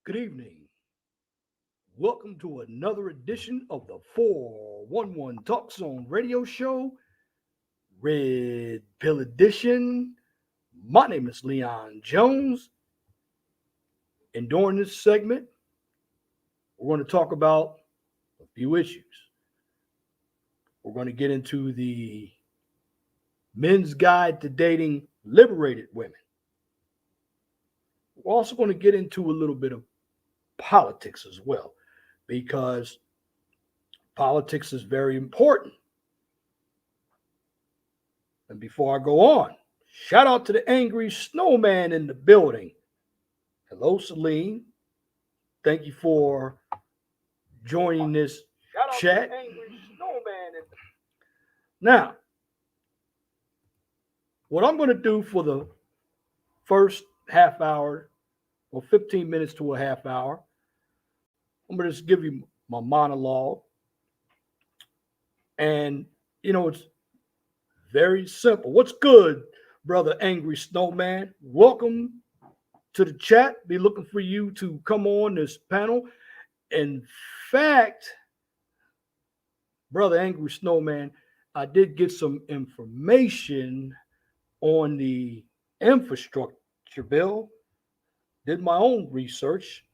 Good evening. Welcome to another edition of the 411 Talk Zone radio show, Red Pill Edition. My name is Leon Jones, and during this segment, we're going to talk about a few issues. We're going to get into the men's guide to dating liberated women. We're also going to get into a little bit of politics as well, because politics is very important. And before I go on, shout out to the angry snowman in the building. Hello, Celine. Thank you for joining this Shout out to chat. the angry snowman. Now, what I'm going to do for the first half hour or 15 minutes to a half hour, I'm going to just give you my monologue. And, it's very simple. What's good, brother Angry Snowman? Welcome to the chat. Be looking for you to come on this panel. In fact, brother Angry Snowman, I did get some information on the infrastructure bill. Did my own research,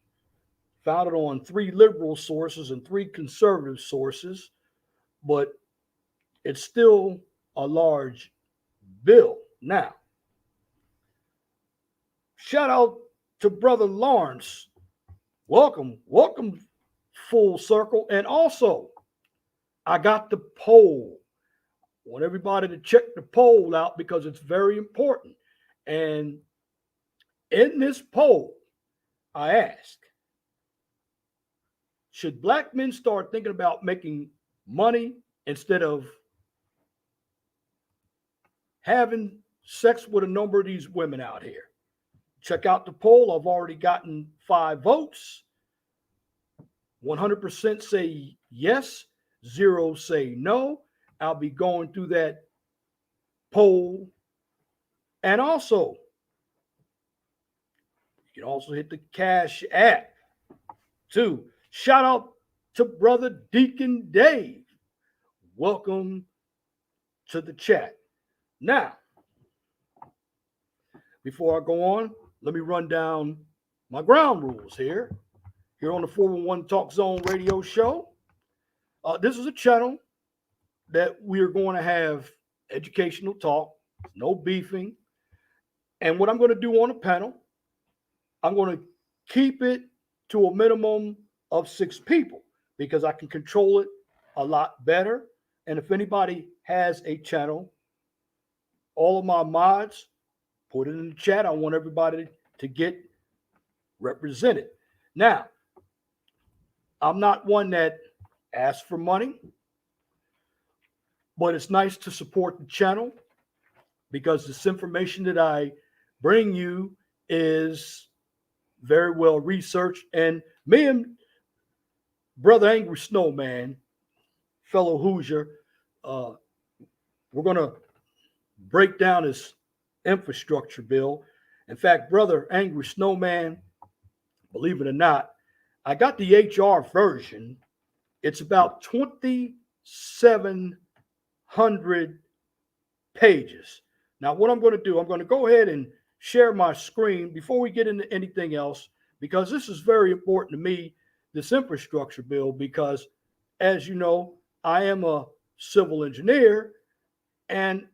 found it on three liberal sources and three conservative sources, but it's still a large bill. Now, shout out to brother Lawrence. Welcome, full circle. And also, I got the poll. I want everybody to check the poll out because it's very important. And in this poll, I ask, should black men start thinking about making money instead of having sex with a number of these women out here? Check out the poll. I've already gotten 5 votes. 100% say yes, 0 say no. I'll be going through that poll. And also, you can also hit the Cash App too. Shout out to brother Deacon Dave. Welcome to the chat. Now, before I go on, let me run down my ground rules here on the 411 Talk Zone radio show. This is a channel that we are going to have educational talk, no beefing. And what I'm going to do on the panel, I'm going to keep it to a minimum of 6 people because I can control it a lot better. And if anybody has a channel, all of my mods, put it in the chat. I want everybody to get represented. Now, I'm not one that asks for money, but it's nice to support the channel because this information that I bring you is very well researched. And me and brother Angry Snowman, fellow Hoosier, we're going to break down this infrastructure bill. In fact, brother Angry Snowman, believe it or not, I got the HR version. It's about 2,700 pages. Now, what I'm going to do, I'm going to go ahead and share my screen before we get into anything else, because this is very important to me, this infrastructure bill, because as you know, I am a civil engineer and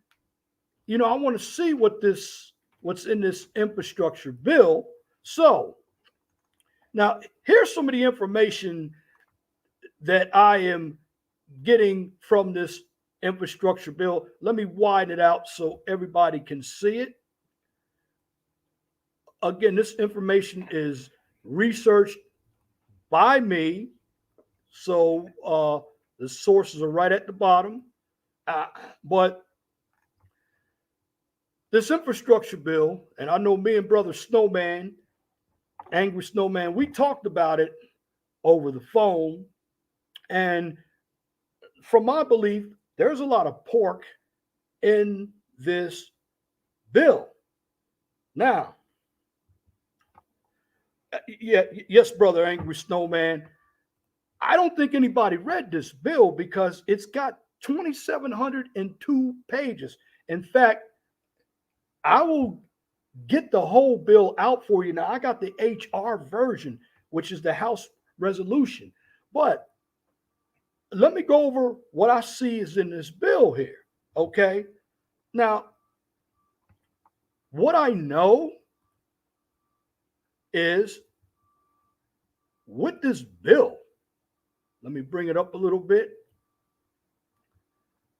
I want to see what's in this infrastructure bill. So now here's some of the information that I am getting from this infrastructure bill. Let me widen it out so everybody can see it. Again, this information is researched by me. So the sources are right at the bottom. But this infrastructure bill, and I know me and brother Snowman, Angry Snowman, we talked about it over the phone. And from my belief, there's a lot of pork in this bill. Now, Yes, brother, Angry Snowman. I don't think anybody read this bill because it's got 2,702 pages. In fact, I will get the whole bill out for you. Now, I got the HR version, which is the House resolution. But let me go over what I see is in this bill here. Okay. Now, what I know is with this bill, let me bring it up a little bit.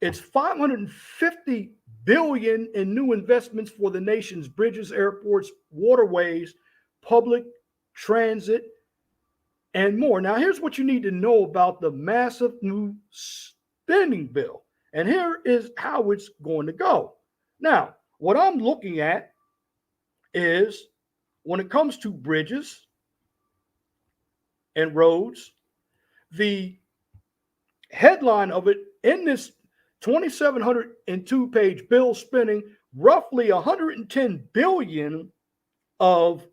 It's 550 billion in new investments for the nation's bridges, airports, waterways, public transit, and more. Now, here's what you need to know about the massive new spending bill. And here is how it's going to go. Now, what I'm looking at is when it comes to bridges and roads, the headline of it in this 2,702 page bill spending roughly 110 billion of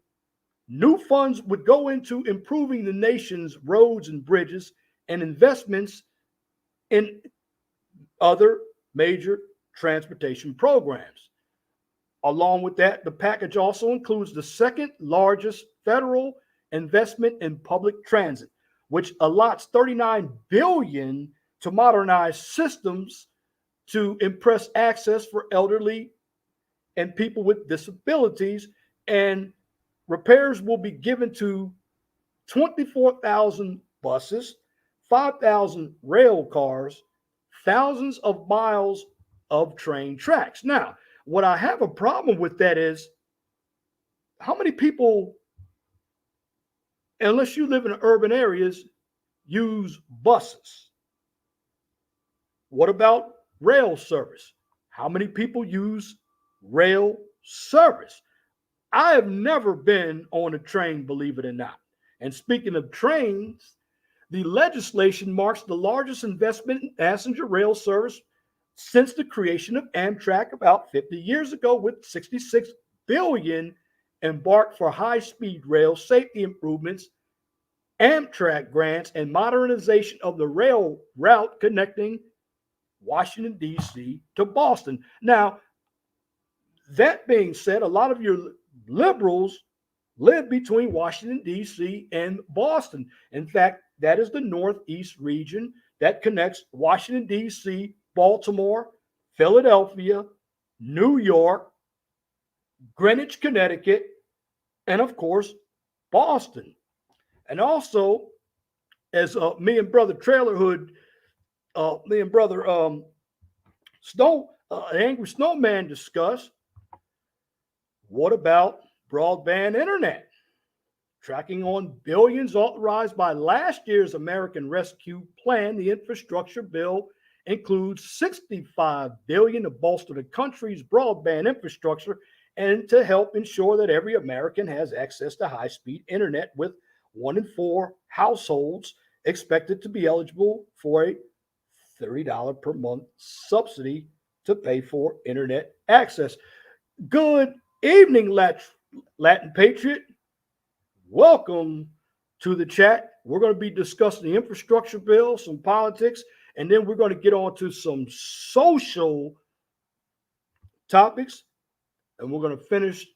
new funds would go into improving the nation's roads and bridges and investments in other major transportation programs. Along with that, the package also includes the second largest federal investment in public transit, which allots 39 billion to modernize systems to impress access for elderly and people with disabilities, and repairs will be given to 24,000 buses, 5,000 rail cars, thousands of miles of train tracks. Now, what I have a problem with that is how many people, unless you live in urban areas, use buses? What about rail service? How many people use rail service? I have never been on a train, believe it or not. And speaking of trains, the legislation marks the largest investment in passenger rail service since the creation of Amtrak about 50 years ago, with 66 billion embarked for high-speed rail safety improvements, Amtrak grants, and modernization of the rail route connecting Washington, D.C. to Boston. Now, that being said, a lot of your liberals live between Washington, D.C. and Boston. In fact, that is the Northeast region that connects Washington, D.C., Baltimore, Philadelphia, New York, Greenwich, Connecticut, and of course, Boston. And also, as me and brother Trailerhood, me and brother Angry Snowman discussed, what about broadband internet? Tracking on billions authorized by last year's American Rescue Plan, the infrastructure bill includes 65 billion to bolster the country's broadband infrastructure and to help ensure that every American has access to high-speed internet, with 1 in 4 households expected to be eligible for a $30 per month subsidy to pay for internet access. Good evening, Latin Patriot. Welcome to the chat. We're going to be discussing the infrastructure bill, some politics, and then we're going to get on to some social topics, and we're going to finish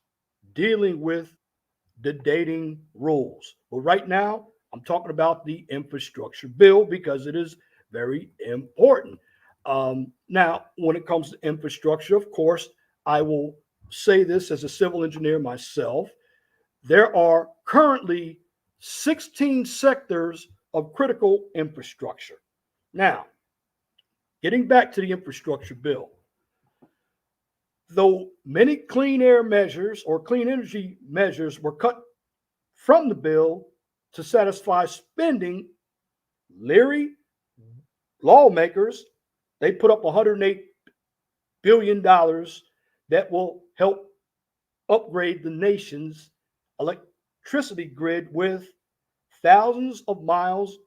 dealing with the dating rules. But right now, I'm talking about the infrastructure bill because it is very important. Now, when it comes to infrastructure, of course, I will say this as a civil engineer myself. There are currently 16 sectors of critical infrastructure. Now, getting back to the infrastructure bill, though many clean air measures or clean energy measures were cut from the bill to satisfy spending, leery lawmakers, they put up $108 billion that will help upgrade the nation's electricity grid with thousands of miles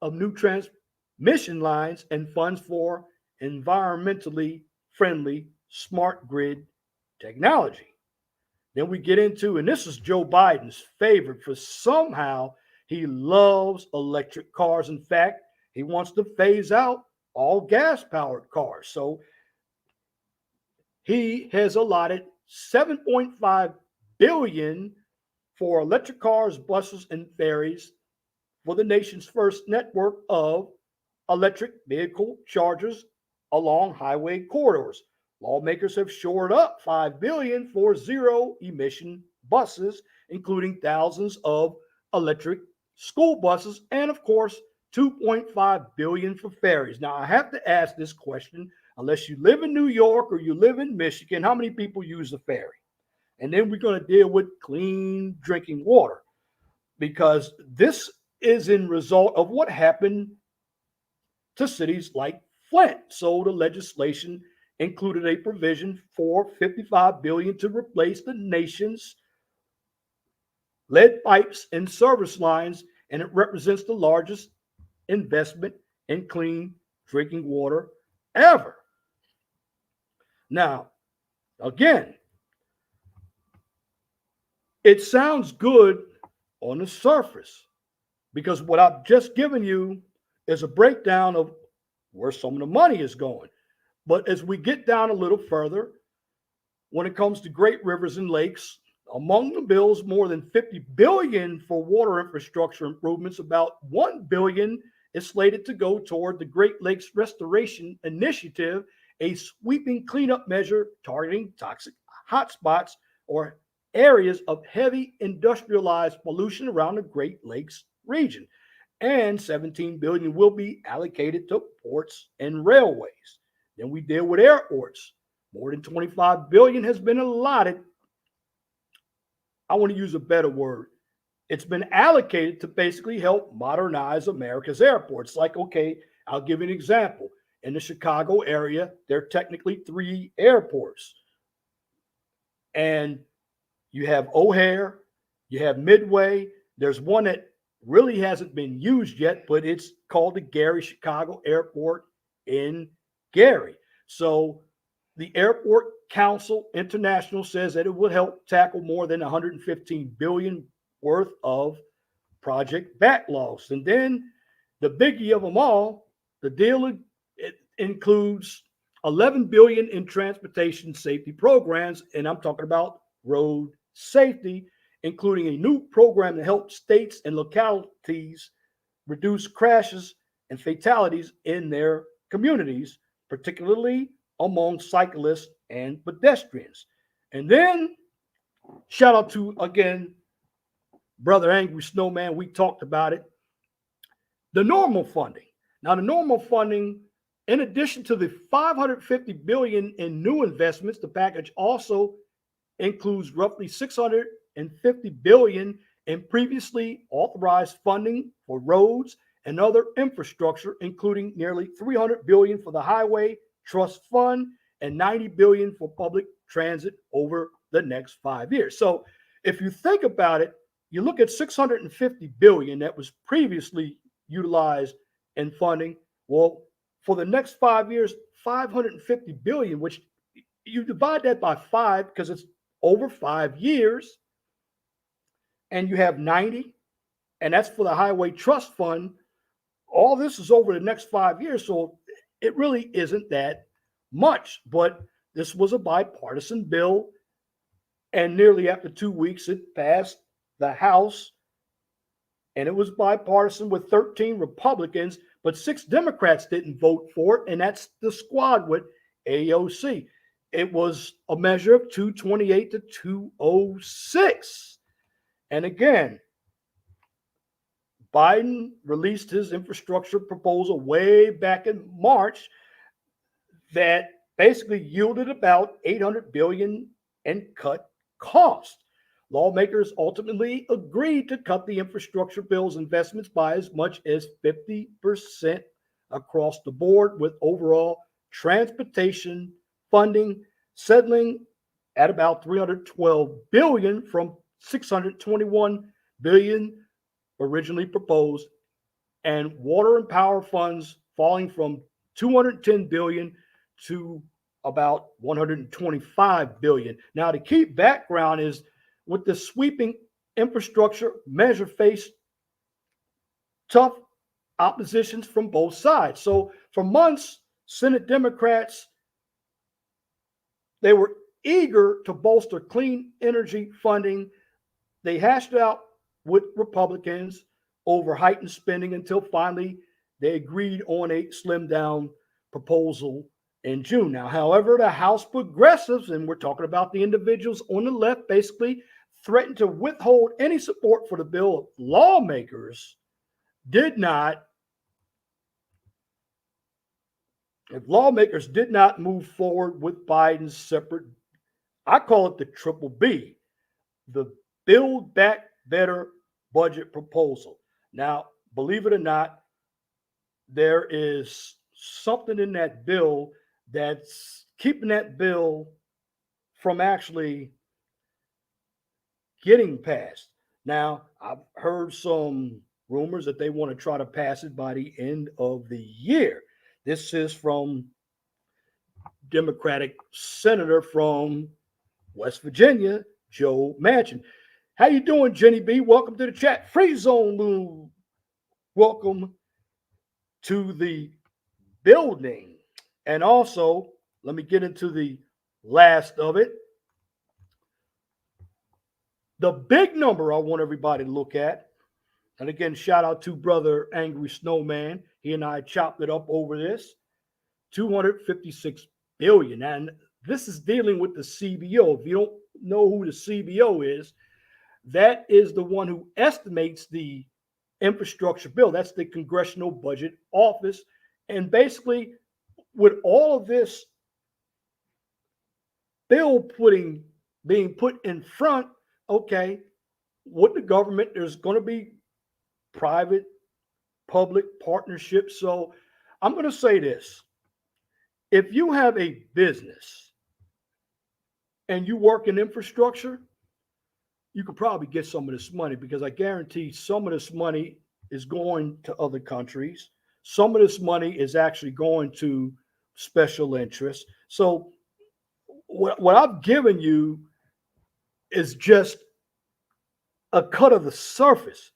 of new transmission lines and funds for environmentally friendly smart grid technology. Then we get into, and this is Joe Biden's favorite, for somehow he loves electric cars. In fact, he wants to phase out all gas powered cars. So he has allotted 7.5 billion for electric cars, buses, and ferries for the nation's first network of electric vehicle chargers along highway corridors. Lawmakers have shored up 5 billion for zero emission buses, including thousands of electric school buses, and of course 2.5 billion for ferries. Now I have to ask this question, unless you live in New York or you live in Michigan, how many people use the ferry? And then we're going to deal with clean drinking water, because this is in result of what happened to cities like Flint. So the legislation included a provision for 55 billion to replace the nation's lead pipes and service lines, and it represents the largest investment in clean drinking water ever. Now, again, it sounds good on the surface, because what I've just given you is a breakdown of where some of the money is going. But as we get down a little further, when it comes to great rivers and lakes, among the bills, more than 50 billion for water infrastructure improvements, about 1 billion is slated to go toward the Great Lakes Restoration Initiative, a sweeping cleanup measure targeting toxic hotspots or areas of heavy industrialized pollution around the Great Lakes region. And 17 billion will be allocated to ports and railways. Then we deal with airports. More than 25 billion has been allotted. I want to use a better word. It's been allocated to basically help modernize America's airports. Like, okay, I'll give you an example. In the Chicago area, there are technically 3 airports. And you have O'Hare, you have Midway. There's one that really hasn't been used yet, but it's called the Gary Chicago Airport in Gary. So the Airport Council International says that it will help tackle more than 115 billion worth of project backlogs. And then the biggie of them all, the deal, it includes 11 billion in transportation safety programs, and I'm talking about road safety, including a new program to help states and localities reduce crashes and fatalities in their communities, particularly among cyclists and pedestrians. And then, shout out to, again, Brother Angry Snowman. We talked about it. The normal funding. Now, the normal funding, in addition to the 550 billion in new investments, the package also includes roughly 650 billion in previously authorized funding for roads and other infrastructure, including nearly 300 billion for the Highway Trust Fund and 90 billion for public transit over the next 5 years. So if you think about it, you look at 650 billion that was previously utilized in funding. Well, for the next 5 years, 550 billion, which you divide that by 5 because it's over 5 years, and you have 90, and that's for the Highway Trust Fund. All this is over the next 5 years, so it really isn't that much. But this was a bipartisan bill, and nearly after 2 weeks, it passed the House, and it was bipartisan with 13 Republicans, but 6 Democrats didn't vote for it, and that's the squad with AOC. It was a measure of 228 to 206. And again, Biden released his infrastructure proposal way back in March that basically yielded about 800 billion in cut cost. Lawmakers ultimately agreed to cut the infrastructure bill's investments by as much as 50% across the board, with overall transportation funding settling at about 312 billion from 621 billion originally proposed, and water and power funds falling from 210 billion to about 125 billion. Now, the key background is with the sweeping infrastructure measure faced tough oppositions from both sides. So for months, Senate Democrats, they were eager to bolster clean energy funding. They hashed it out with Republicans over heightened spending until finally they agreed on a slimmed down proposal in June. Now, however, the House progressives, and we're talking about the individuals on the left, basically threatened to withhold any support for the bill. Lawmakers did not, if lawmakers did not move forward with Biden's separate, I call it the triple B, the Build Back Better budget proposal. Now, believe it or not, there is something in that bill that's keeping that bill from actually getting passed. Now, I've heard some rumors that they want to try to pass it by the end of the year. This is from Democratic Senator from West Virginia, Joe Manchin. How you doing, Jenny B? Welcome to the chat. Free Zone Lou. Welcome to the building. And also, let me get into the last of it. The big number I want everybody to look at, and again, shout out to brother Angry Snowman. He and I chopped it up over this. 256 billion. And this is dealing with the CBO. If you don't know who the CBO is, that is the one who estimates the infrastructure bill. That's the Congressional Budget Office. And basically, with all of this bill being put in front, okay, with the government, there's going to be private public partnerships. So I'm going to say this. If you have a business and you work in infrastructure, you could probably get some of this money, because I guarantee some of this money is going to other countries. Some of this money is actually going to special interests. So what I've given you is just a cut of the surface,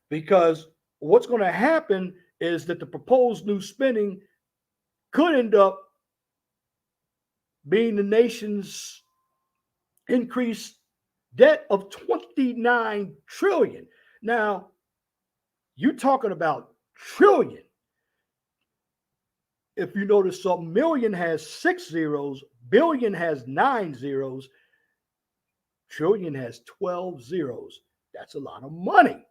because what's going to happen is that the proposed new spending could end up being the nation's increased debt of 29 trillion. Now, you're talking about trillion. If you notice, something, million has 6 zeros, billion has 9 zeros, trillion has 12 zeros. That's a lot of money.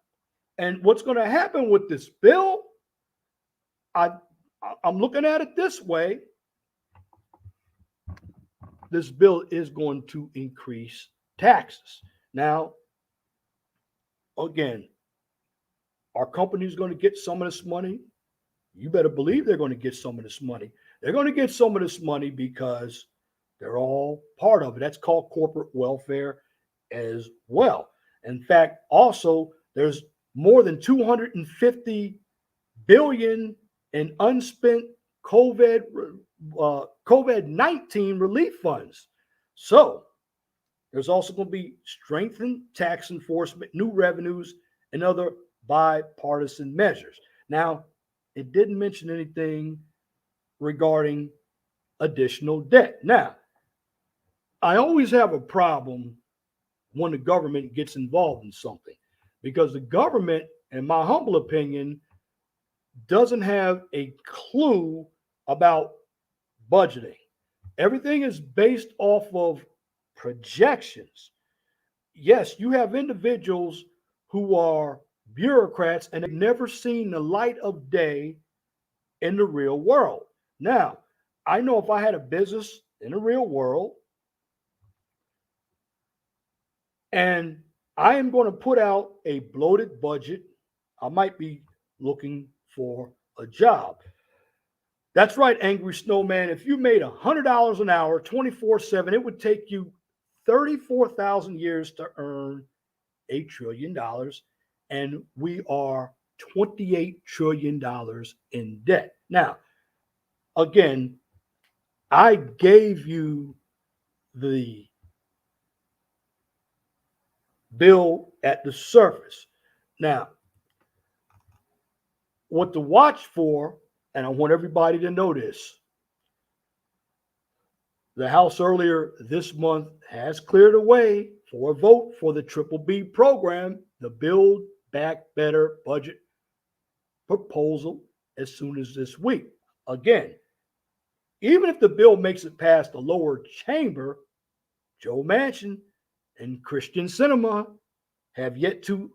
And what's going to happen with this bill, I'm looking at it this way. This bill is going to increase taxes. Now, again, are companies going to get some of this money? You better believe they're going to get some of this money. They're going to get some of this money because they're all part of it. That's called corporate welfare as well. In fact, also, there's more than 250 billion in unspent COVID-19 relief funds. So there's also going to be strengthened tax enforcement, new revenues, and other bipartisan measures. Now, it didn't mention anything regarding additional debt. Now, I always have a problem when the government gets involved in something, because the government, in my humble opinion, doesn't have a clue about budgeting. Everything is based off of projections. Yes, you have individuals who are bureaucrats and they've never seen the light of day in the real world. Now, I know if I had a business in the real world and I am going to put out a bloated budget, I might be looking for a job. That's right, Angry Snowman. If you made $100 an hour, 24/7, it would take you 34,000 years to earn $8 trillion. And we are $28 trillion in debt. Now, again, I gave you the bill at the surface. Now, what to watch for, and I want everybody to know this, the House earlier this month has cleared a way for a vote for the Triple B program, the Build Back Better budget proposal, as soon as this week. Again, even if the bill makes it past the lower chamber, Joe Manchin and Christian Sinema have yet to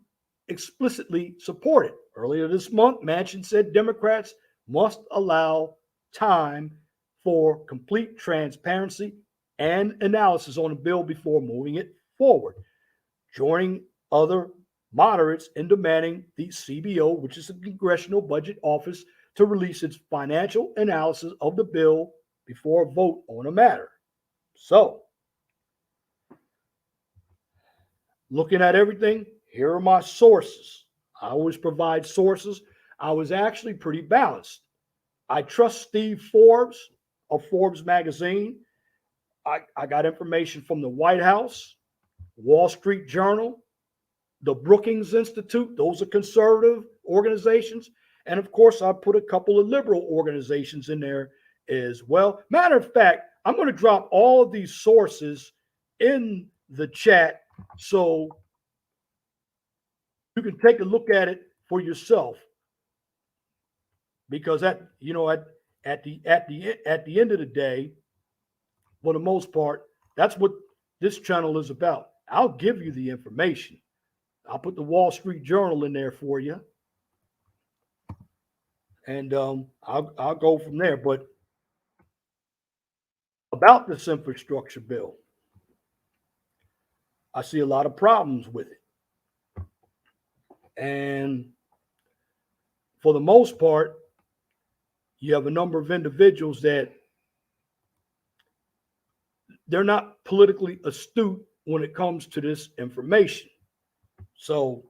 explicitly support it. Earlier this month, Manchin said Democrats must allow time for complete transparency and analysis on the bill before moving it forward, joining other moderates in demanding the CBO, which is the Congressional Budget Office, to release its financial analysis of the bill before a vote on a matter. So, looking at everything, here are my sources. I always provide sources. I was actually pretty balanced. I trust Steve Forbes of Forbes magazine. I got information from the White House, Wall Street Journal, the Brookings Institute. Those are conservative organizations. And of course, I put a couple of liberal organizations in there as well. Matter of fact, I'm going to drop all of these sources in the chat so you can take a look at it for yourself. Because at the end of the day, for the most part, that's what this channel is about. I'll give you the information. I'll put the Wall Street Journal in there for you, and I'll go from there. But about this infrastructure bill, I see a lot of problems with it, and for the most part, you have a number of individuals that they're not politically astute when it comes to this information. So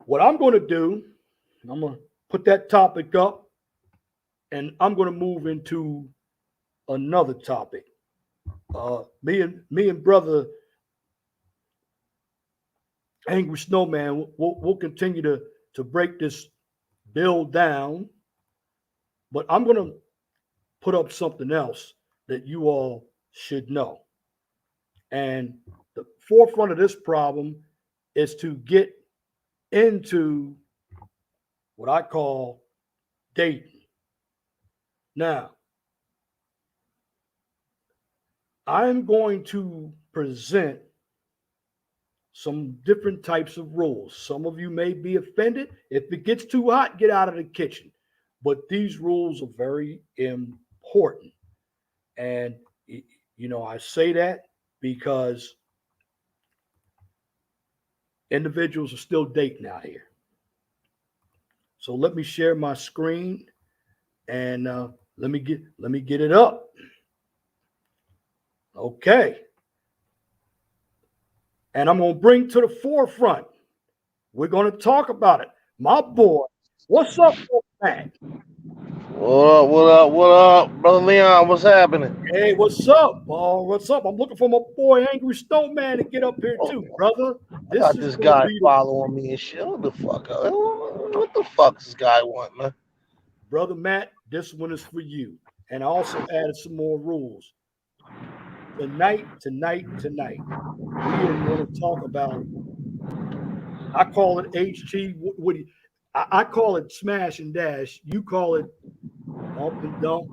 what I'm going to do, I'm going to put that topic up, and I'm going to move into another topic. Me and brother Angry Snowman, we'll continue to break this bill down, but I'm going to put up something else that you all should know. And the forefront of this problem is to get into what I call dating. Now, I'm going to present some different types of rules. Some of you may be offended. If it gets too hot, get out of the kitchen. But these rules are very important. And, I say that because individuals are still dating out here. So let me share my screen and let me get it up. Okay. And I'm going to bring to the forefront. We're going to talk about it. My boy, what's up, man? What up, Brother Leon? What's happening? Hey, what's up? What's up? I'm looking for my boy Angry Snowman to get up here too, brother. I got this guy following me and shit. What the fuck? What the fuck does this guy want, man? Brother Matt, this one is for you. And I also added some more rules. Tonight, we are going to talk about, I call it HT. I call it smash and dash. You call it bump and dump.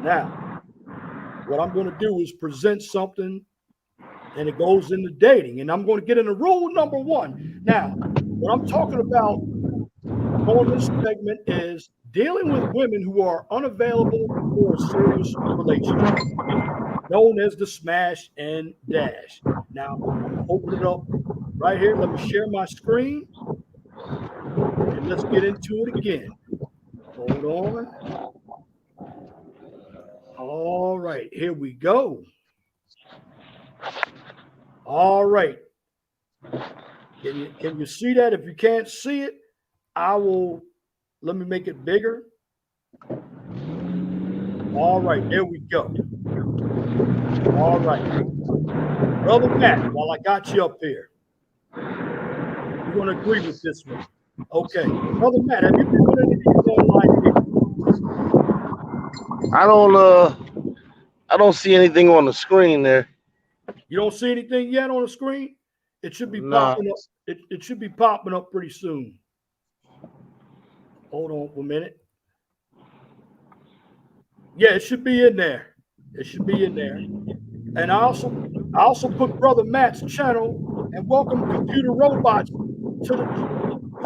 Now, what I'm going to do is present something, and it goes into dating. And I'm going to get into rule number one. Now, what I'm talking about on this segment is dealing with women who are unavailable for a serious relationship, known as the smash and dash. Now, I'm going to open it up right here. Let me share my screen, and let's get into it again. Hold on. All right, here we go. All right. Can you see that? If you can't see it, let me make it bigger. All right, there we go. All right. Brother Matt, while I got you up here, you're going to agree with this one. Okay. Brother Matt, have you been on any of these online dating? I don't see anything on the screen there. You don't see anything yet on the screen? It should be Nah. popping up. It should be popping up pretty soon. Hold on for a minute. Yeah, it should be in there. It should be in there. And I also put Brother Matt's channel and welcome computer robots to the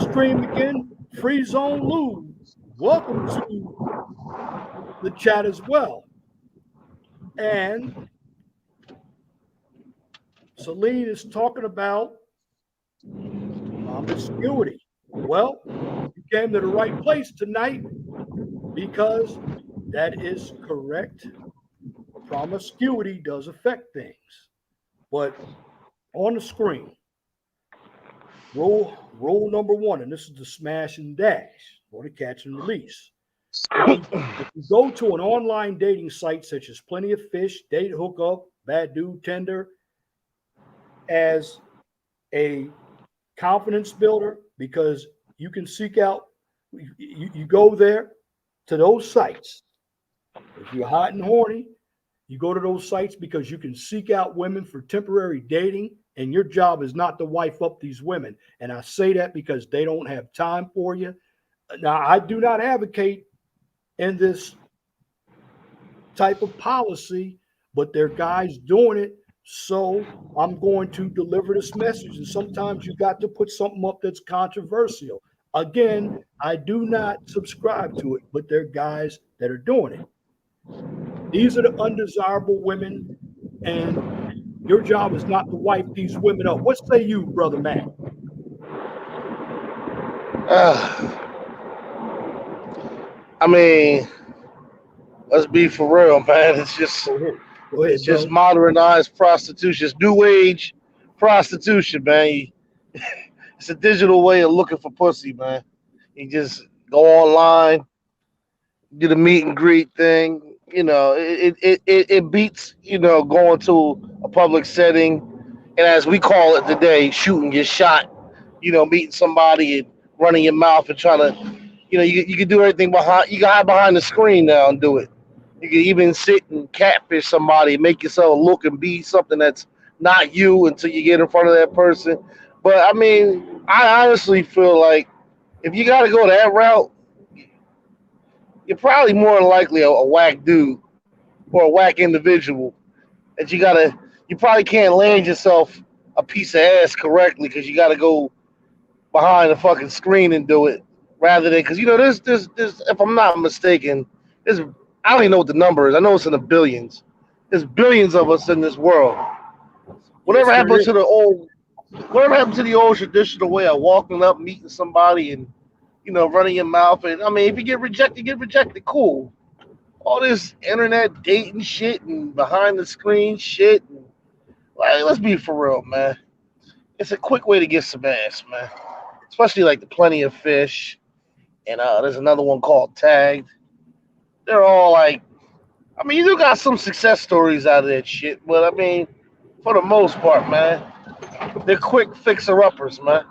stream again. Free Zone Lou. Welcome to the chat as well. And Celine is talking about promiscuity. Well, you came to the right place tonight because that is correct. Promiscuity does affect things. But on the screen, rule number one, and this is the smash and dash or the catch and release. If you go to an online dating site such as Plenty of Fish, Date Hookup, Badoo, Tinder, as a confidence builder, because you can seek out, you go there to those sites. If you're hot and horny, you go to those sites because you can seek out women for temporary dating, and your job is not to wife up these women. And I say that because they don't have time for you. Now, I do not advocate in this type of policy, but there are guys doing it. So I'm going to deliver this message. And sometimes you got to put something up that's controversial. Again, I do not subscribe to it, but there are guys that are doing it. These are the undesirable women, and your job is not to wipe these women up. What say you, Brother Matt? I mean, let's be for real, man. It's just Go ahead, it's just bro. modernized prostitution. It's new age prostitution, man. It's a digital way of looking for pussy, man. You just go online, do the meet and greet thing. You know, it beats, going to a public setting, and as we call it today, shooting your shot. Meeting somebody and running your mouth and trying to, you can do everything behind. You can hide behind the screen now and do it. You can even sit and catfish somebody, make yourself look and be something that's not you until you get in front of that person. But I mean, I honestly feel like if you got to go that route, you're probably more likely a whack dude or a whack individual. That you probably can't land yourself a piece of ass correctly because you got to go behind the fucking screen and do it rather than because there's if I'm not mistaken, there's I don't even know what the number is. I know it's in the billions. There's billions of us in this world. Yes, Whatever there happened is. to the old traditional way of walking up, meeting somebody, and running your mouth? And I mean, if you get rejected. Cool. All this internet dating shit and behind the screen shit. Like, let's be for real, man. It's a quick way to get some ass, man. Especially like the Plenty of Fish, and there's another one called Tagged. They're all like, I mean, you do got some success stories out of that shit, but I mean, for the most part, man, they're quick fixer-uppers, man.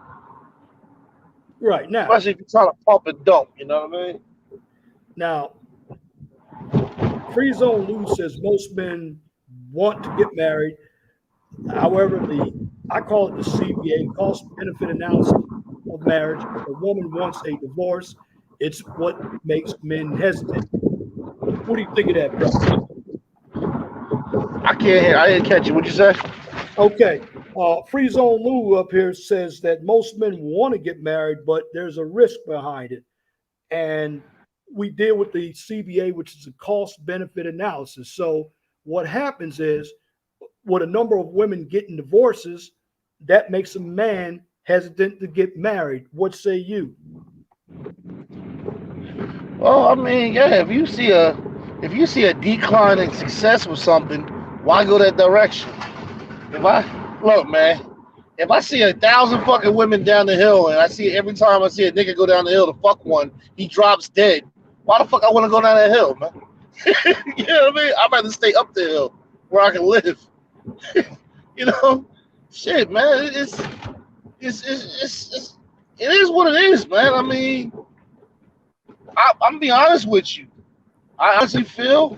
Right now. Especially if you're trying to pump and dump, you know what I mean? Now, Free Zone Lou says most men want to get married. However, I call it the CBA, cost benefit analysis of marriage. If a woman wants a divorce, it's what makes men hesitant. What do you think of that, brother? I can't hear. I didn't catch you. What'd you say? Okay. Free Zone Lou up here says that most men want to get married, but there's a risk behind it. And we deal with the CBA, which is a cost benefit analysis. So what happens is, with a number of women getting divorces, that makes a man hesitant to get married. What say you? Well, I mean, yeah. If you see a decline in success with something, why go that direction? If I look, man, if I see 1,000 fucking women down the hill, and every time I see a nigga go down the hill to fuck one, he drops dead. Why the fuck I want to go down that hill, man? You know what I mean? I'd rather stay up the hill where I can live. You know, shit, man. It's it is what it is, man. I mean, I'm being honest with you. I honestly feel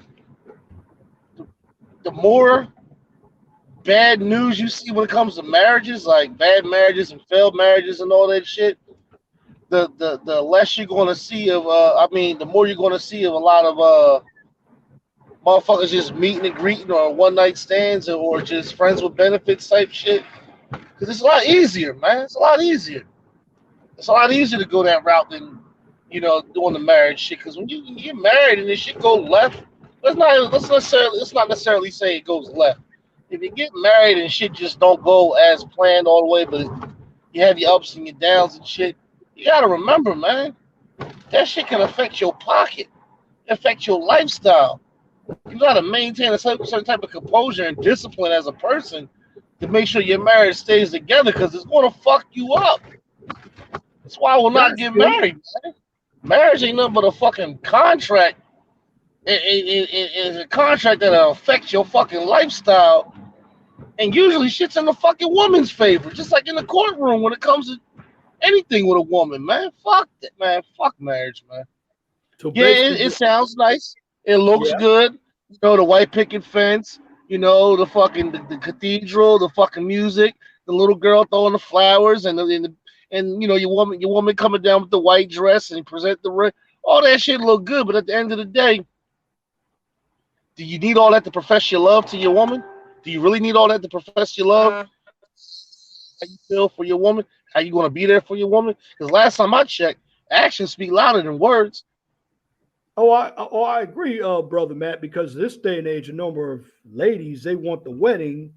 the more bad news you see when it comes to marriages, like bad marriages and failed marriages and all that shit, the less you're gonna see of I mean, the more you're gonna see of a lot of motherfuckers just meeting and greeting or one night stands or just friends with benefits type shit. Cause it's a lot easier, man. It's a lot easier. It's a lot easier to go that route than doing the marriage shit. Cause when you get married and this shit go left, let's not necessarily say it goes left. If you get married and shit just don't go as planned all the way, but you have your ups and your downs and shit, you gotta remember, man, that shit can affect your pocket, affect your lifestyle. You gotta maintain a certain type of composure and discipline as a person to make sure your marriage stays together because it's gonna fuck you up. That's why I will not That's get true. married, man. Marriage ain't nothing but a fucking contract. It's a contract that'll affect your fucking lifestyle. And usually shit's in the fucking woman's favor, just like in the courtroom when it comes to anything with a woman, man. Fuck that, man. Fuck marriage, man. So Yeah, basically, it sounds nice. It looks yeah. good. The white picket fence. The fucking the cathedral, the fucking music, the little girl throwing the flowers, and your woman coming down with the white dress and present the ring. All that shit look good, but at the end of the day, do you need all that to profess your love to your woman? Do you really need all that to profess your love? How you feel for your woman? How you gonna be there for your woman? Because last time I checked, actions speak louder than words. Oh, I agree, brother Matt. Because this day and age, a number of ladies they want the wedding,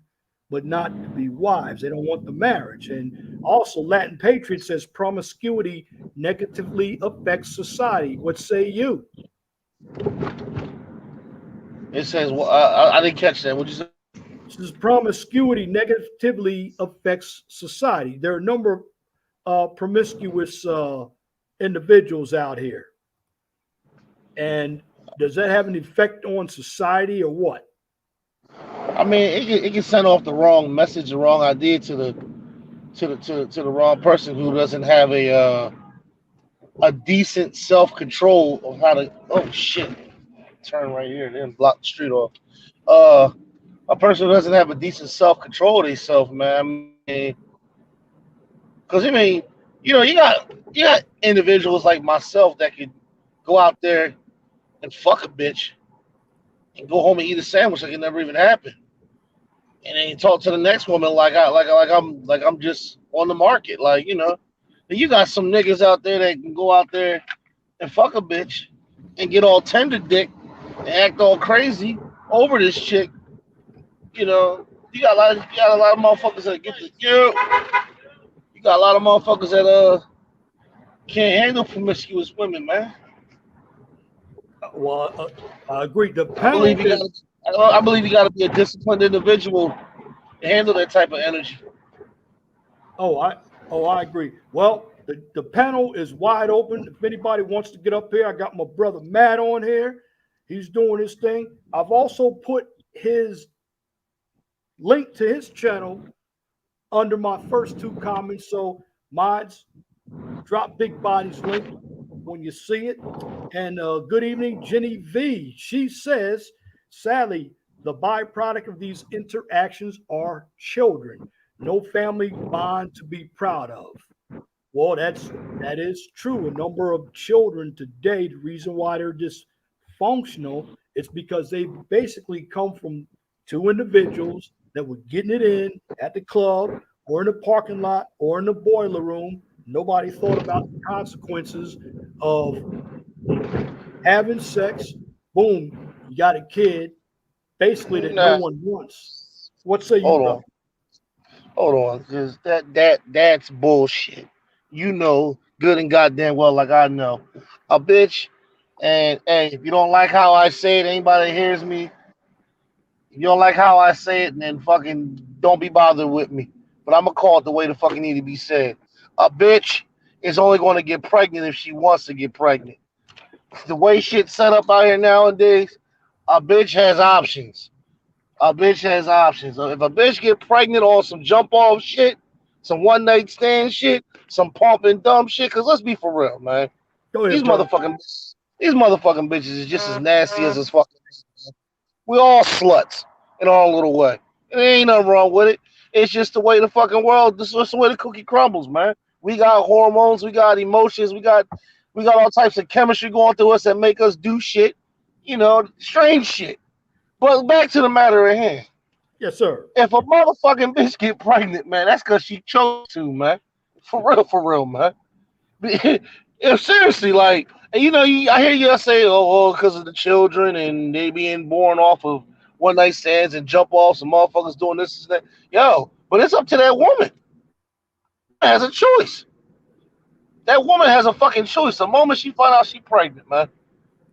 but not to be wives. They don't want the marriage. And also, Latin Patriot says promiscuity negatively affects society. What say you? It says, well, I didn't catch that. What you say? Says promiscuity negatively affects society. There are a number of promiscuous individuals out here, and does that have an effect on society or what? I mean, it can send off the wrong message, the wrong idea to the wrong person who doesn't have a decent self control of how to. Oh shit! Turn right here, then block the street off. Uh, a person who doesn't have a decent self control of themselves, man. I mean, because you got individuals like myself that could go out there and fuck a bitch and go home and eat a sandwich like it never even happened, and then talk to the next woman like I'm just on the market, like. And you got some niggas out there that can go out there and fuck a bitch and get all tender dick and act all crazy over this chick. You got a lot of motherfuckers that get the you got a lot of motherfuckers that can't handle promiscuous women, man. Well, I agree. The I panel believe you got is. to I believe you got to be a disciplined individual to handle that type of energy. Oh, I agree. Well, the panel is wide open. If anybody wants to get up here, I got my brother Matt on here. He's doing his thing. I've also put his link to his channel under my first two comments. So mods, drop Big Body's link when you see it. And good evening, Jenny V. She says, sadly, the byproduct of these interactions are children. No family bond to be proud of. Well, that is true. A number of children today, the reason why they're dysfunctional is because they basically come from two individuals that were getting it in at the club or in the parking lot or in the boiler room. Nobody thought about the consequences of having sex. Boom, you got a kid, basically that no Nah, one wants. What say you, hold brother? on, hold on, because that's bullshit. You know good and goddamn well, like I know, a bitch. And hey, if you don't like how I say it, anybody that hears me, if you don't like how I say it, then fucking don't be bothered with me. But I'm gonna call it the way the fucking need to be said. A bitch is only going to get pregnant if she wants to get pregnant. The way shit's set up out here nowadays, A bitch has options. A bitch has options. If a bitch get pregnant on some jump off shit, some one night stand shit, some pump and dump shit, cause let's be for real, man. Go These ahead, brother. motherfucking these motherfucking bitches is just as nasty as his fucking. We all sluts in our own little way. And there ain't nothing wrong with it. It's just the way the fucking world. This is just the way the cookie crumbles, man. We got hormones, we got emotions, we got all types of chemistry going through us that make us do shit, strange shit. But back to the matter at hand. Yes, sir. If a motherfucking bitch get pregnant, man, that's because she chose to, man. For real, man. If seriously, like, and I hear you say, oh, because of the children and they being born off of one night stands and jump offs and motherfuckers doing this and that. Yo, but it's up to that woman. That woman has a choice. That woman has a fucking choice. The moment she find out she pregnant, man,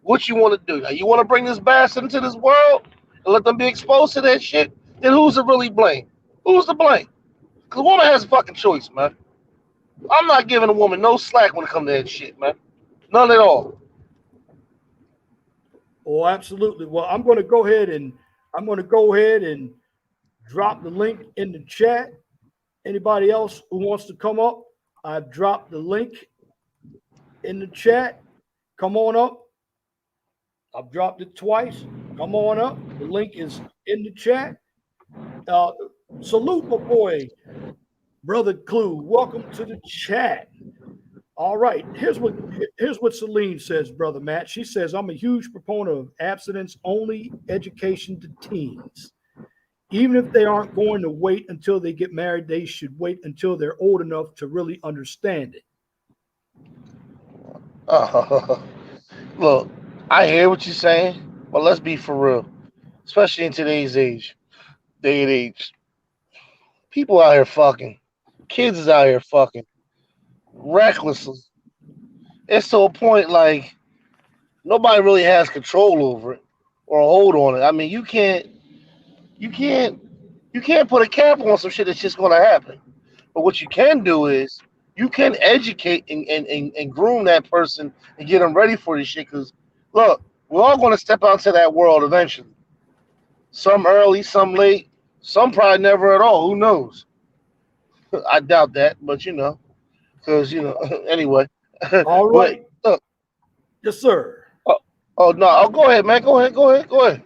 what you want to do? Now, you want to bring this bastard into this world and let them be exposed to that shit? Then who's to really blame? Who's to blame? Because the woman has a fucking choice, man. I'm not giving a woman no slack when it comes to that shit, man. None at all. Oh, absolutely. Well, I'm going to go ahead and drop the link in the chat. Anybody else who wants to come up, I've dropped the link in the chat. Come on up. I've dropped it twice. Come on up. The link is in the chat. Uh, Salute, my boy, brother Clue. Welcome to the chat. All right. Here's what Celine says, brother Matt. She says, I'm a huge proponent of abstinence only education to teens. Even if they aren't going to wait until they get married, they should wait until they're old enough to really understand it. Look, I hear what you're saying, but let's be for real. Especially in today's day and age. People out here fucking. Kids is out here fucking. Recklessly. It's to a point like nobody really has control over it or a hold on it. I mean, you can't, you can't put a cap on some shit that's just gonna happen. But what you can do is you can educate and groom that person and get them ready for this shit. Because look, we're all going to step out to that world eventually. Some early, some late, some probably never at all. Who knows? I doubt that, but because anyway. All But right. look, Yes, sir. oh, oh no, oh, go ahead, man. Go ahead.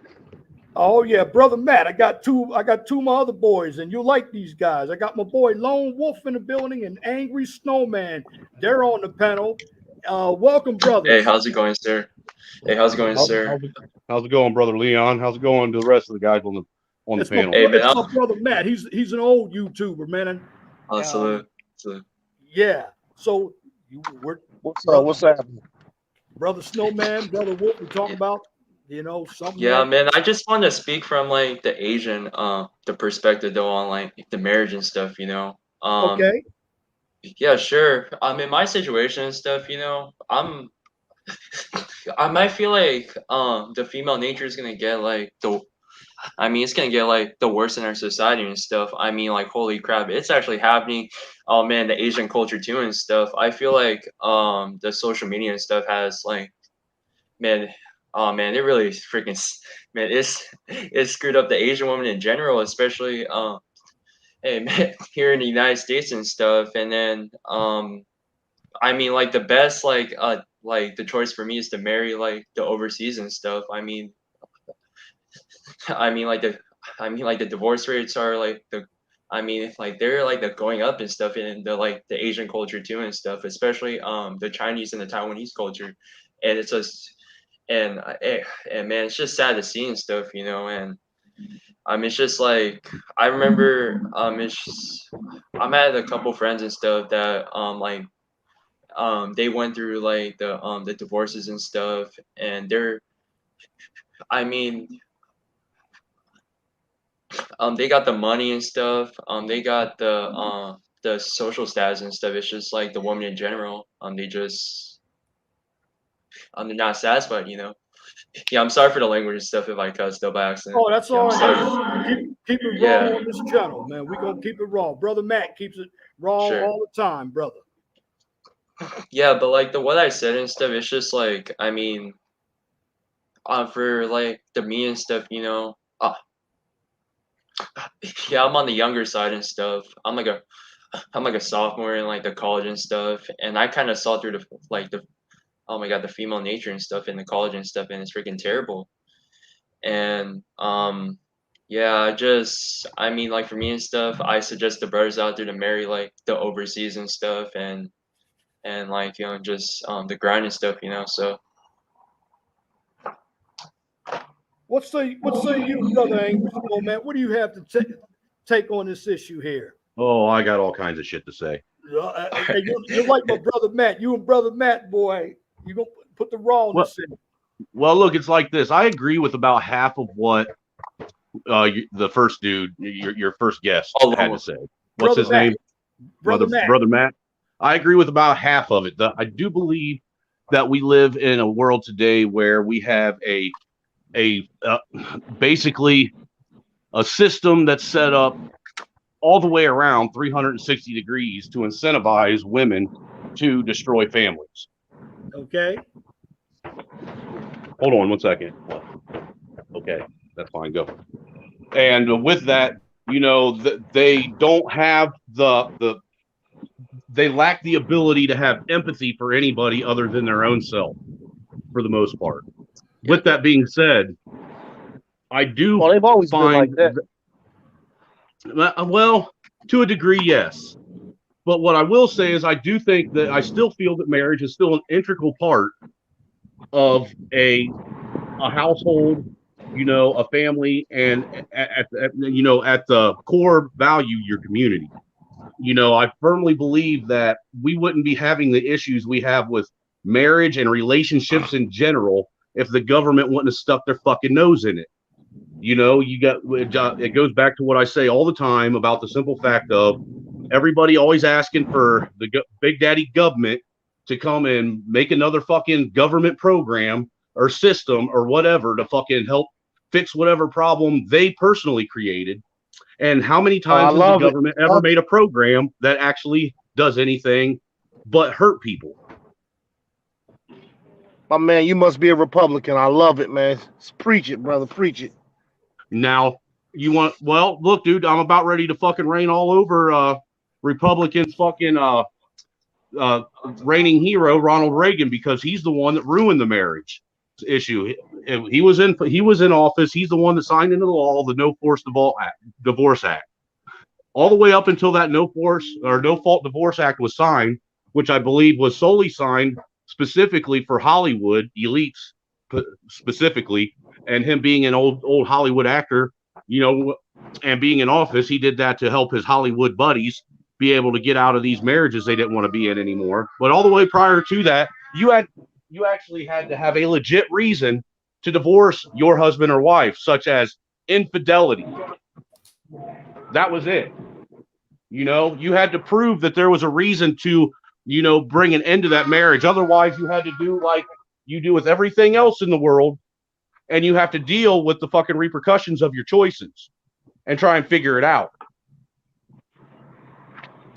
Oh yeah, brother Matt. I got two of my other boys, and you like these guys. I got my boy Lone Wolf in the building and Angry Snowman. They're on the panel. Welcome, Hey, brothers. how's it going, sir? Hey, how's it going, How's, sir? how's it how's it going, brother Leon? How's it going to the rest of the guys on the It's my panel? Hey, bro- man, it's my brother Matt. He's an old YouTuber, man. And, salute, salute. yeah. So we're What's up? brother What's happening? brother Snowman, brother Wolf. We talking Yeah, about something yeah, that man. I just want to speak from like the Asian, the perspective though on like the marriage and stuff. okay. Yeah, sure. In my situation and stuff, I might feel like the female nature is gonna get like it's gonna get like the worst in our society and stuff. Like holy crap, it's actually happening. Oh man, the Asian culture too and stuff. I feel like the social media and stuff has like man, oh man, it really freaking man, it's screwed up the Asian woman in general, especially hey man, here in the United States and stuff. And then like the best like the choice for me is to marry like the overseas and stuff. I mean, like the, like the divorce rates are like like they're like the going up and stuff in the like the Asian culture too and stuff, especially the Chinese and the Taiwanese culture, and it's just and man, it's just sad to see and stuff, and it's just like I remember it's just, I'm at a couple friends and stuff that they went through like the divorces and stuff, and I mean they got the money and stuff. They got the social status and stuff. It's just like the woman in general. They just they're not satisfied. Yeah, I'm sorry for the language and stuff if I cussed up by accident. Oh, that's Yeah, all I'm right. Hey, sorry. keep it raw Yeah, on this channel, man. We gonna keep it raw. Brother Matt keeps it raw sure. all the time, brother. Yeah, but like the what I said and stuff, it's just like for like the me and stuff, yeah, I'm on the younger side and stuff. I'm like a sophomore in like the college and stuff, and I kind of saw through the oh my god, the female nature and stuff in the college and stuff, and it's freaking terrible. And yeah, I mean, like for me and stuff, I suggest the brothers out there to marry like the overseas and stuff, and like just the grind and stuff, So What say you, brother Angus? Oh man, what do you have to take on this issue here? Oh, I got all kinds of shit to say. You're like my brother Matt. You and brother Matt, boy, you gonna put the rawness in. Well, look, it's like this. I agree with about half of what the first dude, your first guest, had to say. What's Brother his Matt. name? Brother Matt. Brother Matt. I agree with about half of it. I do believe that we live in a world today where we have a basically a system that's set up all the way around 360 degrees to incentivize women to destroy families. Okay. Hold on one second. Okay, that's fine. Go. And with that, they don't have they lack the ability to have empathy for anybody other than their own self, for the most part. With that being said, I do. Well, they've always find been like that. Well, to a degree, yes. But what I will say is, I do think that I still feel that marriage is still an integral part of a household, a family, and at the core value, your community. I firmly believe that we wouldn't be having the issues we have with marriage and relationships in general if the government wouldn't have stuck their fucking nose in it. It goes back to what I say all the time about the simple fact of everybody always asking for the big daddy government to come and make another fucking government program or system or whatever to fucking help fix whatever problem they personally created. And how many times has the government ever made a program that actually does anything but hurt people? My man, you must be a Republican. I love it, man. Preach it, brother. Preach it. Now, look, dude, I'm about ready to fucking rain all over Republicans fucking reigning hero, Ronald Reagan, because he's the one that ruined the marriage issue. He was in office. He's the one that signed into the law the No Forced Divorce Act. All the way up until that No Fault Divorce Act was signed, which I believe was solely signed specifically for Hollywood elites, specifically, and him being an old Hollywood actor, and being in office, he did that to help his Hollywood buddies be able to get out of these marriages they didn't want to be in anymore. But all the way prior to that, you actually had to have a legit reason to divorce your husband or wife, such as infidelity. That was it. You had to prove that there was a reason to, bring an end to that marriage. Otherwise, you had to do like you do with everything else in the world, and you have to deal with the fucking repercussions of your choices and try and figure it out.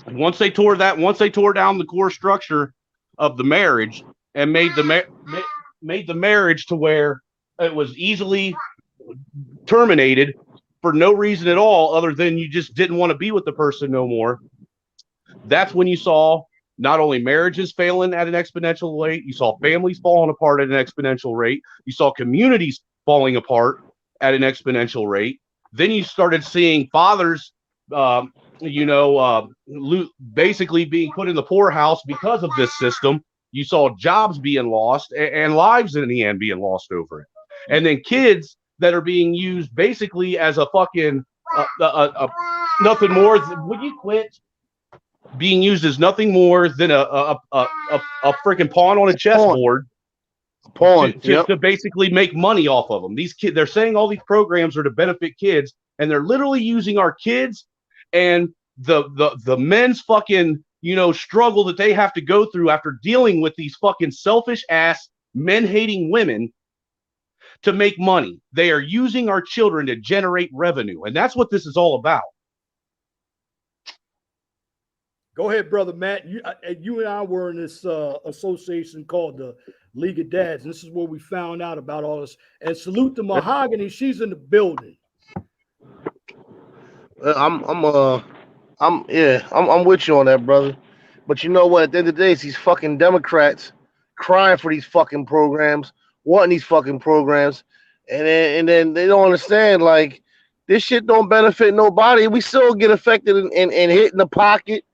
And once they tore down the core structure of the marriage and made the marriage to where it was easily terminated for no reason at all other than you just didn't want to be with the person no more, that's when you saw not only marriages failing at an exponential rate, you saw families falling apart at an exponential rate, you saw communities falling apart at an exponential rate. Then you started seeing fathers, basically being put in the poorhouse because of this system. You saw jobs being lost and lives in the end being lost over it. And then kids that are being used basically as a fucking nothing more. Would you quit? Being used as nothing more than a freaking pawn on a chessboard. To basically make money off of them. These kids, they're saying all these programs are to benefit kids, and they're literally using our kids and the men's fucking struggle that they have to go through after dealing with these fucking selfish ass men hating women to make money. They are using our children to generate revenue, and that's what this is all about. Go ahead, brother Matt. You and I were in this association called League of Dads. And this is where we found out about all this. And salute to Mahogany. She's in the building. I'm with you on that, brother. But you know what? At the end of the day, it's these fucking Democrats crying for these fucking programs, wanting these fucking programs, and then they don't understand, like, this shit don't benefit nobody. We still get affected and hit in the pocket,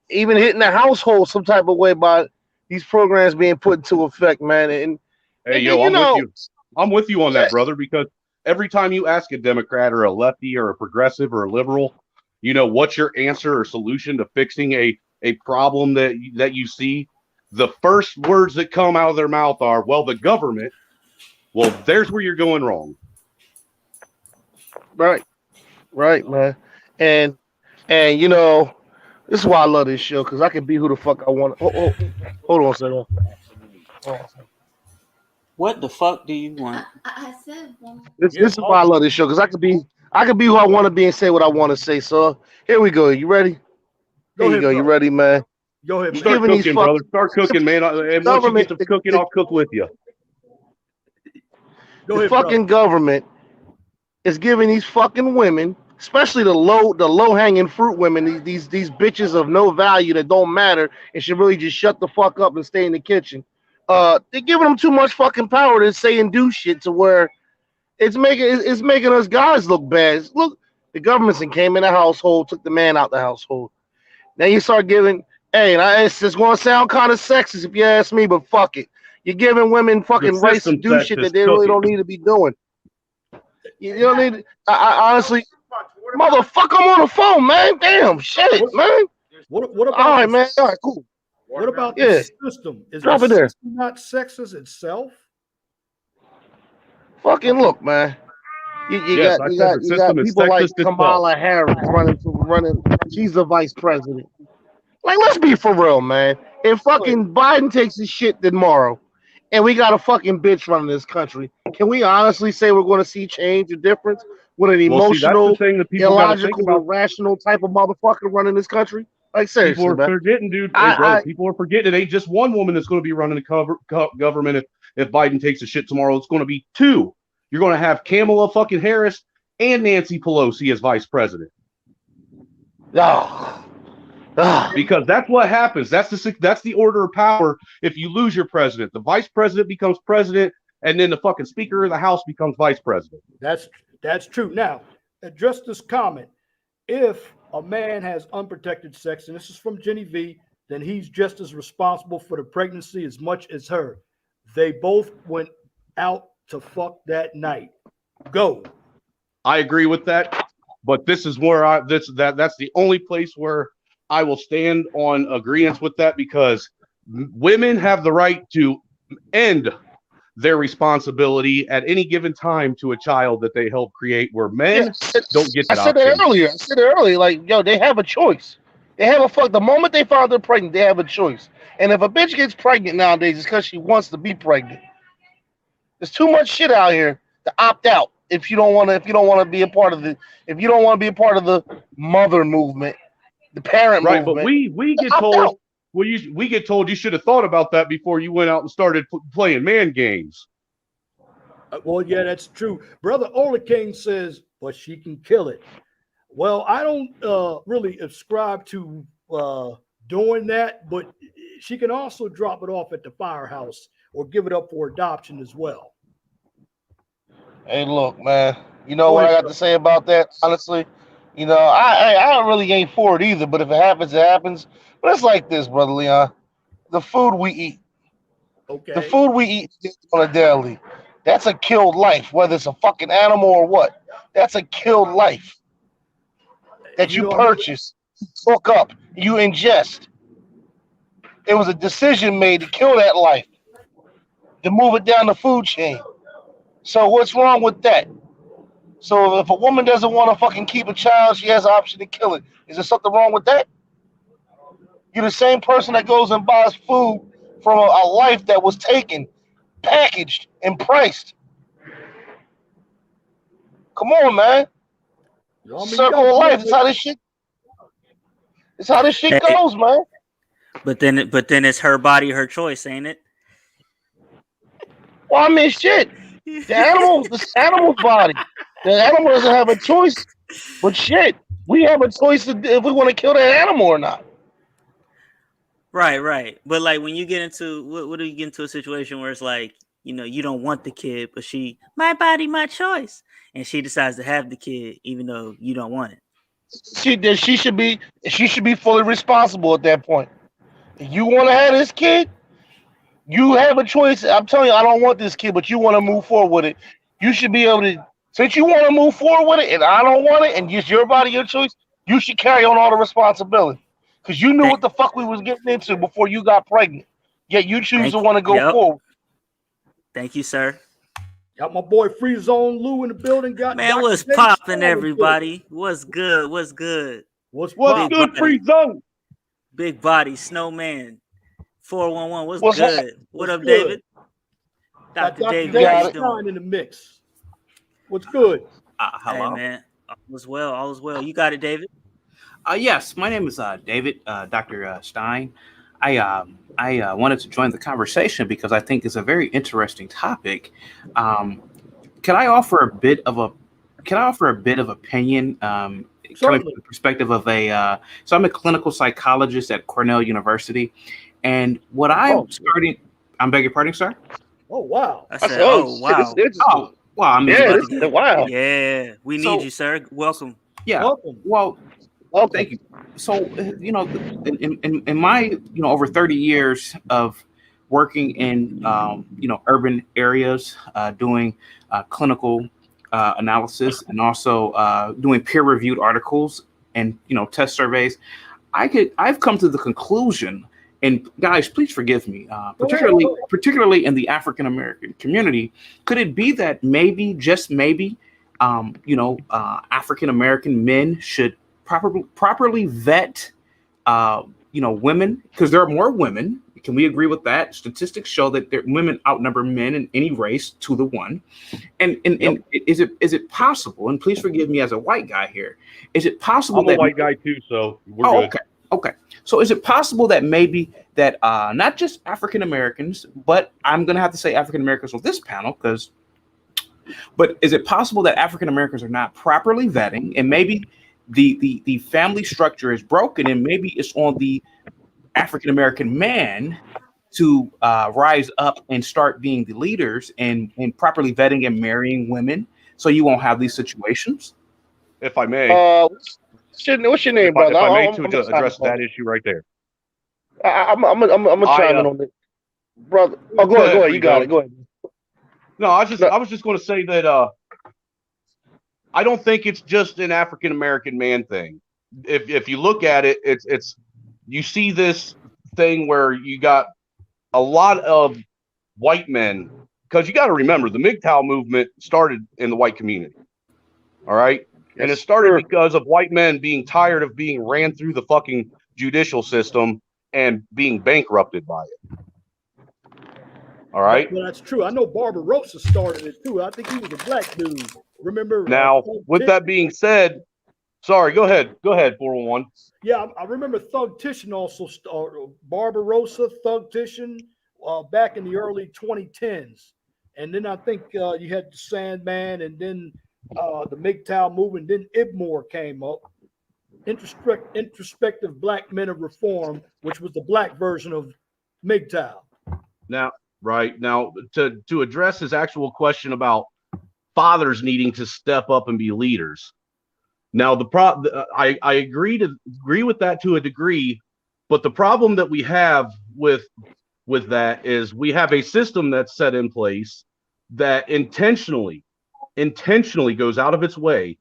even hitting the household some type of way by these programs being put into effect, man. Hey, yo, I'm with you. I'm with you on that, brother, because every time you ask a Democrat or a lefty or a progressive or a liberal, you know, what's your answer or solution to fixing a problem that you see, the first words that come out of their mouth are, well, the government. Well, there's where you're going wrong. Right, man. And you know, this is why I love this show, because I can be who the fuck I want. Hold on a second. What the fuck do you want? I said one. This is why I love this show, because I could be who I want to be and say what I want to say. So here we go. You ready? Go Here ahead, you go. bro. You ready, man? Go ahead, Start man. cooking, brother. Start cooking, man. And once you get to cooking, I'll cook with you. Go The ahead, fucking government is giving these fucking women, especially the low hanging fruit women, these bitches of no value that don't matter and should really just shut the fuck up and stay in the kitchen. They're giving them too much fucking power to say and do shit to where it's making us guys look bad. Look, the government came in the household, took the man out the household. Now you start giving, hey, it's just gonna sound kind of sexist if you ask me, but fuck it. You're giving women fucking rights to do shit that they really don't need to be doing. You don't need. I honestly, motherfucker, I'm on the phone, man. Damn, shit, man. What about? All right, man. All right, cool. What about the system? Is Drop the it there. system not sexist itself? Fucking look, man. You got people like Kamala Harris running. She's the vice president. Like, let's be for real, man. If fucking Biden takes his shit tomorrow, and we got a fucking bitch running this country, can we honestly say we're going to see change or difference with an emotional, illogical, irrational type of motherfucker running this country? Like, seriously, people are forgetting, dude. Hey, brother, people are forgetting it ain't just one woman that's going to be running the government if Biden takes a shit tomorrow. It's going to be two. You're going to have Kamala fucking Harris and Nancy Pelosi as vice president. Because that's what happens. That's the order of power. If you lose your president, the vice president becomes president, and then the fucking speaker of the house becomes vice president. That's true. Now, address this comment. If a man has unprotected sex, and this is from Jenny V, then he's just as responsible for the pregnancy as much as her. They both went out to fuck that night. Go. I agree with that, but this is where that's the only place where I will stand on agreement with that, because women have the right to end their responsibility at any given time to a child that they help create, where men don't get that option. I said it earlier. Like, yo, they have a choice. They have the moment they find they're pregnant, they have a choice. And if a bitch gets pregnant nowadays, it's because she wants to be pregnant. There's too much shit out here to opt out if you don't want to be a part of the mother movement, the parent movement. Right, but we get told. Well, we get told you should have thought about that before you went out and started playing man games. Well, yeah, that's true. Brother Ola King says, but she can kill it. Well, I don't really ascribe to doing that, but she can also drop it off at the firehouse or give it up for adoption as well. Hey, look, man. You know what I got to say about that? Honestly, you know, I really ain't for it either. But if it happens, it happens. But it's like this, brother Leon. The food we eat, the food we eat on a daily, that's a killed life. Whether it's a fucking animal or what, that's a killed life that you purchase, cook up, you ingest. It was a decision made to kill that life, to move it down the food chain. So what's wrong with that? So if a woman doesn't want to fucking keep a child, she has the option to kill it. Is there something wrong with that? You're the same person that goes and buys food from a life that was taken, packaged, and priced. Come on, man. Circle of life. It's how this shit. It's how this shit goes, man. But then it's her body, her choice, ain't it? Well, I mean, shit. This animal's body. The animal doesn't have a choice. But shit, we have a choice if we want to kill that animal or not. Right. But like when you get into what do you get into a situation where it's like, you don't want the kid, but my body, my choice, and she decides to have the kid even though you don't want it. She should be fully responsible at that point. If you want to have this kid, you have a choice. I'm telling you, I don't want this kid, but you want to move forward with it. You should be able to, since you want to move forward with it, and I don't want it, and it's your body, your choice. You should carry on all the responsibility because you knew Thank, what the fuck we was getting into before you got pregnant. Yet you choose thank to want to go yep. forward. Thank you, sir. Got my boy Free Zone Lou in the building. Got Man, Dr. what's Dave popping, Stone in the building. everybody? What's good? What's good? What's What's Big poppin'? good, Free body, Zone? big body, snowman, 411. What's What's good? What What's up, good? David? Got Dr. Dr. David, You how got you Dave it. doing? Stein in the mix. What's good? Hey, Hello. man, all is well. All is well. You got it, David. Yes, my name is David, Dr. Stein. I wanted to join the conversation because I think it's a very interesting topic. Um, can I offer a bit of a opinion, coming from Certainly. the perspective of so I'm a clinical psychologist at Cornell University, and what Oh, I beg your pardon, sir. Oh, wow. I I said, said, oh oh shit, this is wow, interesting. Oh, well, I mean, we Yeah, about this to is get. wow. Yeah, we need so you, sir. Welcome. yeah, Welcome. well, Okay. thank you. So, in my, over 30 years of working in, urban areas, doing clinical analysis and also doing peer-reviewed articles and, test surveys, I've come to the conclusion, and guys, please forgive me, Go ahead. particularly in the African American community, could it be that maybe, just maybe, African American men should properly vet, women, because there are more women. Can we agree with that? Statistics show that women outnumber men in any race 2 to 1. And is it possible? And please forgive me as a white guy here. Is it possible I'm a that? white guy too, so we're Oh, good. okay. So is it possible that maybe that not just African Americans, but I'm going to have to say African Americans on this panel but is it possible that African Americans are not properly vetting, and maybe the family structure is broken, and maybe it's on the African American man to rise up and start being the leaders and properly vetting and marrying women, so you won't have these situations? If I may, What's your name, brother? if I may, to I'm gonna chime address in on that issue right there. it. I'm gonna I chime in on it, brother. Oh, go ahead. You got it. Go ahead. No, I was No. just going to say that I don't think it's just an African American man thing. If you look at it, it's you see this thing where you got a lot of white men, because you got to remember the MGTOW movement started in the white community. All right. And it started because of white men being tired of being ran through the fucking judicial system and being bankrupted by it. All right. Well, that's true. I know Barbarossa started it too. I think he was a black dude. Remember? Now, Thug with Tish? that being said, sorry, go ahead, 411. Yeah, I remember Thug Titian also Barbarossa, Thug Titian, back in the early 2010s. And then I think you had the Sandman, and then the MGTOW movement. Then Ibmore came up. Introspective Black Men of Reform, which was the black version of MGTOW. Now, right now, to address his actual question about fathers needing to step up and be leaders. Now, I agree with that to a degree, but the problem that we have with that is we have a system that's set in place that intentionally goes out of its way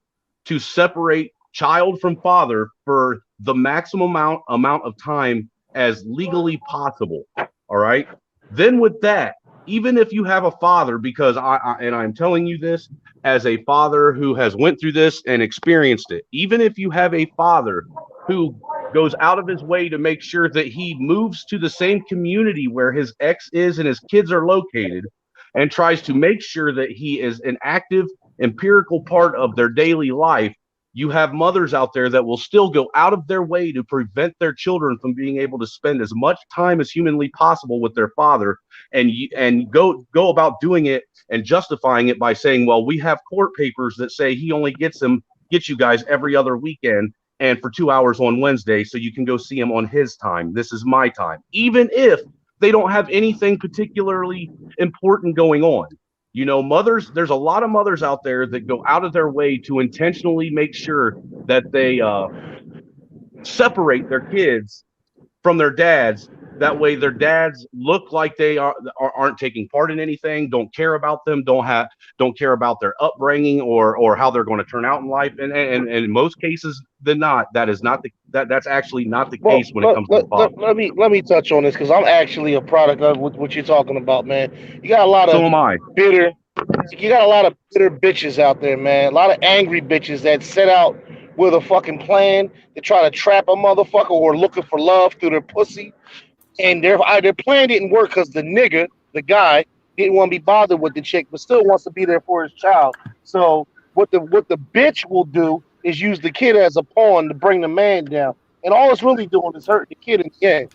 to separate child from father for the maximum amount of time as legally possible. All right. Then with that, even if you have a father, because I'm telling you this as a father who has went through this and experienced it, even if you have a father who goes out of his way to make sure that he moves to the same community where his ex is and his kids are located, and tries to make sure that he is an active empirical part of their daily life, you have mothers out there that will still go out of their way to prevent their children from being able to spend as much time as humanly possible with their father, and go about doing it and justifying it by saying, well, we have court papers that say he only gets you guys every other weekend and for 2 hours on Wednesday, so you can go see him on his time. This is my time. Even if they don't have anything particularly important going on. You know, mothers, there's a lot of mothers out there that go out of their way to intentionally make sure that they separate their kids from their dads. That way their dads look like they aren't taking part in anything, don't care about them, don't care about their upbringing or how they're going to turn out in life. And in most cases than not, that's actually not the case when it comes to the father. Let me touch on this because I'm actually a product of what you're talking about, man. You got a lot So am I. of bitter bitches out there, man. A lot of angry bitches that set out with a fucking plan to try to trap a motherfucker or looking for love through their pussy. And their plan didn't work because the guy, didn't want to be bothered with the chick, but still wants to be there for his child. So what the bitch will do is use the kid as a pawn to bring the man down. And all it's really doing is hurting the kid in the end.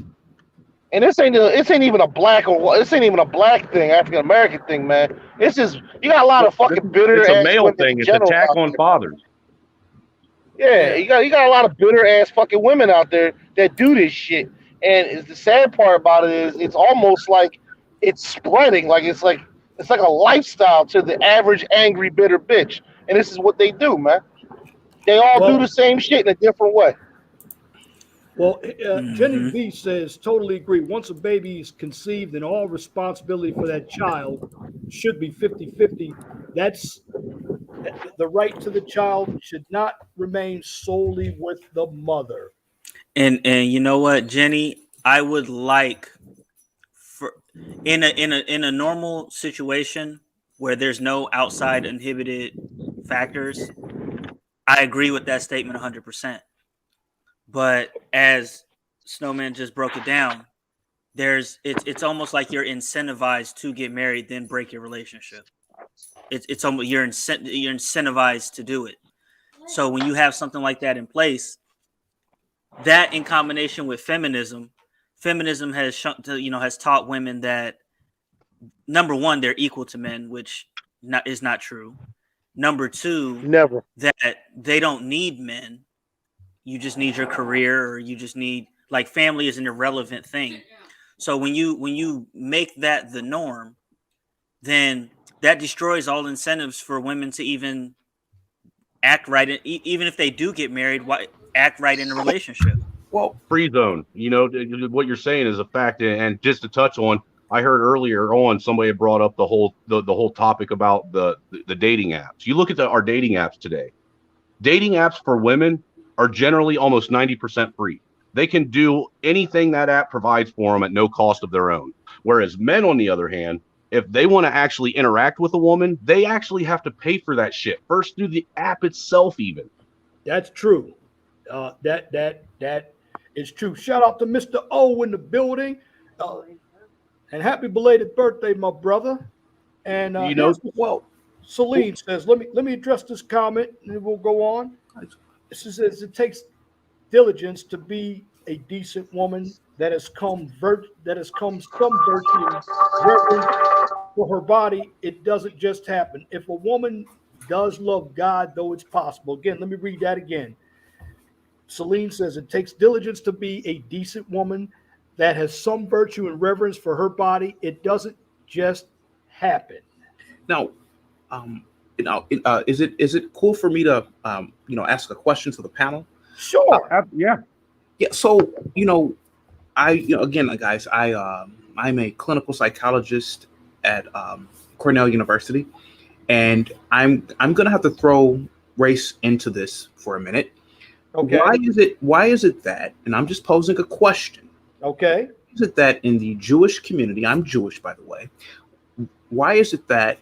And this ain't even a black thing, African American thing, man. It's just you got a lot of fucking bitter. It's a male thing. It's an attack on fathers. Yeah, you got a lot of bitter ass fucking women out there that do this shit. And the sad part about it is it's almost like it's spreading, like it's like a lifestyle to the average angry bitter bitch. And this is what they do, man. They all do the same shit in a different way. Well, Jenny B says, totally agree. Once a baby is conceived, then all responsibility for that child should be 50-50. That's the right to the child should not remain solely with the mother. And you know what, Jenny, I would like for in a normal situation where there's no outside inhibited factors, I agree with that statement 100%. But as Snowman just broke it down, it's almost like you're incentivized to get married, then break your relationship. It's almost you're incentivized to do it. So when you have something like that in place, that in combination with feminism has taught women that, number one, they're equal to men, which is not true. Number two, never, that they don't need men. You just need your career, or you just need, like, family is an irrelevant thing. So when you make that the norm, then that destroys all incentives for women to even act right, even if they do get married, act right in a relationship. Well, free zone. You know, what you're saying is a fact. And just to touch on, I heard earlier on somebody had brought up the whole topic about the dating apps. You look at our dating apps today. Dating apps for women are generally almost 90% free. They can do anything that app provides for them at no cost of their own. Whereas men, on the other hand, if they want to actually interact with a woman, they actually have to pay for that shit first through the app itself. Even that's true. That is true. Shout out to Mr. O in the building, and happy belated birthday, my brother. And Celine says, let me address this comment, and then we'll go on. This says it takes diligence to be a decent woman that has come some virtue and reverence for her body. It doesn't just happen. If a woman does love God, though it's possible. Again, let me read that again. Celine says it takes diligence to be a decent woman that has some virtue and reverence for her body. It doesn't just happen. Now, is it cool for me to ask a question to the panel? Sure. Yeah. So again, guys, I'm a clinical psychologist at Cornell University, and I'm gonna have to throw race into this for a minute. Okay. Why is it that, and I'm just posing a question. Okay. Is it that in the Jewish community, I'm Jewish, by the way, why is it that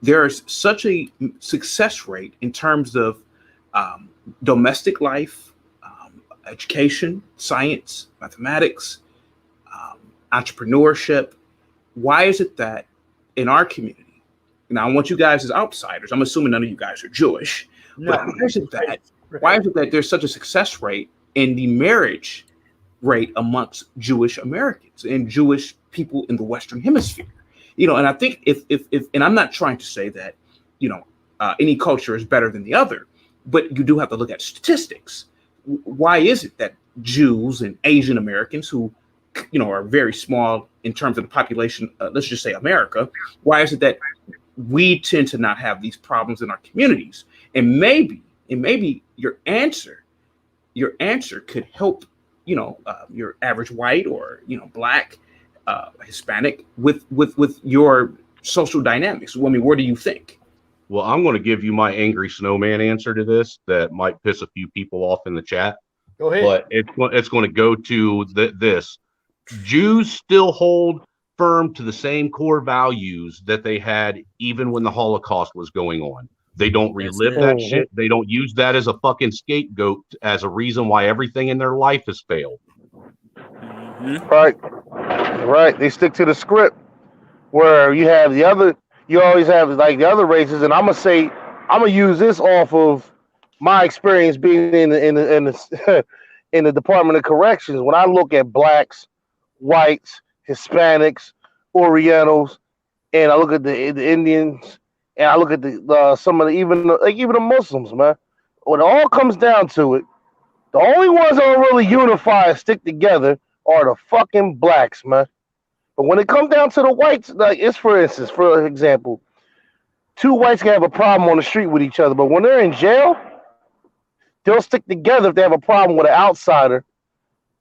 there's such a success rate in terms of domestic life, education, science, mathematics, entrepreneurship? Why is it that in our community, now I want you guys as outsiders, I'm assuming none of you guys are Jewish, no. But why is it that Why is it that there's such a success rate in the marriage rate amongst Jewish Americans and Jewish people in the Western Hemisphere? And I think if and I'm not trying to say that, any culture is better than the other, but you do have to look at statistics. Why is it that Jews and Asian Americans, who are very small in terms of the population, let's just say America, why is it that we tend to not have these problems in our communities? And maybe your answer could help, your average white or black, Hispanic with your social dynamics. I mean, what do you think? Well, I'm going to give you my angry snowman answer to this that might piss a few people off in the chat. Go ahead. But it's going to go to this. Jews still hold firm to the same core values that they had even when the Holocaust was going on. They don't relive that shit. They don't use that as a fucking scapegoat as a reason why everything in their life has failed. Right. They stick to the script. Where you have you always have like the other races, and I'm gonna use this off of my experience being in the in the Department of Corrections. When I look at blacks, whites, Hispanics, Orientals, and I look at the Indians, and I look at the some of the even the Muslims, man. When it all comes down to it, the only ones that will really unify and stick together are the fucking blacks, man. But when it comes down to the whites, like it's for example, two whites can have a problem on the street with each other, but when they're in jail, they'll stick together if they have a problem with an outsider,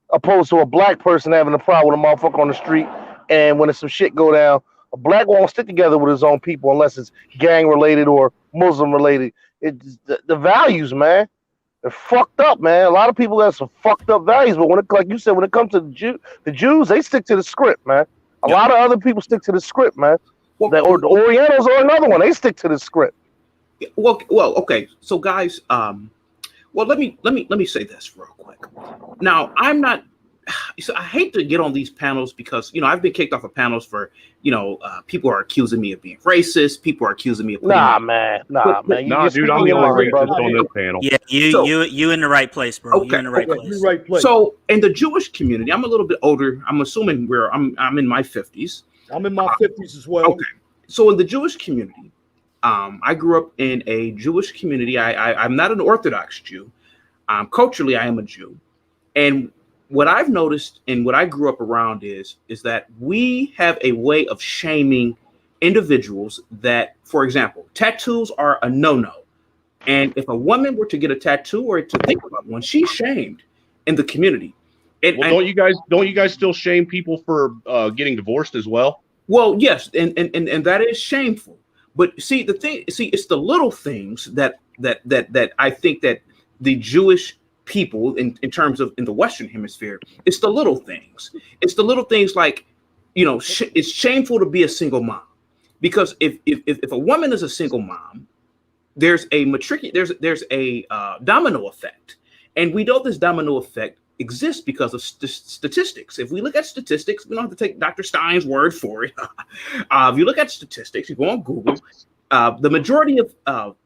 opposed to a black person having a problem with a motherfucker on the street. And when some shit go down, a black won't stick together with his own people unless it's gang related or Muslim related. It's the values, man. They're fucked up, man. A lot of people have some fucked up values, but like you said, when it comes to the Jews, they stick to the script, man. A lot of other people stick to the script, man. Or the Orientals are another one. They stick to the script. Well, okay. So, guys, let me say this real quick. Now, I'm not. So I hate to get on these panels because I've been kicked off of panels for people are accusing me of being racist. People are accusing me of Nah, man. Dude, I'm the only racist on this panel. Yeah, you in the right place, bro. Okay, You're in the right You're place. right place. So in the Jewish community, I'm a little bit older. I'm assuming I'm in my 50s. I'm in my 50s as well. Okay. So in the Jewish community, I grew up in a Jewish community. I'm not an Orthodox Jew. Culturally, I am a Jew. And what I've noticed and what I grew up around is that we have a way of shaming individuals that, for example, tattoos are a no-no. And if a woman were to get a tattoo or to think about one, she's shamed in the community. Don't you guys still shame people for getting divorced as well? Well, yes, and that is shameful. But it's the little things that I think that the Jewish people in terms of in the Western Hemisphere, it's the little things. It's the little things like, it's shameful to be a single mom, because if a woman is a single mom, there's a domino effect, and we know this domino effect exists because of statistics. If we look at statistics, we don't have to take Dr. Stein's word for it. If you look at statistics, you go on Google, the majority of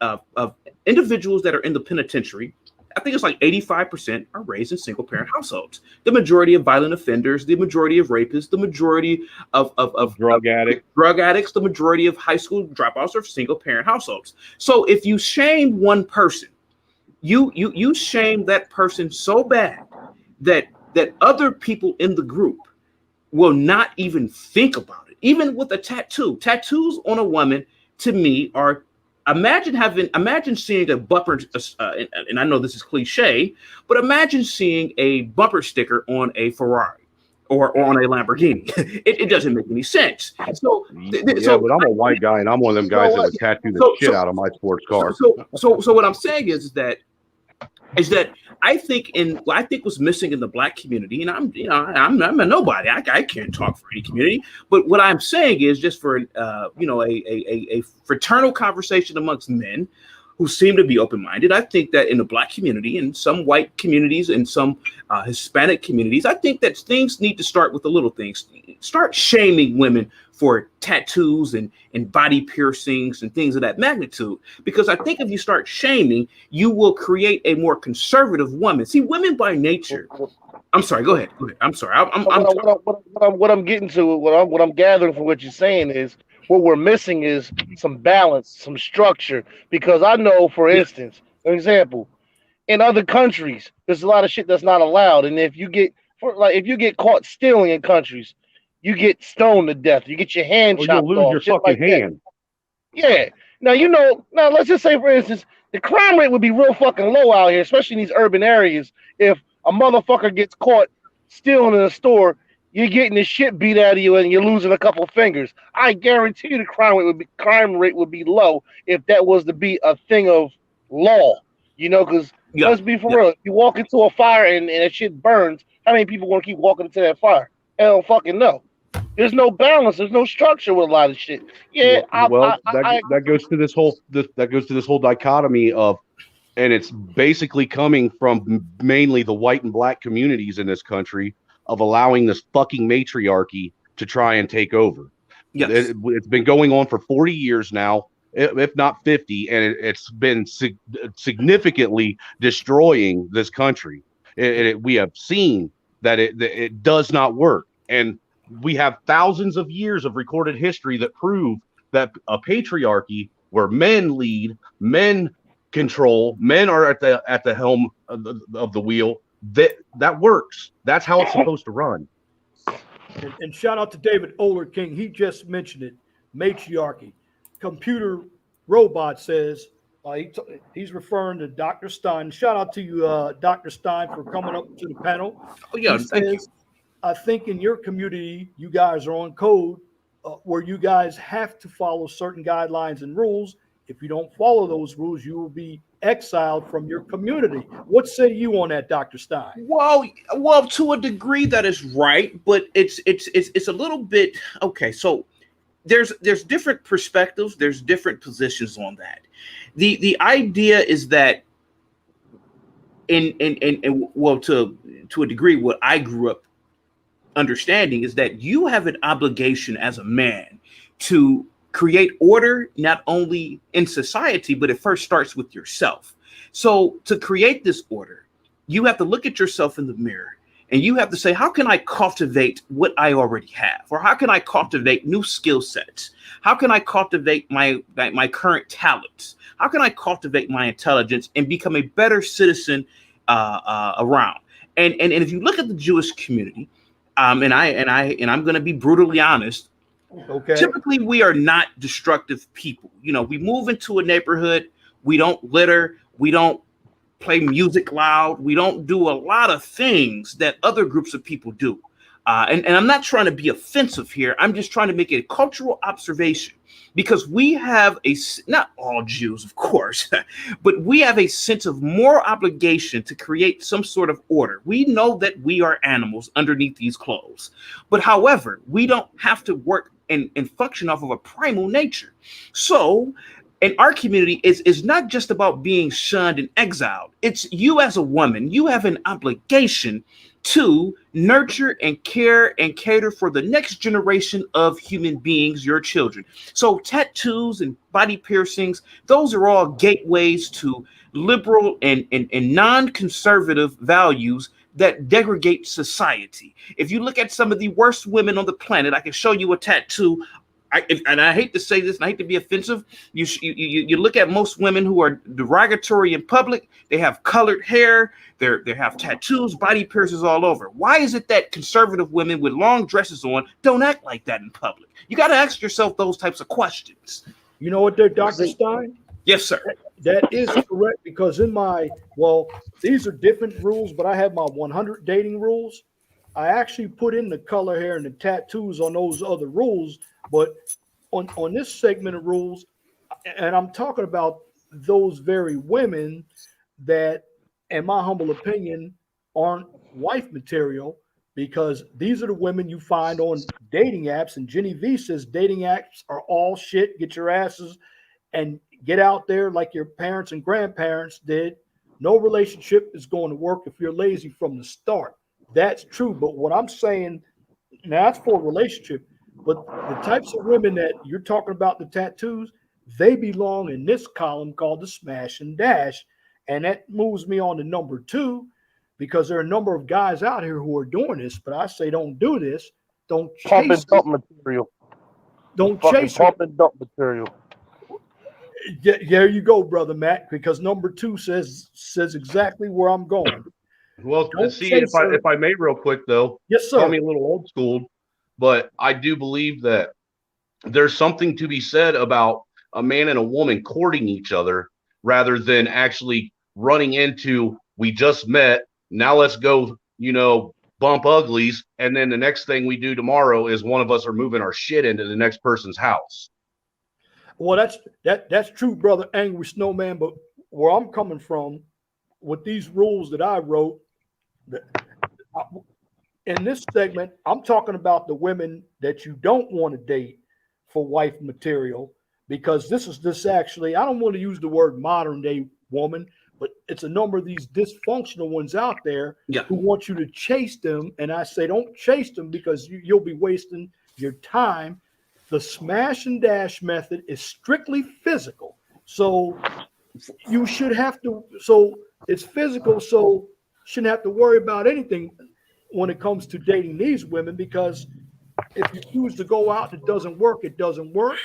individuals that are in the penitentiary, I think it's like 85% are raised in single parent households. The majority of violent offenders, the majority of rapists, the majority of drug addicts, the majority of high school dropouts are single parent households. So if you shame one person, you shame that person so bad that other people in the group will not even think about it. Even with a tattoo, tattoos on a woman to me are. Imagine seeing a bumper, and I know this is cliche, but imagine seeing a bumper sticker on a Ferrari or on a Lamborghini. It doesn't make any sense. So but I'm a white guy, and I'm one of them guys that would tattoo the shit out of my sports car. So what I'm saying is that I think what's missing in the black community, and I'm a nobody. I can't talk for any community, but what I'm saying is just for a fraternal conversation amongst men, who seem to be open-minded. I think that in the Black community and some white communities and some Hispanic communities, I think that things need to start with the little things. Start shaming women for tattoos and body piercings and things of that magnitude. Because I think if you start shaming, you will create a more conservative woman. See, women by nature. I'm sorry. Go ahead. I'm sorry. What I'm getting to, what I'm gathering from what you're saying is what we're missing is some balance, some structure. Because I know, for instance, an example, in other countries, there's a lot of shit that's not allowed, and if you get caught stealing in countries, you get stoned to death. You get your hand Or chopped you'll lose off. your Shit fucking like that. hand. Yeah. Now let's just say, for instance, the crime rate would be real fucking low out here, especially in these urban areas. If a motherfucker gets caught stealing in a store, you're getting the shit beat out of you and you're losing a couple fingers. I guarantee you the crime rate would be low if that was to be a thing of law. Because let's be for real. If you walk into a fire and that shit burns, how many people gonna keep walking into that fire? I don't fucking know. There's no balance. There's no structure with a lot of shit. Yeah, that goes to this whole dichotomy of, and it's basically coming from mainly the white and black communities in this country of allowing this fucking matriarchy to try and take over. Yes. It's been going on for 40 years now, if not 50, and it's been significantly destroying this country. We have seen that it does not work, and we have thousands of years of recorded history that prove that a patriarchy where men lead, men control, men are at the helm of the wheel, that works. That's how it's supposed to run. And shout out to David Oler King. He just mentioned it. Matriarchy. Computer Robot says he's referring to Dr. Stein. Shout out to you, Dr. Stein, for coming up to the panel. Oh, yeah, thank you. I think in your community, you guys are on code where you guys have to follow certain guidelines and rules. If you don't follow those rules, you will be exiled from your community. What say you on that, Dr. Stein? Well, to a degree that is right, but it's a little bit okay. So there's different perspectives, there's different positions on that. The idea is that to a degree, what I grew up understanding is that you have an obligation as a man to create order, not only in society, but it first starts with yourself. So to create this order, you have to look at yourself in the mirror and you have to say, how can I cultivate what I already have? Or how can I cultivate new skill sets? How can I cultivate my current talents? How can I cultivate my intelligence and become a better citizen around? And if you look at the Jewish community, and I'm going to be brutally honest. Okay. Typically, we are not destructive people. We move into a neighborhood, we don't litter, we don't play music loud, we don't do a lot of things that other groups of people do. And I'm not trying to be offensive here. I'm just trying to make a cultural observation because we have not all Jews, of course, but we have a sense of moral obligation to create some sort of order. We know that we are animals underneath these clothes, but however, we don't have to work and function off of a primal nature. So in our community, is not just about being shunned and exiled. It's you as a woman, you have an obligation to nurture and care and cater for the next generation of human beings, your children. So tattoos and body piercings, those are all gateways to liberal and non-conservative values that degrade society. If you look at some of the worst women on the planet, I can show you a tattoo. And I hate to say this, and I hate to be offensive. You look at most women who are derogatory in public. They have colored hair. They have tattoos, body piercings all over. Why is it that conservative women with long dresses on don't act like that in public? You got to ask yourself those types of questions. You know what, there, Dr. Stein? Yes, sir. That is correct because these are different rules, but I have my 100 dating rules. I actually put in the color hair and the tattoos on those other rules. But on this segment of rules, and I'm talking about those very women that, in my humble opinion, aren't wife material because these are the women you find on dating apps. And Jenny V says dating apps are all shit. Get your asses and get out there like your parents and grandparents did. No relationship is going to work if you're lazy from the start. That's true. But what I'm saying, now that's for a relationship, but the types of women that you're talking about, the tattoos, they belong in this column called the smash and dash. And that moves me on to number 2, because there are a number of guys out here who are doing this, but I say don't do this. Don't Pump chase and dump material. Don't Fucking chase pump and dump material. There you go, brother Matt, because number 2 says exactly where I'm going. Well, Don't see, chase her. if I may real quick though, Yes, call sir. me a little old school, but I do believe that there's something to be said about a man and a woman courting each other rather than actually running into, we just met, now let's go, bump uglies, and then the next thing we do tomorrow is one of us are moving our shit into the next person's house. Well, that's true, brother Angry Snowman. But where I'm coming from with these rules that I wrote, in this segment, I'm talking about the women that you don't want to date for wife material, because this actually, I don't want to use the word modern day woman, but it's a number of these dysfunctional ones out there who want you to chase them. And I say, don't chase them, because you'll be wasting your time. The smash and dash method is strictly physical. So you should have to, so it's physical. So shouldn't have to worry about anything when it comes to dating these women, because if you choose to go out, it doesn't work. It doesn't work.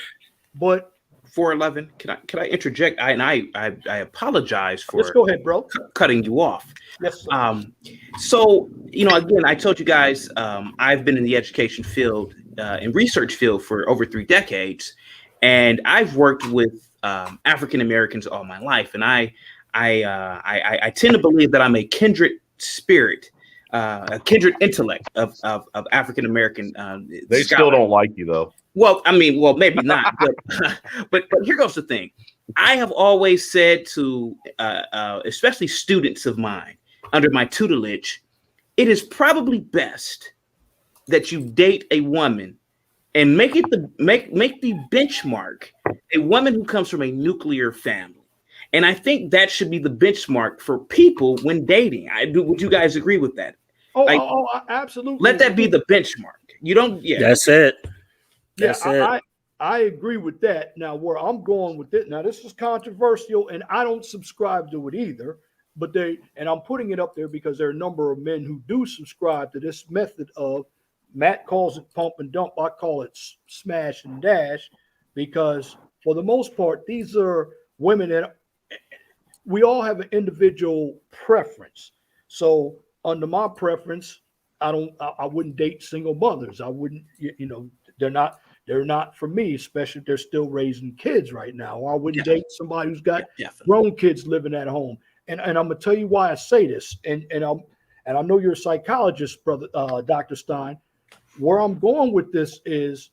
But 411, can I interject? I apologize for let's go ahead, bro. Cutting you off. Yes, sir. So, again, I told you guys, I've been in the education field and research field for over 3 decades, and I've worked with African Americans all my life, and I tend to believe that I'm a kindred spirit, a kindred intellect of African American. They still don't like you though. Well, maybe not, but here goes the thing. I have always said to, especially students of mine under my tutelage, it is probably best that you date a woman and make the benchmark a woman who comes from a nuclear family. And I think that should be the benchmark for people when dating. Would you guys agree with that? Absolutely. Let that be the benchmark. You don't. Yeah, that's it. I agree with that. Now, where I'm going with it, now this is controversial, and I don't subscribe to it either. But I'm putting it up there because there are a number of men who do subscribe to this method of, Matt calls it pump and dump, I call it smash and dash, because for the most part, these are women that we all have an individual preference. So under my preference, I wouldn't date single mothers. I wouldn't, they're not for me, especially if they're still raising kids right now. Or I wouldn't date somebody who's got grown kids living at home. And I'm gonna tell you why I say this. And I know you're a psychologist, brother, Dr. Stein. Where I'm going with this is,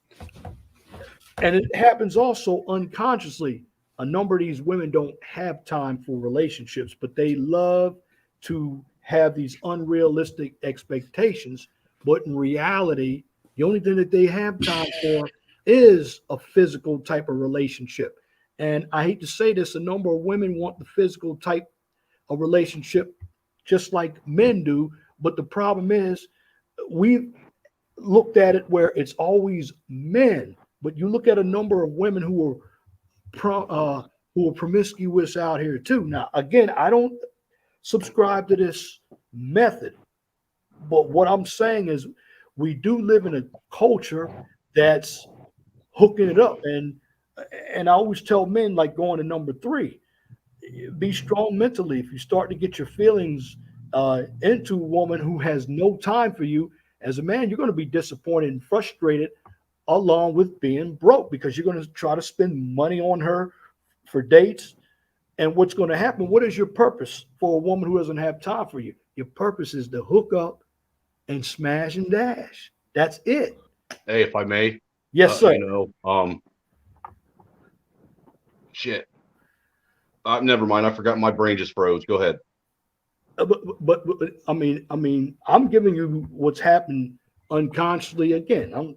and it happens also unconsciously, a number of these women don't have time for relationships, but they love to have these unrealistic expectations. But in reality, the only thing that they have time for is a physical type of relationship. And I hate to say this, a number of women want the physical type of relationship just like men do. But the problem is, we've looked at it where it's always men. But you look at a number of women who are promiscuous out here too. Now, again, I don't subscribe to this method, but what I'm saying is we do live in a culture that's hooking it up, and I always tell men, like going to number 3, be strong mentally. If you start to get your feelings into a woman who has no time for you, as a man, you're going to be disappointed and frustrated, along with being broke, because you're going to try to spend money on her for dates. And what's going to happen? What is your purpose for a woman who doesn't have time for you? Your purpose is to hook up and smash and dash. That's it. Hey, if I may. Yes, sir. Shit. Never mind. I forgot. My brain just froze. Go ahead. But I mean, I'm giving you what's happened unconsciously. Again,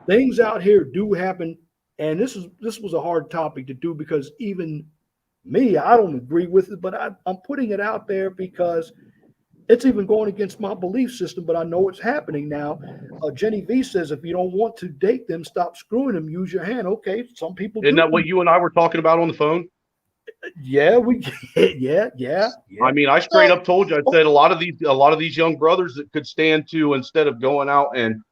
things out here do happen And this was a hard topic to do because even me, I don't agree with it, but I'm putting it out there because it's even going against my belief system, but I know it's happening now. Jenny V says, if you don't want to date them, stop screwing them, use your hand. Okay, some people Isn't do. that what you and I were talking about on the phone? Yeah, yeah. I mean, I straight up told you, I said a lot of these young brothers that could stand to, instead of going out and,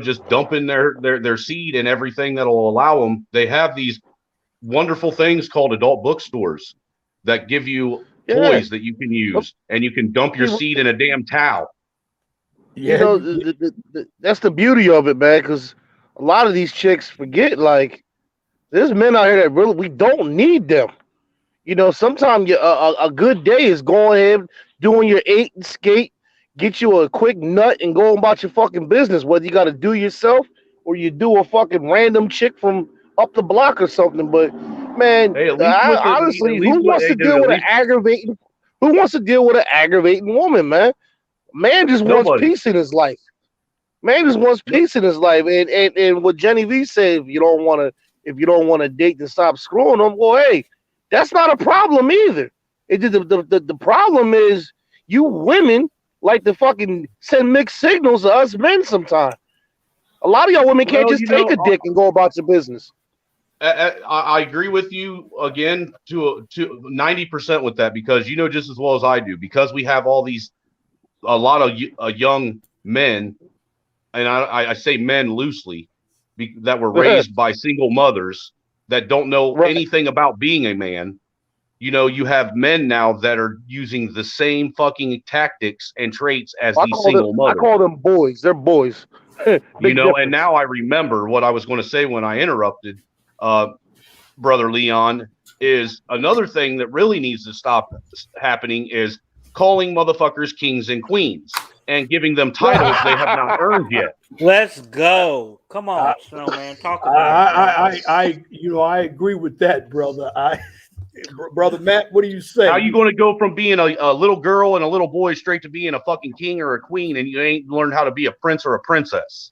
just dumping their seed and everything that'll allow them, they have these wonderful things called adult bookstores that give you toys that you can use, and you can dump your seed in a damn towel. Yeah, that's the beauty of it, man. Because a lot of these chicks forget, like, there's men out here that really we don't need them. Sometimes a good day is going ahead, doing your 8 and skate, get you a quick nut, and go about your fucking business. Whether you got to do yourself or you do a fucking random chick from up the block or something. But man, Hey, at least honestly, who wants to deal with an aggravating? Who wants to deal with an aggravating woman, man? Man just wants peace in his life. Man just wants peace in his life. And what Jenny V said, if you don't want to date, then stop screwing them. Well, hey, that's not a problem either. The problem is you women like to fucking send mixed signals to us men sometimes. A lot of y'all women can't just take a dick and go about your business. I agree with you again to 90% with that, because just as well as I do, because we have a lot of young men, and I say men loosely, that were raised by single mothers that don't know anything about being a man. You have men now that are using the same fucking tactics and traits as these single mothers. I call them boys. They're boys. And now I remember what I was going to say when I interrupted, Brother Leon, is another thing that really needs to stop happening is calling motherfuckers kings and queens and giving them titles they have not earned yet. Let's go. Come on, Snowman. Talk about it. I agree with that, brother. Brother Matt, what do you say? How are you going to go from being a little girl and a little boy straight to being a fucking king or a queen, and you ain't learned how to be a prince or a princess?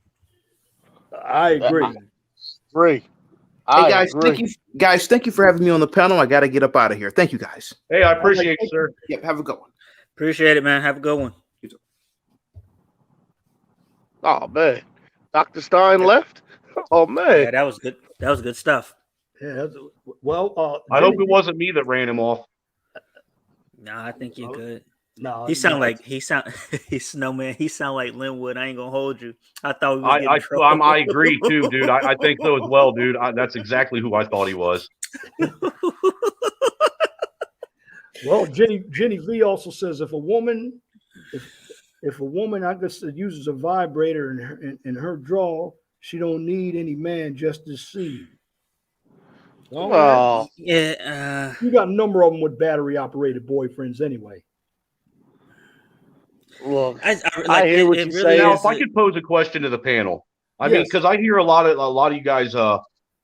I agree. Hey guys, thank you for having me on the panel. I got to get up out of here. Thank you guys. Hey, I appreciate you, sir. Yep, have a good one. Appreciate it, man. Have a good one. Oh man, Dr. Stein left. Oh man, Yeah, that was good. That was good stuff. Yeah. Well, I hope it wasn't me that ran him off. Nah, I think you're good. No, He sound he's Snowman. He sound like Linwood. I ain't gonna hold you. I thought we was I agree too, dude. I think so as well, dude. That's exactly who I thought he was. Well, Jenny V also says if a woman, I guess, uses a vibrator in her draw, she don't need any man just to see. Oh, yeah. You got a number of them with battery operated boyfriends anyway. Look, I hear what you say. Now, if I could pose a question to the panel, I mean, because I hear a lot of you guys,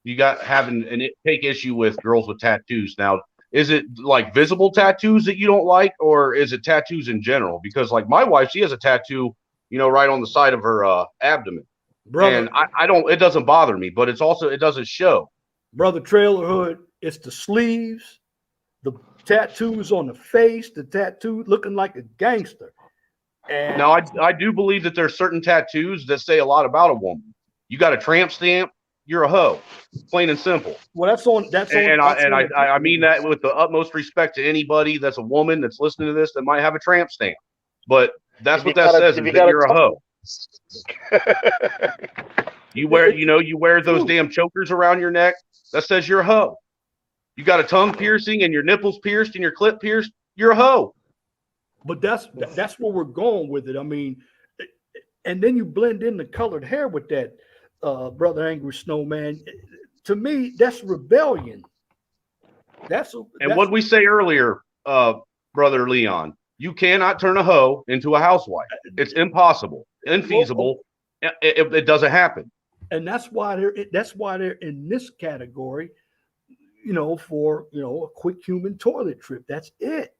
you got having and take issue with girls with tattoos. Now, is it like visible tattoos that you don't like, or is it tattoos in general? Because like my wife, she has a tattoo, right on the side of her abdomen. Brother, and I don't. It doesn't bother me, but it doesn't show. Brother Trailer Hood, it's the sleeves, the tattoos on the face, the tattoo looking like a gangster. And now, I do believe that there's certain tattoos that say a lot about a woman. You got a tramp stamp, you're a hoe, plain and simple. Well, I mean that with the utmost respect to anybody that's a woman that's listening to this that might have a tramp stamp. But that's what that says, is that you're a hoe. You wear those damn chokers around your neck, that says you're a hoe. You got a tongue piercing and your nipples pierced and your clit pierced, you're a hoe. But that's where we're going with it. I mean, and then you blend in the colored hair with that, Brother Angry Snowman. To me, that's rebellion. What we say earlier, Brother Leon, you cannot turn a hoe into a housewife. It's impossible, infeasible. It doesn't happen. And that's why they're in this category, for a quick human toilet trip. That's it.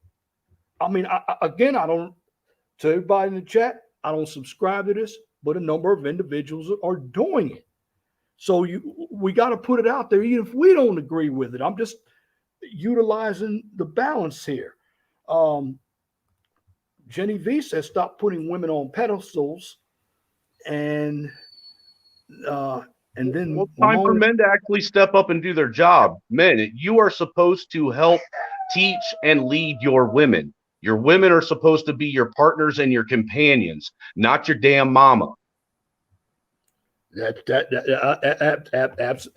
I mean, I don't, to everybody in the chat, I don't subscribe to this, but a number of individuals are doing it. So we got to put it out there, even if we don't agree with it. I'm just utilizing the balance here. Jenny V says, stop putting women on pedestals, and then Well, time for men to actually step up and do their job. Men, you are supposed to help teach and lead your women. Your women are supposed to be your partners and your companions, not your damn mama.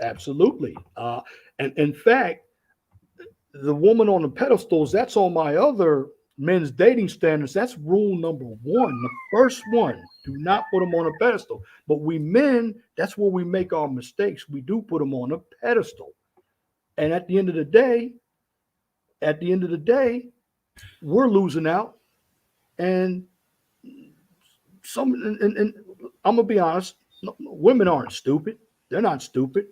Absolutely. And in fact, the woman on the pedestals, that's on my other men's dating standards. That's rule number one. The first one, do not put them on a pedestal. But we men, that's where we make our mistakes. We do put them on a pedestal. And at the end of the day, we're losing out. And and I'm gonna be honest, women aren't stupid. They're not stupid.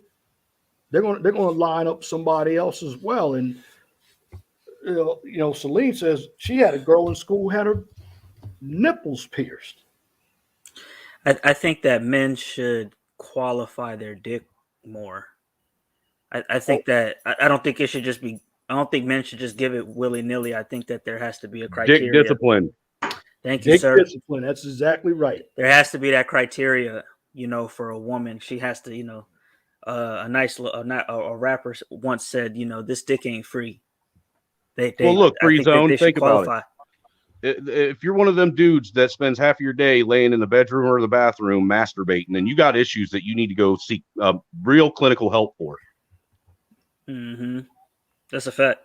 They're gonna line up somebody else as well. And Celine says she had a girl in school who had her nipples pierced. I think that men should qualify their dick more. I think that I don't think it should just be. I don't think men should just give it willy nilly. I think that there has to be a criteria. Dick discipline. Thank you, Dick sir. discipline. That's exactly right. There has to be that criteria, for a woman. She has to, a rapper once said, this dick ain't free. Well, look, free zone. Think about it. If you're one of them dudes that spends half of your day laying in the bedroom or the bathroom masturbating, then you got issues that you need to go seek real clinical help for. Mm-hmm. That's a fact.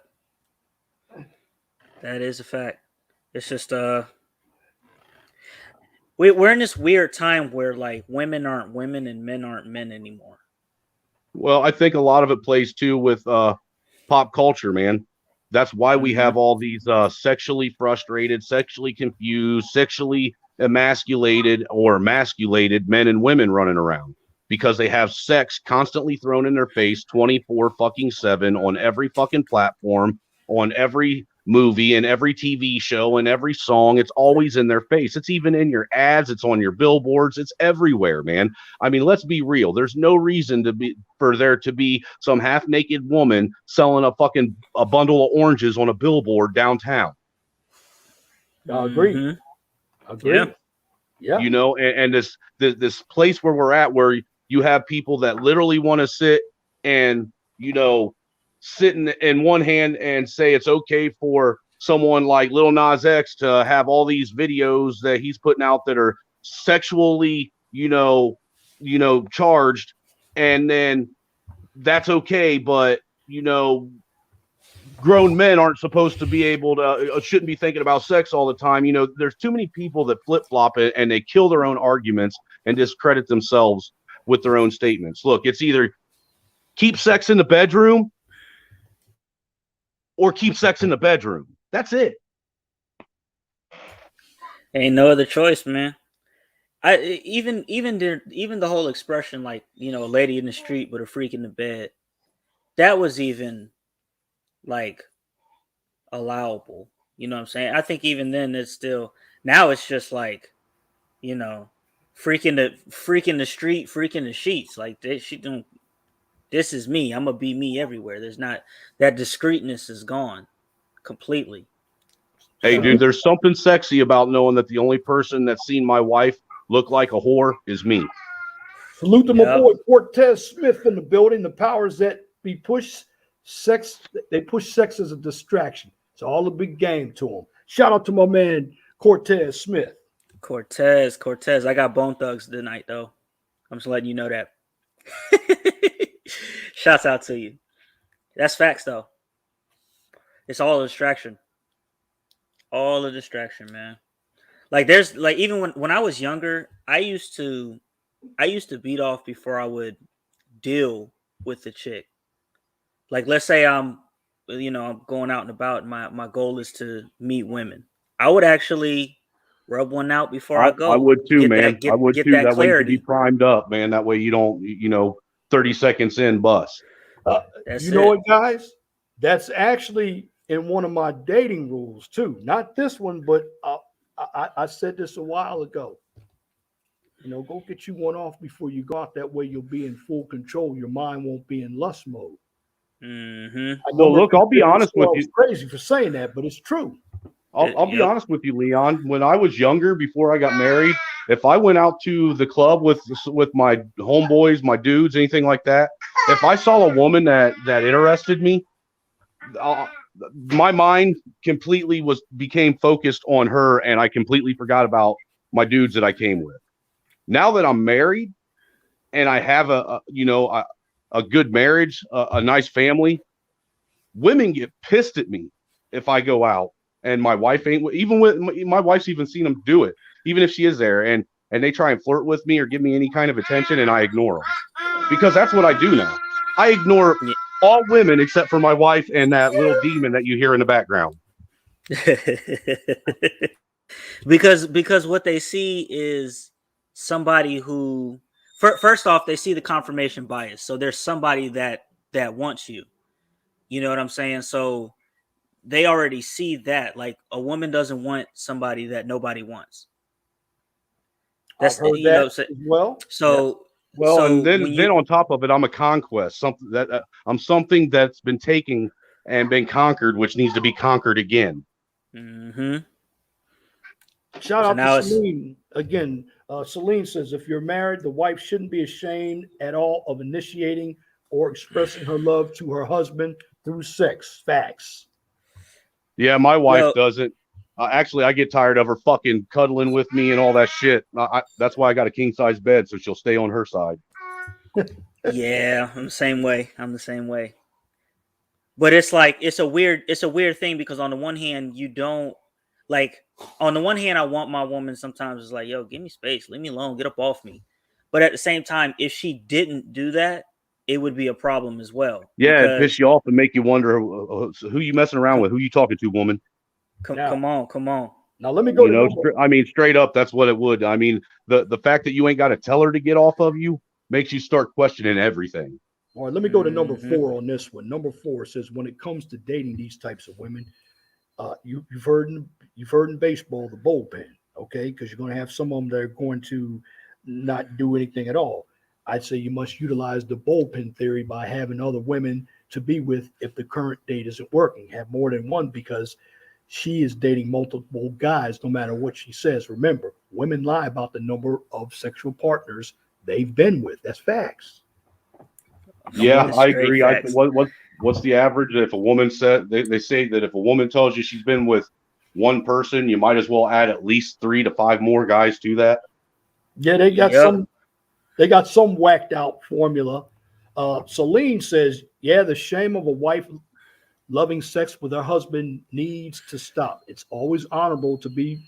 That is a fact. It's just we're in this weird time where like women aren't women and men aren't men anymore. Well, I think a lot of it plays too with pop culture, man. That's why we have all these sexually frustrated, sexually confused, sexually emasculated or emasculated men and women running around because they have sex constantly thrown in their face 24/7 on every fucking platform, on every movie and every TV show and every song. It's always in their face. It's even in your ads. It's on your billboards. It's everywhere, man. I mean, let's be real. There's no reason for there to be some half-naked woman selling a bundle of oranges on a billboard downtown. I agree. Mm-hmm. Agree. Yeah. And this place where we're at, where you have people that literally want to sit and sit in one hand and say it's okay for someone like Lil Nas X to have all these videos that he's putting out that are sexually, charged, and then that's okay, but grown men aren't supposed to be able to, shouldn't be thinking about sex all the time. There's too many people that flip-flop it and they kill their own arguments and discredit themselves with their own statements. Look, it's either keep sex in the bedroom or keep sex in the bedroom. That's it. Ain't no other choice, man. Even the whole expression, like, a lady in the street with a freak in the bed, that was even like allowable. You know what I'm saying? I think even then it's still, now it's just like, freak in the street, freak in the sheets. Like this is me. I'm gonna be me everywhere. There's not, that discreetness is gone completely. Hey, dude, there's something sexy about knowing that the only person that's seen my wife look like a whore is me. Salute to my boy Cortez Smith in the building. The powers that be push sex. They push sex as a distraction. It's all a big game to them. Shout out to my man Cortez Smith. Cortez. I got Bone Thugs tonight, though. I'm just letting you know that. Shouts out to you. That's facts, though. It's all a distraction. All a distraction, man. Like there's like, even when I was younger, I used to beat off before I would deal with the chick. Like, let's say I'm going out and about. My goal is to meet women. I would actually rub one out before I go. I would too, man. I would too. That way you can be primed up, man. That way you don't, 30 seconds in, bust. What, guys? That's actually in one of my dating rules too. Not this one, but I said this a while ago. Go get you one off before you go out. That way you'll be in full control. Your mind won't be in lust mode. Mm-hmm. I Well, know look, I'll be honest with you. Crazy for saying that, but it's true. I'll be honest with you, Leon. When I was younger, before I got married, if I went out to the club with my homeboys, my dudes, anything like that, if I saw a woman that interested me, my mind completely became focused on her, and I completely forgot about my dudes that I came with. Now that I'm married and I have a good marriage, a nice family, women get pissed at me if I go out and my wife ain't. Even with my wife's even seen them do it, even if she is there, and they try and flirt with me or give me any kind of attention, and I ignore them because that's what I do now. I ignore all women except for my wife and that little demon that you hear in the background. because what they see is somebody who first off, they see the confirmation bias. So there's somebody that wants you. You know what I'm saying? So they already see that. Like, a woman doesn't want somebody that nobody wants. That's I've heard that as well. So well, so and then on top of it, I'm a conquest. Something that I'm something that's been taken and been conquered, which needs to be conquered again. Mm-hmm. Shout out to Celine again. Celine says, if you're married, the wife shouldn't be ashamed at all of initiating or expressing her love to her husband through sex. Facts. Yeah, my wife doesn't. Actually, I get tired of her fucking cuddling with me and all that shit. That's why I got a king size bed, so she'll stay on her side. Yeah, I'm the same way. But it's like it's a weird thing because on the one hand, you don't like. On the one hand, I want my woman sometimes it's like, yo, give me space, leave me alone, get up off me. But at the same time, if she didn't do that, it would be a problem as well. Yeah, it piss you off and make you wonder who you messing around with, who you talking to, woman. Come on. Now let me go. Straight up, that's what it would. I mean, the fact that you ain't got to tell her to get off of you makes you start questioning everything. All right, let me go to number 4 on this one. Number 4 says, when it comes to dating these types of women, you've heard in baseball the bullpen, okay? Because you're going to have some of them that are going to not do anything at all. I'd say you must utilize the bullpen theory by having other women to be with if the current date isn't working. Have more than one because she is dating multiple guys no matter what she says. Remember, women lie about the number of sexual partners they've been with. That's facts. Yeah, I agree. What's the average? If a woman said they say that if a woman tells you she's been with one person, you might as well add at least 3 to 5 more guys to that. Yeah, they got some whacked out formula. Celine says, yeah, the shame of a wife loving sex with her husband needs to stop. It's always honorable to be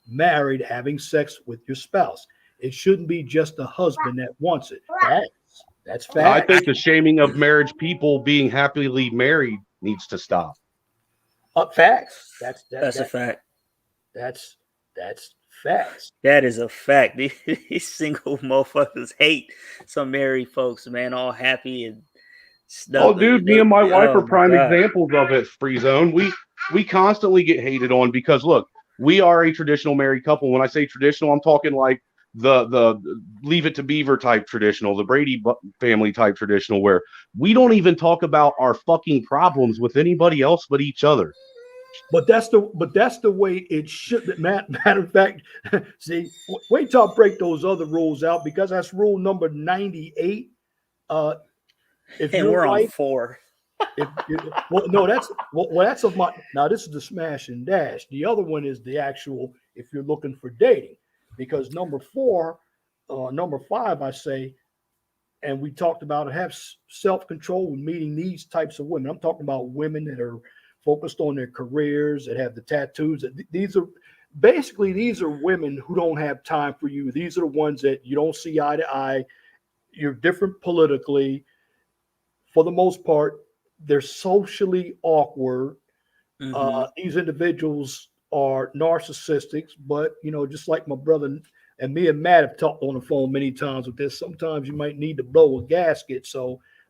married having sex with your spouse. It shouldn't be just the husband that wants it. That's fact. I think the shaming of marriage people being happily married needs to stop. Facts. That's a fact. That's facts. That is a fact. These single motherfuckers hate some married folks, man, all happy and stuff. Oh, dude, me and my wife are prime examples of it. Free zone. We constantly get hated on because look, we are a traditional married couple. When I say traditional, I'm talking like the Leave It to Beaver type traditional, the Brady family type traditional, where we don't even talk about our fucking problems with anybody else but each other. But that's the way it should. Matter of fact, see, wait till I break those other rules out because that's rule number 98. If and we're on 4. That's of my. Now this is the smash and dash. The other one is the actual. If you're looking for dating, because number 5, I say, and we talked about it, have self-control when meeting these types of women. I'm talking about women that are focused on their careers, that have the tattoos. These are women who don't have time for you. These are the ones that you don't see eye to eye. You're different politically. For the most part, they're socially awkward. Mm-hmm. These individuals are narcissistic, but just like my brother and me and Matt have talked on the phone many times with this. Sometimes you might need to blow a gasket.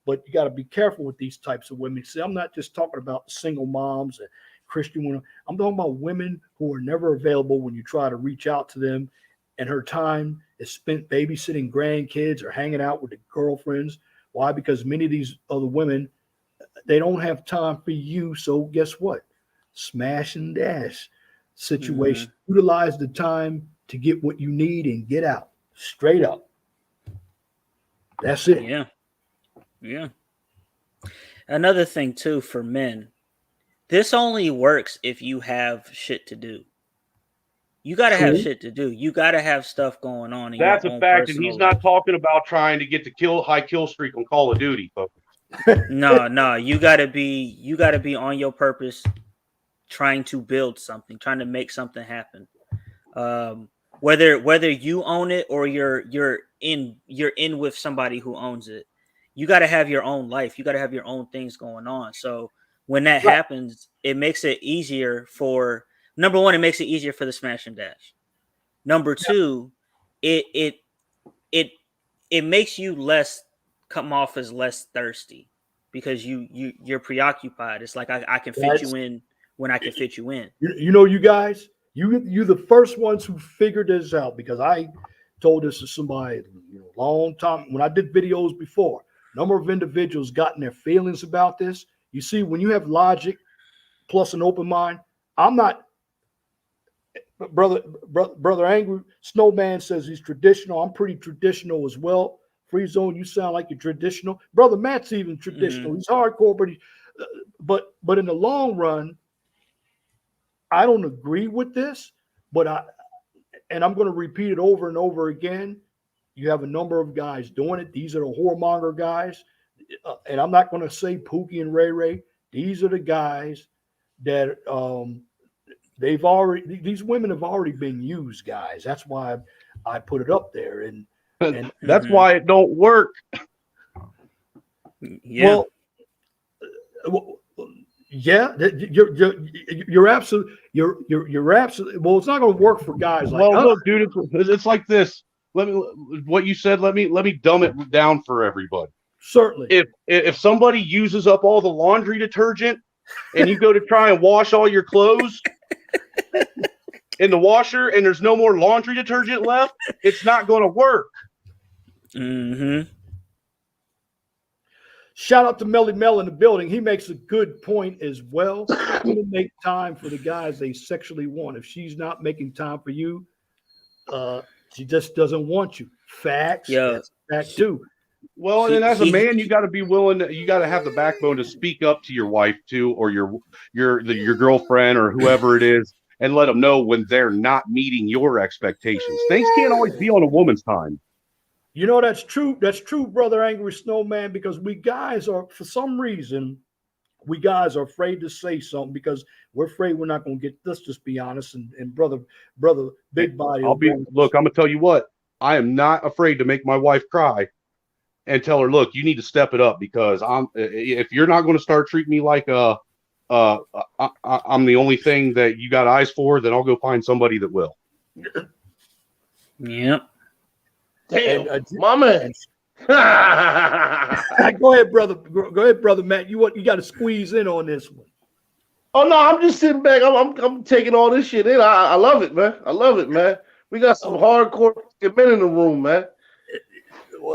But you got to be careful with these types of women. See, I'm not just talking about single moms and Christian women. I'm talking about women who are never available when you try to reach out to them, and her time is spent babysitting grandkids or hanging out with the girlfriends. Why? Because many of these other women, they don't have time for you. So guess what? Smash and dash situation. Utilize the time to get what you need and get out. Straight up. That's it. Yeah. Yeah. Another thing too for men, this only works if you have shit to do. You got to have shit to do. You got to have stuff going on in That's your a own fact, and personal he's not life. talking about trying to get the high kill streak on Call of Duty, folks. No, you got to be on your purpose, trying to build something, trying to make something happen. Whether you own it or you're in with somebody who owns it, you got to have your own life. You got to have your own things going on. So when that happens, it makes it easier for number one. It makes it easier for the smash and dash. Number two, it makes you come off as less thirsty because you're preoccupied. It's like I can fit you in when I can fit you in. You know, you guys, you the first ones who figured this out, because I told this to somebody a long time when I did videos before. Number of individuals got in their feelings about this. You see, when you have logic plus an open mind, I'm not. Brother Angry Snowman says he's traditional. I'm pretty traditional as well. Free Zone, you sound like you're traditional. Brother Matt's even traditional. He's hardcore, but in the long run, I don't agree with this. But I'm going to repeat it over and over again. You have a number of guys doing it. These are the whoremonger guys, and I'm not going to say Pookie and Ray Ray. These are the guys that these women have already been used, guys. That's why I put it up there, and that's why it don't work. Yeah. Well, yeah, you're absolutely you're absolutely. Well, it's not going to work for guys like us. Look, dude, it's like this. What you said. Let me dumb it down for everybody. Certainly. If somebody uses up all the laundry detergent and you go to try and wash all your clothes in the washer and there's no more laundry detergent left, it's not going to work. Shout out to Melly Mel in the building. He makes a good point as well. You make time for the guys they sexually want. If she's not making time for you, she just doesn't want you. Facts. Yeah. That's a fact too. Well, and as a man, you got to be willing. You got to have the backbone to speak up to your wife too, or your girlfriend, or whoever it is, and let them know when they're not meeting your expectations. Things can't always be on a woman's time. You know, that's true. That's true, Brother Angry Snowman, because we guys are, for some reason, afraid to say something because we're afraid we're not going to get, let's just be honest. And brother Big Body. I'm going to tell you what, I am not afraid to make my wife cry and tell her, look, you need to step it up, because if you're not going to start treating me like I'm the only thing that you got eyes for, then I'll go find somebody that will. Yep. Damn, my man. Go ahead, brother. Go ahead, brother Matt. You got to squeeze in on this one. Oh no, I'm just sitting back. I'm taking all this shit in. I love it, man. I love it, man. We got some hardcore men in the room, man.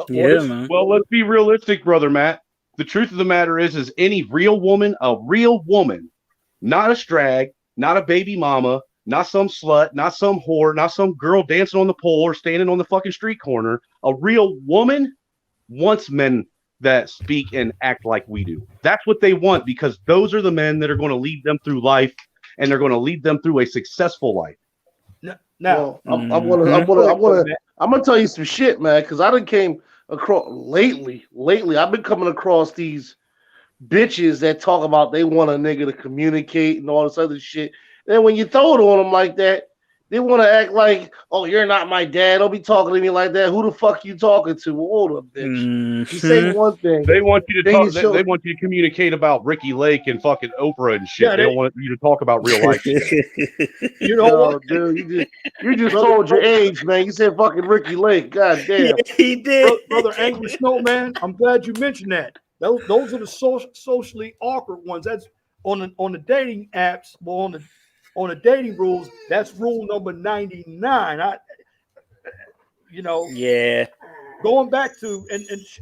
Man. Well, let's be realistic, brother Matt. The truth of the matter is any real woman, a real woman, not a strag, not a baby mama, not some slut, not some whore, not some girl dancing on the pole or standing on the fucking street corner. A real woman wants men that speak and act like we do. That's what they want, because those are the men that are going to lead them through life, and they're going to lead them through a successful life. Now, I'm gonna tell you some shit, man, because I done came across lately. I've been coming across these bitches that talk about they want a nigga to communicate and all this other shit. Then when you throw it on them like that, they want to act like, oh, you're not my dad. Don't be talking to me like that. Who the fuck you talking to? Hold up, bitch. You say one thing. They want you to talk. They want you to communicate about Ricky Lake and fucking Oprah and shit. Yeah, they don't want you to talk about real life shit. You know what, dude? You just told your age, man. You said fucking Ricky Lake. God damn. Yeah, he did. Brother Angry Snowman. I'm glad you mentioned that. Those are the socially awkward ones. That's on the dating apps. Well, on the dating rules, that's rule number 99. you know, Yeah. going back to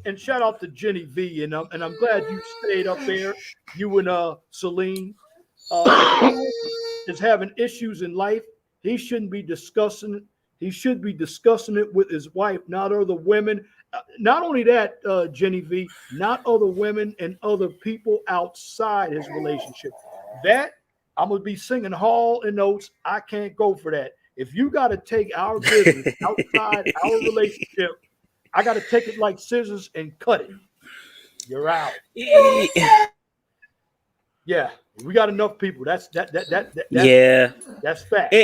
and shout out to Jenny V, and I'm glad you stayed up there. You and Celine. If a man is having issues in life, he shouldn't be discussing it. He should be discussing it with his wife, not other women. Not only that, Jenny V, not other women and other people outside his relationship. That I'm gonna be singing Hall and Oates. I can't go for that. If you got to take our business outside our relationship, I got to take it like scissors and cut it. You're out. Yeah, we got enough people. That's Yeah. That's fact.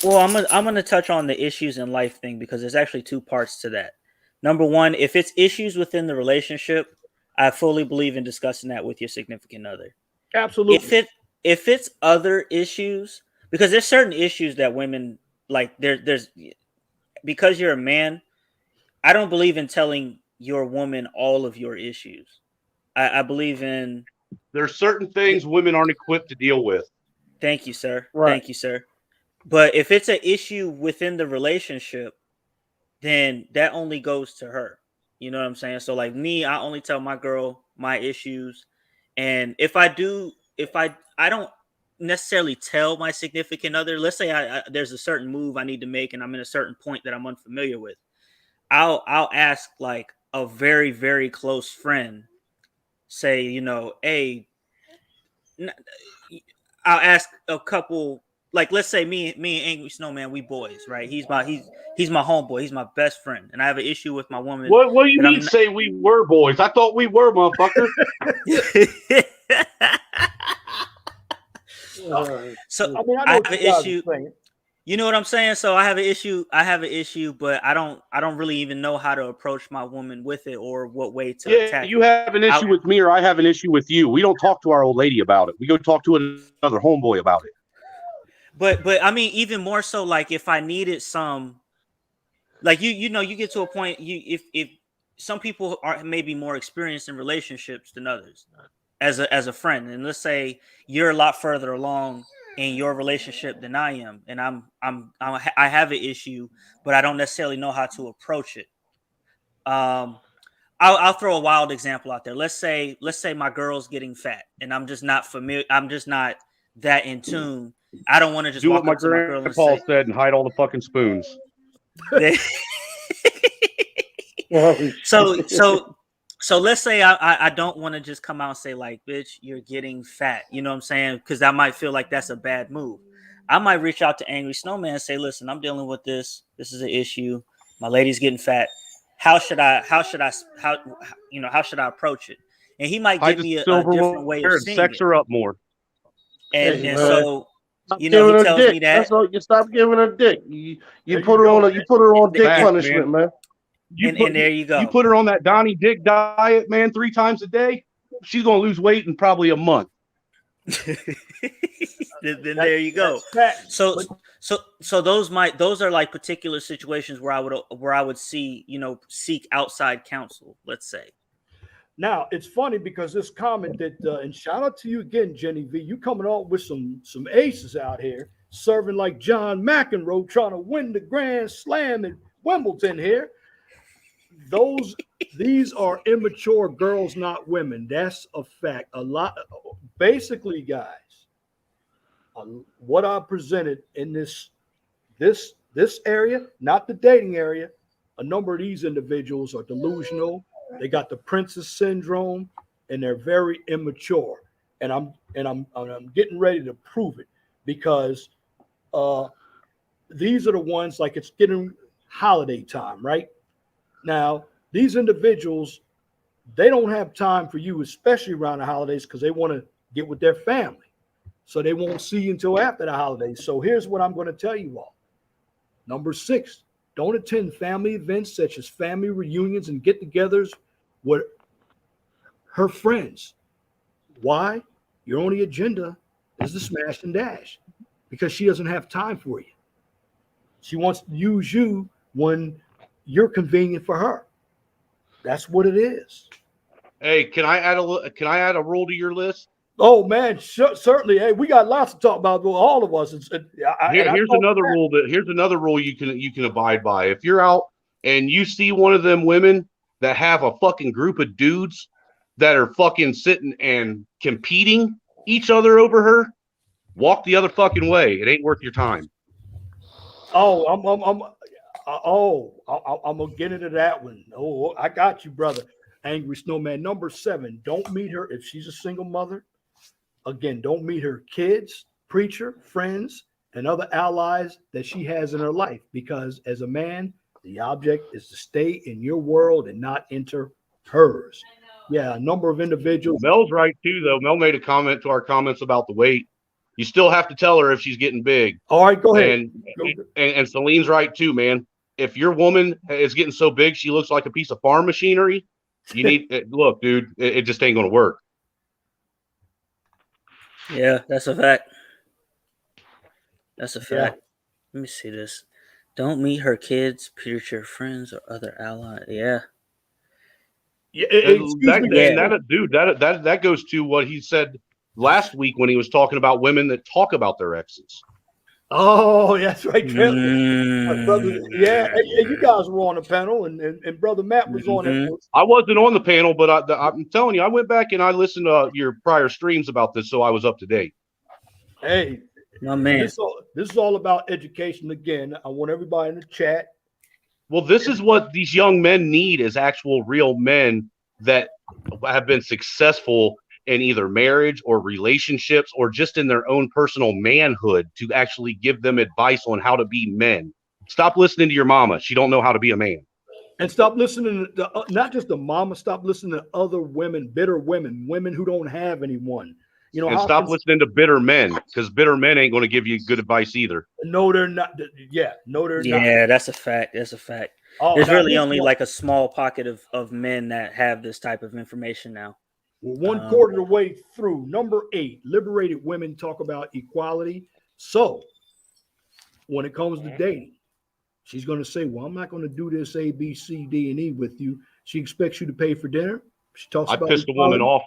Well, I'm gonna touch on the issues in life thing because there's actually two parts to that. Number one, if it's issues within the relationship, I fully believe in discussing that with your significant other. Absolutely. If it's other issues, because there's certain issues that women like. There's because you're a man, I don't believe in telling your woman all of your issues. I believe in. There's certain things women aren't equipped to deal with. Thank you, sir. Right. Thank you, sir. But if it's an issue within the relationship, then that only goes to her. You know what I'm saying? So like me, I only tell my girl my issues. And if I don't necessarily tell my significant other, let's say there's a certain move I need to make and I'm in a certain point that I'm unfamiliar with. I'll ask like a very, very close friend, say, you know, hey, I'll ask a couple, like let's say me and Angry Snowman, we boys, right? He's my homeboy, he's my best friend, and I have an issue with my woman. What do you that mean? Say we were boys? I thought we were, motherfucker. So I mean, I know I what have an you guys are issue. saying. You know what I'm saying? So I have an issue, but I don't really even know how to approach my woman with it or what way to Yeah, attack you have an issue with me, or I have an issue with you. We don't talk to our old lady about it. We go talk to another homeboy about it. But I mean, even more so, like if I needed some, like you know, you get to a point. If some people are maybe more experienced in relationships than others, as a friend, and let's say you're a lot further along in your relationship than I am, and I have an issue, but I don't necessarily know how to approach it. I'll throw a wild example out there. Let's say my girl's getting fat, and I'm just not familiar. I'm just not that in tune. I don't want to just Do walk what my up to my girl and grandpa say, said and hide all the fucking spoons. So let's say I don't want to just come out and say like, bitch, you're getting fat. You know what I'm saying? Because I might feel like that's a bad move. I might reach out to Angry Snowman and say, listen, I'm dealing with this. This is an issue. My lady's getting fat. How should I approach it? And he might give me a different way of and seeing sex it. her up more. And Hey, man. so, Stop you know, giving he her tells dick. me that. That's all. You stop giving her dick. You There put you her go. on. You put her on dick Fact, punishment, man. And there you go. You put her on that Donnie Dick diet, man, 3 times a day. She's gonna lose weight in probably a month. then there you go. So those are like particular situations where I would see, you know, seek outside counsel, let's say. Now it's funny because this comment that and shout out to you again, Jenny V. You coming on with some aces out here, serving like John McEnroe, trying to win the Grand Slam at Wimbledon here. These are immature girls, not women. That's a fact. A lot, basically, guys. What I presented in this area, not the dating area, a number of these individuals are delusional. They got the princess syndrome, and they're very immature. And I'm getting ready to prove it because these are the ones like it's getting holiday time, right? Now, these individuals, they don't have time for you, especially around the holidays, because they want to get with their family. So they won't see you until after the holidays. So here's what I'm going to tell you all. Number 6, don't attend family events such as family reunions and get-togethers with her friends. Why? Your only agenda is to smash and dash because she doesn't have time for you. She wants to use you when you're convenient for her. That's what it is. Hey, can I add a rule to your list? Oh man, certainly. Hey, we got lots to talk about. All of us. Here's another rule you can abide by. If you're out and you see one of them women that have a fucking group of dudes that are fucking sitting and competing each other over her, walk the other fucking way. It ain't worth your time. Oh, I'm gonna get into that one. Oh, I got you, brother. Angry Snowman number 7. Don't meet her if she's a single mother. Again, don't meet her kids, preacher, friends, and other allies that she has in her life, because as a man, the object is to stay in your world and not enter hers. Yeah, a number of individuals. Mel's right too, though. Mel made a comment to our comments about the weight. You still have to tell her if she's getting big. All right, go ahead. And Celine's right too, man. If your woman is getting so big she looks like a piece of farm machinery, you need look, dude. It just ain't gonna work. Yeah, that's a fact. That's a fact. Let me see this. Don't meet her kids, future friends, or other allies. Yeah. Yeah, that goes to what he said last week when he was talking about women that talk about their exes. Oh, that's right, brother. Yeah, and you guys were on the panel, and brother Matt was on it. I wasn't on the panel, but I'm telling you, I went back and I listened to your prior streams about this, so I was up to date. Hey, my man, this is all about education. Again, I want everybody in the chat. Well, this is what these young men need, is actual real men that have been successful in either marriage or relationships or just in their own personal manhood, to actually give them advice on how to be men. Stop listening to your mama. She don't know how to be a man. And stop listening to not just the mama, stop listening to other women, bitter women who don't have anyone. You know, and stop listening to bitter men, because bitter men ain't going to give you good advice either. No, they're not. Yeah, no, they're not. Yeah, that's a fact. That's a fact. There's really only like a small pocket of men that have this type of information now. Well, 1/4 of the way through. Number 8, liberated women talk about equality. So when it comes to dating, she's going to say, well, I'm not going to do this A, B, C, D, and E with you. She expects you to pay for dinner. She talks about pissed equality. The woman off.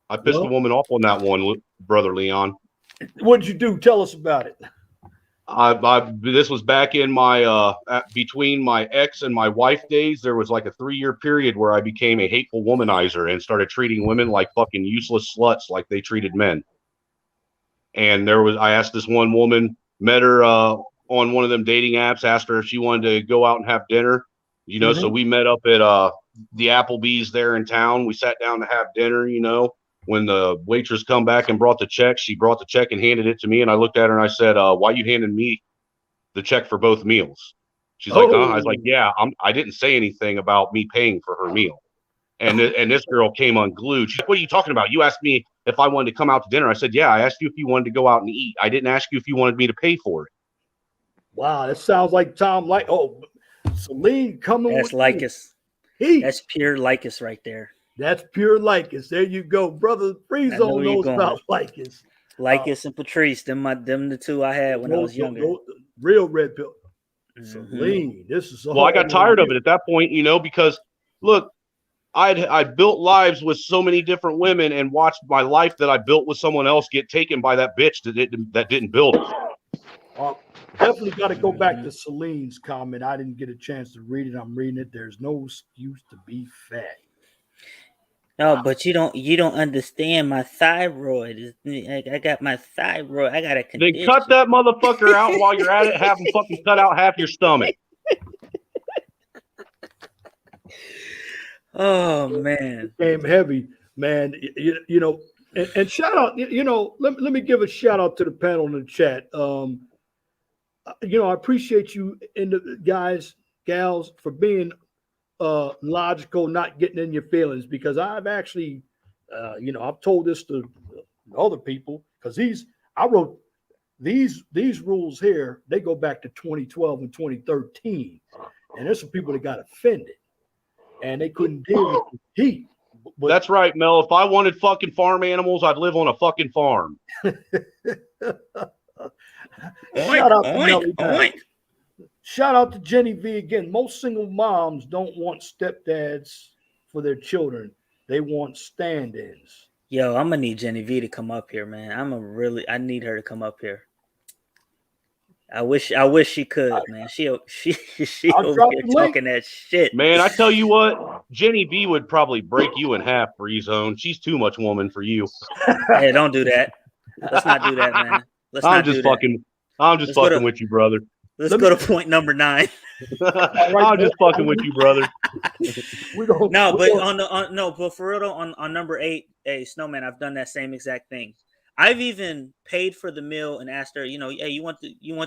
I pissed the woman off on that one, brother Leon. What did you do? Tell us about it. This was back in my between my ex and my wife days. There was like a 3-year period where I became a hateful womanizer and started treating women like fucking useless sluts, like they treated men. And I asked this one woman, met her on one of them dating apps, asked her if she wanted to go out and have dinner. You know, so we met up at the Applebee's there in town. We sat down to have dinner, you know. When the waitress come back and brought the check, she brought the check and handed it to me. And I looked at her and I said, why you handing me the check for both meals? She's like, huh? I was like, yeah, I didn't say anything about me paying for her meal. And this girl came unglued. She's like, what are you talking about? You asked me if I wanted to come out to dinner. I said, yeah, I asked you if you wanted to go out and eat. I didn't ask you if you wanted me to pay for it. Wow, that sounds like Tom. Like, oh, Celine coming. That's Lycus. That's pure Lycus right there. That's pure Lycus. There you go, brother. Free Zone knows about Lycus. Lycus and Patrice, them the two I had when I was younger. Real red pill. Celine, this is well. I got tired of it at that point, you know, because look, I built lives with so many different women and watched my life that I built with someone else get taken by that bitch that didn't build it. Definitely got to go back to Celine's comment. I didn't get a chance to read it. I'm reading it. There's no excuse to be fat. No, but you don't understand my thyroid. I got my thyroid. I got a condition. Then cut that motherfucker out while you're at it. Have him fucking cut out half your stomach. Oh man, came heavy, man. You know, and shout out. You know, let me give a shout out to the panel in the chat. You know, I appreciate you and the guys, gals, for being logical, not getting in your feelings, because I've actually, you know, I've told this to other people, because I wrote these rules here. They go back to 2012 and 2013, and there's some people that got offended, and they couldn't deal with the heat. But that's right, Mel. If I wanted fucking farm animals, I'd live on a fucking farm. Shout out to Shout out to Jenny V again. Most single moms don't want stepdads for their children. They want stand-ins. Yo, I'm gonna need Jenny V to come up here, man. I need her to come up here. I wish she could, man. She I'll over drop here the link. talking that shit. Man, I tell you what, Jenny V would probably break you in half, Free Zone. She's too much woman for you. Hey, don't do that. Let's not do that, man. Let's I'm not just do that. fucking. I'm just Let's go fucking to- with you, brother. Let's Let go me- to point number 9. I'm just fucking with you, brother. No, but but for real though, on number 8, hey Snowman, I've done that same exact thing. I've even paid for the meal and asked her, hey, you want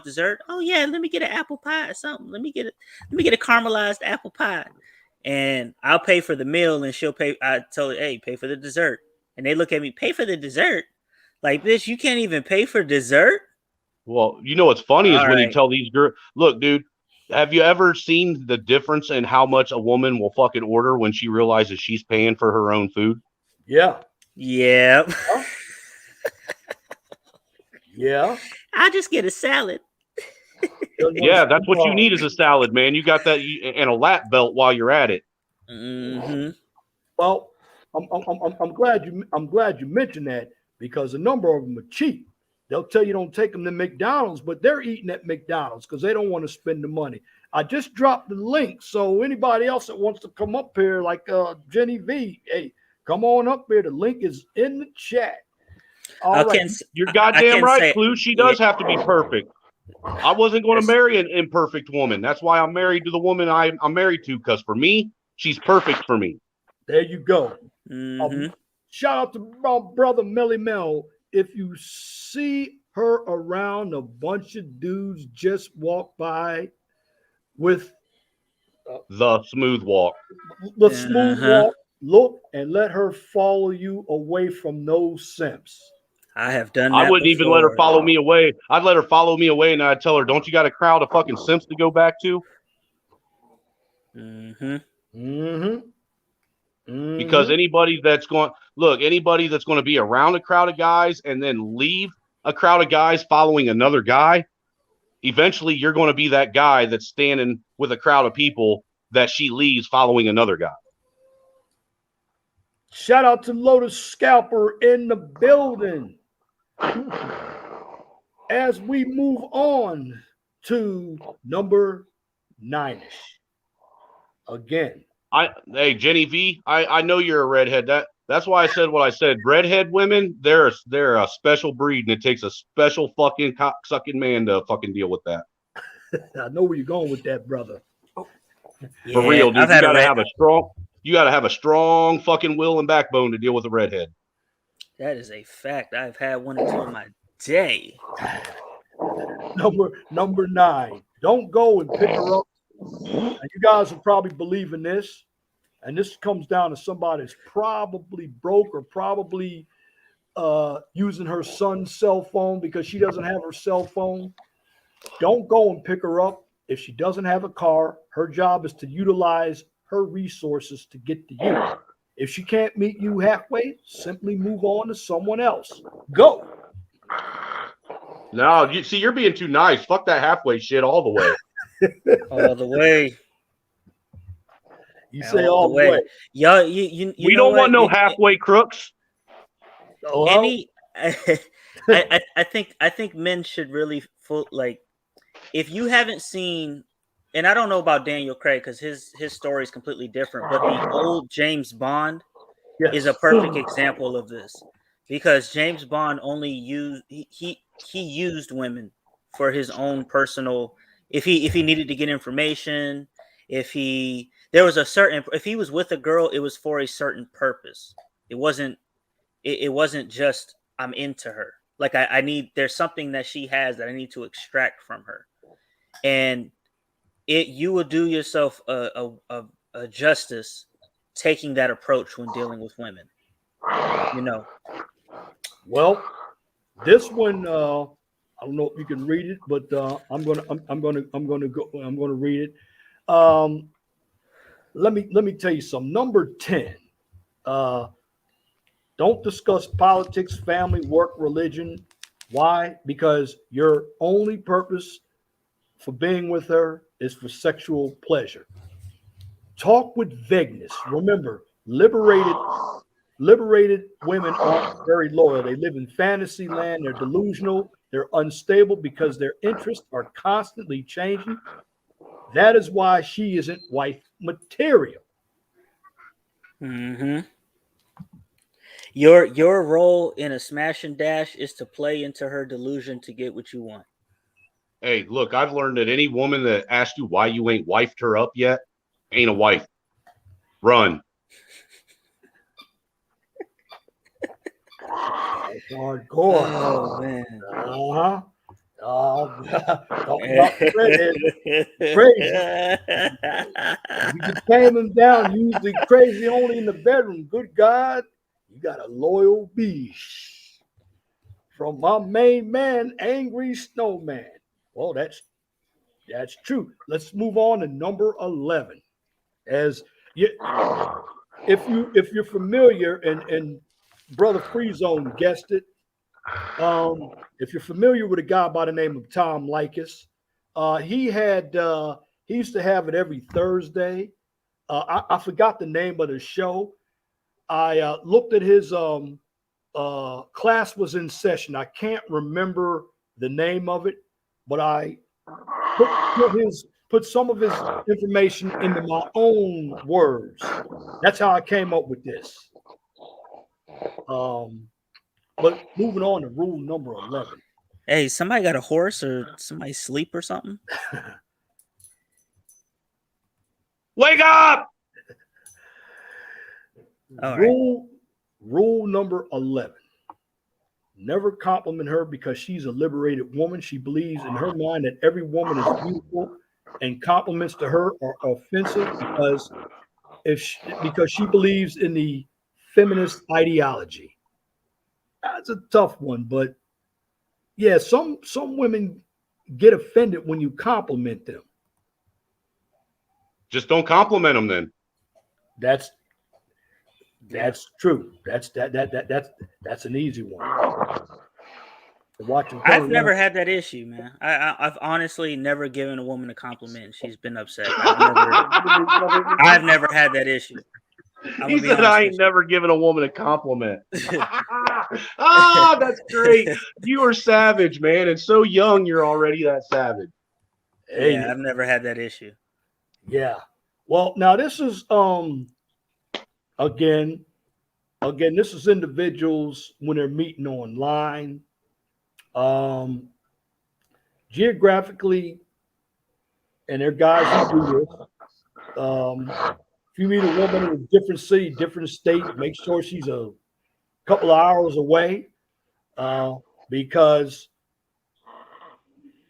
dessert? Oh yeah, let me get an apple pie or something. Let me get a caramelized apple pie, and I'll pay for the meal, and she'll pay. I tell her, hey, pay for the dessert, and they look at me, pay for the dessert, like, bitch, you can't even pay for dessert. Well, you know what's funny is All when you right. tell these girls, look, dude, have you ever seen the difference in how much a woman will fucking order when she realizes she's paying for her own food? Yeah. Yeah. Yeah. I'll just get a salad. Yeah, that's what you need is a salad, man. You got that and a lap belt while you're at it. Mm-hmm. Well, I'm glad you mentioned that, because a number of them are cheap. They'll tell you don't take them to McDonald's, but they're eating at McDonald's because they don't want to spend the money. I just dropped the link, so anybody else that wants to come up here, like Jenny V, hey, come on up here. The link is in the chat. All right. You're goddamn right, say, Clue. She does have to be perfect. I wasn't going to marry an imperfect woman. That's why I'm married to the woman I'm married to, because for me, she's perfect for me. There you go. Mm-hmm. Shout out to my brother Melly Mel. If you see her around a bunch of dudes, just walk by with the smooth walk. The smooth walk. Look and let her follow you away from those simps. I have done that. I wouldn't even let her follow me away. I'd let her follow me away, and I'd tell her, "Don't you got a crowd of fucking simps to go back to?" Mm-hmm. Mm-hmm. Because anybody that's going to be around a crowd of guys and then leave a crowd of guys following another guy, eventually you're going to be that guy that's standing with a crowd of people that she leaves following another guy. Shout out to Lotus Scalper in the building. As we move on to number 9-ish. Again. Hey, Jenny V, I know you're a redhead. That's why I said what I said. Redhead women, they're a special breed, and it takes a special fucking cock-sucking man to fucking deal with that. I know where you're going with that, brother. For real, dude. You gotta have a strong fucking will and backbone to deal with a redhead. That is a fact. I've had one or two in my day. Number 9. Don't go and pick her up. And you guys will probably believe in this. And this comes down to somebody that's probably broke or probably using her son's cell phone because she doesn't have her cell phone. Don't go and pick her up if she doesn't have a car. Her job is to utilize her resources to get to you. If she can't meet you halfway, simply move on to someone else. Go. No, you're being too nice. Fuck that halfway shit all the way. All the way. You say all the way. Y'all, you we don't want no halfway crooks. I think men should really if you haven't seen, and I don't know about Daniel Craig because his story is completely different, but the old James Bond is a perfect example of this, because James Bond only used he used women for his own personal, if he needed to get information, if he was with a girl, it was for a certain purpose. It wasn't just I'm into her. Like there's something that she has that I need to extract from her. And you will do yourself a justice taking that approach when dealing with women. Well, this one I don't know if you can read it, but I'm gonna read it. Let me tell you something. Number 10. Don't discuss politics, family, work, religion. Why? Because your only purpose for being with her is for sexual pleasure. Talk with vagueness. Remember, liberated women aren't very loyal. They live in fantasy land. They're delusional. They're unstable because their interests are constantly changing. That is why she isn't wife material. Mm-hmm. Your role in a smash and dash is to play into her delusion to get what you want. Hey, look, I've learned that any woman that asks you why you ain't wifed her up yet ain't a wife. Run. That's hardcore. Oh man. Uh-huh. Talk about crazy. You can tame him down, usually crazy only in the bedroom. Good God, you got a loyal beast. From my main man, Angry Snowman. Well, that's true. Let's move on to number 11. As you, if you're familiar, and Brother Free Zone guessed it. If you're familiar with a guy by the name of Tom Likas, he used to have it every Thursday. I forgot the name of the show. I looked at his class was in session. I can't remember the name of it, but I put some of his information into my own words. That's how I came up with this. But moving on to rule number 11. Hey, somebody got a horse or somebody sleep or something? Wake up! All right. Rule number 11. Never compliment her because she's a liberated woman. She believes in her mind that every woman is beautiful, and compliments to her are offensive because she believes in the feminist ideology. That's a tough one, but yeah, some women get offended when you compliment them. Just don't compliment them then. That's true. That's an easy one. I've never had that issue, man. I've honestly never given a woman a compliment and she's been upset. I've never had that issue. He said, I ain't never given a woman a compliment. Ah, that's great. You are savage, man. And so young, you're already that savage. Hey, yeah, I've never had that issue. Yeah. Well, now this is again, this is individuals when they're meeting online. Geographically, and they're guys who do this. If you meet a woman in a different city, different state, make sure she's a couple of hours away, because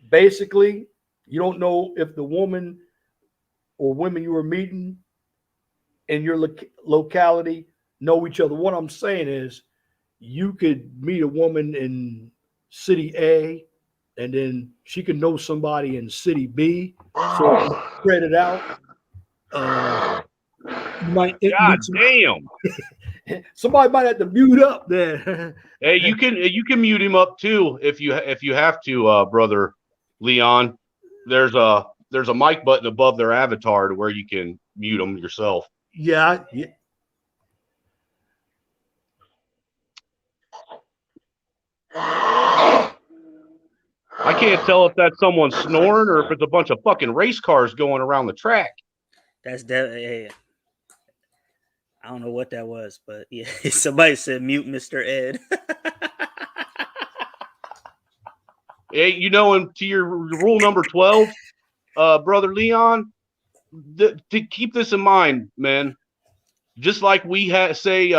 basically you don't know if the woman or women you were meeting in your locality know each other. What I'm saying is you could meet a woman in city A and then she could know somebody in city B, so spread it out. You might God damn. Somebody might have to mute up there. Hey, you can mute him up too if you have to, brother Leon. There's a mic button above their avatar to where you can mute them yourself. Yeah. I can't tell if that's someone snoring or if it's a bunch of fucking race cars going around the track. That's definitely. I don't know what that was, but yeah, somebody said mute Mr. Ed. Hey, and to your rule number 12, brother Leon, to keep this in mind, man. Just like we say,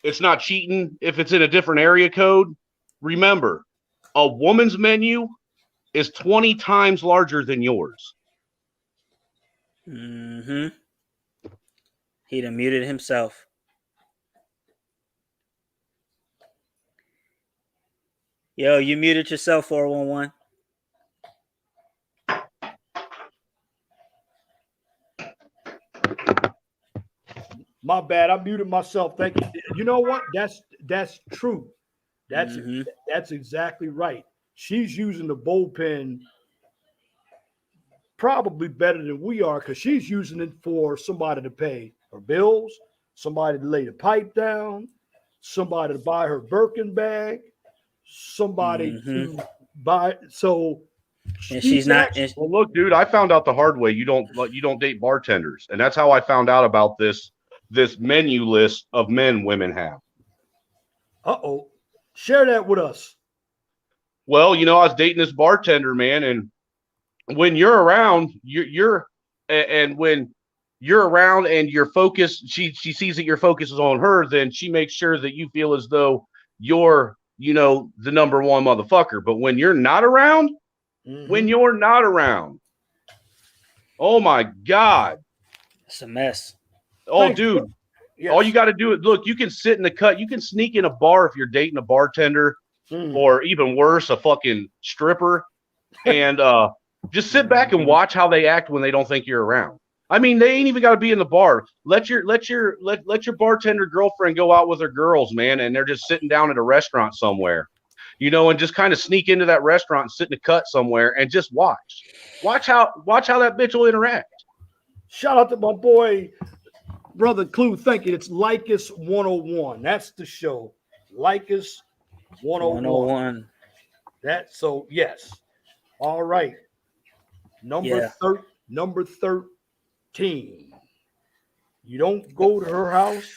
it's not cheating if it's in a different area code. Remember, a woman's menu is 20 times larger than yours. Mm-hmm. He done muted himself. Yo, you muted yourself, 411. My bad. I muted myself. Thank you. You know what? That's true. That's exactly right. She's using the bullpen probably better than we are because she's using it for somebody to pay her bills, somebody to lay the pipe down, somebody to buy her Birkin bag. somebody Mhm. to buy. So And she's not. actually- And, Well, look, dude, I found out the hard way. You don't date bartenders, and that's how I found out about this menu list of men women have. uh-oh. Share that with us. Well, I was dating this bartender, man, and when you're around, and when you're around and your focus, she sees that your focus is on her, then she makes sure that you feel as though you're, the number one motherfucker. But when you're not around, oh my God. it's a mess. Oh, Thanks, dude. bro. Yes. All you got to do is look, you can sit in the cut. You can sneak in a bar if you're dating a bartender, or even worse, a fucking stripper, and just sit back and watch how they act when they don't think you're around. I mean, they ain't even got to be in the bar. Let your bartender girlfriend go out with her girls, man, and they're just sitting down at a restaurant somewhere, and just kind of sneak into that restaurant and sit in a cut somewhere and just watch. Watch how that bitch will interact. Shout out to my boy, Brother Clue. Thank you. It's Lycus 101. That's the show. Lycus 101. 101. So yes. All right. Number 13. You don't go to her house.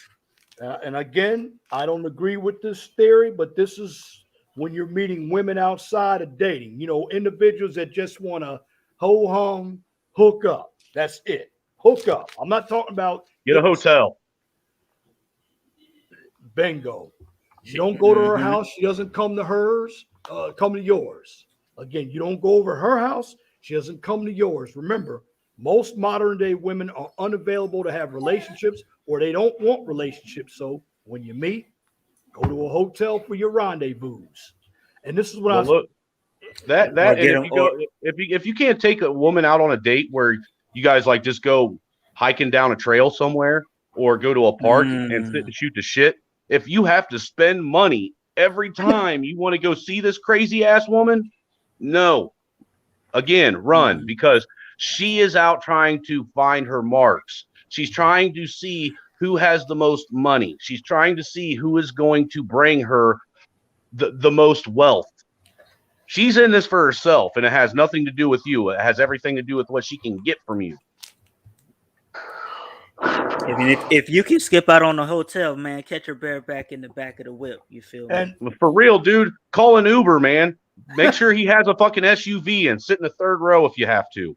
And again, I don't agree with this theory, but this is when you're meeting women outside of dating. Individuals that just want to ho-hum, hook up. That's it. Hook up. I'm not talking about Get a hotel. Bingo. You don't go to her house. She doesn't come to hers. Come to yours. Again, you don't go over her house. She doesn't come to yours. Remember, most modern day women are unavailable to have relationships, or they don't want relationships. So when you meet, go to a hotel for your rendezvous. And this is what Look, that Or and get if 'em- you go if you can't take a woman out on a date where you guys like just go hiking down a trail somewhere or go to a park and sit and shoot the shit, if you have to spend money every time you want to go see this crazy ass woman, no. Again, run, because she is out trying to find her marks. She's trying to see who has the most money. She's trying to see who is going to bring her the most wealth. She's in this for herself, and it has nothing to do with you. It has everything to do with what she can get from you. If you can skip out on the hotel, man, catch her bareback in the back of the whip. You feel me? And For real, dude, call an Uber, man. Make sure he has a fucking SUV and sit in the third row if you have to.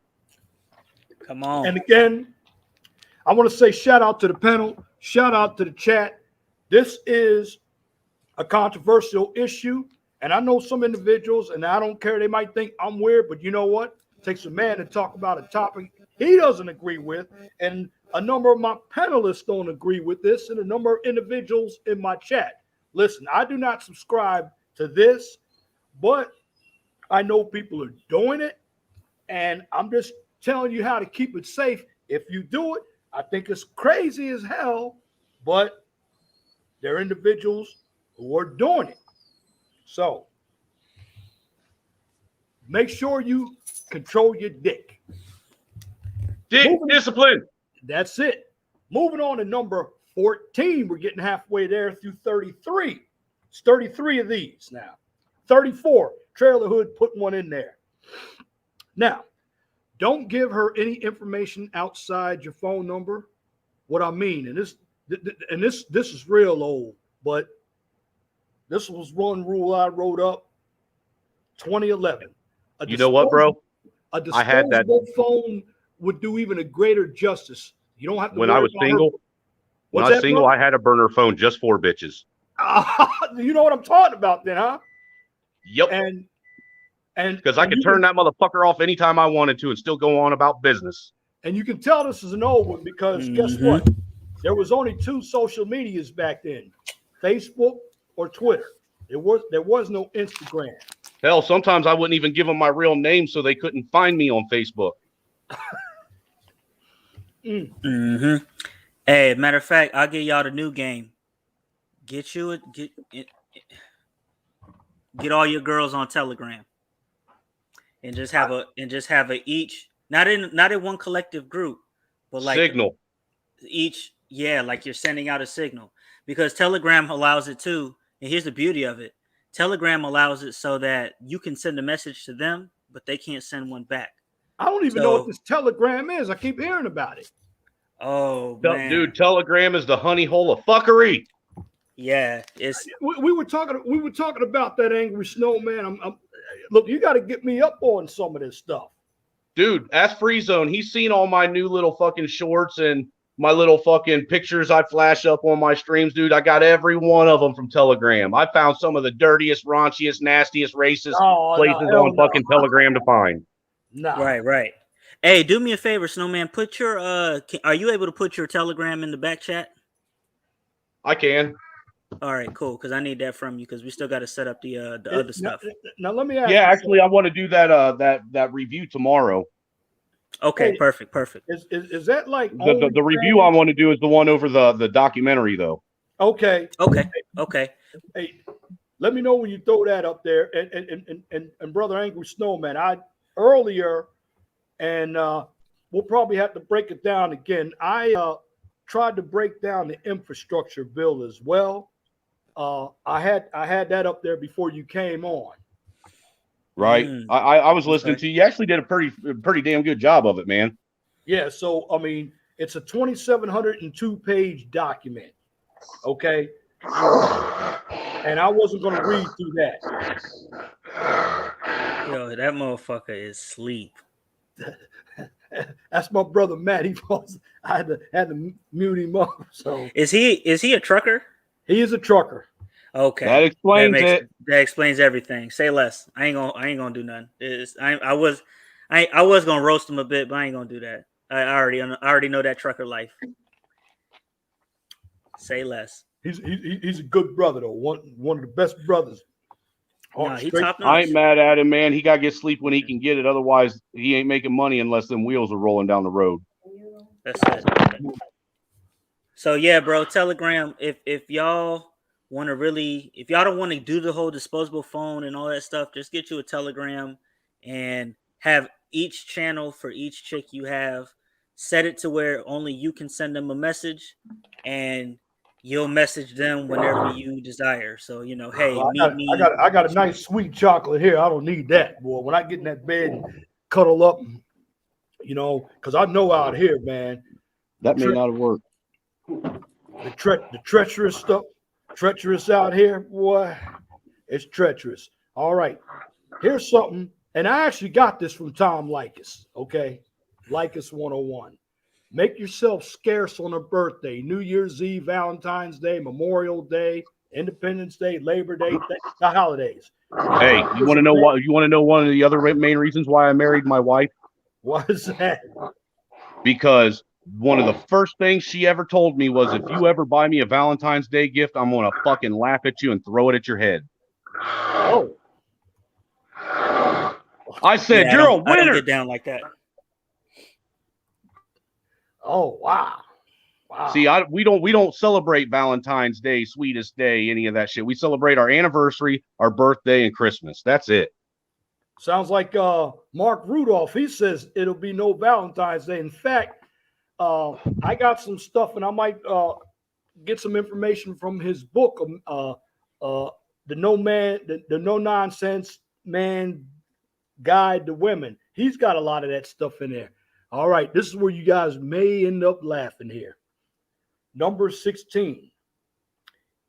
Come on. And again, I want to say shout out to the panel, shout out to the chat. This is a controversial issue. And I know some individuals, and I don't care, they might think I'm weird, but you know what? It takes a man to talk about a topic he doesn't agree with. And a number of my panelists don't agree with this, and a number of individuals in my chat. Listen, I do not subscribe to this, but I know people are doing it. And I'm just telling you how to keep it safe. If you do it, I think it's crazy as hell, but there are individuals who are doing it. So make sure you control your dick. Dick discipline. That's it. Moving on to number 14. We're getting halfway there through 33. It's 33 of these now. 34. Trailer Hood put one in there. Now, don't give her any information outside your phone number. What I mean, and this is real old, but this was one rule I wrote up 2011. You know what, bro? A I had that phone would do even a greater justice. You don't have to. when I was single. When I was single, I had a burner phone just for bitches. You know what I'm talking about, then, huh? Yep. And because I could turn that motherfucker off anytime I wanted to and still go on about business. And you can tell this is an old one because guess what? There was only two social medias back then: Facebook or Twitter. There was no Instagram. Hell, sometimes I wouldn't even give them my real name so they couldn't find me on Facebook. Hey, matter of fact, I'll give y'all the new game. Get all your girls on Telegram, and just have a each not in one collective group, but like signal each. Yeah, like you're sending out a signal because Telegram allows it too. And here's the beauty of it: Telegram allows it so that you can send a message to them, but they can't send one back. I don't even know So- what this Telegram is. I keep hearing about it. Oh man, Dude, Telegram is the honey hole of fuckery. yeah, it's We were talking about that angry snowman. Look, you got to get me up on some of this stuff. Dude, ask Free Zone. He's seen all my new little fucking shorts and my little fucking pictures I flash up on my streams, dude. I got every one of them from Telegram. I found some of the dirtiest, raunchiest, nastiest, racist places on fucking Telegram to find. Nah. right. Hey, do me a favor, Snowman. Put your are you able to put your Telegram in the back chat? I can. All right, cool. Because I need that from you because we still got to set up the other stuff. Now let me ask. Yeah, you actually, I want to do that review tomorrow. Okay, Hey, perfect. Is that like The review I want to do is the one over the documentary, though. Okay. Okay. Hey, let me know when you throw that up there. And brother Angry Snowman, earlier, and we'll probably have to break it down again. I tried to break down the infrastructure bill as well. I had that up there before you came on. Right. I was listening to you. You actually did a pretty damn good job of it, man. Yeah. So I mean, it's a 2,702 page document. Okay. And I wasn't going to read through that. Yo, that motherfucker is asleep. That's my brother Matt. I had to mute him up. So Is he a trucker? he is a trucker. Okay, That explains it. That explains everything. Say less. I ain't gonna do nothing. I was gonna roast him a bit, but I ain't gonna do that. I already know that trucker life. Say less. He's a good brother though. One of the best brothers. No, he Straight- top I notch. ain't mad at him, man. He got to get sleep when he can get it. Otherwise, he ain't making money unless them wheels are rolling down the road. That's it. So yeah, bro, Telegram. If y'all want to if y'all don't want to do the whole disposable phone and all that stuff, just get you a Telegram and have each channel for each chick you have, set it to where only you can send them a message, and you'll message them whenever you desire. So hey, meet me. I got a nice sweet chocolate here. I don't need that, boy. When I get in that bed and cuddle up, because I know out here, man, That may not have worked. the treacherous stuff, treacherous out here, boy, it's treacherous. All right, here's something, and I actually got this from Tom Likas, okay? Likas 101. Make yourself scarce on a birthday, New Year's Eve, Valentine's Day, Memorial Day, Independence Day, Labor Day, the holidays. Hey, you want to know what? You want to know one of the other main reasons why I married my wife? What is that? Because one of the first things she ever told me was, if you ever buy me a Valentine's Day gift, I'm gonna fucking laugh at you and throw it at your head. Oh, I said, Yeah, you're a I don't winner. get down like that. oh, wow. See, we don't celebrate Valentine's Day, sweetest day, any of that shit. We celebrate our anniversary, our birthday, and Christmas. That's it. Sounds like Mark Rudolph. He says it'll be no Valentine's Day. In fact, I got some stuff, and I might get some information from his book, the No Nonsense Man Guide to Women. He's got a lot of that stuff in there. All right, this is where you guys may end up laughing here. Number 16.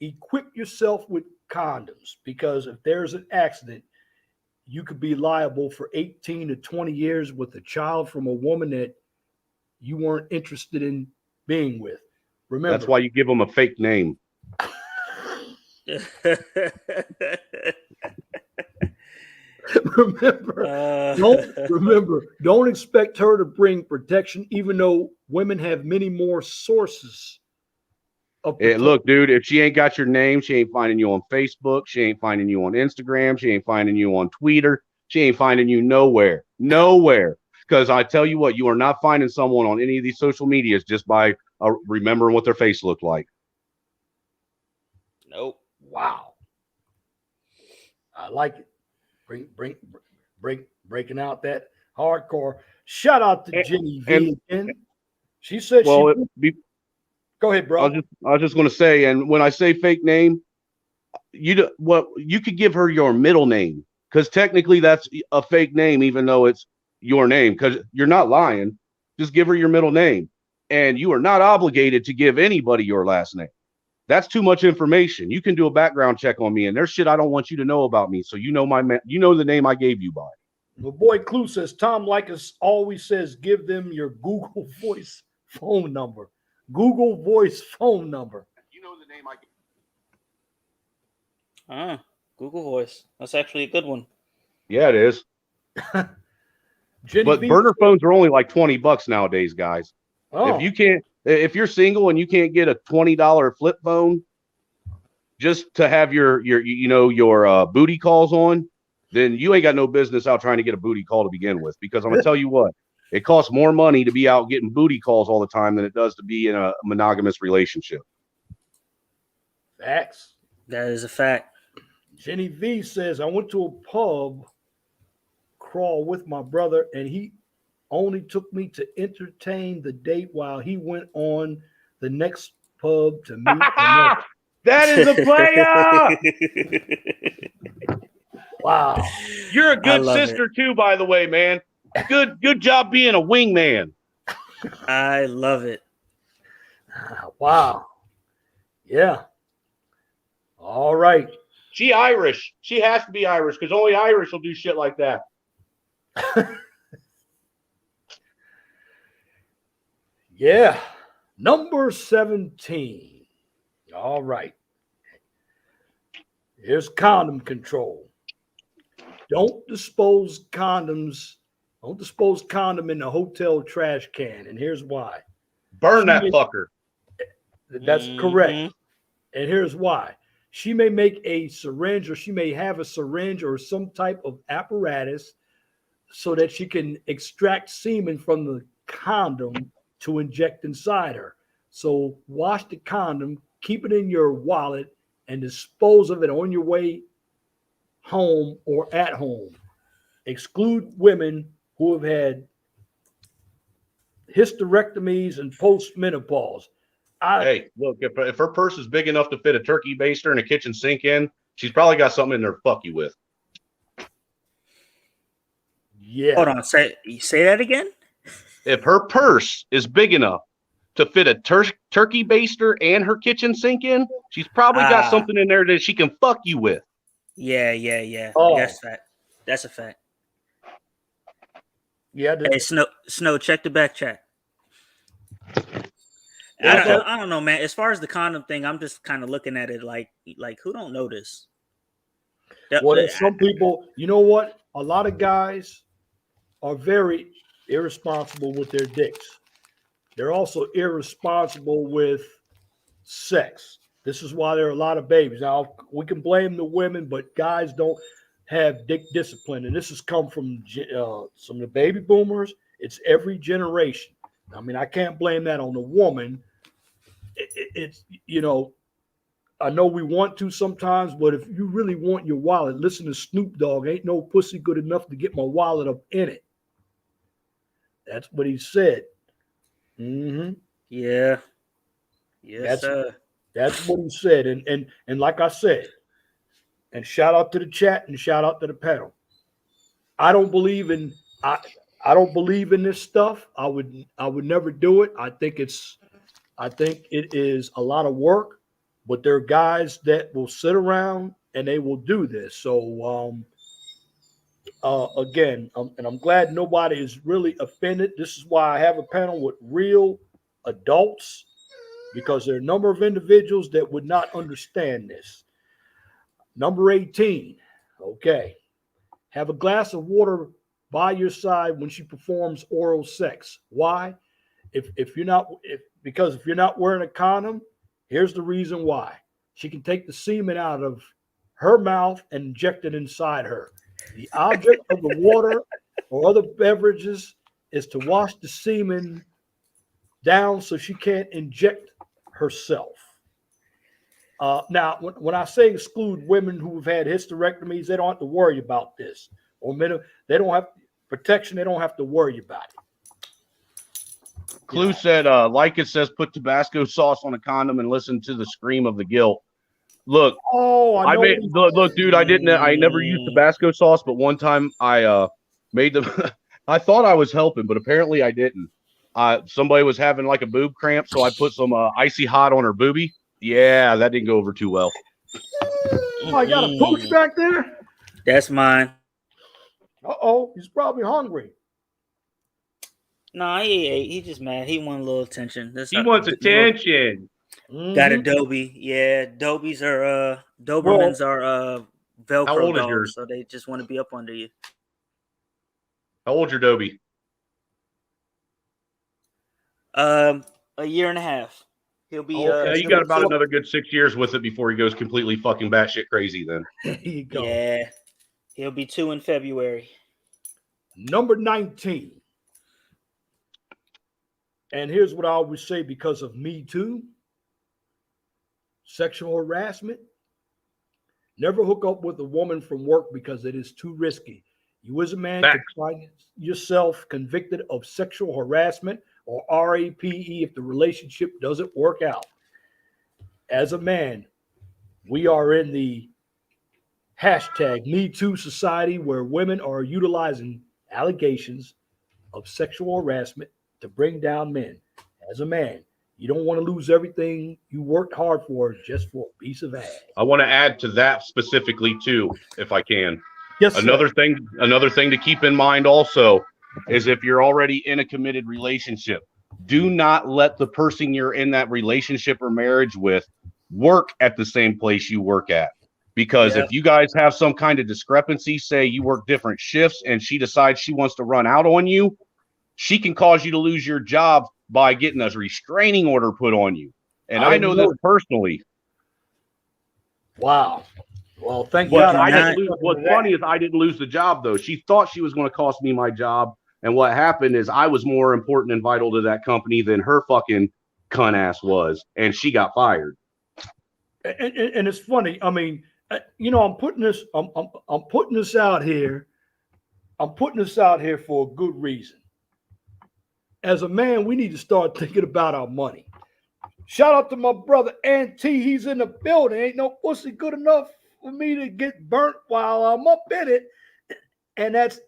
Equip yourself with condoms, because if there's an accident, you could be liable for 18 to 20 years with a child from a woman that you weren't interested in being with. Remember, That's why you give them a fake name. don't expect her to bring protection, even though women have many more sources of Hey, look, dude, if she ain't got your name, she ain't finding you on Facebook. She ain't finding you on Instagram. She ain't finding you on Twitter. She ain't finding you nowhere. Nowhere. Because I tell you what, you are not finding someone on any of these social medias just by remembering what their face looked like. Nope. Wow. I like it. Breaking out that hardcore. Shout out to Jenny V again. She said Go ahead, bro. I was just going to say, and when I say fake name, you could give her your middle name, because technically that's a fake name, even though it's your name, because you're not lying. Just give her your middle name, and you are not obligated to give anybody your last name. That's too much information. You can do a background check on me, and there's shit I don't want you to know about me. So you know the name I gave you by. My boy Clue says Tom Likas always says give them your Google Voice phone number. Google Voice phone number. You know the name I gave. Google Voice. That's actually a good one. Yeah, it is. Jenny But V burner phones are only like $20 nowadays, guys. Oh, If you're single and you can't get a $20 flip phone just to have your booty calls on, then you ain't got no business out trying to get a booty call to begin with. Because I'm gonna tell you what, it costs more money to be out getting booty calls all the time than it does to be in a monogamous relationship. facts. That is a fact. Jenny V says I went to a pub crawl with my brother, and he only took me to entertain the date while he went on the next pub to meet another. That is a player. Wow. You're a I good love sister too, by the way, man. Good job being a wingman. I love it. Wow. Yeah. All right. She Irish. She has to be Irish because only Irish will do shit like that. Yeah. Number 17. All right. Here's condom control. Don't dispose condom in the hotel trash can. And here's why. Burn that fucker. That's correct. And here's why. She may make a syringe, or she may have a syringe or some type of apparatus so that she can extract semen from the condom to inject inside her. So wash the condom, keep it in your wallet, and dispose of it on your way home or at home. Exclude women who have had hysterectomies and postmenopause. Hey, look, if her purse is big enough to fit a turkey baster and a kitchen sink in, she's probably got something in there to fuck you with. Yeah. Hold on. Say that again. If her purse is big enough to fit a turkey baster and her kitchen sink in, she's probably got something in there that she can fuck you with. Yeah. Oh. That's a fact. Yeah. Hey, Snow, check the back chat. Yeah. I don't know, man. As far as the condom thing, I'm just kind of looking at it like who don't know this? Well, there's some people, you know what? A lot of guys are very irresponsible with their dicks. They're also irresponsible with sex. This is why there are a lot of babies. Now, we can blame the women, but guys don't have dick discipline. And this has come from some of the baby boomers. It's every generation. I mean, I can't blame that on the woman. It's, I know we want to sometimes, but if you really want your wallet, listen to Snoop Dogg. Ain't no pussy good enough to get my wallet up in it. That's what he said. Mm-hmm. Yeah. Yes, sir. That's what he said. And like I said, and shout out to the chat and shout out to the panel. I don't believe in this stuff. I would never do it. I think it is a lot of work, but there are guys that will sit around and they will do this. So again, and I'm glad nobody is really offended. This is why I have a panel with real adults, because there are a number of individuals that would not understand this. Number 18. Okay. Have a glass of water by your side when she performs oral sex. Why? If you're not wearing a condom, here's the reason why. She can take the semen out of her mouth and inject it inside her. The object of the water or other beverages is to wash the semen down so she can't inject herself. Now, when I say exclude women who've had hysterectomies, they don't have to worry about this. Or men, they don't have protection. They don't have to worry about it. Clue said, like it says, put Tabasco sauce on a condom and listen to the scream of the guilt. Look, Oh, I I know. made look, dude. I never used Tabasco sauce, but one time I made them. I thought I was helping, but apparently I didn't. Somebody was having like a boob cramp, so I put some icy hot on her boobie. Yeah, that didn't go over too well. Oh, I got a pooch back there. That's mine. Uh-oh, he's probably hungry. No, he ate. He just mad. He want a little attention. That's He wants attention. Got Mhm. Adobe. Yeah, Dobermans are How Velcro old is dogs, yours? so they just want to be up under you. How old's your Dobie? A year and a half. He'll be Okay. Yeah, you got about another good 6 years with it before he goes completely fucking batshit crazy. Then There you go. Yeah, he'll be 2 in February. Number 19. And here's what I always say because of Me Too. Sexual harassment. Never hook up with a woman from work because it is too risky. You as a man could find yourself convicted of sexual harassment or RAPE if the relationship doesn't work out. As a man, we are in the hashtag Me Too society where women are utilizing allegations of sexual harassment to bring down men. As a man, you don't want to lose everything you worked hard for just for a piece of ass. I want to add to that specifically too, if I can. Yes, Another thing to keep in mind also is if you're already in a committed relationship, do not let the person you're in that relationship or marriage with work at the same place you work at. Because if you guys have some kind of discrepancy, say you work different shifts and she decides she wants to run out on you, she can cause you to lose your job by getting a restraining order put on you. And I know this personally. Wow. Well, thank But God. I didn't lose. What's funny is I didn't lose the job, though. She thought she was going to cost me my job. And what happened is I was more important and vital to that company than her fucking cunt ass was. And she got fired. And it's funny. I mean, I'm putting this out here. I'm putting this out here for a good reason. As a man, we need to start thinking about our money. Shout out to my brother T. He's in the building. Ain't no pussy good enough for me to get burnt while I'm up in it. And that's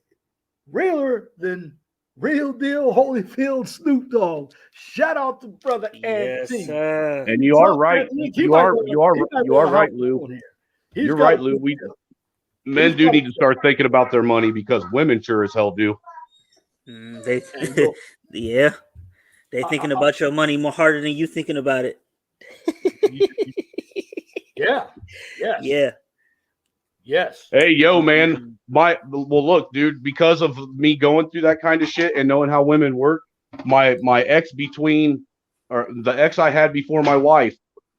realer than Real Deal Holyfield Snoop Dogg. Shout out to brother Yes, T. sir. And you are right. You are right, Lou. You're right, Lou. Men do need to start thinking about their money because women sure as hell do. They thinking about your money more harder than you thinking about it. Yeah. Yes. Yeah. Yes. Hey, yo, man. Look, dude, because of me going through that kind of shit and knowing how women work, my ex the ex I had before my wife,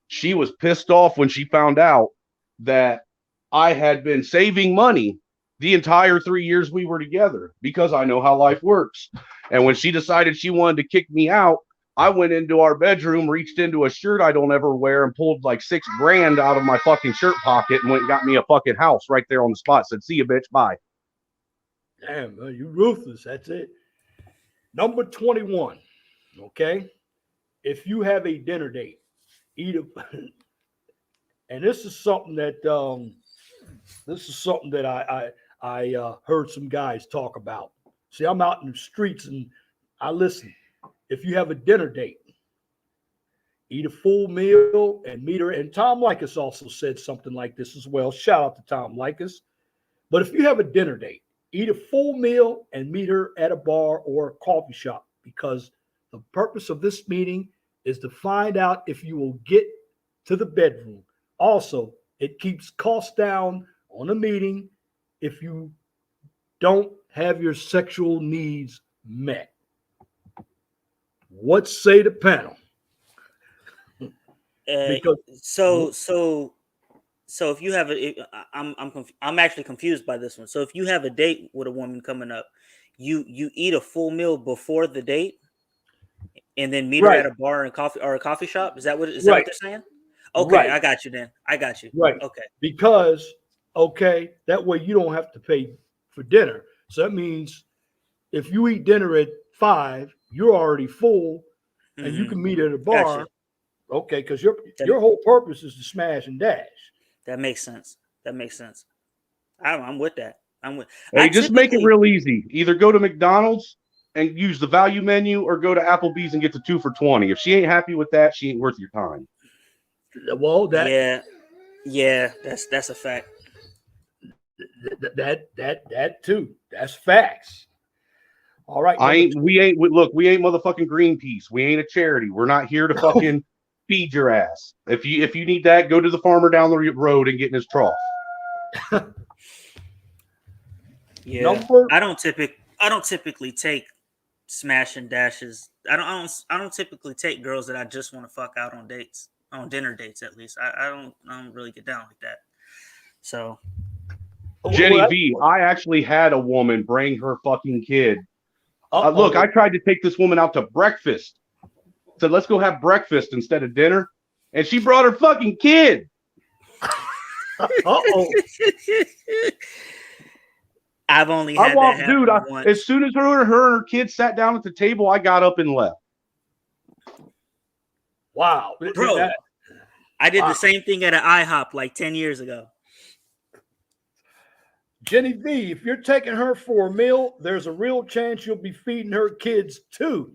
she was pissed off when she found out that I had been saving money the entire 3 years we were together because I know how life works. And when she decided she wanted to kick me out, I went into our bedroom, reached into a shirt I don't ever wear, and pulled like $6,000 out of my fucking shirt pocket and went and got me a fucking house right there on the spot. Said, "See you, bitch. Bye." Damn, you ruthless. That's it. Number 21. Okay. If you have a dinner date, eat a and this is something that I heard some guys talk about. See, I'm out in the streets and I listen. If you have a dinner date, eat a full meal and meet her. And Tom Likas also said something like this as well. Shout out to Tom Likas. But if you have a dinner date, eat a full meal and meet her at a bar or a coffee shop because the purpose of this meeting is to find out if you will get to the bedroom. Also, it keeps costs down on a meeting if you don't have your sexual needs met. What say the panel? Because so if you have I'm actually confused by this one. So if you have a date with a woman coming up, you eat a full meal before the date, and then meet her at a bar and a coffee shop. Is that what they're saying? Okay, I got you. Then I got you. Right. Okay. Because that way you don't have to pay for dinner. So that means if you eat dinner at 5, you're already full, and you can meet at a bar Okay, because your whole purpose is to smash and dash. That makes sense. That makes sense. I'm with that. I'm with. Hey, just make it real easy. Either go to McDonald's and use the value menu, or go to Applebee's and get the 2 for $20. If she ain't happy with that, she ain't worth your time. Well, yeah, that's a fact. That too. That's facts. All right. We ain't motherfucking Greenpeace. We ain't a charity. We're not here to fucking feed your ass. If you need that, go to the farmer down the road and get in his trough. Yeah, I don't typically take smash and dashes. I don't typically take girls that I just want to fuck out on dates, on dinner dates at least. I don't really get down like that. So, Jenny V, I actually had a woman bring her fucking kid. Look, I tried to take this woman out to breakfast. Said, let's go have breakfast instead of dinner, and she brought her fucking kid. I've only had that happen once. As soon as her and her kid sat down at the table, I got up and left. Wow, bro! I did the same thing at an IHOP like 10 years ago. Jenny V, if you're taking her for a meal, there's a real chance you'll be feeding her kids too.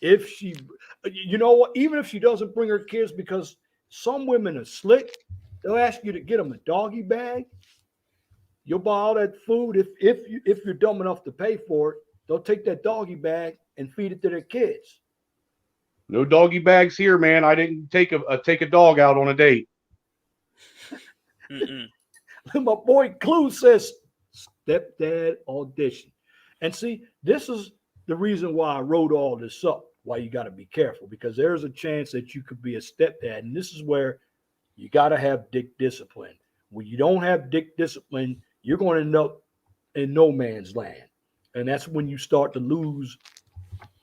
If she, you know what? Even if she doesn't bring her kids, because some women are slick, they'll ask you to get them a doggy bag. You'll buy all that food. If you're dumb enough to pay for it, they'll take that doggy bag and feed it to their kids. No doggy bags here, man. I didn't take a dog out on a date. My boy Clue says stepdad audition. And see, this is the reason why I wrote all this up, why you got to be careful, because there's a chance that you could be a stepdad. And this is where you got to have dick discipline. When you don't have dick discipline, you're going to end up in no man's land. And that's when you start to lose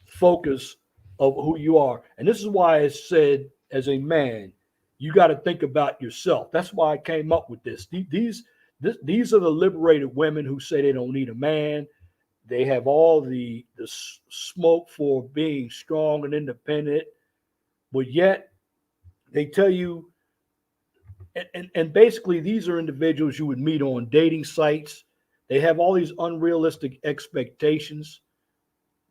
focus of who you are. And this is why I said, as a man, you got to think about yourself. That's why I came up with this. These are the liberated women who say they don't need a man. They have all the smoke for being strong and independent, but yet they tell you, and basically these are individuals you would meet on dating sites. They have all these unrealistic expectations,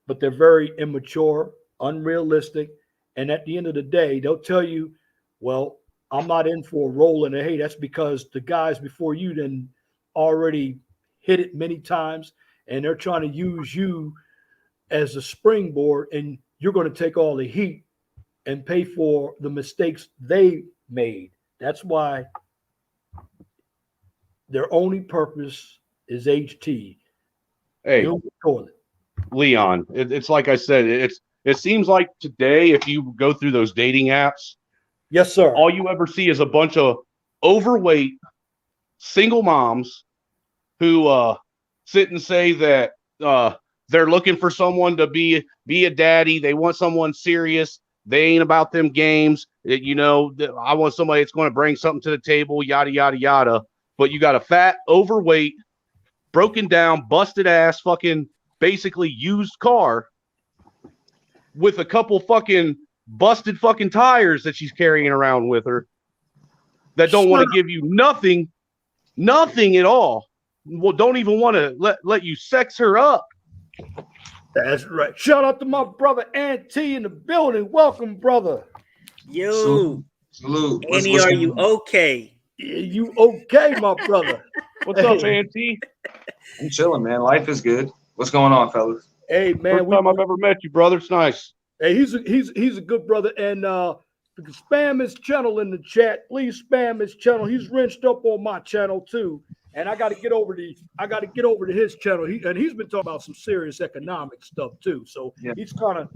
but they're very immature, unrealistic. And at the end of the day, they'll tell you, well, I'm not in for a roll in the hay. That's because the guys before you then already hit it many times, and they're trying to use you as a springboard, and you're going to take all the heat and pay for the mistakes they made. That's why their only purpose is HT. Hey, Leon, it's like I said, it seems like today, if you go through those dating apps, yes, sir, all you ever see is a bunch of overweight single moms who sit and say that they're looking for someone to be a daddy. They want someone serious. They ain't about them games. I want somebody that's going to bring something to the table, yada, yada, yada. But you got a fat, overweight, broken down, busted ass, fucking basically used car with a couple fucking busted fucking tires that she's carrying around with her that don't want to give you nothing at all. Well, don't even want to let you sex her up. That's right. Shout out to my brother Auntie in the building. Welcome, brother. Yo, salute. Annie, are you okay? Yeah, you okay, my brother? What's up, Auntie? I'm chilling, man. Life is good. What's going on, fellas? Hey, man. First time I've ever met you, brother. It's nice. Hey, he's a good brother, and spam his channel in the chat. Please spam his channel. He's wrenched up on my channel too, and I got to get over to his channel. He's been talking about some serious economic stuff too. So yeah. He's kind of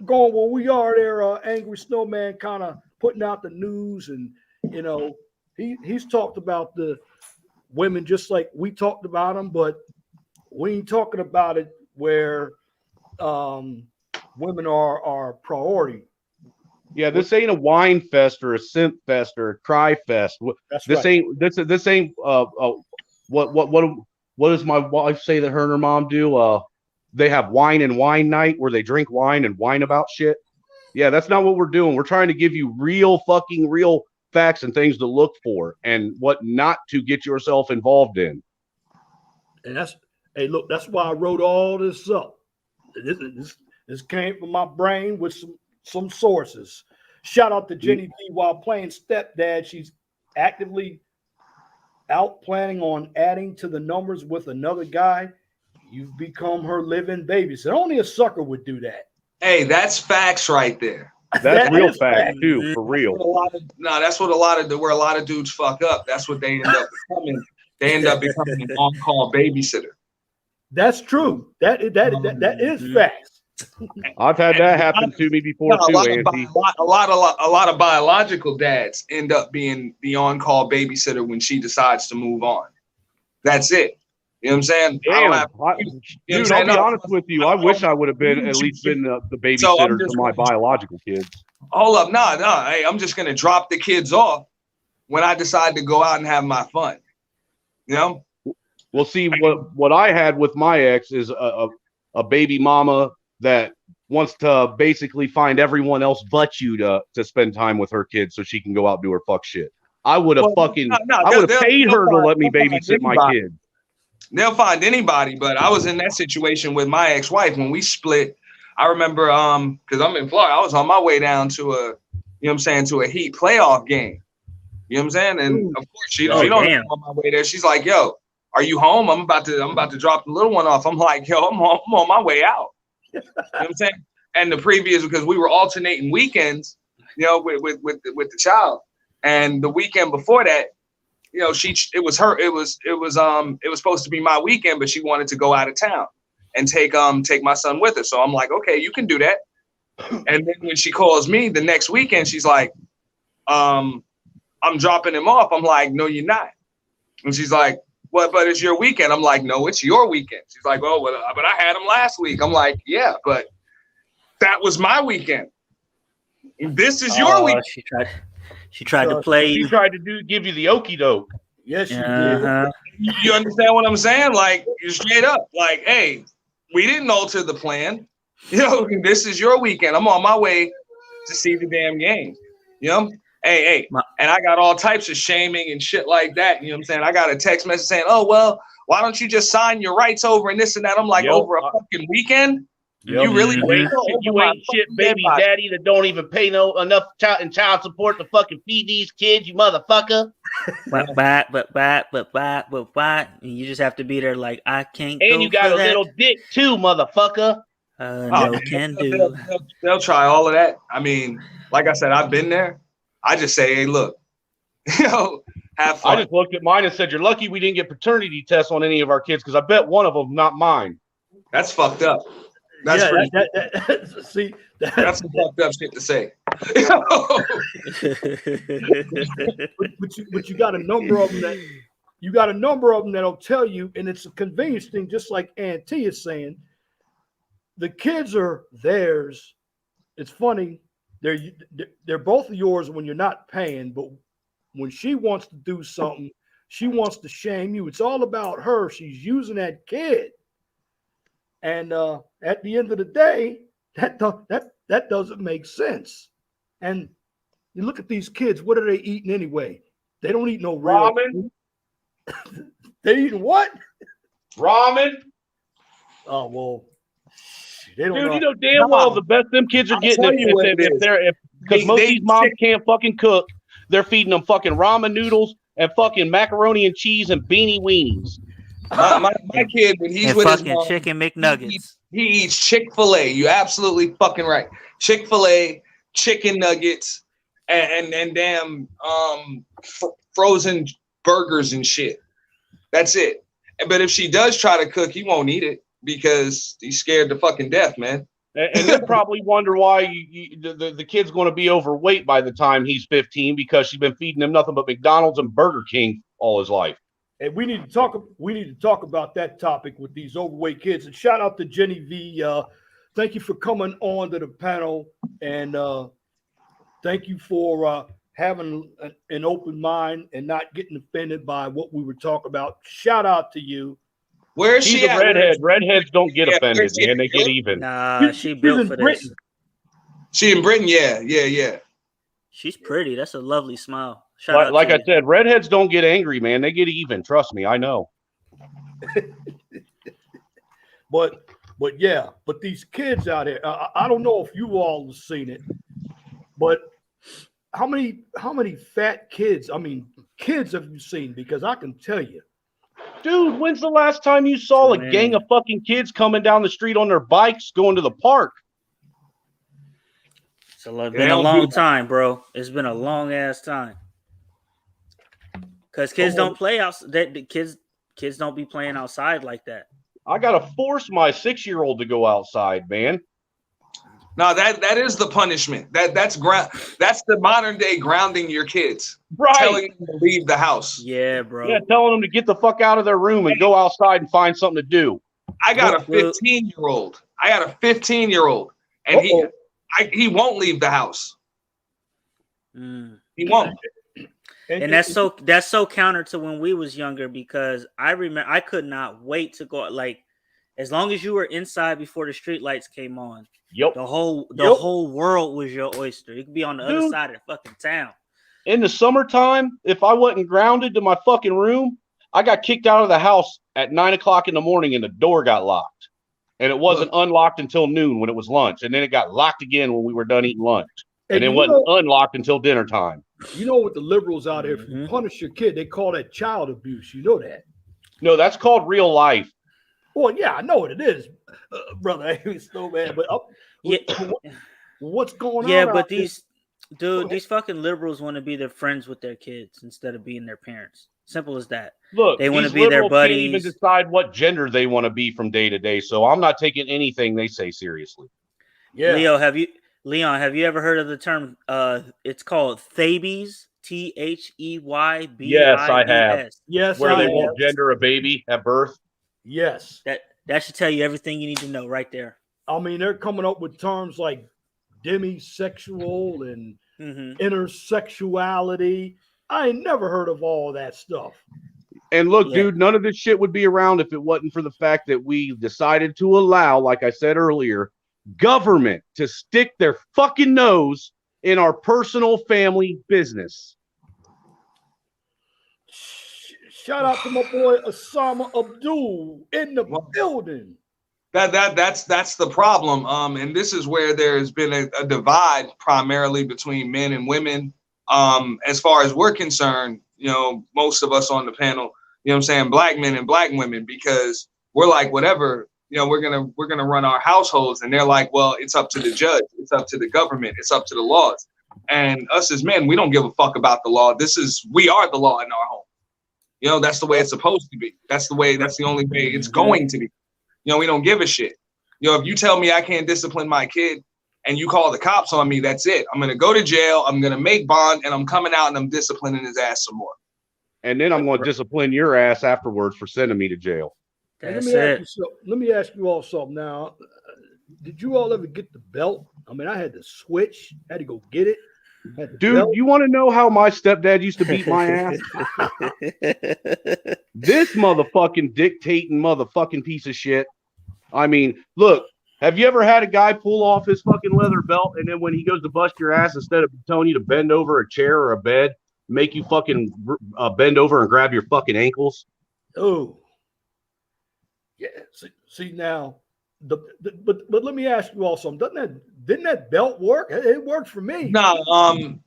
going where we are there. Angry Snowman kind of putting out the news, and he's talked about the women just like we talked about them, but we ain't talking about it where women are priority. Yeah, this ain't a whine fest or a synth fest or a cry fest. This ain't what does my wife say that her and her mom do? They have wine and wine night where they drink wine and whine about shit. Yeah, that's not what we're doing. We're trying to give you real facts and things to look for and what not to get yourself involved in. And hey, look, that's why I wrote all this up. This came from my brain with some sources. Shout out to Jenny B while playing stepdad. She's actively out planning on adding to the numbers with another guy. You've become her living babysitter. Only a sucker would do that. Hey, that's facts right there. That's real is fact too, for real. That's what where a lot of dudes fuck up. That's what they end up becoming. They end up becoming an on-call babysitter. That's true. That is facts. I've had that happen to me before too, Andy. A lot of biological dads end up being the on-call babysitter when she decides to move on. That's it. You know what I'm saying? Damn, dude, I'll be honest with you. I wish I would have been at least been the babysitter to my biological kids. Hold up, nah. Hey, I'm just gonna drop the kids off when I decide to go out and have my fun. You know? Well, see, what I had with my ex is a baby mama that wants to basically find everyone else but you to spend time with her kids so she can go out and do her fuck shit. I would have I would have paid her to let me babysit my kids. They'll find anybody, but I was in that situation with my ex-wife when we split. I remember, because I'm in Florida, I was on my way down to a Heat playoff game. You know what I'm saying? And of course, she don't know I'm on my way there. She's like, "Yo, are you home? I'm about to drop the little one off." I'm like, "Yo, I'm on my way out." You know what I'm saying? And the previous, because we were alternating weekends, you know, with the child, and the weekend before that, you know, it was supposed to be my weekend, but she wanted to go out of town and take my son with her. So I'm like, okay, you can do that. And then when she calls me the next weekend, she's like, I'm dropping him off. I'm like, no, you're not. And she's like, what? But it's your weekend. I'm like, no, it's your weekend. She's like, oh, but I had him last week. I'm like, yeah, but that was my weekend. This is your weekend. She tried to play you. She tried to give you the okie doke. Yes, she Uh-huh. did. You understand what I'm saying? Like, you're straight up. Like, hey, we didn't alter the plan. You know, this is your weekend. I'm on my way to see the damn game. You know? Hey. And I got all types of shaming and shit like that. You know what I'm saying? I got a text message saying, oh, well, why don't you just sign your rights over and this and that? I'm like, over a fucking weekend? Yep. You really you ain't shit baby daddy that don't even pay enough child support to fucking feed these kids, you motherfucker. But you just have to be there like, I can't and go you got for a that. little dick too, motherfucker. No can do. They'll try all of that. I mean, like I said, I've been there. I just say, hey, look, you know, have fun. I just looked at mine and said, you're lucky we didn't get paternity tests on any of our kids because I bet one of them not mine. That's fucked up. That's See, that's some fucked up shit to say. but you got a number of them that'll tell you, and it's a convenience thing, just like Aunt T is saying. The kids are theirs. It's funny, they're both yours when you're not paying, but when she wants to do something, she wants to shame you. It's all about her. She's using that kid. And at the end of the day, that doesn't make sense. And you look at these kids, what are they eating anyway? They don't eat no real ramen. They eating what? Ramen. Oh well, they don't Dude, know. you know damn well the best them kids are getting because most of these moms can't fucking cook. They're feeding them fucking ramen noodles and fucking macaroni and cheese and beanie weenies. My kid, when he's and with his fucking mom, chicken McNuggets. he eats Chick-fil-A. You absolutely fucking right. Chick-fil-A, chicken nuggets, and damn frozen burgers and shit. That's it. But if she does try to cook, he won't eat it because he's scared to fucking death, man. And they'll probably wonder why the kid's going to be overweight by the time he's 15 because she's been feeding him nothing but McDonald's and Burger King all his life. And we need to talk about that topic with these overweight kids. And shout out to Jenny V. Thank you for coming on to the panel, and thank you for having an open mind and not getting offended by what we were talking about. Shout out to you. Where is She's she a at? redhead. Redheads don't get offended, man. They get even. Nah, she built for this. She in Britain, yeah. She's pretty. That's a lovely smile. Shout out Like to I you. said, redheads don't get angry, man. They get even. Trust me, I know. But yeah, but these kids out here, I don't know if you all have seen it, but how many fat kids? I mean, kids have you seen? Because I can tell you, Dude, when's the last time you saw a Man. gang of fucking kids coming down the street on their bikes going to the park? It's been a long time, bro. It's been a long ass time. Because kids don't play out. The kids don't be playing outside like that. I gotta force my 6-year-old to go outside, man. No, that is the punishment. That's the modern day grounding your kids. Right. Telling them to leave the house. Yeah, bro. Yeah, telling them to get the fuck out of their room and go outside and find something to do. I got a 15-year-old. And he won't leave the house. He won't. And that's so counter to when we was younger, because I remember I could not wait to go, like, as long as you were inside before the street lights came on. Yep. The whole world was your oyster. You could be on the other side of the fucking town. In the summertime, if I wasn't grounded to my fucking room, I got kicked out of the house at 9 o'clock in the morning and the door got locked. And it wasn't unlocked until noon when it was lunch. And then it got locked again when we were done eating lunch. And it wasn't unlocked until dinner time. You know what the liberals out here, if you punish your kid, they call that child abuse. You know that? No, that's called real life. Well, yeah, I know what it is, brother. It's so bad. But what's going on? Yeah, but these fucking liberals want to be their friends with their kids instead of being their parents. Simple as that. Look, they want to be liberals their buddies. Can't even decide what gender they want to be from day to day. So I'm not taking anything they say seriously. Yeah, Leon, have you ever heard of the term? It's called Thebes. THEYBIES. Yes, I have. Yes, where they won't gender a baby at birth. Yes, that should tell you everything you need to know right there. I mean, they're coming up with terms like demisexual and intersexuality. I ain't never heard of all that stuff. And look, dude, none of this shit would be around if it wasn't for the fact that we decided to allow, like I said earlier, government to stick their fucking nose in our personal family business. Shout out to my boy Osama Abdul in the building. That's the problem. And this is where there's been a divide primarily between men and women. As far as we're concerned, most of us on the panel, black men and black women, because we're like, whatever, we're gonna run our households, and they're like, well, it's up to the judge, it's up to the government, it's up to the laws. And us as men, we don't give a fuck about the law. We are the law in our home. That's the way it's supposed to be. That's the only way it's going to be. We don't give a shit. If you tell me I can't discipline my kid and you call the cops on me, that's it. I'm going to go to jail. I'm going to make bond, and I'm coming out and I'm disciplining his ass some more. And then I'm going to discipline your ass afterwards for sending me to jail. Let me ask you all something now. Did you all ever get the belt? I mean, I had to switch, had to go get it. Dude, you want to know how my stepdad used to beat my ass? This motherfucking dictating motherfucking piece of shit. I mean, look, have you ever had a guy pull off his fucking leather belt, and then when he goes to bust your ass, instead of telling you to bend over a chair or a bed, make you fucking bend over and grab your fucking ankles? Oh, yeah. See now, but let me ask you all something. Didn't that belt work? It worked for me. No,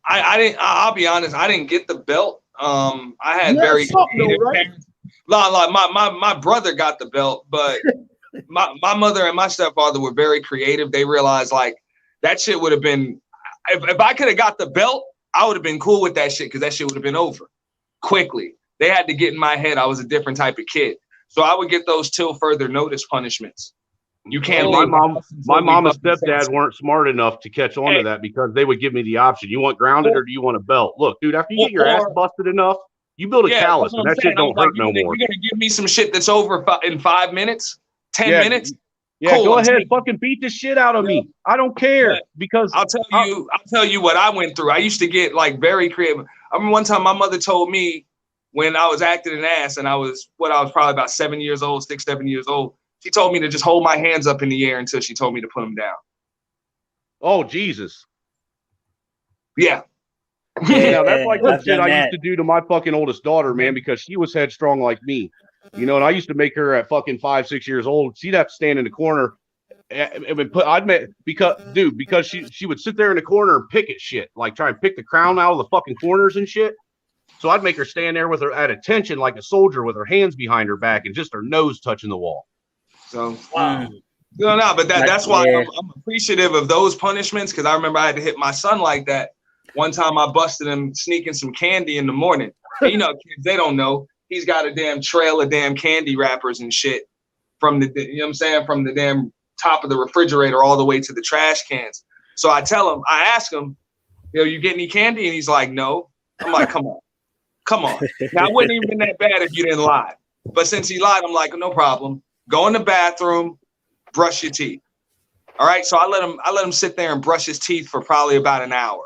I didn't. I'll be honest. I didn't get the belt. I had very creative parents. My brother got the belt, but my mother and my stepfather were very creative. They realized like that shit would have been. If I could have got the belt, I would have been cool with that shit, because that shit would have been over quickly. They had to get in my head I was a different type of kid, so I would get those till further notice punishments. You can't. My mom and stepdad weren't smart enough to catch on to that, because they would give me the option: you want grounded or do you want a belt? Look, dude, after you get your ass busted enough, you build a callus, and that shit don't hurt no more. You're gonna give me some shit that's over in 5 minutes, 10 minutes. Yeah, cool, go ahead, fucking beat the shit out of me. I don't care, because I'll tell you what I went through. I used to get like very creative. I remember one time my mother told me when I was acting an ass, and I was probably about 7 years old, 6, 7 years old. She told me to just hold my hands up in the air until she told me to put them down. Oh Jesus. Yeah. Now that's like the I've shit done I that. used to do to my fucking oldest daughter, man, because she was headstrong like me. You know, and I used to make her at fucking 5, 6 years old. She'd have to stand in the corner. Because she would sit there in the corner and pick at shit, like try and pick the crown out of the fucking corners and shit. So I'd make her stand there with her at attention like a soldier with her hands behind her back and just her nose touching the wall. So Wow. no, but that's why Yeah. I'm appreciative of those punishments, because I remember I had to hit my son like that. One time I busted him sneaking some candy in the morning. And you know, kids, they don't know. He's got a damn trail of damn candy wrappers and shit from the, you know what I'm saying, from the damn top of the refrigerator all the way to the trash cans. So I ask him, you know, you get any candy? And he's like, no. I'm like, come on. Now, it wouldn't even been that bad if you didn't lie. But since he lied, I'm like, no problem. Go in the bathroom, brush your teeth. All right. So I let him sit there and brush his teeth for probably about an hour.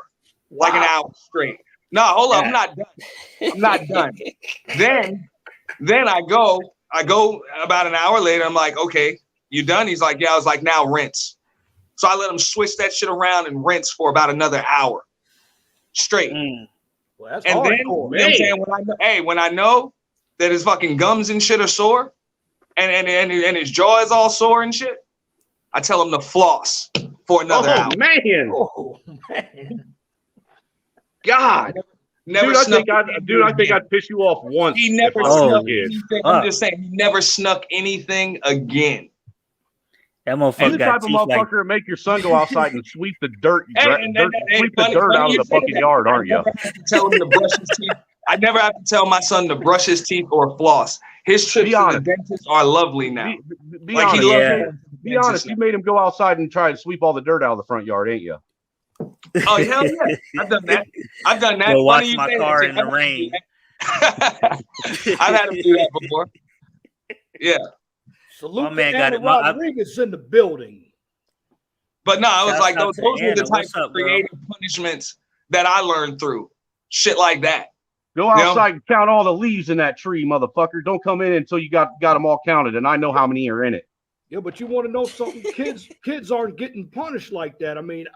Like an hour straight. No, hold up. I'm not done. Then I go about an hour later. I'm like, okay, you done? He's like, yeah. I was like, now rinse. So I let him switch that shit around and rinse for about another hour straight. Well, that's And then, hardcore. you know what I'm saying, when I know that his fucking gums and shit are sore and his jaw is all sore and shit, I tell him to floss for another hour. Man. Oh man. God. Never I think I'd piss you off once. He never if I was snuck a kid. anything. I'm just saying, he never snuck anything again. That You motherfucker the got type of teeth like motherfucker to make your son go outside and sweep the dirt, sweep the funny dirt out of you the say fucking that. yard, aren't you? I never have to tell him to brush his teeth. I never have to tell my son to brush his teeth or floss. His trips Be to the honest. dentist are lovely now. Be Like, honest. he loves Yeah. going to the Be dentist honest. now. You made him go outside and try and sweep all the dirt out of the front yard, ain't you? Oh, hell yeah. I've done that. go Funny wash you my say that, car too. in the rain. I've had him do that before. Yeah. Salute My man to got Anna it. My- Rodriguez in the building. But no, I was Shouts like, out those to were the Anna. type What's of up, girl? creative punishments that I learned through. Shit like that. Go outside and count all the leaves in that tree, motherfucker. Don't come in until you got them all counted, and I know how many are in it. Yeah, but you want to know something? Kids aren't getting punished like that. I mean,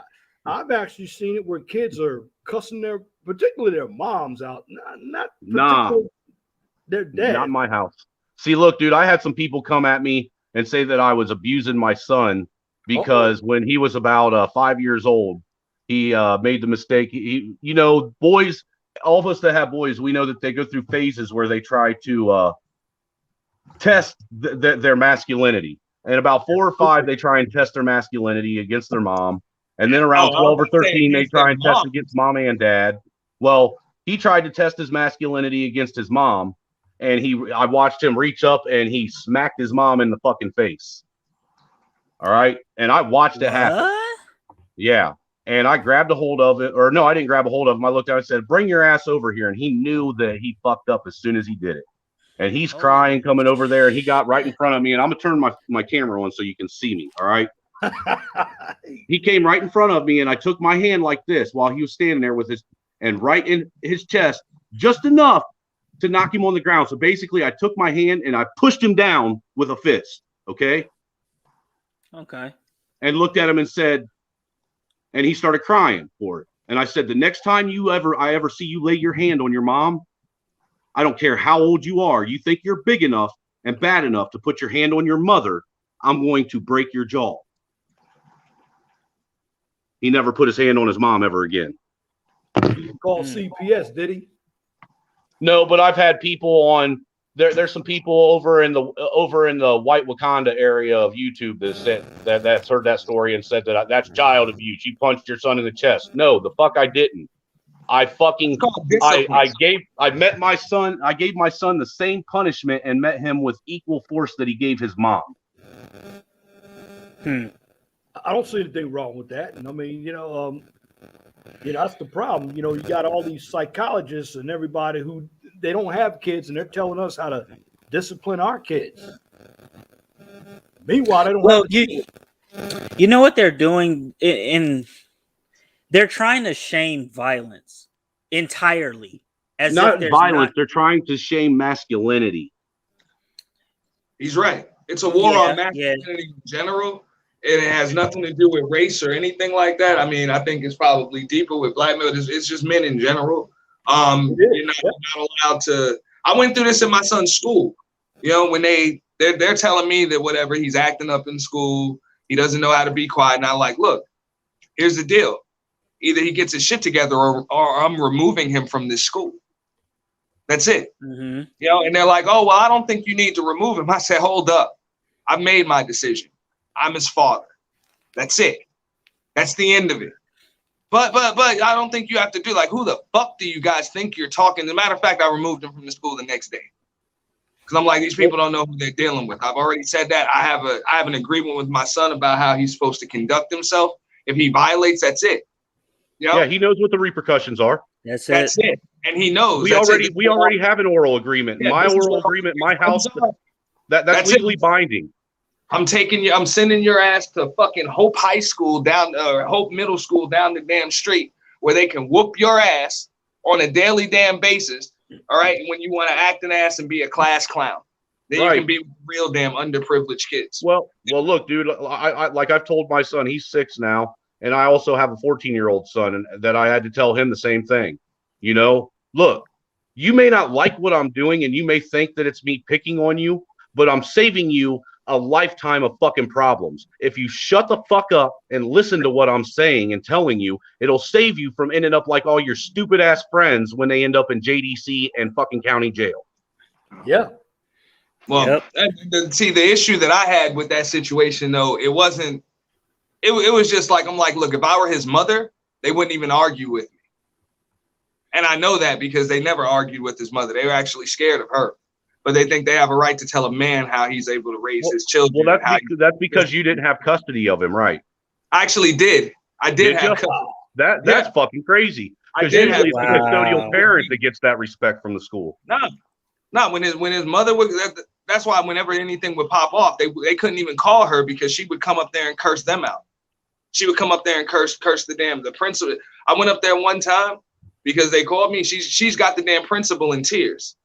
I've actually seen it where kids are cussing particularly their moms out, not particularly their dad. Not in my house. See, look, dude, I had some people come at me and say that I was abusing my son because when he was about 5 years old, he made the mistake. He, you know, boys, all of us that have boys, we know that they go through phases where they try to test their masculinity. And about 4 or 5, they try and test their masculinity against their mom. And then around 12 or 13, they try and test against mom and dad. Well, he tried to test his masculinity against his mom. And I watched him reach up and he smacked his mom in the fucking face. All right. And I watched it happen. What? Yeah. And I grabbed a hold of it. Or no, I didn't grab a hold of him. I looked at him and said, bring your ass over here. And he knew that he fucked up as soon as he did it. And he's crying, coming over there. And he got right in front of me. And I'm going to turn my camera on so you can see me. All right. He came right in front of me. And I took my hand like this while he was standing there with and right in his chest, just enough to knock him on the ground. So basically, I took my hand and I pushed him down with a fist. Okay. And looked at him and said, and he started crying for it. And I said, the next time I ever see you lay your hand on your mom, I don't care how old you are. You think you're big enough and bad enough to put your hand on your mother, I'm going to break your jaw. He never put his hand on his mom ever again. He called CPS, did he? No, but I've had people on there. There's some people over in the White Wakanda area of YouTube that said that's heard that story and said that that's child abuse. You punched your son in the chest. No, the fuck I didn't. I fucking I gave my son the same punishment and met him with equal force that he gave his mom. I don't see anything wrong with that. And I mean, that's the problem. You got all these psychologists and everybody who they don't have kids and they're telling us how to discipline our kids. Meanwhile, they don't have kids. You know what they're doing they're trying to shame violence entirely. As not if there's violence, they're trying to shame masculinity. He's right. It's a war on masculinity in general. it has nothing to do with race or anything like that. I mean, I think it's probably deeper with black men. It's just men in general. You're not allowed to. I went through this in my son's school. You know, when they're telling me that whatever, he's acting up in school, he doesn't know how to be quiet. And I'm like, look, here's the deal. Either he gets his shit together or I'm removing him from this school. That's it. Mm-hmm. You know, and they're like, oh, well, I don't think you need to remove him. I said, hold up. I've made my decision. I'm his father. That's it. That's the end of it. But I don't think you have to do, like, who the fuck do you guys think you're talking? As a matter of fact, I removed him from the school the next day. Because I'm like, these people don't know who they're dealing with. I've already said that. I have an agreement with my son about how he's supposed to conduct himself. If he violates, that's it. You know? Yeah, he knows what the repercussions are. That's it. And he knows. We already have an oral agreement. Yeah, my oral agreement, my house, that's legally binding. I'm sending your ass to fucking Hope High School Hope Middle School down the damn street where they can whoop your ass on a daily damn basis. All right. And when you want to act an ass and be a class clown, then you can be real damn underprivileged kids. Well, look, dude, I like I've told my son, he's 6 now. And I also have a 14-year-old son, and that I had to tell him the same thing. You know, look, you may not like what I'm doing, and you may think that it's me picking on you, but I'm saving you a lifetime of fucking problems. If you shut the fuck up and listen to what I'm saying and telling you, it'll save you from ending up like all your stupid ass friends when they end up in JDC and fucking county jail. Yeah. Well, see, the issue that I had with that situation, though, it wasn't. It was just like, I'm like, look, if I were his mother, they wouldn't even argue with me. And I know that because they never argued with his mother. They were actually scared of her. But they think they have a right to tell a man how he's able to raise his children. Well, that's because you didn't have custody of him, right? I actually did. I did have custody. That's fucking crazy. Because usually it's the custodial parent that gets that respect from the school. No, when his mother would. That's why whenever anything would pop off, they couldn't even call her because she would come up there and curse them out. She would come up there and curse the principal. I went up there one time because they called me. She's got the damn principal in tears,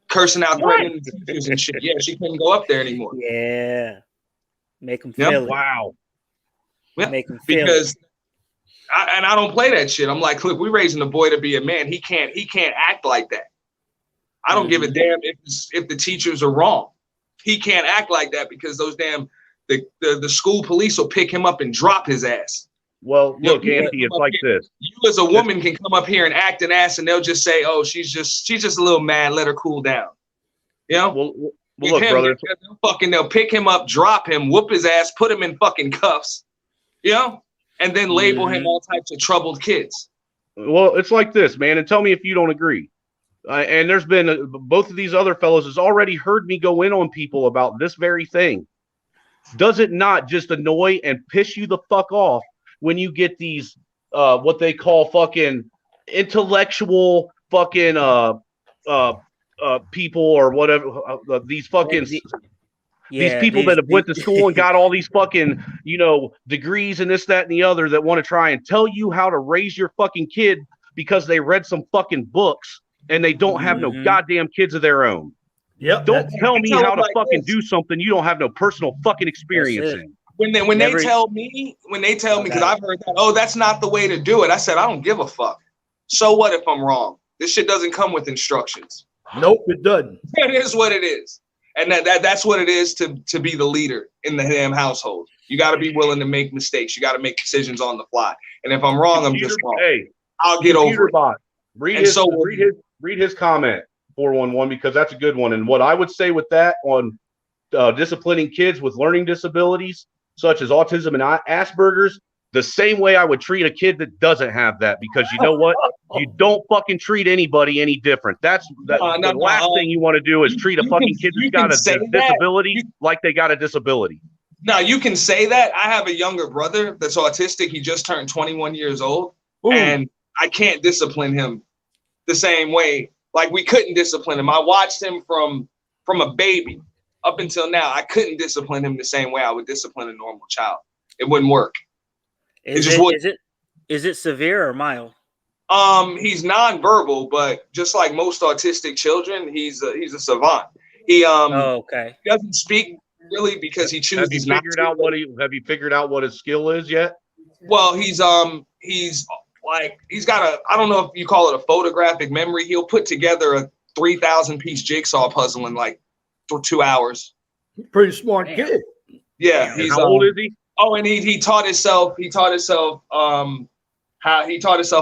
cursing out threatening teachers and shit. Yeah, she couldn't go up there anymore. Yeah, make them feel it. Wow. Yeah. Make them feel because I don't play that shit. I'm like, look, we're raising a boy to be a man. He can't act like that. I don't give a damn if the teachers are wrong. He can't act like that because those damn the school police will pick him up and drop his ass. Well, look, Anthony, it's like this. You as a woman can come up here and act an ass, and they'll just say, "Oh, she's just a little mad. Let her cool down." You know. Well look, brother. They'll pick him up, drop him, whoop his ass, put him in fucking cuffs. You know, and then label him all types of troubled kids. Well, it's like this, man, and tell me if you don't agree. And there's been both of these other fellows has already heard me go in on people about this very thing. Does it not just annoy and piss you the fuck off when you get these what they call fucking intellectual fucking people or whatever these fucking these people that have went to school and got all these fucking degrees and this, that, and the other that want to try and tell you how to raise your fucking kid because they read some fucking books and they don't have no goddamn kids of their own. Yep. Don't tell me how to fucking do something you don't have no personal fucking experience in. When they tell me, because I've heard that, oh, that's not the way to do it. I said, I don't give a fuck. So what if I'm wrong? This shit doesn't come with instructions. Nope, it doesn't. It is what it is. And that's what it is to be the leader in the damn household. You got to be willing to make mistakes. You got to make decisions on the fly. And if I'm wrong, I'm just wrong. Hey, I'll get over it. Read his comment, 411, because that's a good one. And what I would say with that on disciplining kids with learning disabilities, such as autism and Asperger's, the same way I would treat a kid that doesn't have that, because you know what? You don't fucking treat anybody any different. The last thing you want to do is treat a fucking kid who's got a disability like they got a disability. Now, you can say that. I have a younger brother that's autistic. He just turned 21 years old. Ooh. And I can't discipline him the same way. Like, we couldn't discipline him. I watched him from a baby up until now. I couldn't discipline him the same way I would discipline a normal child. It wouldn't work. Is it severe or mild? He's nonverbal, but just like most autistic children, he's a savant. He doesn't speak really because he Have you chooses not figured to. out have you figured out what his skill is yet? Well, he's like he's got a, I don't know if you call it a photographic memory. He'll put together a 3,000 piece jigsaw puzzle in like for 2 hours. Pretty smart kid. Yeah, And he's how old is he? Oh, and he taught himself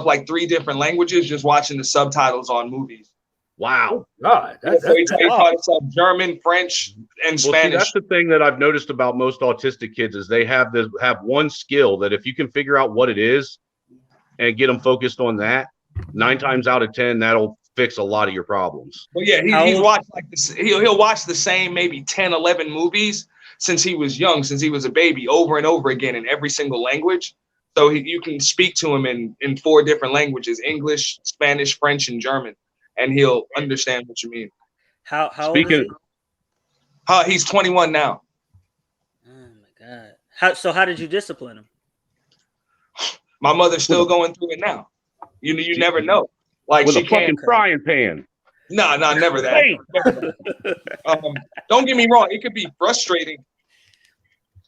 like 3 different languages just watching the subtitles on movies. Wow. God, So he taught himself German, French, and Well, see, Spanish. that's the thing that I've noticed about most autistic kids is they have one skill that if you can figure out what it is and get them focused on that, 9 times out of 10, that'll fix a lot of your problems. Well, yeah, he's watched like this. He'll watch the same maybe 10, 11 movies since he was young, since he was a baby, over and over again in every single language. So you can speak to him in 4 different languages: English, Spanish, French, and German, and he'll understand what you mean. How old is he? He's 21 now. Oh my God. How did you discipline him? My mother's still going through it now. You never know. Like With she a fucking can't. frying pan. No, never that. Don't get me wrong. It could be frustrating.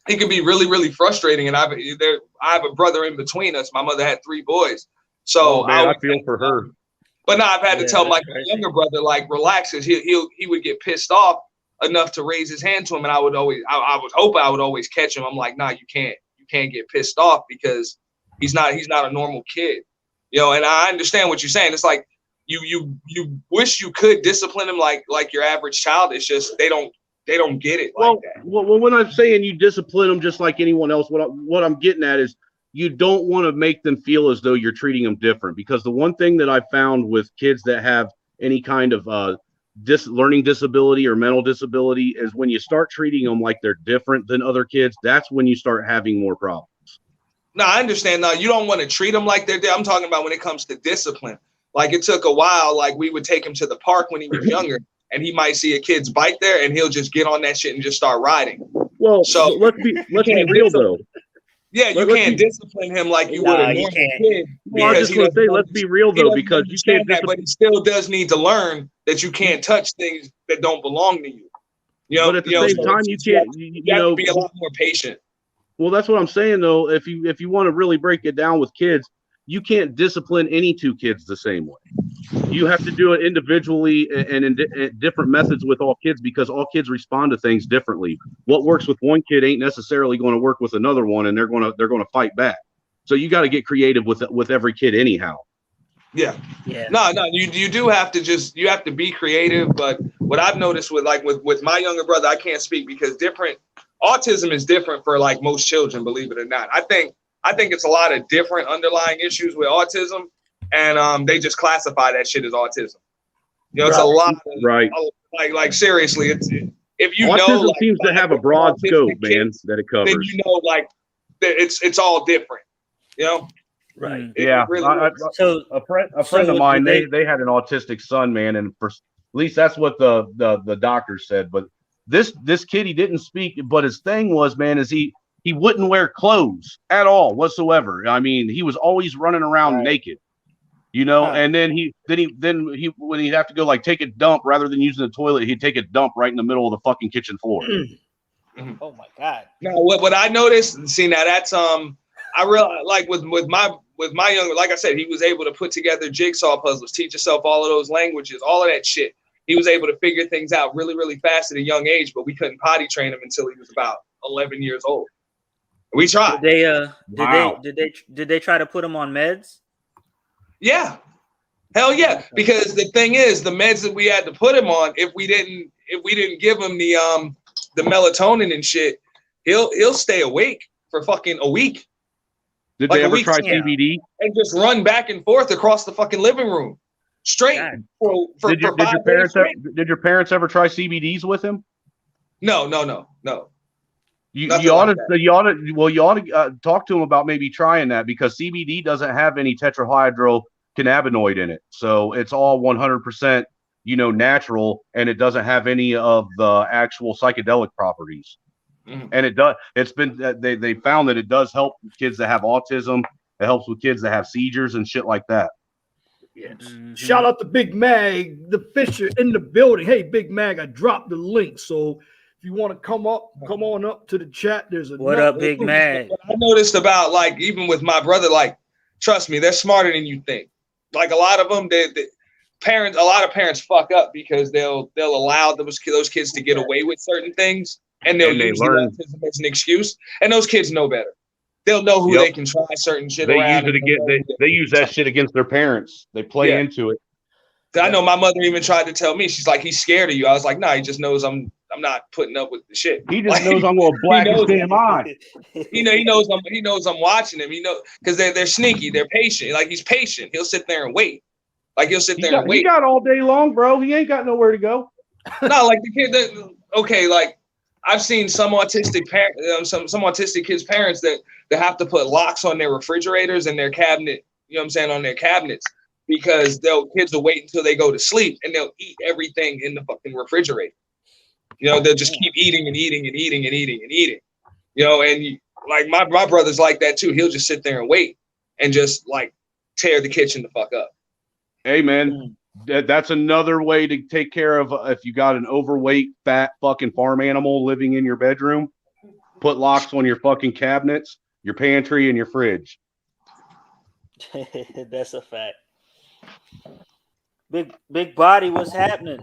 It could be really, really frustrating. And I have a brother in between us. My mother had 3 boys, so I feel for her. But now I've had to tell my younger brother, like, relax, because he would get pissed off enough to raise his hand to him, and I would hope I would always catch him. I'm like, nah, you can't get pissed off because he's not a normal kid, you know. And I understand what you're saying. It's like you wish you could discipline him like your average child. It's just they don't get it like that. Well, when I'm saying you discipline them just like anyone else, what I'm getting at is you don't want to make them feel as though you're treating them different, because the one thing that I found with kids that have any kind of learning disability or mental disability is when you start treating them like they're different than other kids, that's when you start having more problems. No, I understand. No, you don't want to treat them like they're I'm talking about when it comes to discipline. Like it took a while. Like we would take him to the park when he was younger, and he might see a kid's bike there, and he'll just get on that shit and just start riding. Well, so let's be real though. Yeah, you can't discipline him like you would a normal kid. Well, I was just going to say, let's be real though, because you can't. But he still does need to learn that you can't touch things that don't belong to you. You know, but at the same time, you can't. You have to be a lot more patient. Well, that's what I'm saying though. If you want to really break it down with kids, you can't discipline any 2 kids the same way. You have to do it individually and in different methods with all kids, because all kids respond to things differently. What works with one kid ain't necessarily going to work with another one, and they're going to fight back. So you got to get creative with every kid anyhow. Yeah. No, you do have to you have to be creative. But what I've noticed with my younger brother, I can't speak because autism is different for like most children, believe it or not. I think it's a lot of different underlying issues with autism, and they just classify that shit as autism. You know, it's a lot of, like seriously, if you autism know, like, seems to have a broad scope, man, that it covers. Then you know, like it's all different. You know, right? Yeah. Really so a friend of mine, they had an autistic son, man, and at least that's what the doctors said. But this kid, he didn't speak, but his thing was, man, is he wouldn't wear clothes at all whatsoever. I mean, he was always running around naked, you know. And then he when he'd have to go like take a dump, rather than using the toilet, he'd take a dump right in the middle of the fucking kitchen floor. Oh my God. Now what I noticed, see, now that's I realize, like with my younger, like I said, he was able to put together jigsaw puzzles, teach himself all of those languages, all of that shit. He was able to figure things out really, really fast at a young age, but we couldn't potty train him until he was about 11 years old. We tried. Did they try to put him on meds? Yeah. Hell yeah. Because the thing is, the meds that we had to put him on, if we didn't give him the melatonin and shit, he'll stay awake for fucking a week. Did they ever try CBD? And just run back and forth across the fucking living room. Straight. Did your parents ever try CBDs with him? No. You ought to talk to him about maybe trying that, because CBD doesn't have any tetrahydrocannabinoid in it, so it's all 100% natural, and it doesn't have any of the actual psychedelic properties. And it does. It's been they found that it does help kids that have autism. It helps with kids that have seizures and shit like that. Yes. Shout out to Big Mag, the Fisher in the building. Hey, Big Mag, I dropped the link, so if you want to come on up to the chat. There's a What up, Big Mad? What I noticed about, like, even with my brother, like, trust me, they're smarter than you think. Like, a lot of them, a lot of parents fuck up because they'll allow those kids to get away with certain things, and they'll use the autism as an excuse. And those kids know better. They'll know who they can try certain shit around. They use that shit against their parents. They play into it. I know my mother even tried to tell me, she's like, he's scared of you. I was like, no, he just knows I'm not putting up with the shit. He just knows I'm gonna black his damn eye. He knows I'm watching him. Because they're sneaky, they're patient. Like, he's patient. He'll sit there and wait. Like, he'll sit there and wait. He got all day long, bro. He ain't got nowhere to go. No, like the kid okay, like I've seen some autistic some autistic kids' parents that have to put locks on their refrigerators and their cabinet, you know what I'm saying, on their cabinets, because kids will wait until they go to sleep and they'll eat everything in the fucking refrigerator. You know, they'll just keep eating and eating and eating and eating and eating. You know, and like my brother's like that too. He'll just sit there and wait and just like tear the kitchen the fuck up. Hey man, that's another way to take care of if you got an overweight, fat fucking farm animal living in your bedroom. Put locks on your fucking cabinets, your pantry, and your fridge. That's a fact. Big body, what's happening?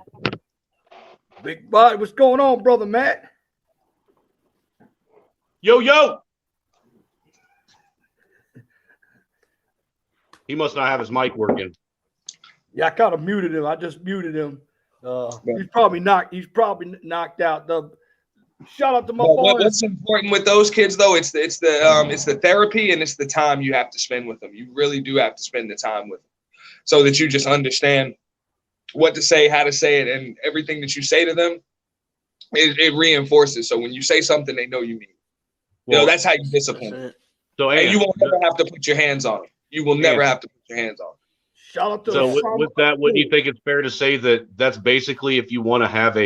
Big body, what's going on, brother Matt? Yo. He must not have his mic working. Yeah, I kind of muted him. I just muted him. He's probably knocked out. Shout out to my boy. What's important with those kids though? It's the therapy and it's the time you have to spend with them. You really do have to spend the time with them, so that you just understand what to say, how to say it, and everything that you say to them, it reinforces. So when you say something, they know you mean. You know, that's how you discipline them. So and you won't ever have to put your hands on them. You will never have to put your hands on them. Shout out to with that, wouldn't you think it's fair to say that that's basically, if you want to have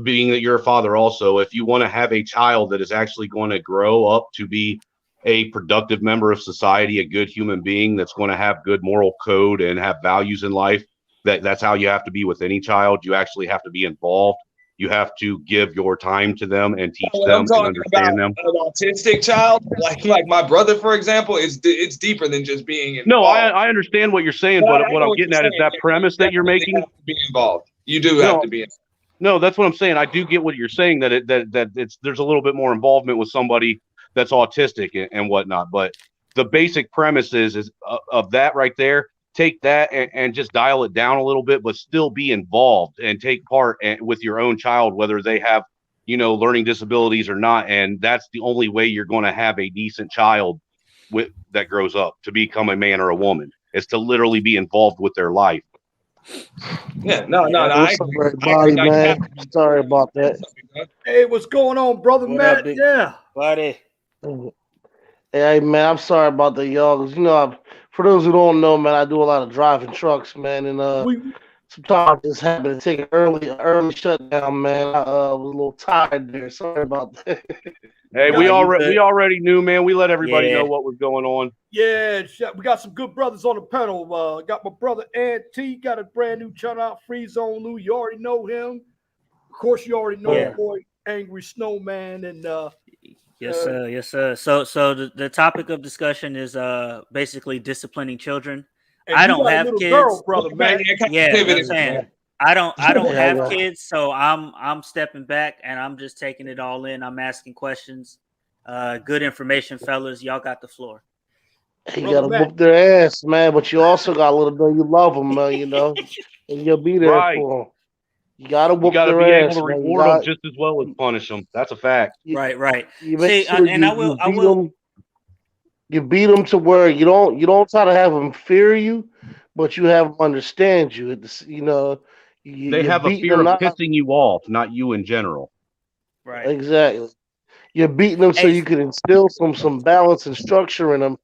being that you're a father also, if you want to have a child that is actually going to grow up to be a productive member of society, a good human being that's going to have good moral code and have values in life, that's how you have to be with any child. You actually have to be involved. You have to give your time to them and teach them and understand them. An autistic child, like my brother, for example, it's deeper than just being involved. No, I understand what you're saying, but what I'm getting at is that premise that you're making. Have to be involved. You do have to be involved. No, that's what I'm saying. I do get what you're saying, that there's a little bit more involvement with somebody that's autistic and whatnot. But the basic premise is of that right there. Take that and just dial it down a little bit, but still be involved and take part with your own child, whether they have, learning disabilities or not. And that's the only way you're going to have a decent child that grows up to become a man or a woman, is to literally be involved with their life. Yeah, no. What's up, everybody, man? Sorry about that. Hey, what's going on, brother Matt? Yeah, buddy. Hey, man, I'm sorry about the y'all. For those who don't know, man, I do a lot of driving trucks, man, and sometimes I just happen to take an early shutdown, man. I was a little tired there. Sorry about that. Hey, we already knew, man. We let everybody know what was going on. Yeah, we got some good brothers on the panel. Got my brother Ant T, got a brand new channel out, Free Zone Lou. You already know him. Of course, you already know the boy Angry Snowman and Yes, sir. So the topic of discussion is basically disciplining children. I don't have kids. Girl, brother, man. Yeah, I'm saying I don't have kids, so I'm stepping back and I'm just taking it all in. I'm asking questions. Good information, fellas. Y'all got the floor. You gotta whoop their ass, man, but you also gotta let them know you love them, and you'll be there for them. You gotta whoop their be ass. Able to reward them just as well as punish them. That's a fact. Right. You beat them to where you don't try to have them fear you, but you have them understand you. They have a fear of pissing you off, not you in general. Right. Exactly. You're beating them so you can instill some balance and structure in them,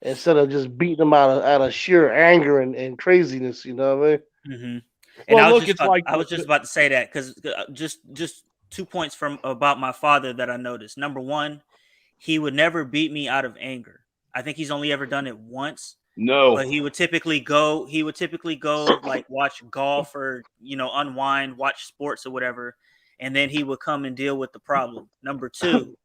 instead of just beating them out of sheer anger and craziness. You know what I mean? Mm-hmm. And I was just about to say that, because just 2 points about my father that I noticed. Number one, he would never beat me out of anger. I think he's only ever done it once. No, but he would typically go like watch golf or unwind, watch sports or whatever, and then he would come and deal with the problem. Number two,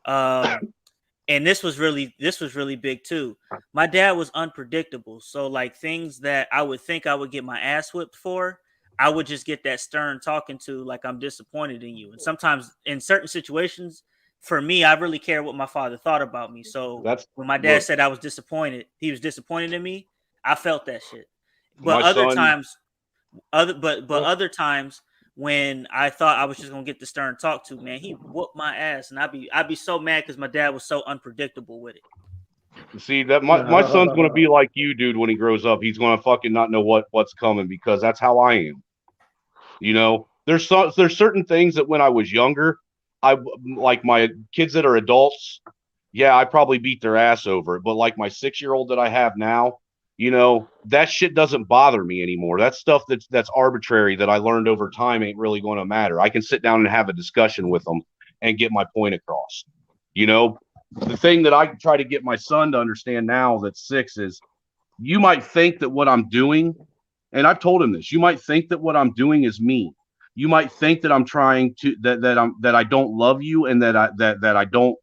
and this was really big too. My dad was unpredictable, so like things that I would think I would get my ass whipped for, I would just get that stern talking to, like, I'm disappointed in you. And sometimes in certain situations, for me, I really care what my father thought about me. So when my dad said I was disappointed, he was disappointed in me, I felt that shit. But other times when I thought I was just gonna get the stern talk to, man, he whooped my ass, and I'd be so mad because my dad was so unpredictable with it. See that my son's gonna be like you, dude. When he grows up, he's gonna fucking not know what's coming, because that's how I am. You know, there's certain things that when I was younger, I like my kids that are adults. Yeah, I probably beat their ass over it, but like my 6-year-old that I have now, you know, that shit doesn't bother me anymore. That stuff that's arbitrary that I learned over time ain't really going to matter. I can sit down and have a discussion with them and get my point across. You know, the thing that I try to get my son to understand now that's 6 is, you might think that what I'm doing, and I've told him this, you might think that what I'm doing is mean. You might think that I'm trying to that I don't love you, and that I don't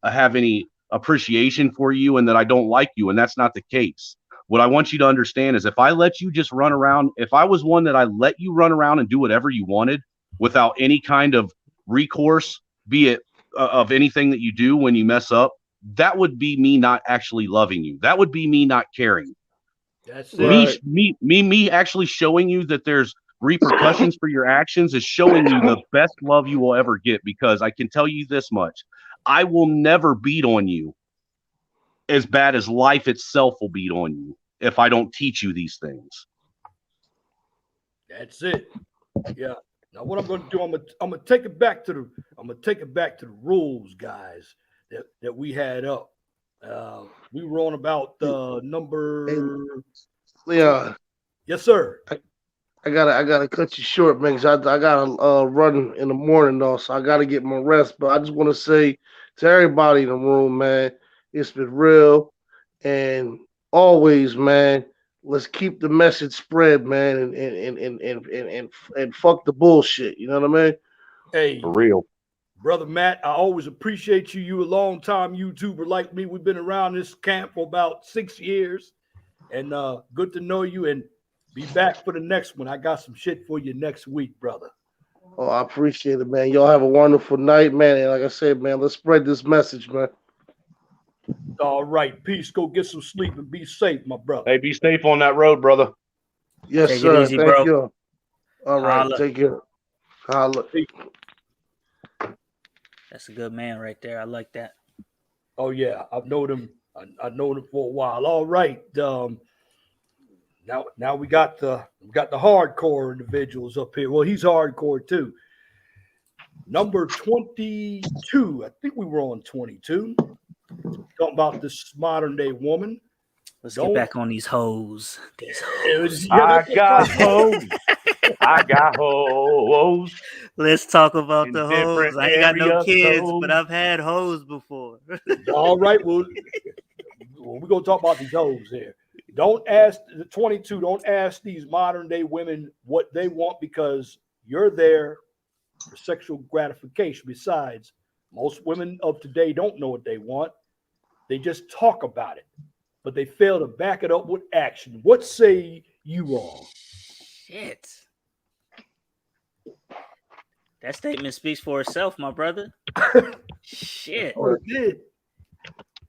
have any appreciation for you, and that I don't like you, and that's not the case. What I want you to understand is, if I let you just run around, if I was one that I let you run around and do whatever you wanted without any kind of recourse, be it of anything that you do when you mess up, that would be me not actually loving you. That would be me not caring. That's it. Me actually showing you that there's repercussions for your actions is showing you the best love you will ever get, because I can tell you this much: I will never beat on you as bad as life itself will beat on you if I don't teach you these things. That's it. Yeah. Now what I'm going to do, I'm going to take it back to the rules, guys, that we had up. We were on about number. Leon. Yes, sir. I gotta cut you short, man, 'cause I gotta run in the morning though, so I gotta get my rest. But I just want to say to everybody in the room, man, it's been real, and always, man, let's keep the message spread, man, and fuck the bullshit. You know what I mean? Hey, For real. Brother Matt, I always appreciate you. You a long time YouTuber like me. We've been around this camp for about 6 years, and good to know you, and be back for the next one. I got some shit for you next week, brother. Oh, I appreciate it, man. Y'all have a wonderful night, man. And like I said, man, let's spread this message, man. All right. Peace. Go get some sleep and be safe, my brother. Hey, be safe on that road, brother. Yes, Take it sir. easy, Thank bro. you. All right. Holla. Take care. Holla. That's a good man right there. I like that. Oh yeah, I've known him. I've known him for a while. All right. Now we got the hardcore individuals up here. Well, he's hardcore too. Number 22. I think we were on 22. Talking about this modern day woman. Let's get back on these hoes. I got hoes. I got hoes. Let's talk about In the hoes. different I ain't got no areas, kids, hoes. but I've had hoes before. All right. Well, we're gonna talk about these hoes here. Don't ask the 22. Don't ask these modern day women what they want, because you're there for sexual gratification. Besides, most women of today don't know what they want. They just talk about it, but they fail to back it up with action. What say you all? Shit. That statement speaks for itself, my brother. Shit. Oh, it did.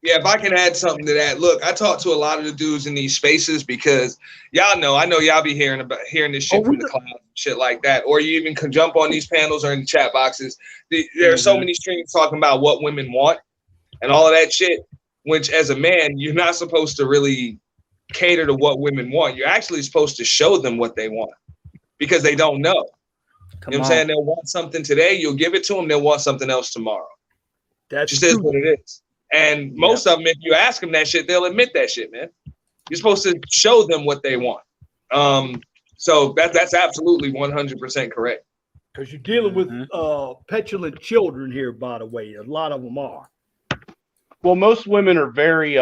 Yeah, if I can add something to that, look, I talk to a lot of the dudes in these spaces because I know y'all be hearing this shit from the cloud, shit like that, or you even can jump on these panels or in the chat boxes. There are so many streams talking about what women want and all of that shit, which as a man, you're not supposed to really cater to what women want. You're actually supposed to show them what they want because they don't know. You know what I'm saying? They'll want something today, you'll give it to them, they'll want something else tomorrow. That's just is what it is. And most of them, if you ask them that shit, they'll admit that shit, man. You're supposed to show them what they want. So that's absolutely 100% correct. Because you're dealing with petulant children here, by the way. A lot of them are. Well, most women are very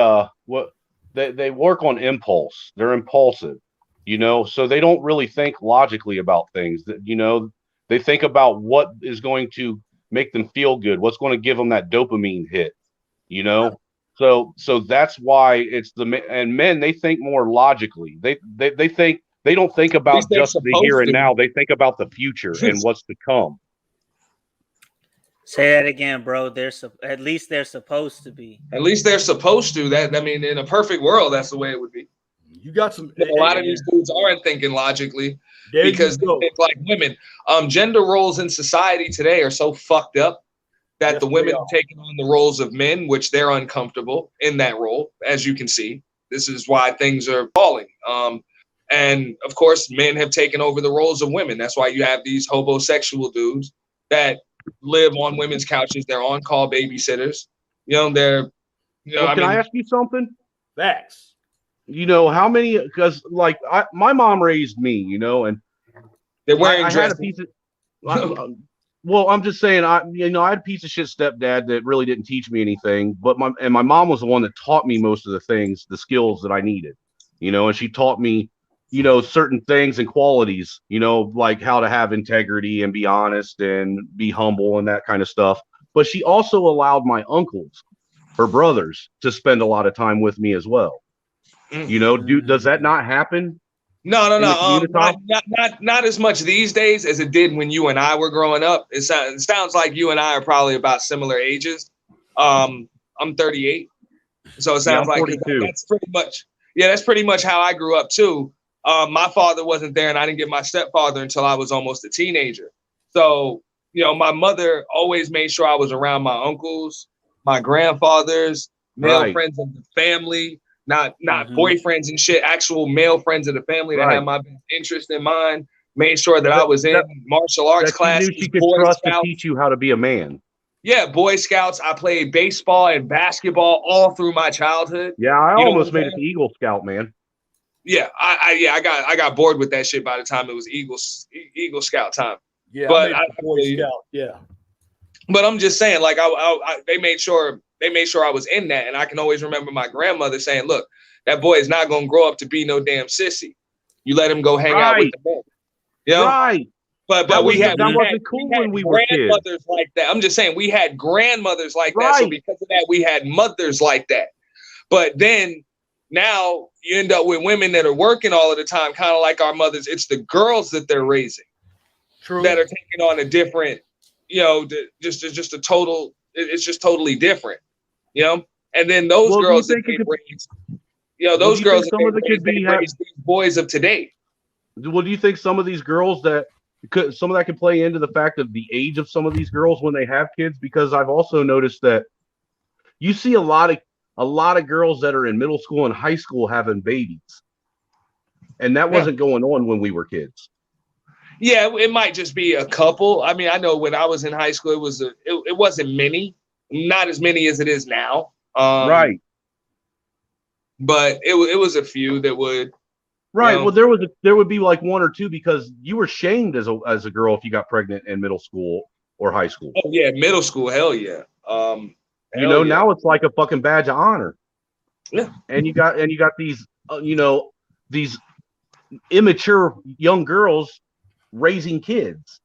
they work on impulse. They're impulsive, you know, so they don't really think logically about things. That, you know, They think about what is going to make them feel good, what's going to give them that dopamine hit, you know? So that's why it's and men, they think more logically. They think, they don't think about they're just the here supposed and to. now. They think about the future and what's to come. Say that again, bro. At least they're supposed to be. At least they're supposed to. That, I mean, in a perfect world, that's the way it would be. You got some. But a lot of these dudes aren't thinking logically There because they you go. think like women. Gender roles in society today are so fucked up that Yes, the women they are are. taking on the roles of men, which they're uncomfortable in that role, as you can see. This is why things are falling. And of course, men have taken over the roles of women. That's why you have these homosexual dudes that live on women's couches. They're on-call babysitters. You know, they're, you know, Well, can I mean, ask you something? Facts. You know, how many, because like my mom raised me, you know, and they're wearing I had a dresses. piece of, well, I'm just saying, I had a piece of shit stepdad that really didn't teach me anything, but my mom was the one that taught me most of the things, the skills that I needed, you know, and she taught me, you know, certain things and qualities, you know, like how to have integrity and be honest and be humble and that kind of stuff. But she also allowed my uncles, her brothers, to spend a lot of time with me as well. You know, does that not happen? No. Not Not as much these days as it did when you and I were growing up. It sounds like you and I are probably about similar ages. I'm 38, so it sounds like 42. that's pretty much how I grew up too. My father wasn't there, and I didn't get my stepfather until I was almost a teenager. So, you know, my mother always made sure I was around my uncles, my grandfathers, male friends of the family. Not boyfriends and shit, actual male friends of the family that had my best interest in mind. Made sure that I was in martial arts classes. She could trust to teach you how to be a man. Yeah, Boy Scouts. I played baseball and basketball all through my childhood. Yeah, I almost made it to Eagle Scout, man. Yeah, I got bored with that shit by the time it was Eagle Scout time. Yeah, but Boy Scout. Yeah. But I'm just saying, like, they made sure I was in that, and I can always remember my grandmother saying, "Look, that boy is not gonna grow up to be no damn sissy. You let him go hang out with the men." You know? Right. But that we had cool when we were kids. Grandmothers like that. I'm just saying we had grandmothers like that. So because of that, we had mothers like that. But then now you end up with women that are working all of the time, kind of like our mothers. It's the girls that they're raising that are taking on a different, you know, just a total. It's just totally different, you know. And then those girls that they raise, you know, those girls that they raise these boys of today. Well, do you think some of these girls that could play into the fact of the age of some of these girls when they have kids? Because I've also noticed that you see a lot of girls that are in middle school and high school having babies, and that wasn't going on when we were kids. Yeah, it might just be a couple. I mean, I know when I was in high school, it wasn't many, not as many as it is now. Right. But it was a few that would. Right. Well, there would be like one or two because you were shamed as a girl if you got pregnant in middle school or high school. Oh yeah, middle school, hell yeah. Now it's like a fucking badge of honor. Yeah. And you got these these immature young girls raising kids.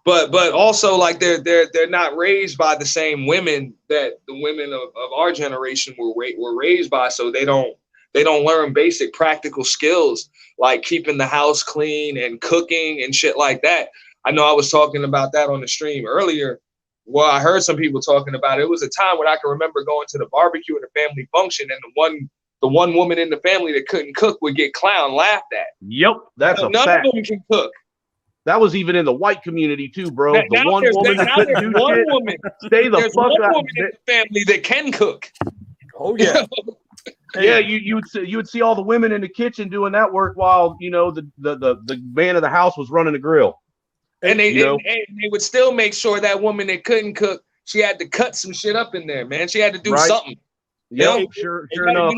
But also like they're not raised by the same women that the women of our generation were raised by, so they don't learn basic practical skills like keeping the house clean and cooking and shit like that. I know I was talking about that on the stream earlier. Well, I heard some people talking about it. It was a time when I can remember going to the barbecue at a family function, and the one woman in the family that couldn't cook would get clown laughed at. Yep, that's none of them can cook. That was even in the white community too, bro. Now the one woman that couldn't do shit. Stay the fuck out. Woman in the family that can cook. Oh yeah. Yeah, you would see all the women in the kitchen doing that work while the man of the house was running the grill. And they would still make sure that woman that couldn't cook, she had to cut some shit up in there, man. She had to do something. Yeah, sure enough.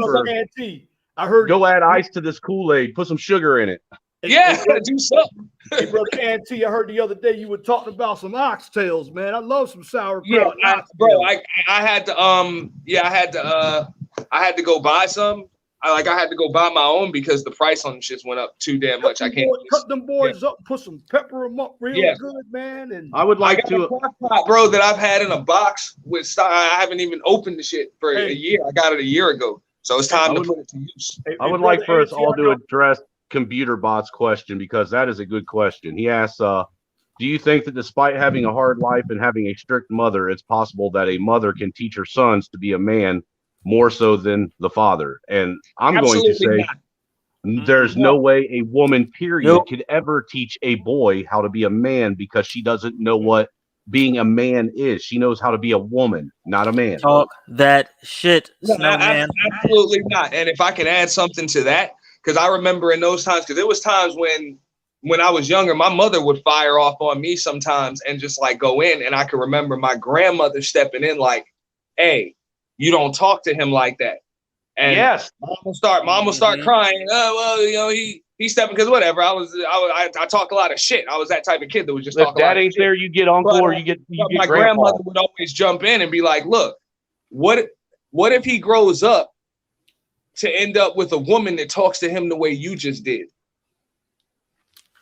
I heard. Go add ice to this Kool-Aid. Put some sugar in it. Yeah, do something. Hey, brother Auntie, I heard the other day you were talking about some oxtails, man. I love some sauerkraut. Yeah, bro, I had to I had to go buy some. I had to go buy my own because the price on the shits went up too damn much. I can't cut them boys up, put some pepper them up real good, man. And I would like I got to, a crock pot, bro, that I've had in a box with stock. I haven't even opened the shit for a year. I got it a year ago, so it's time to put it to use. I would like for us all to address Computer Bot's question, because that is a good question. He asks, do you think that despite having a hard life and having a strict mother, it's possible that a mother can teach her sons to be a man more so than the father? And I'm going to say there's no way a woman, period, could ever teach a boy how to be a man, because she doesn't know what being a man is. She knows how to be a woman, not a man. Talk that shit, No, Snowman. absolutely not. And if I can add something to that, because I remember in those times, because there was times when I was younger, my mother would fire off on me sometimes and just like go in. And I can remember my grandmother stepping in like, hey, you don't talk to him like that. And yes, mom will start crying. Oh, well, you know, he's stepping, because whatever. I talk a lot of shit. I was that type of kid that was just talking. If dad ain't there, you get uncle, or you get my grandmother would always jump in and be like, look, what if he grows up to end up with a woman that talks to him the way you just did?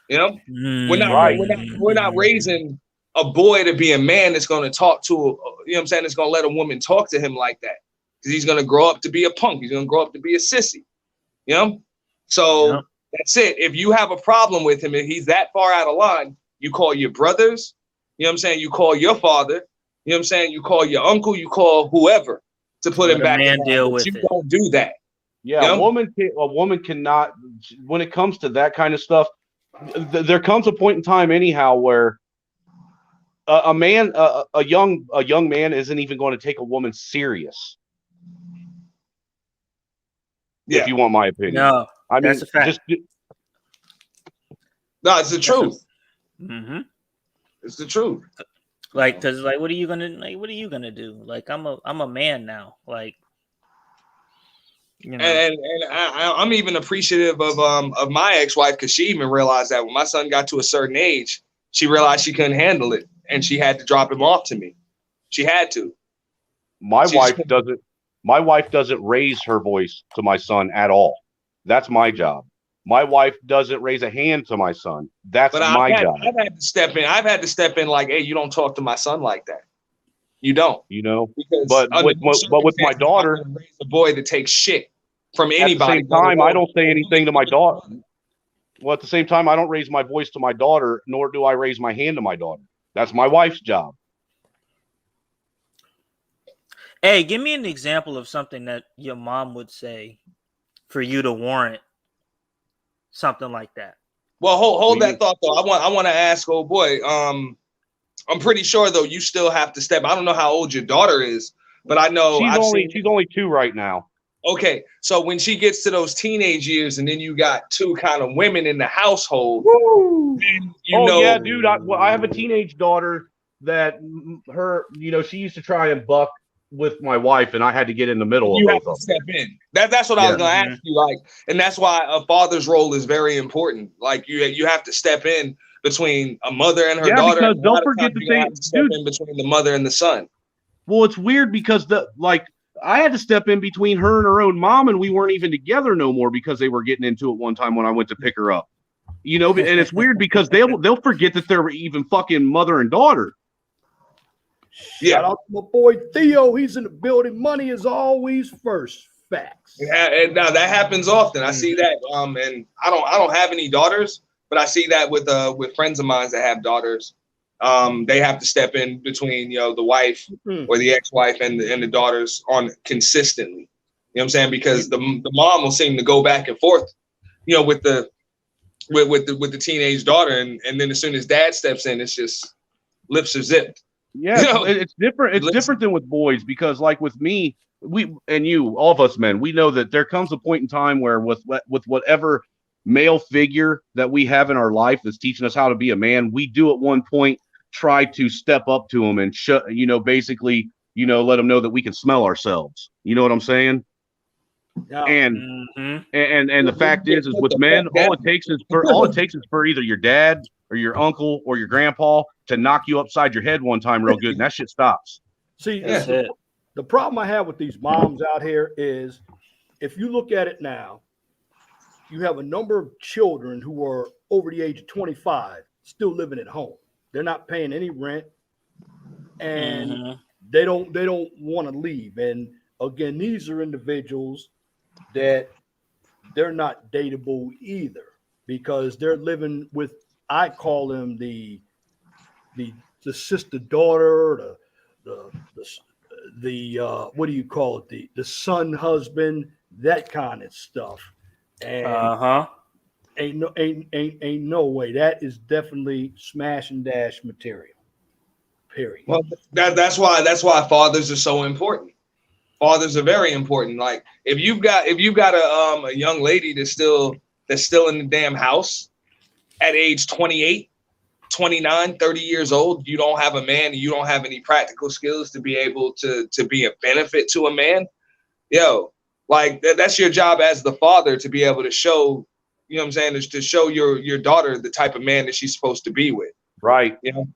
You know, we're not raising a boy to be a man that's going to talk to, you know what I'm saying, that's going to let a woman talk to him like that, because he's going to grow up to be a punk. He's going to grow up to be a sissy, you know? So that's it. If you have a problem with him and he's that far out of line, you call your brothers, you know what I'm saying? You call your father, you know what I'm saying? You call your uncle, you call whoever to put him back in line. Deal with you it. don't do that. Yeah, you know? a woman cannot, when it comes to that kind of stuff, there comes a point in time anyhow where a young man isn't even going to take a woman serious. Yeah. If you want my opinion. No, I mean, that's a fact. No, it's the truth. Mm-hmm. It's the truth. Like, cause like, what are you gonna do? Like, I'm a man now. Like, you know. And I'm even appreciative of my ex-wife, because she even realized that when my son got to a certain age, she realized she couldn't handle it, and she had to drop him off to me. She had to. My wife doesn't raise her voice to my son at all. That's my job. My wife doesn't raise a hand to my son. That's my job. I've had to step in. I've had to step in like, hey, you don't talk to my son like that. You don't. You know, because but with my daughter, I'm not gonna raise a boy that takes shit from anybody. At the same time, I don't say anything to my daughter. Well, at the same time, I don't raise my voice to my daughter, nor do I raise my hand to my daughter. That's my wife's job. Hey, give me an example of something that your mom would say for you to warrant something like that. Well, hold that thought though. I want to ask, oh boy. I'm pretty sure though you still have to step. I don't know how old your daughter is, but I know she's only 2 right now. Okay, so when she gets to those teenage years, and then you got 2 kind of women in the household, then yeah, dude. I have a teenage daughter that she used to try and buck with my wife, and I had to get in the middle of both of them. Step in. That's what I was going to ask you. Like, and that's why a father's role is very important. Like, you have to step in between a mother and her daughter. Because don't forget the thing, dude, in between the mother and the son. Well, it's weird because I had to step in between her and her own mom, and we weren't even together no more because they were getting into it one time when I went to pick her up. You know, and it's weird because they'll forget that they're even fucking mother and daughter. Yeah. Shout out to my boy Theo. He's in the building. Money is always first. Facts. Yeah, and now that happens often. I see that. And I don't have any daughters, but I see that with friends of mine that have daughters. They have to step in between, the wife or the ex-wife and the daughters on consistently. You know what I'm saying? Because the mom will seem to go back and forth, with the teenage daughter, and then as soon as dad steps in, it's just lips are zipped. Yeah, it's different. It's different than with boys, because like with me, all of us men, we know that there comes a point in time where with whatever male figure that we have in our life that's teaching us how to be a man, we do at one point try to step up to them and basically, let them know that we can smell ourselves. You know what I'm saying? Yeah. And the fact is with men, all it takes is for either your dad or your uncle or your grandpa to knock you upside your head one time real good, and that shit stops. See, the problem I have with these moms out here is if you look at it now, you have a number of children who are over the age of 25 still living at home. They're not paying any rent, and they don't want to leave. And again, these are individuals that they're not datable either, because they're living with, I call them the sister daughter, the what do you call it, the son husband, that kind of stuff. And ain't no way. That is definitely smash and dash material. Period. Well, that's why fathers are so important. Fathers are very important. Like if you've got a young lady that's still in the damn house at age 28, 29, 30 years old, you don't have a man and you don't have any practical skills to be able to be a benefit to a man. Yo, like that's your job as the father, to be able to show, you know what I'm saying, is to show your daughter the type of man that she's supposed to be with. Right. You know,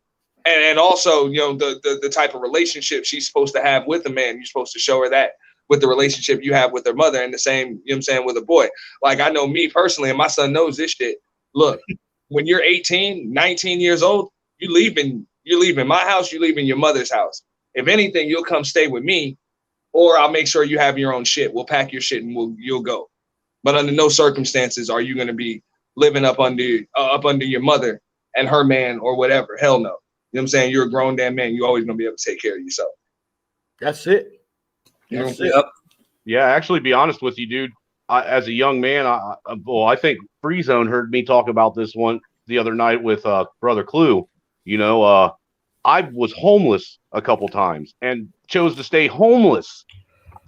and also, you know, the type of relationship she's supposed to have with a man. You're supposed to show her that with the relationship you have with her mother, and the same, you know what I'm saying, with a boy. Like I know me personally, and my son knows this shit. Look, when you're 18, 19 years old, you're leaving my house, you're leaving your mother's house. If anything, you'll come stay with me, or I'll make sure you have your own shit. We'll pack your shit and you'll go. But under no circumstances are you going to be living up under your mother and her man or whatever. Hell no. You know what I'm saying? You're a grown damn man. You're always going to be able to take care of yourself. That's it. That's it. Yeah, actually, be honest with you, dude. As a young man, I think Free Zone heard me talk about this one the other night with Brother Clue. You know, I was homeless a couple times and chose to stay homeless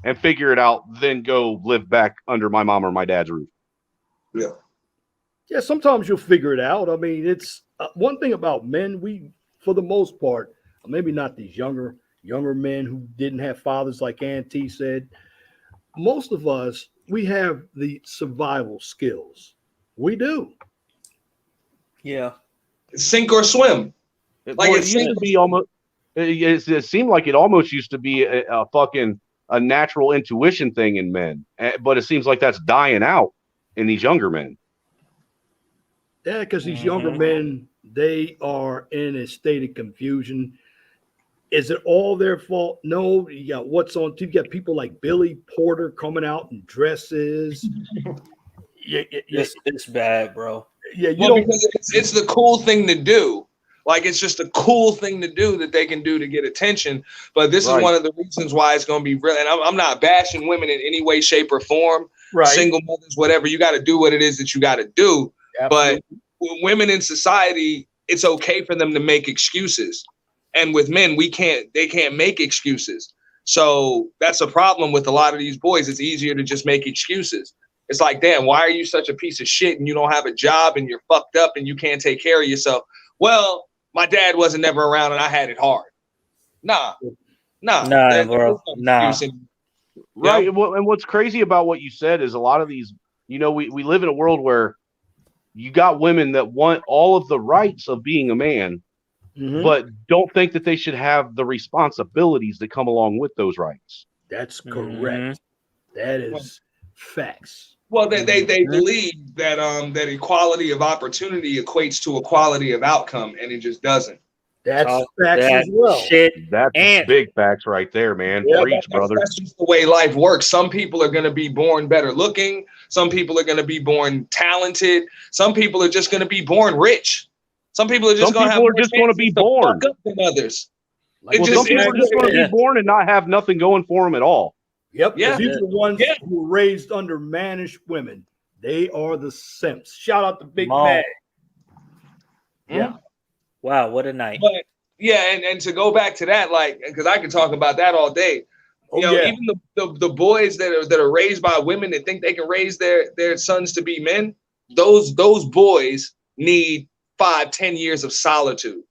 and figure it out, then go live back under my mom or my dad's roof. Yeah. Yeah, sometimes you'll figure it out. I mean, it's one thing about men, we, for the most part, maybe not these younger men who didn't have fathers, like Auntie said. Most of us, we have the survival skills. We do. Yeah. Sink or swim. Like it used to be almost. It seemed like it almost used to be a natural intuition thing in men, but it seems like that's dying out in these younger men. Yeah, because these younger men, they are in a state of confusion. Is it all their fault? No. You got what's on TV. You got people like Billy Porter coming out in dresses. It's bad, bro. Yeah, because it's the cool thing to do. Like it's just a cool thing to do that they can do to get attention. But this is one of the reasons why it's going to be real. And I'm not bashing women in any way, shape, or form. Right. Single mothers, whatever. You got to do what it is that you got to do. Absolutely. But women in society, it's okay for them to make excuses. And with men, they can't make excuses. So that's a problem with a lot of these boys. It's easier to just make excuses. It's like, damn, why are you such a piece of shit and you don't have a job and you're fucked up and you can't take care of yourself? Well, my dad wasn't never around and I had it hard. Nah, bro. Nah. Right. And what's crazy about what you said is a lot of these, you know, we live in a world where you got women that want all of the rights of being a man, but don't think that they should have the responsibilities that come along with those rights. That's correct. That is facts. Well, they believe that that equality of opportunity equates to equality of outcome, and it just doesn't. That's facts as well. That's big facts right there, man. Yeah, Preach, brother. That's just the way life works. Some people are going to be born better looking. Some people are going to be born talented. Some people are just going to be born rich. Some people are just going to be born than others. Some people are just going to be born and not have nothing going for them at all. Yep. Yeah. These are the ones who were raised under mannish women. They are the simps. Shout out to Big Mag. Yeah. Wow, what a night. But yeah, and to go back to that, like, because I can talk about that all day. Even the boys that are raised by women that think they can raise their sons to be men, those boys need 5-10 years of solitude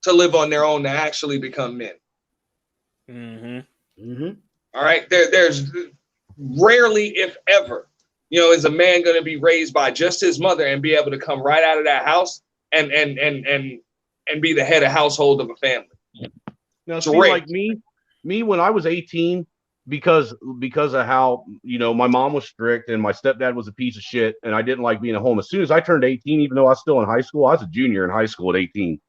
to live on their own to actually become men. All right. There's rarely, if ever, is a man going to be raised by just his mother and be able to come right out of that house and be the head of household of a family. Now, see, like me when I was 18, because of how, you know, my mom was strict and my stepdad was a piece of shit, and I didn't like being at home. As soon as I turned 18, even though I was still in high school, I was a junior in high school at 18.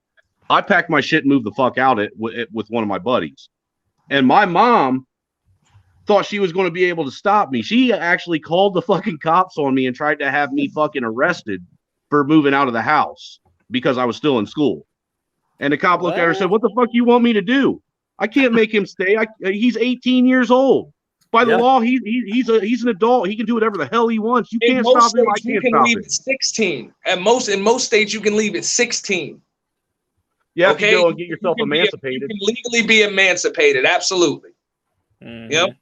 I packed my shit and moved the fuck out with one of my buddies. And my mom thought she was going to be able to stop me. She actually called the fucking cops on me and tried to have me fucking arrested for moving out of the house because I was still in school. And the cop looked at her and said, "What the fuck you want me to do? I can't make him stay. He's 18 years old. By the law, he's an adult. He can do whatever the hell he wants. You can't stop him. I can't stop leave it." at 16. In most states, you can leave at 16. You have to go and get yourself emancipated. You can legally be emancipated. Absolutely. Mhm. Yep.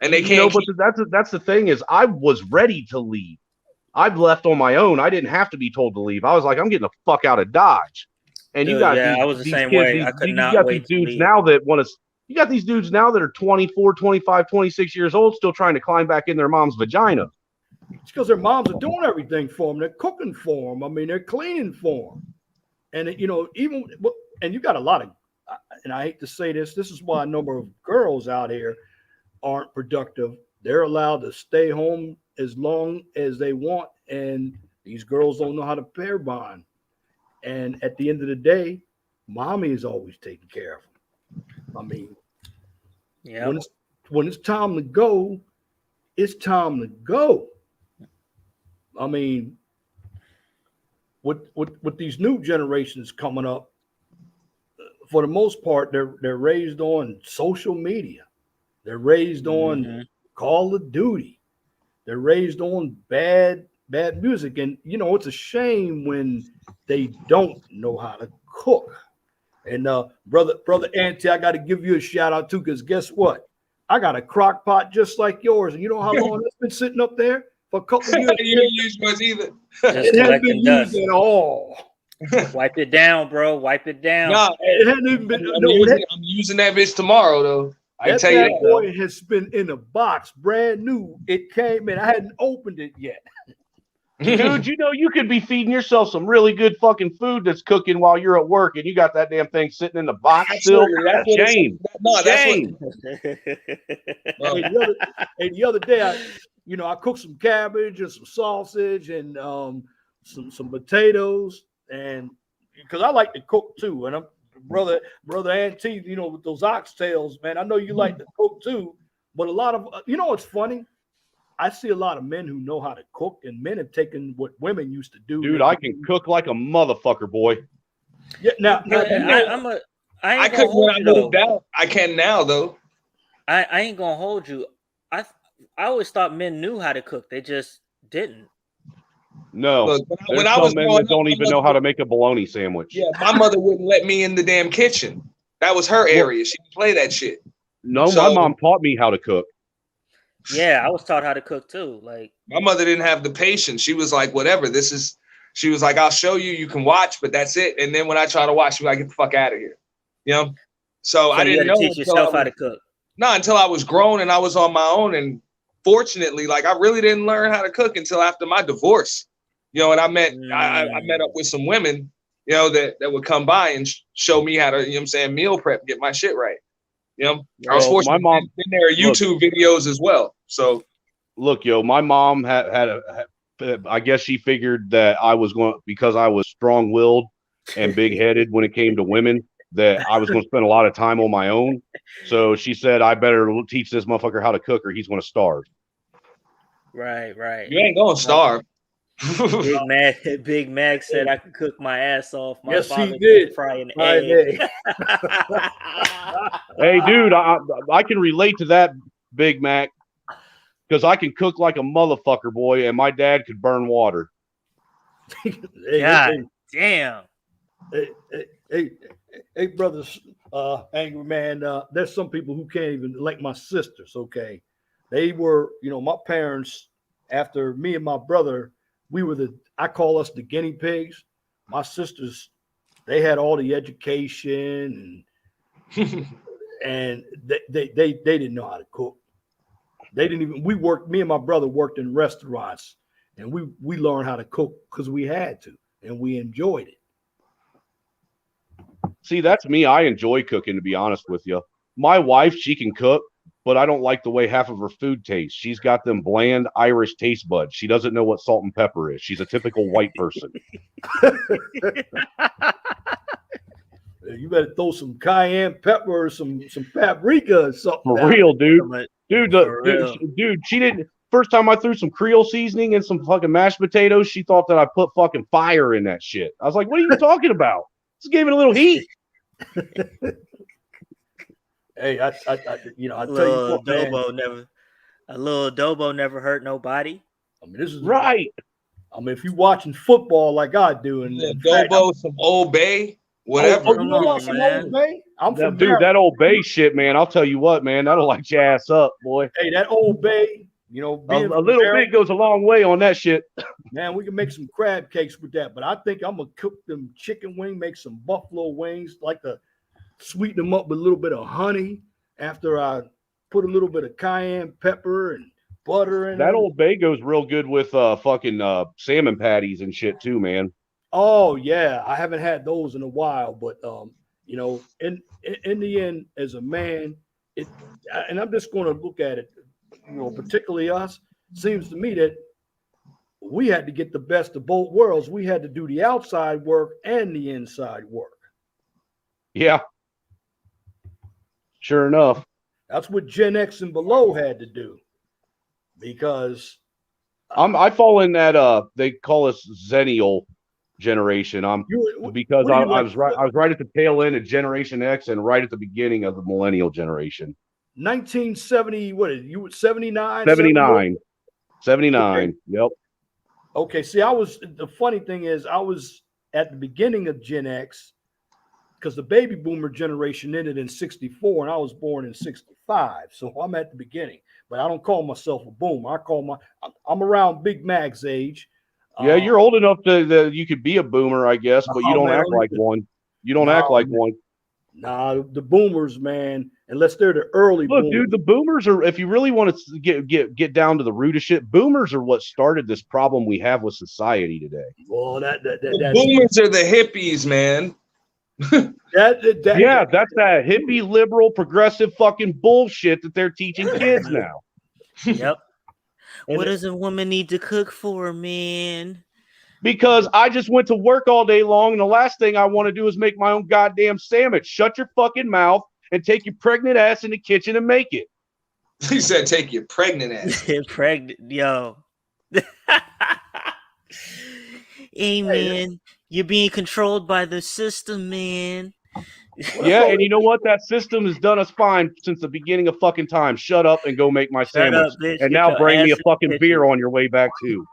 And they can't. You know, but that's the thing is, I was ready to leave. I've left on my own. I didn't have to be told to leave. I was like, I'm getting the fuck out of Dodge. And you Dude, got yeah, these, I was the these same kids, way. these, I could you not got wait these to dudes leave. now that want to. You got these dudes now that are 24, 25, 26 years old, still trying to climb back in their mom's vagina. It's because their moms are doing everything for them. They're cooking for them. I mean, they're cleaning for them. And, you know, and you got a lot of, and I hate to say this, this is why a number of girls out here aren't productive. They're allowed to stay home as long as they want. And these girls don't know how to pair bond. And at the end of the day, mommy is always taking care of them. I mean, Yeah. when it's time to go, it's time to go. I mean, with these new generations coming up, for the most part, they're raised on social media. They're raised on Call of Duty. They're raised on bad music. And, you know, it's a shame when they don't know how to cook. And brother Auntie, I got to give you a shout out too, because guess what? I got a crock pot just like yours. And you know how long it's been sitting up there? For a couple of years. You didn't use yours either. Just It hasn't been collecting dust. used at all. Wipe it down, bro. Wipe it down. Nah, It hasn't even been. I'm using that bitch tomorrow, though. I That tell you bad that. boy has been in a box, brand new. It came in. I hadn't opened it yet. Dude, you know, you could be feeding yourself some really good fucking food that's cooking while you're at work, and you got that damn thing sitting in the box still. Absolutely. That's what Shame. Shame. The other day, I cooked some cabbage and some sausage and some potatoes, and because I like to cook too. And I'm brother Auntie, you know, with those oxtails, man. I know you like to cook too, but a lot of it's funny. I see a lot of men who know how to cook, and men have taken what women used to do. Dude, I can cook like a motherfucker, boy. Yeah, now I couldn't when I moved out. I can now, though. I ain't gonna hold you. I always thought men knew how to cook. They just didn't. No, Look, there's when I some was men growing that don't up, even know how to make a bologna sandwich. Yeah, my mother wouldn't let me in the damn kitchen. That was her area. She didn't play that shit. No, So- my mom taught me how to cook. Yeah, I was taught how to cook too. Like My mother didn't have the patience. She was like, whatever, she was like, I'll show you, you can watch, but that's it. And then when I try to watch, she's like, get the fuck out of here. You know? So I you didn't had to know teach yourself how to cook. No, until I was grown and I was on my own. And fortunately, like I really didn't learn how to cook until after my divorce. You know, and I met up with some women, you know, that would come by and show me how to, you know what I'm saying, meal prep, get my shit right. You know, I was fortunate. My mom, then there are YouTube videos as well. So look, yo, my mom had I guess she figured that I was going, because I was strong-willed and big-headed when it came to women, that I was going to spend a lot of time on my own. So she said, I better teach this motherfucker how to cook or he's going to starve. Right. you ain't gonna starve. Big Mag said I could cook my ass off. My Yes, father he did. could fry an Right egg. Hey, dude, I can relate to that, Big Mac, because I can cook like a motherfucker, boy, and my dad could burn water. God damn. Hey, brothers, Angry Man, there's some people who can't even, like my sisters, okay? They were, my parents, after me and my brother, I call us the guinea pigs. My sisters, they had all the education and they didn't know how to cook. They didn't even, me and my brother worked in restaurants, and we learned how to cook because we had to, and we enjoyed it. See, that's me. I enjoy cooking, to be honest with you. My wife, she can cook, but I don't like the way half of her food tastes. She's got them bland Irish taste buds. She doesn't know what salt and pepper is. She's a typical white person. You better throw some cayenne pepper or some paprika or something. For real, dude. For real. Dude, she didn't. First time I threw some Creole seasoning and some fucking mashed potatoes, she thought that I put fucking fire in that shit. I was like, what are you talking about? Just gave it a little heat. Hey, I tell you what, man. A little adobo never hurt nobody. I mean, this is Right. I mean, if you're watching football like I do, and adobo, some Old Bay, whatever. Oh, you Come know on, what, some man. Old Bay? I'm from Dude, Maryland. that Old Bay shit, man. I'll tell you what, man. That'll light your ass up, boy. Hey, that Old Bay, you know, A being from little Maryland, bit goes a long way on that shit. man, we can make some crab cakes with that. But I think I'm gonna cook them chicken wing, make some buffalo wings, like to sweeten them up with a little bit of honey after I put a little bit of cayenne pepper and butter in That them. Old Bay goes real good with fucking salmon patties and shit too, man. Oh yeah, I haven't had those in a while, but you know, in the end, as a man, and I'm just going to look at it, you know, particularly us. Seems to me that we had to get the best of both worlds. We had to do the outside work and the inside work. Yeah. Sure enough. That's what Gen X and below had to do, because I fall in that they call us Zennial generation. Because I was right at the tail end of Generation X and right at the beginning of the Millennial generation. 1970, what is it? You were 79? 79. 79. Okay. Yep. Okay, see, the funny thing is, I was at the beginning of Gen X, because the baby boomer generation ended in 64, and I was born in 65. So I'm at the beginning, but I don't call myself a boomer. I'm around Big Mac's age. Yeah, you're old enough that you could be a boomer, I guess, but you don't act like one. You don't act like one. Nah, the boomers, man, unless they're the early Look, boomers. dude, the boomers are, if you really want to get down to the root of shit, boomers are what started this problem we have with society today. Well, The boomers are the hippies, man. That's that hippie, liberal, progressive fucking bullshit that they're teaching kids now. Yep. What does a woman need to cook for, man? Because I just went to work all day long, and the last thing I want to do is make my own goddamn sandwich. Shut your fucking mouth and take your pregnant ass in the kitchen and make it. He said, "Take your pregnant ass." Pregnant, yo. Hey, man, you're being controlled by the system, man. Yeah, and you know what? That system has done us fine since the beginning of fucking time. Shut up and go make my sandwich. Up, bitch. And Get now your bring me a ass in the fucking kitchen. beer on your way back too.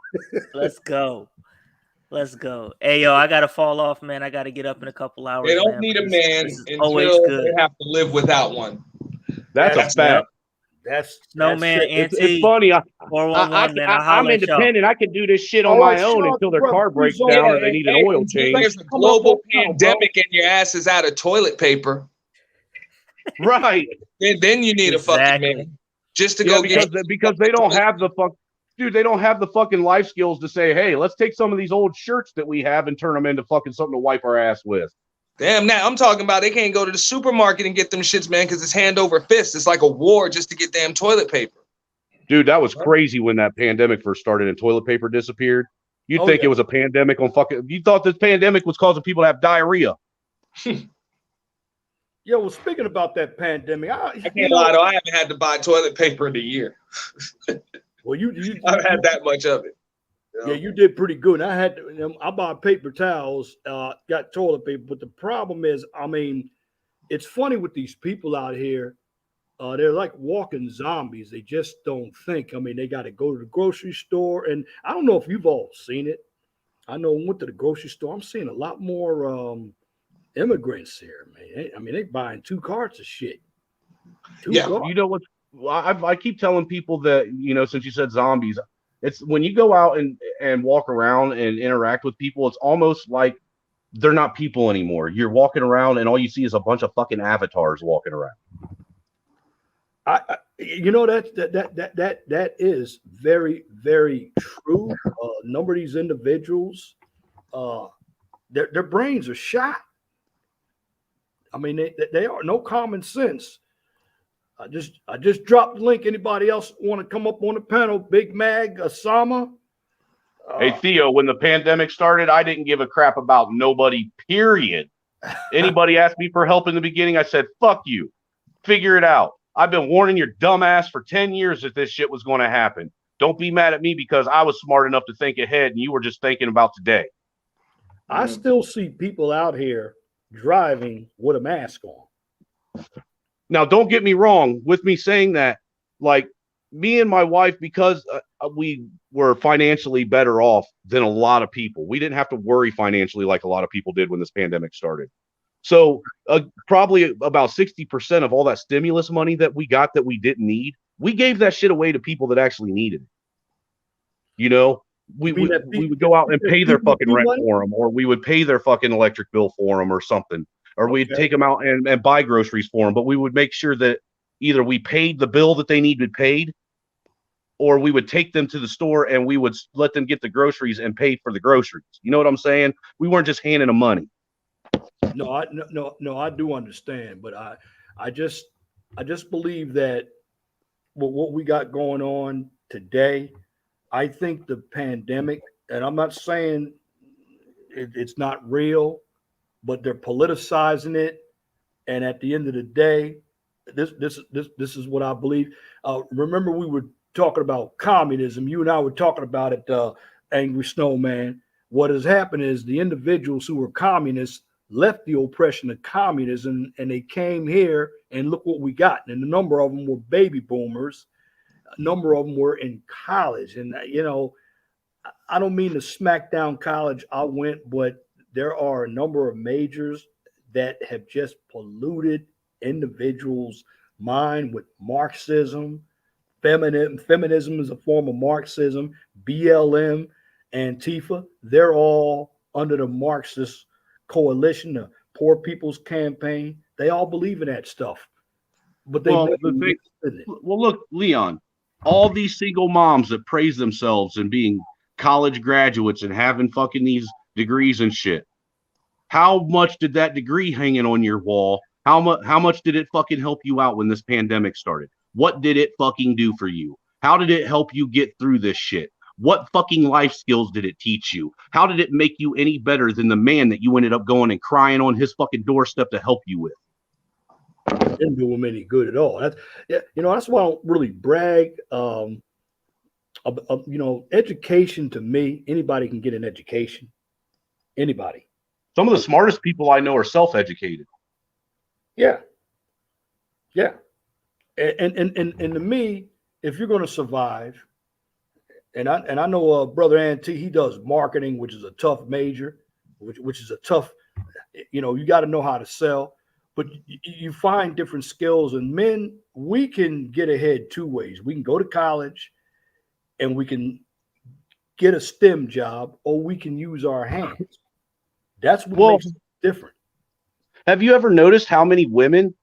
Let's go. Let's go. Hey, yo, I gotta fall off, man. I gotta get up in a couple hours. They don't man. need a This man is until always good. they have to live without one. That's a fact. That's Snowman, it. It's funny. 411, man. I'm independent. I can do this shit on my own until their car breaks down or they need an oil change. There's a global pandemic and your ass is out of toilet paper. Right. Then you need a fucking man just to go because they don't have the fuck. Dude, they don't have the fucking life skills to say, hey, let's take some of these old shirts that we have and turn them into fucking something to wipe our ass with. Damn, now I'm talking about they can't go to the supermarket and get them shits, man, because it's hand over fist. It's like a war just to get damn toilet paper. Dude, that was crazy when that pandemic first started and toilet paper disappeared. You'd think it was a pandemic on fucking. You thought this pandemic was causing people to have diarrhea. Yeah, well, speaking about that pandemic, I can't lie, though. I haven't had to buy toilet paper in a year. Well, I've had that much of it. Yeah, you did pretty good. I bought paper towels, got toilet paper, but the problem is, I mean, it's funny with these people out here. They're like walking zombies. They just don't think. I mean, they got to go to the grocery store, and I don't know if you've all seen it. I know I went to the grocery store. I'm seeing a lot more immigrants here, man. I mean, they buying 2 carts of shit. You know what? I keep telling people that, you know, since you said zombies, it's when you go out and walk around and interact with people, it's almost like they're not people anymore. You're walking around and all you see is a bunch of fucking avatars walking around. You know, that is very, very true. A number of these individuals, their brains are shot. I mean, they are no common sense. I just dropped the link. Anybody else want to come up on the panel? Big Mag, Osama. Hey, Theo, when the pandemic started, I didn't give a crap about nobody, period. Anybody asked me for help in the beginning, I said, fuck you. Figure it out. I've been warning your dumb ass for 10 years that this shit was going to happen. Don't be mad at me because I was smart enough to think ahead and you were just thinking about today. I still see people out here driving with a mask on. Now, don't get me wrong with me saying that, like me and my wife, because we were financially better off than a lot of people. We didn't have to worry financially like a lot of people did when this pandemic started. So probably about 60% of all that stimulus money that we got that we didn't need, we gave that shit away to people that actually needed it. You know, we would go out and pay their fucking rent for them, or we would pay their fucking electric bill for them or something, or we'd take them out and buy groceries for them. But we would make sure that either we paid the bill that they needed paid, or we would take them to the store and we would let them get the groceries and pay for the groceries. You know what I'm saying? We weren't just handing them money. No, I do understand, but I just believe that what we got going on today, I think the pandemic, and I'm not saying it's not real, but they're politicizing it. And at the end of the day, this is what I believe. Remember, we were talking about communism. You and I were talking about it, Angry Snowman. What has happened is the individuals who were communists left the oppression of communism and they came here, and look what we got. And a number of them were baby boomers. A number of them were in college. And, you know, I don't mean to smack down college. I went, but there are a number of majors that have just polluted individuals' mind with Marxism. Feminism is a form of Marxism. BLM, Antifa, they're all under the Marxist coalition, the Poor People's Campaign. They all believe in that stuff. But they look, Leon, all these single moms that praise themselves and being college graduates and having fucking these degrees and shit. How much did that degree hanging on your wall? How much did it fucking help you out when this pandemic started? What did it fucking do for you? How did it help you get through this shit? What fucking life skills did it teach you? How did it make you any better than the man that you ended up going and crying on his fucking doorstep to help you with? It didn't do him any good at all. That's why I don't really brag. Education to me, anybody can get an education. Anybody. Some of the smartest people I know are self-educated. Yeah. And to me, if you're going to survive, and I know Brother Ant, he does marketing, which is a tough major, which is a tough, you got to know how to sell, but you find different skills. And men, we can get ahead two ways. We can go to college and we can get a STEM job, or we can use our hands. That's what makes it different. Have you ever noticed how many women,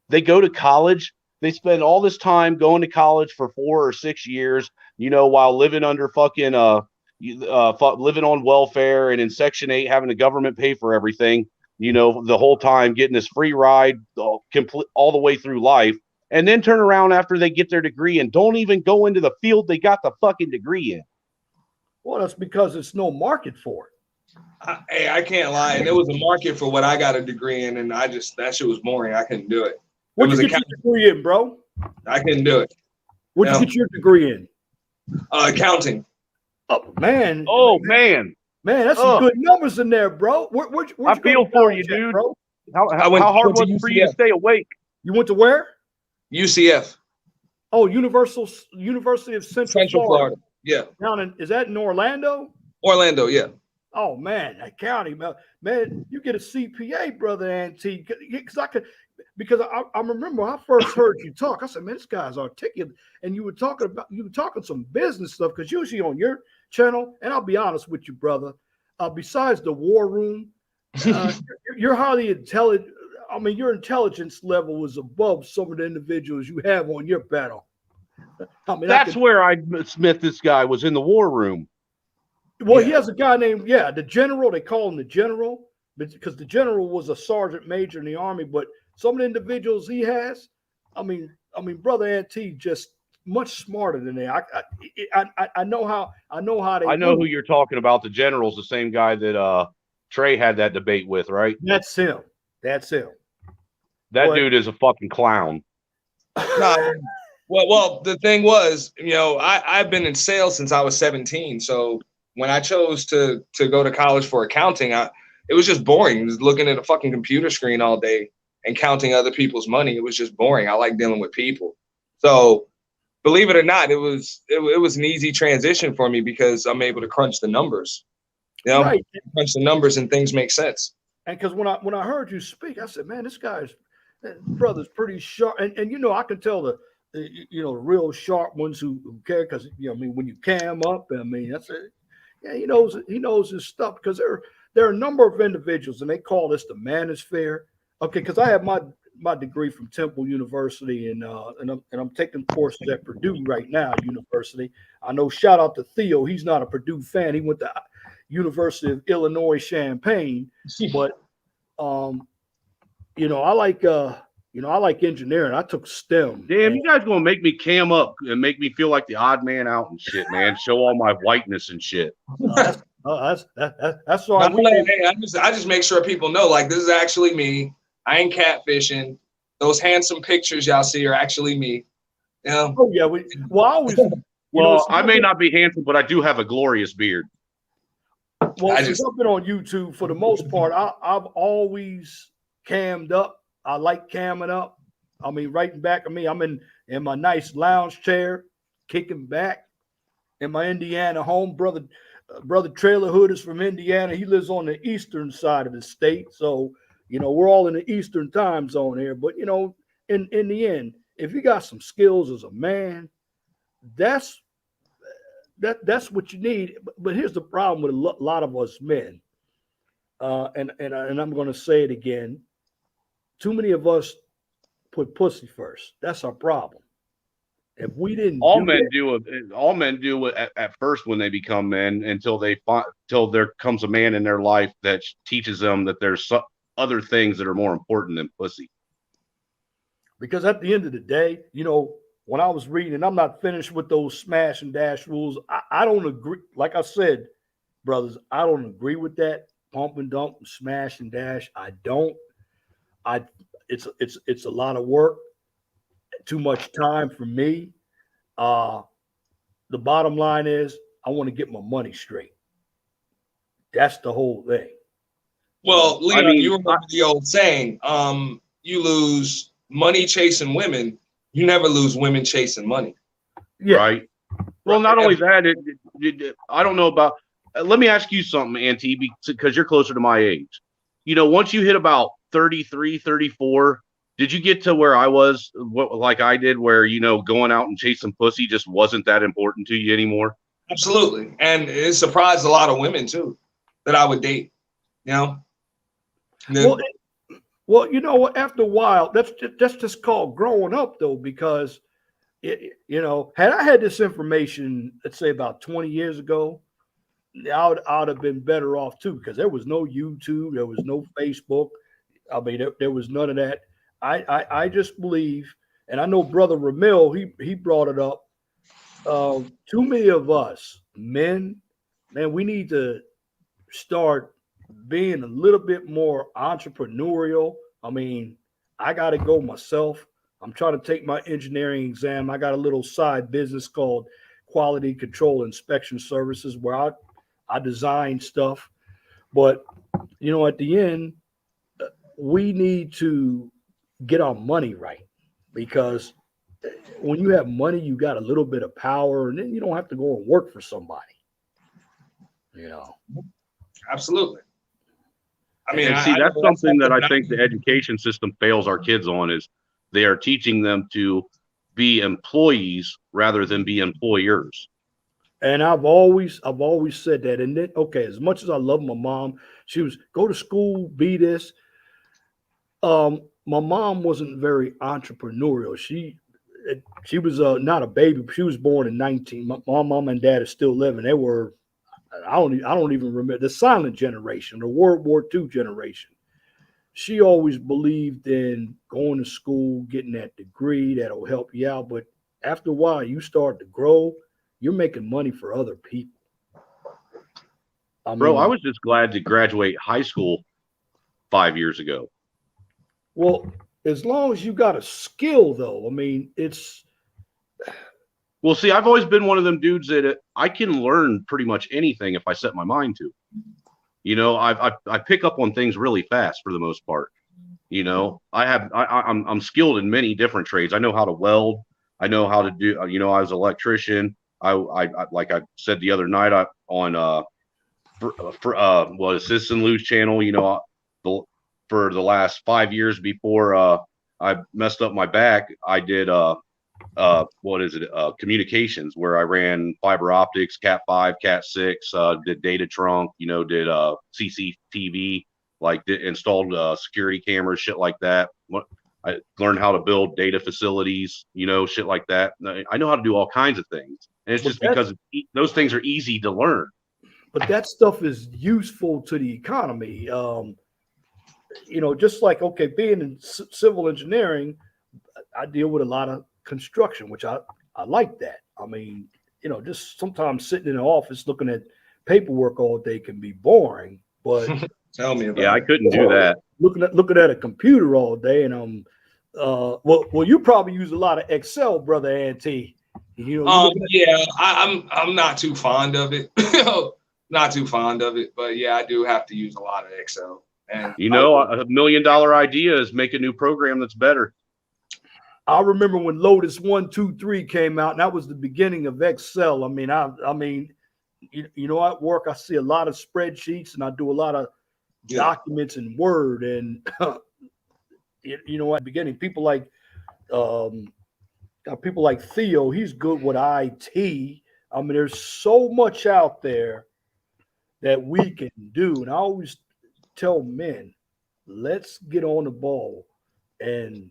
they go to college, they spend all this time going to college for 4 or 6 years, while living under fucking living on welfare and in Section 8, having the government pay for everything, the whole time, getting this free ride all the way through life, and then turn around after they get their degree and don't even go into the field they got the fucking degree in. Well, that's because there's no market for it. I can't lie. And there was a market for what I got a degree in, and that shit was boring. I couldn't do it. What'd you get your degree in, bro? I couldn't do it. What'd you get your degree in? Accounting. Oh, man. Man, that's some good numbers in there, bro. I feel for you, dude. Bro? How hard was it for you to stay awake? You went to where? UCF. Oh, University of Central Florida. Yeah. Is that in Orlando? Orlando, yeah. Oh man, that county, man, you get a CPA, Brother Ant, because I remember when I first heard you talk. I said, man, this guy's articulate, and you were talking some business stuff, because usually on your channel, and I'll be honest with you, brother, besides the war room, you're highly intelligent. I mean, your intelligence level is above some of the individuals you have on your panel. That's where I met this guy, was in the war room. Well, he has a guy named, the general. They call him the general, because the general was a sergeant major in the Army. But some of the individuals he has, I mean, brother Ant just much smarter than that. I know how they. I know who move. you're talking about. The general's the same guy that Trey had that debate with, right? That's him. That's him. That But- dude is a fucking clown. No, well, the thing was, I've been in sales since I was 17. So when I chose to go to college for accounting, it was just boring. Just looking at a fucking computer screen all day and counting other people's money. It was just boring. I like dealing with people. So believe it or not, it was an easy transition for me because I'm able to crunch the numbers. Right. Crunch the numbers and things make sense. And because when I heard you speak, I said, man, this brother's pretty sharp. And I can tell the real sharp ones who care because I mean, when you cam up, I mean, that's it. Yeah, he knows his stuff because there are a number of individuals, and they call this the manosphere. Okay, because I have my degree from Temple University, and I'm taking courses at Purdue right now, University. I know, shout out to Theo. He's not a Purdue fan. He went to University of Illinois Champaign, but I like engineering. I took STEM. Damn, you guys gonna make me cam up and make me feel like the odd man out and shit, man. Show all my whiteness and shit. That's all right. Hey, I just make sure people know, like, this is actually me. I ain't catfishing. Those handsome pictures y'all see are actually me. Oh yeah. I always. I may not be handsome, but I do have a glorious beard. Well, since I've been on YouTube, for the most part, I've always cammed up. I like camming up. I mean, right back of me, I'm in my nice lounge chair, kicking back in my Indiana home. Brother Trailer Hood is from Indiana. He lives on the eastern side of the state. So, we're all in the eastern time zone here. But, in the end, if you got some skills as a man, that's what you need. But here's the problem with a lot of us men. And I'm going to say it again. Too many of us put pussy first. That's our problem. If we didn't, all men do it at first when they become men until there comes a man in their life that teaches them that there's other things that are more important than pussy. Because at the end of the day, when I was reading, and I'm not finished with those smash and dash rules, I don't agree. Like I said, brothers, I don't agree with that pump and dump, smash and dash. I don't. It's a lot of work, too much time for me. The bottom line is I want to get my money straight. That's the whole thing. Well, Leon, you remember the old saying, you lose money chasing women, you never lose women chasing money. Yeah. Right. Well, not only that, I don't know about, let me ask you something, Auntie, because you're closer to my age. Once you hit about 33, 34, did you get to where I was, like I did, where, going out and chasing pussy just wasn't that important to you anymore? Absolutely. And it surprised a lot of women, too, that I would date, Well, after a while, that's just called growing up, though, because, had I had this information, let's say about 20 years ago, I'd have been better off, too, because there was no YouTube. There was no Facebook. I mean, there was none of that. I just believe, and I know Brother Ramil, he brought it up. Too many of us men, man, we need to start being a little bit more entrepreneurial. I mean, I got to go myself. I'm trying to take my engineering exam. I got a little side business called Quality Control Inspection Services where I design stuff. But, at the end, we need to get our money right, because when you have money, you got a little bit of power, and then you don't have to go and work for somebody. Absolutely. I mean, that's something that I think the education system fails our kids on, is they are teaching them to be employees rather than be employers. And I've always said that. And then, okay, as much as I love my mom, she was go to school, be this. My mom wasn't very entrepreneurial. She was not a baby. She was born in 19. My mom and dad are still living. They were, I don't even remember, the silent generation, the World War II generation. she always believed in going to school, getting that degree that'll help you out. But after a while, you start to grow. You're making money for other people. Bro, I was just glad to graduate high school 5 years ago. Well, as long as you got a skill, though, I mean, it's. Well, see, I've always been one of them dudes that I can learn pretty much anything if I set my mind to. You know, I pick up on things really fast for the most part. You know, I'm skilled in many different trades. I know how to weld. I know how to do. You know, I was an electrician. I like I said the other night on Assistant Lou's channel. You know, for the last 5 years before I messed up my back, I did communications, where I ran fiber optics, Cat 5, Cat 6, did data trunk, you know, did CCTV, installed security cameras, shit like that. I learned how to build data facilities, you know, shit like that. I know how to do all kinds of things, and it's just because those things are easy to learn. But that stuff is useful to the economy. You know, just like, okay, being in civil engineering, I deal with a lot of construction, which I like that. I mean, you know, just sometimes sitting in an office looking at paperwork all day can be boring. But tell me about it. I couldn't do that. Looking at a computer all day, and well, you probably use a lot of Excel, brother Auntie. You know, I'm not too fond of it. Not too fond of it, but yeah, I do have to use a lot of Excel. And you know, $1 million idea is make a new program that's better. I remember when Lotus 1, 2, 3 came out, and that was the beginning of Excel. I mean, you know, at work I see a lot of spreadsheets, and I do a lot of documents in Word, and you know, at the beginning, people like Theo, he's good with IT. I mean, there's so much out there that we can do, and I always tell men, let's get on the ball. And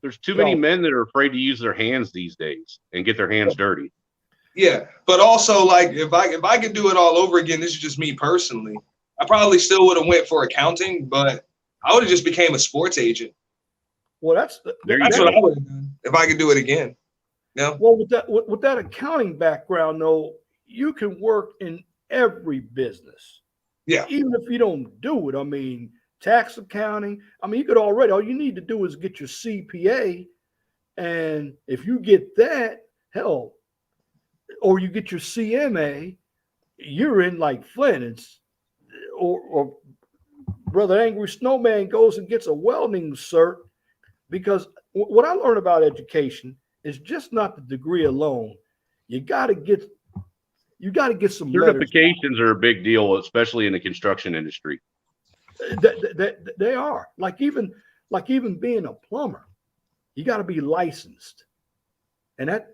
there's too many men that are afraid to use their hands these days and get their hands dirty. Yeah, but also, like, if I could do it all over again, this is just me personally, I probably still would have went for accounting, but I would have just became a sports agent. Well, that's what I would have done if I could do it again. Yeah. Well, with that accounting background, though, you can work in every business. Yeah. Even if you don't do it, I mean, tax accounting. I mean, you could already. All you need to do is get your CPA, and if you get that, hell, or you get your CMA, you're in like Flint. Or Brother Angry Snowman goes and gets a welding cert, because what I learned about education is just not the degree alone. You got to get some certifications are a big deal, especially in the construction industry. They are like even being a plumber, you got to be licensed, and that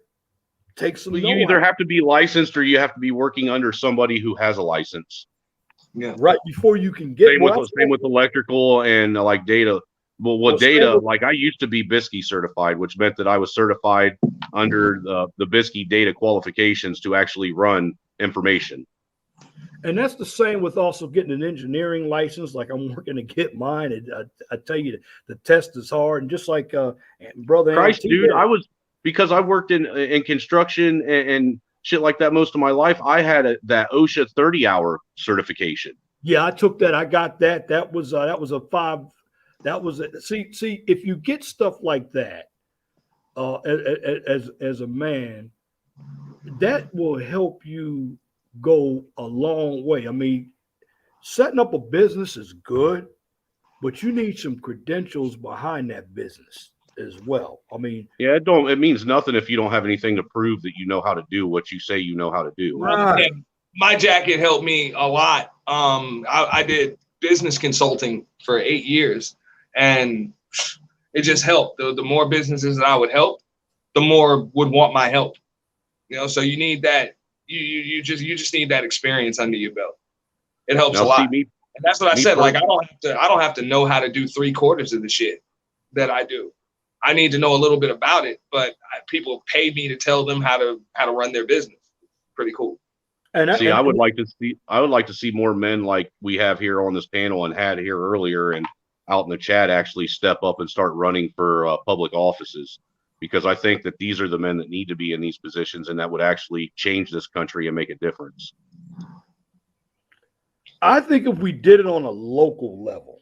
takes some. You either have to be licensed or you have to be working under somebody who has a license. Yeah, right before you can get. Same with electrical and like data. Well, data, like I used to be BISCI certified, which meant that I was certified under the BISCI data qualifications to actually run information. And that's the same with also getting an engineering license. Like I'm working to get mine, and I tell you, the test is hard. And just like brother, Christ, dude, because I worked in construction and shit like that most of my life. I had that OSHA 30-hour certification. Yeah, I took that. I got that. That was a 5. That was it. See, if you get stuff like that, as a man, that will help you go a long way. I mean, setting up a business is good, but you need some credentials behind that business as well. I mean, yeah, it means nothing if you don't have anything to prove that you know how to do what you say you know how to do. Right. My jacket helped me a lot. I did business consulting for 8 years, and it just helped. The more businesses that I would help, the more would want my help. You know, so you need that. You just need that experience under your belt. It helps a lot. And that's what I said. Like I don't have to know how to do 3/4 of the shit that I do. I need to know a little bit about it, but people pay me to tell them how to run their business. Pretty cool. I would like to see more men like we have here on this panel and had here earlier, and out in the chat actually step up and start running for public offices, because I think that these are the men that need to be in these positions, and that would actually change this country and make a difference. I think if we did it on a local level,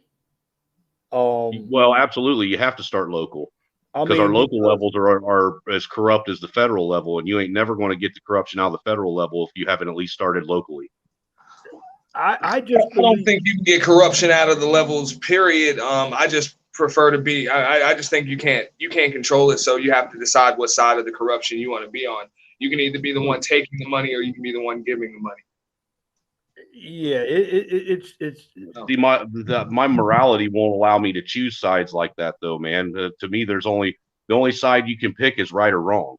Well, absolutely, you have to start local, I because our mean, local levels are as corrupt as the federal level, and you ain't never going to get the corruption out of the federal level if you haven't at least started locally. I just I don't believe, think you can get corruption out of the levels, period. I just prefer to be. I just think you can't control it, so you have to decide what side of the corruption you want to be on. You can either be the one taking the money, or you can be the one giving the money. yeah, it's See, my morality won't allow me to choose sides like that, though, man. To me, the only side you can pick is right or wrong.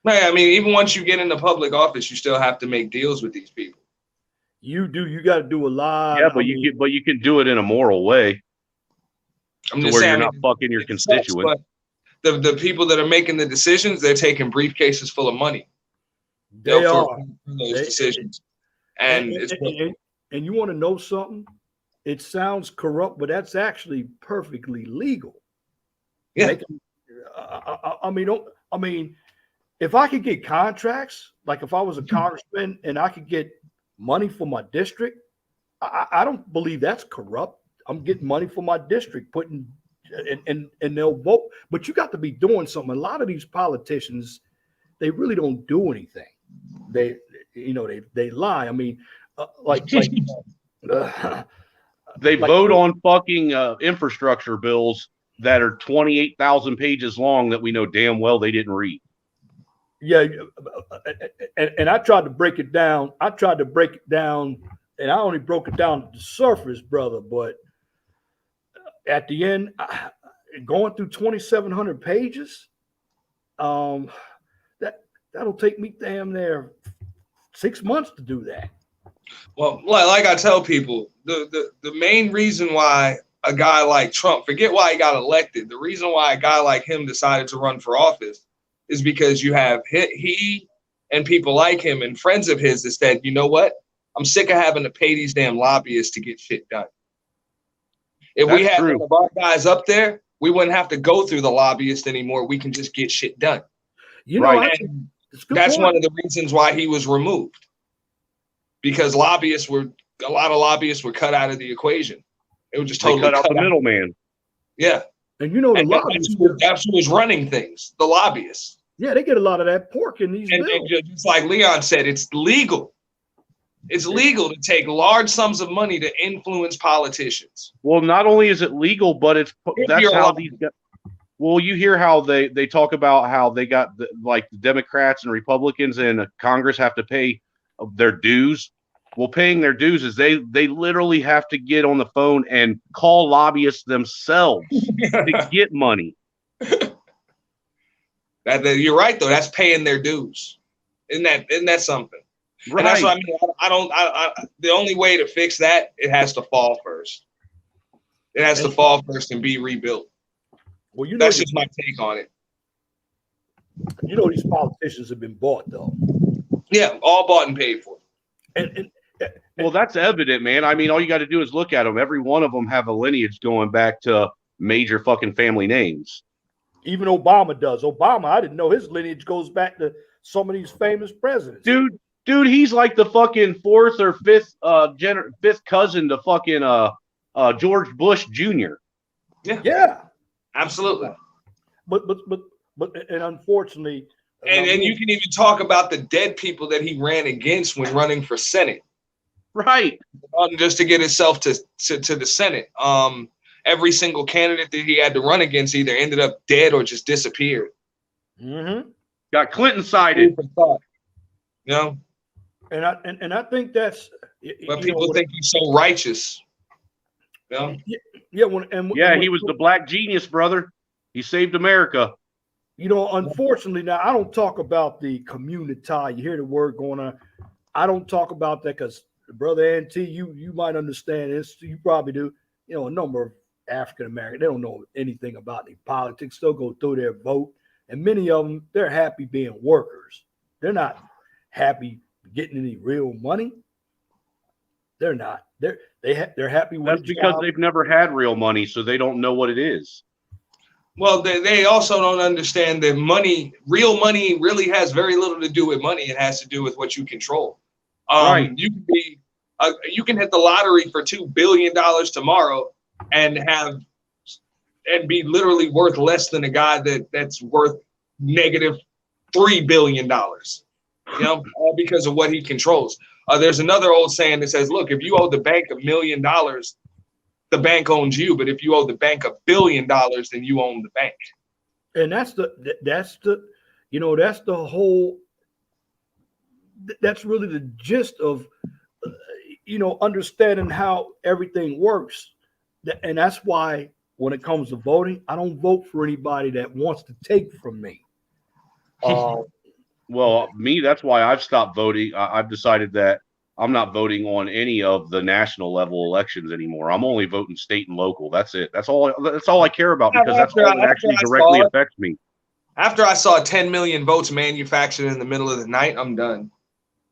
No, I mean, even once you get into public office, you still have to make deals with these people. you got to do a lot. Yeah, but you can do it in a moral way, I'm to just where saying, you're not fucking your constituents. But the people that are making the decisions, they're taking briefcases full of money. They for are those decisions, and you want to know something? It sounds corrupt, but that's actually perfectly legal. Yeah. I mean, if I could get contracts, like if I was a congressman and I could get money for my district, I don't believe that's corrupt. I'm getting money for my district, and they'll vote. But you got to be doing something. A lot of these politicians, they really don't do anything. They lie. I mean, They vote on fucking infrastructure bills that are 28,000 pages long that we know damn well they didn't read. Yeah, and I tried to break it down. And I only broke it down to the surface, brother. But at the end, going through 2,700 pages, that'll take me damn near 6 months to do that. Well, like I tell people, the main reason why a guy like Trump, forget why he got elected, the reason why a guy like him decided to run for office is because you have he and people like him and friends of his that said, you know what? I'm sick of having to pay these damn lobbyists to get shit done. If we had one of our guys up there, we wouldn't have to go through the lobbyists anymore. We can just get shit done. That's one of the reasons why he was removed. Because a lot of lobbyists were cut out of the equation. It was just totally cut out the middleman. Yeah. And the lobbyists, that's who was running things, the lobbyists. Yeah, they get a lot of that pork in these bills. And just like Leon said, it's legal. It's legal to take large sums of money to influence politicians. Well, not only is it legal, but that's how these guys. Well, you hear how they talk about how they got the Democrats and Republicans in Congress have to pay their dues. Well, paying their dues is they literally have to get on the phone and call lobbyists themselves to get money. You're right, though. That's paying their dues. Isn't that something? Right. And that's what I mean. The only way to fix that, it has to fall first. It has to fall first and be rebuilt. Well, that's just my take on it. These politicians have been bought, though. Yeah, all bought and paid for. Well, that's evident, man. I mean, all you got to do is look at them. Every one of them have a lineage going back to major fucking family names. Even Obama does. I didn't know his lineage goes back to some of these famous presidents. Dude, he's like the fucking fourth or fifth cousin to fucking George Bush Jr. Yeah, absolutely. But unfortunately, and you can even talk about the dead people that he ran against when running for Senate. Right. Just to get himself to the Senate. Every single candidate that he had to run against either ended up dead or just disappeared. Mm-hmm. Got Clinton sided. And I think that's. But people think he's so righteous. Yeah. He was the black genius, brother. He saved America. Unfortunately, now I don't talk about the community. You hear the word going on. I don't talk about that because, brother N.T., you might understand this. You probably do. A number of African Americans, they don't know anything about any politics. They'll go through their vote. And many of them, they're happy being workers. They're not happy getting any real money. They're not. They're happy with That's a because job. they've never had real money, so they don't know what it is. Well, they also don't understand that real money really has very little to do with money. It has to do with what you control. Right. You can hit the lottery for $2 billion tomorrow and be literally worth less than a guy that's worth negative $3 billion. All because of what he controls. There's another old saying that says, look, if you owe the bank $1 million, the bank owns you. But if you owe the bank $1 billion, then you own the bank. And that's really the gist of, understanding how everything works. And that's why when it comes to voting, I don't vote for anybody that wants to take from me. Well, that's why I've stopped voting. I've decided that I'm not voting on any of the national level elections anymore. I'm only voting state and local. That's it. That's all I care about, because that's all that actually directly affects me. After I saw 10 million votes manufactured in the middle of the night, I'm done.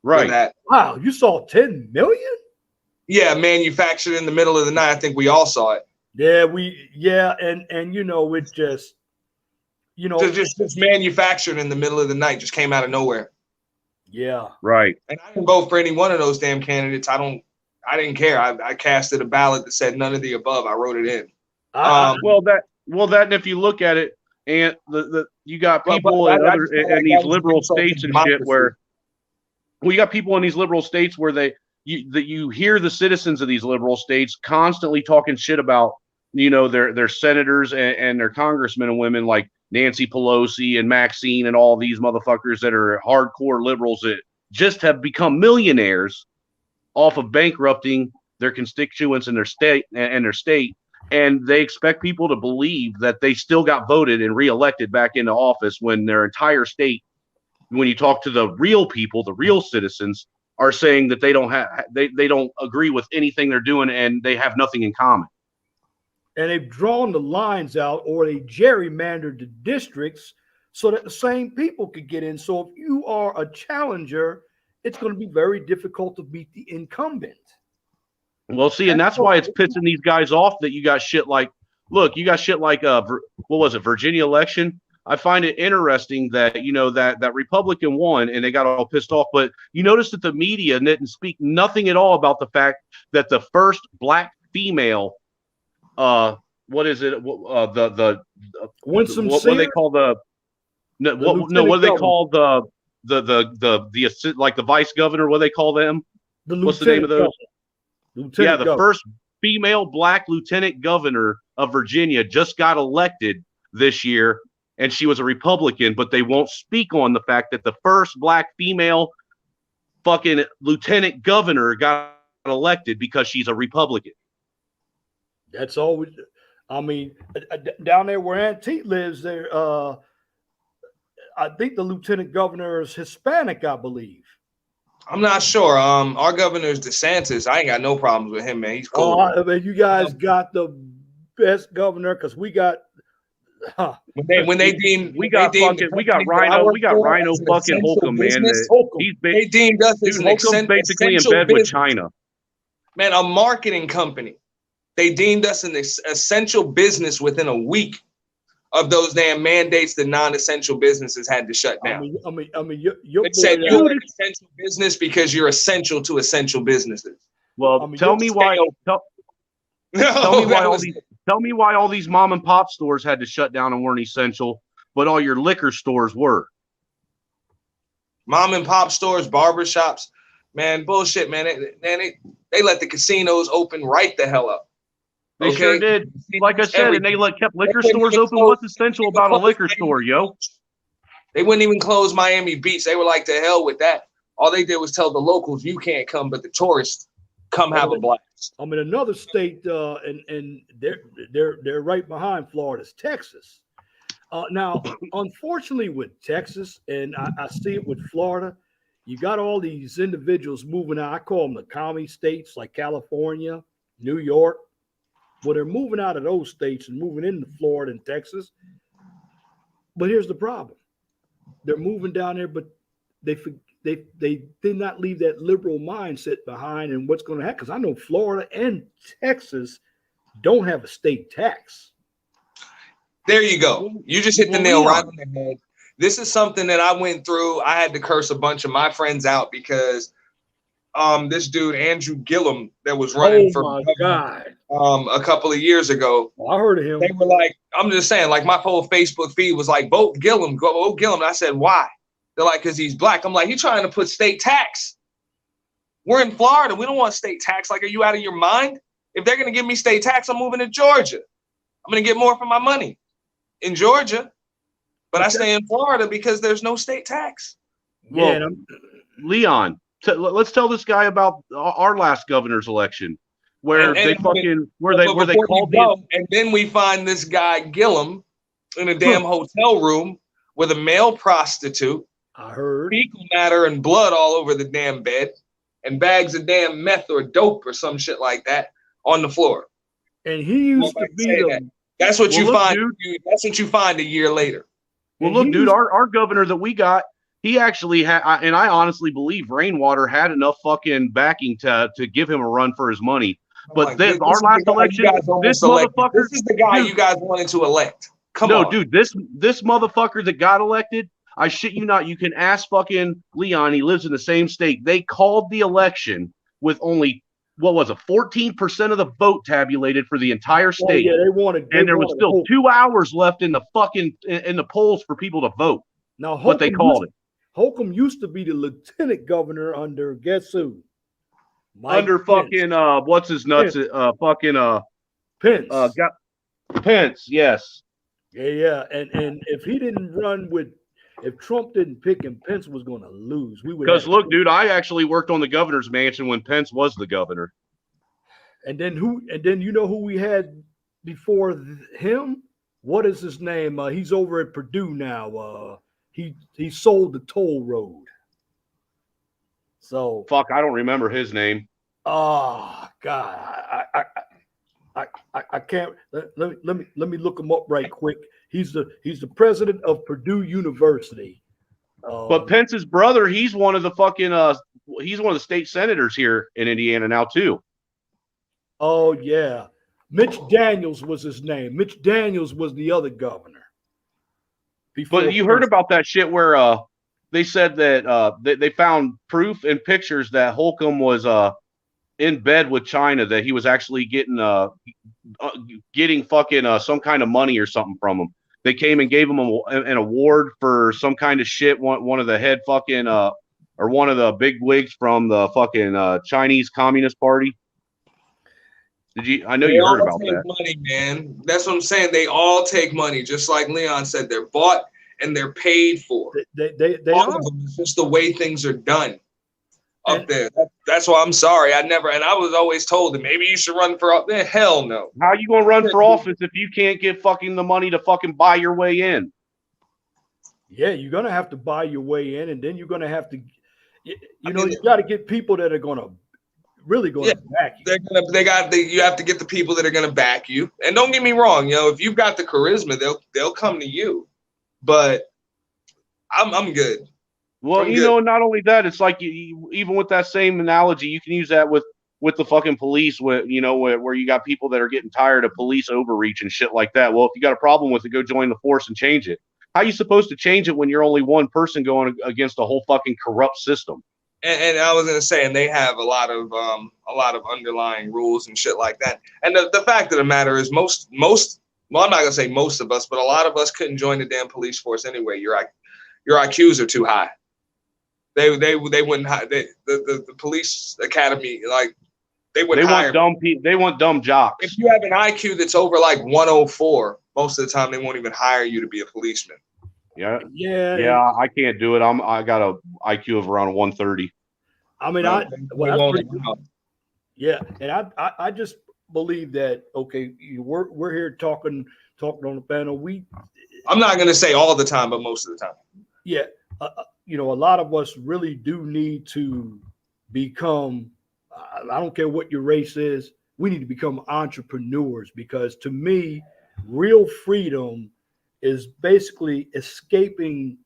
Right. With that. Wow, you saw 10 million? Yeah, manufactured in the middle of the night. I think we all saw it. Yeah, and it just, just manufactured in the middle of the night, just came out of nowhere. Yeah. Right. And I didn't vote for any one of those damn candidates. I didn't care. I casted a ballot that said none of the above. I wrote it in. And if you look at it, and you got people in these liberal states and shit where you got people in these liberal states where you hear the citizens of these liberal states constantly talking shit about their senators and their congressmen and women like Nancy Pelosi and Maxine and all these motherfuckers that are hardcore liberals that just have become millionaires off of bankrupting their constituents in their state and they expect people to believe that they still got voted and reelected back into office when their entire state, when you talk to the real people, the real citizens, are saying that they don't agree with anything they're doing and they have nothing in common. And they've drawn the lines out, or they gerrymandered the districts so that the same people could get in. So if you are a challenger, it's going to be very difficult to beat the incumbent. Well, see, and that's why it's pissing these guys off that you got shit like, what was it, Virginia election? I find it interesting that, that Republican won and they got all pissed off. But you notice that the media didn't speak nothing at all about the fact that the first black female, what do they call the vice governor? What do they call them? What's the name of those? The first female black lieutenant governor of Virginia just got elected this year, and she was a Republican, but they won't speak on the fact that the first black female fucking lieutenant governor got elected because she's a Republican. That's always, down there where Aunt T lives there, I think the lieutenant governor is Hispanic, I believe. I'm not sure. Our governor is DeSantis. I ain't got no problems with him, man. He's cool. You guys got the best governor because we got. When they deemed Rhino fucking Holcomb, man. They deemed us as an basically in bed with China. Man, a marketing company. They deemed us an essential business within a week of those damn mandates that non-essential businesses had to shut down. They said you're an essential business because you're essential to essential businesses. Well, tell me why all these mom and pop stores had to shut down and weren't essential, but all your liquor stores were. Mom and pop stores, barbershops, man, bullshit, man. They let the casinos open right the hell up. They sure did. Like I said, and they kept liquor stores open. What's essential about a liquor store, yo? They wouldn't even close Miami Beach. They were like, to hell with that. All they did was tell the locals, you can't come, but the tourists come have a blast. Another state, and they're right behind Florida's Texas. Now, unfortunately, with Texas, and I see it with Florida, you got all these individuals moving out. I call them the commie states, like California, New York. Well, they're moving out of those states and moving into Florida and Texas. But here's the problem. They're moving down there, but they did not leave that liberal mindset behind and what's going to happen. Because I know Florida and Texas don't have a state tax. There you go. You just hit the Well, nail Leon. right on the head. This is something that I went through. I had to curse a bunch of my friends out because this dude, Andrew Gillum, that was running for my governor, God. a couple of years ago, I heard of him. they were like, I'm just saying, like my whole Facebook feed was like, vote Gillum, go vote Gillum. And I said, why? They're like, because he's black. I'm like, you're trying to put state tax. We're in Florida. We don't want state tax. Like, are you out of your mind? If they're going to give me state tax, I'm moving to Georgia. I'm going to get more for my money in Georgia. But I stay in Florida because there's no state tax. Well, Yeah, Leon, let's tell this guy about our last governor's election, where And they fucking where they before you called go, and then we find this guy Gillum in a damn hotel room with a male prostitute, I heard. fecal matter and blood all over the damn bed, and bags of damn meth or dope or some shit like that on the floor. And he used to Nobody be say the. that. That's what Well, you look, find. dude. That's what you find a year later. Well, And look, he dude, used- our governor that we got, he actually had, and I honestly believe Rainwater had enough fucking backing to give him a run for his money. But Like, then this our is the last guy you election, guys almost this elected. motherfucker, This is the guy dude, you guys wanted to elect. Come no, on, dude, this motherfucker that got elected, I shit you not, you can ask fucking Leon, he lives in the same state. They called the election with only, what was it, 14% of the vote tabulated for the entire Oh, state. yeah, they wanted. And there was wanted still Holcomb. 2 hours left in the fucking in the polls for people to vote. Now, What they called it. Holcomb used to be the lieutenant governor under guess who? Mike Under Pence. fucking what's his nuts? Fucking Pence. got Pence. Yes. Yeah. And if he didn't run with, if Trump didn't pick him, Pence was going to lose. We would. Because look, dude, I actually worked on the governor's mansion when Pence was the governor. And then who? And then you know who we had before him? What is his name? He's over at Purdue now. He sold the toll road. So Fuck, I don't remember his name. oh God, I can't. Let me look him up right quick. He's the president of Purdue University. But Pence's brother, he's one of the fucking he's one of the state senators here in Indiana now too. Oh yeah, Mitch Daniels was his name. Mitch Daniels was the other governor. But you heard about that shit where they said that they found proof and pictures that Holcomb was in bed with China, that he was actually getting fucking some kind of money or something from him. They came and gave him an award for some kind of shit. One of the head fucking or one of the big wigs from the fucking Chinese Communist Party. Did you? I know you heard about that. Money, man. That's what I'm saying. They all take money, just like Leon said. They're bought and they're paid for. They all are. of them. It's just the way things are done up there. That's why I'm sorry. I was always told that maybe you should run for up there. Hell no. How you gonna run for office if you can't get fucking the money to fucking buy your way in? Yeah, you're gonna have to buy your way in, and then you're gonna have to, you got to get people that are gonna really back you. You have to get the people that are gonna back you. And don't get me wrong, if you've got the charisma, they'll come to you. But I'm good. Well, not only that, it's like even with that same analogy, you can use that with the fucking police, where you got people that are getting tired of police overreach and shit like that. Well, if you got a problem with it, go join the force and change it. How are you supposed to change it when you're only one person going against a whole fucking corrupt system? And I was gonna say, and they have a lot of underlying rules and shit like that. And the fact of the matter is, most well, I'm not gonna say most of us, but a lot of us couldn't join the damn police force anyway. Your IQs are too high. They wouldn't hire the police academy, like they wouldn't hire. They want dumb jocks. If you have an IQ that's over like 104, most of the time they won't even hire you to be a policeman. Yeah. I can't do it. I got a IQ of around 130. I mean, that's pretty good. Yeah, and I just believe that. Okay, we're here talking on the panel. I'm not gonna say all the time, but most of the time. Yeah, a lot of us really do need to become. I don't care what your race is. We need to become entrepreneurs, because to me, real freedom is basically escaping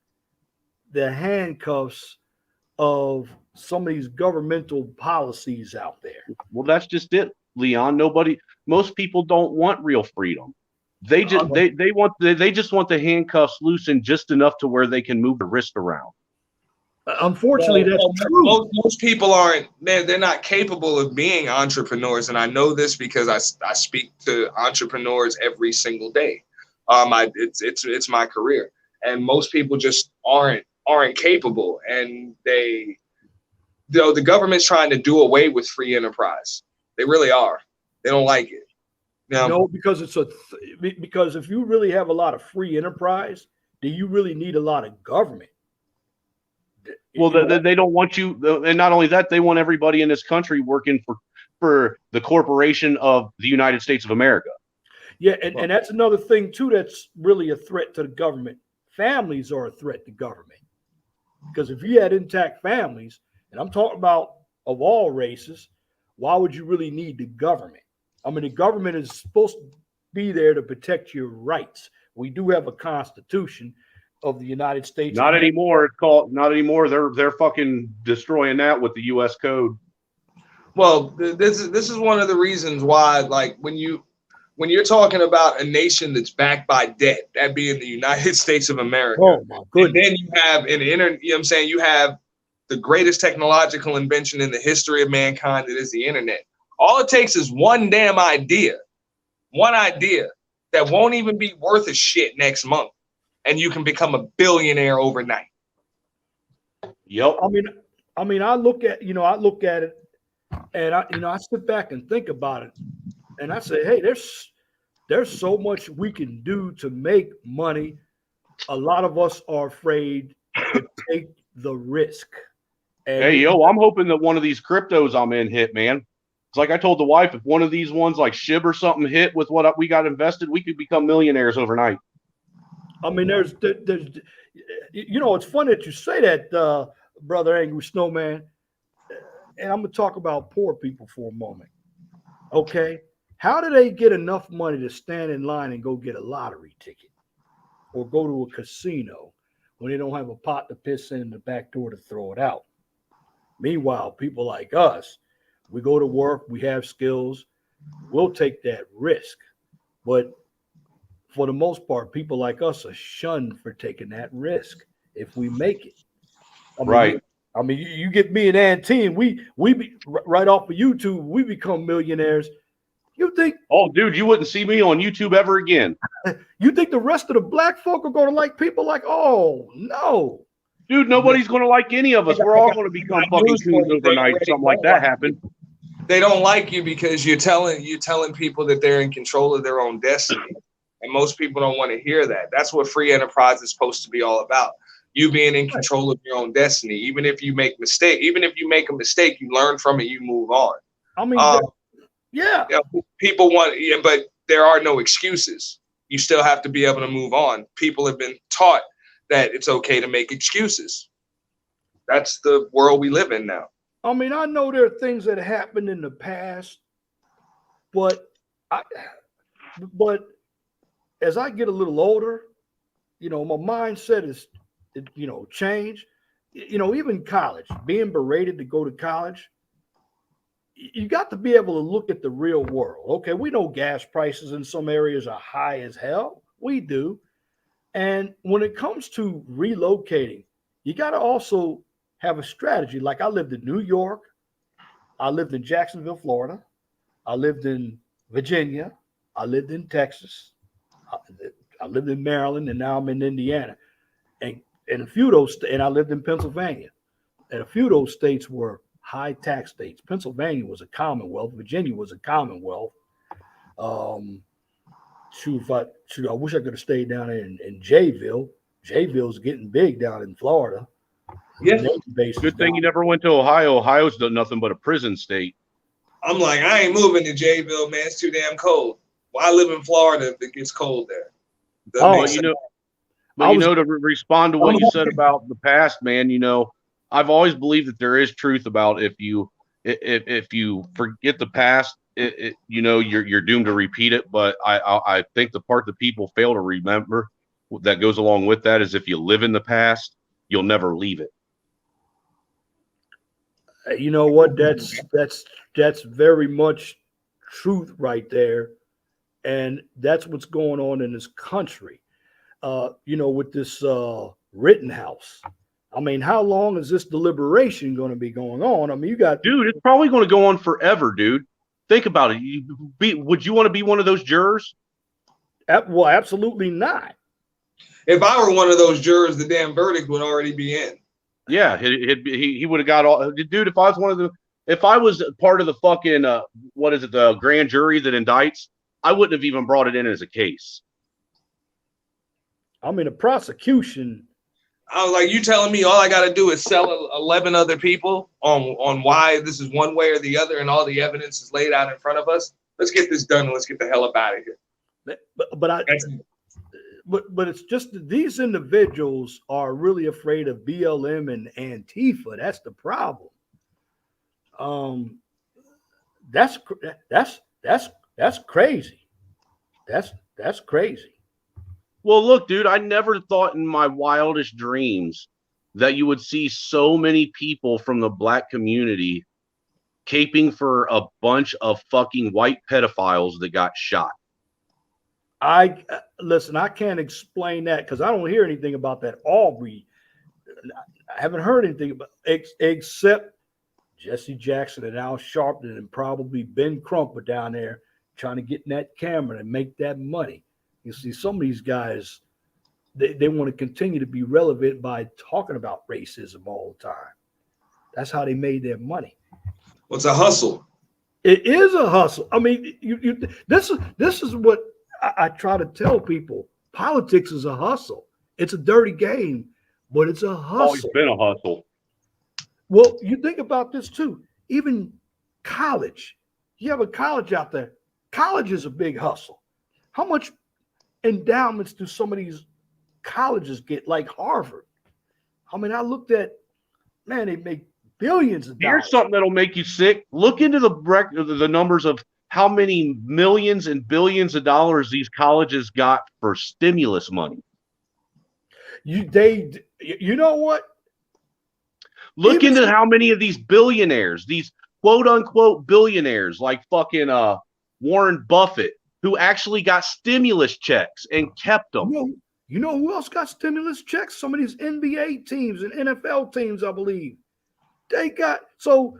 the handcuffs of some of these governmental policies out there. Well, that's just it, Leon. Most people don't want real freedom. They just they just want the handcuffs loosened just enough to where they can move the wrist around. Unfortunately, that's true. Most people aren't. They're not capable of being entrepreneurs, and I know this because I speak to entrepreneurs every single day. It's my career, and most people just aren't capable, and the government's trying to do away with free enterprise. They really are. They don't like it. No, because because if you really have a lot of free enterprise, do you really need a lot of government? Well, they don't want you, and not only that, they want everybody in this country working for the corporation of the United States of America. Yeah, and that's another thing too that's really a threat to the government. Families are a threat to government. Because if you had intact families, and I'm talking about of all races, why would you really need the government? I mean, the government is supposed to be there to protect your rights. We do have a constitution of the United States. Not anymore. It's called not anymore. They're fucking destroying that with the U.S. code. Well, this is one of the reasons why, like, when you're talking about a nation that's backed by debt, that being the United States of America, oh my goodness. And then you have an you know what I'm saying, you have the greatest technological invention in the history of mankind, that is the internet. All it takes is one idea that won't even be worth a shit next month, and you can become a billionaire overnight. Yep. I mean, I look at it, and I sit back and think about it, and I say, hey, there's so much we can do to make money. A lot of us are afraid to take the risk. And hey, I'm hoping that one of these cryptos I'm in hit, man. It's like I told the wife, if one of these ones like SHIB or something hit with what we got invested, we could become millionaires overnight. I mean, there's it's funny that you say that, Brother Angry Snowman. And I'm going to talk about poor people for a moment. Okay. How do they get enough money to stand in line and go get a lottery ticket or go to a casino when they don't have a pot to piss in the back door to throw it out? Meanwhile, people like us, we go to work, we have skills, we'll take that risk. But for the most part, people like us are shunned for taking that risk if we make it. Right. I mean, you get me and Antine, we be right off of YouTube, we become millionaires. You think? Oh, dude, you wouldn't see me on YouTube ever again. You think the rest of the black folk are going to like people like? Oh no, dude, nobody's going to like any of us. We're all going to become fucking coons overnight. Something like that happened. They don't like you because you're telling people that they're in control of their own destiny, and most people don't want to hear that. That's what free enterprise is supposed to be all about. You being in control of your own destiny. Even if you make a mistake, you learn from it, you move on. I mean, yeah. People want, but there are no excuses. You still have to be able to move on. People have been taught that it's okay to make excuses. That's the world we live in now. I mean, I know there are things that happened in the past, but as I get a little older, my mindset is, change. Even college, being berated to go to college, you got to be able to look at the real world. Okay, we know gas prices in some areas are high as hell. We do. And when it comes to relocating, you got to also have a strategy. Like I lived in New York. I lived in Jacksonville, Florida. I lived in Virginia. I lived in Texas. I lived in Maryland, and now I'm in Indiana. And a few of those, and I lived in Pennsylvania. And a few of those states were high tax states. Pennsylvania was a commonwealth. Virginia was a commonwealth. I wish I could have stayed down there in Jayville. Jayville's getting big down in Florida. Yeah. Good thing you never went to Ohio. Ohio's done nothing but a prison state. I'm like, I ain't moving to Jayville, man. It's too damn cold. Well, I live in Florida. It gets cold there. To respond to what you said about the past, man, I've always believed that there is truth about if you forget the past, you're doomed to repeat it. But I think the part that people fail to remember that goes along with that is if you live in the past, you'll never leave it. You know what? That's very much truth right there, and that's what's going on in this country. With this Rittenhouse. I mean, how long is this deliberation going to be going on? I mean, you got Dude, it's probably going to go on forever, dude. Think about it. Would you want to be one of those jurors? well, absolutely not. If I were one of those jurors, the damn verdict would already be in. Yeah, he would have got all. Dude, if I was part of the fucking the grand jury that indicts, I wouldn't have even brought it in as a case. I mean, the prosecution. I was like, you telling me all I got to do is sell 11 other people on why this is one way or the other, and all the evidence is laid out in front of us? Let's get this done and let's get the hell up out of here. But it's just that these individuals are really afraid of BLM and Antifa. That's the problem. That's crazy. That's crazy. Well, look, dude, I never thought in my wildest dreams that you would see so many people from the black community caping for a bunch of fucking white pedophiles that got shot. Listen, I can't explain that because I don't hear anything about that Aubrey. I haven't heard anything about except Jesse Jackson and Al Sharpton and probably Ben Crump down there trying to get in that camera and make that money. You see, some of these guys, they want to continue to be relevant by talking about racism all the time. That's how they made their money. What's a hustle? It is a hustle. I mean, this is what I try to tell people. Politics is a hustle. It's a dirty game, but it's a hustle. Always been a hustle. Well, you think about this too. Even college. You have a college out there. College is a big hustle. How much endowments do some of these colleges get, like Harvard? I mean, I looked at, man, they make billions of dollars. Here's something that'll make you sick. Look into the numbers of how many millions and billions of dollars these colleges got for stimulus money. You know what? Look into how many of these billionaires, these quote unquote billionaires like fucking Warren Buffett, who actually got stimulus checks and kept them. You know who else got stimulus checks? Some of these NBA teams and NFL teams, I believe. They got, so,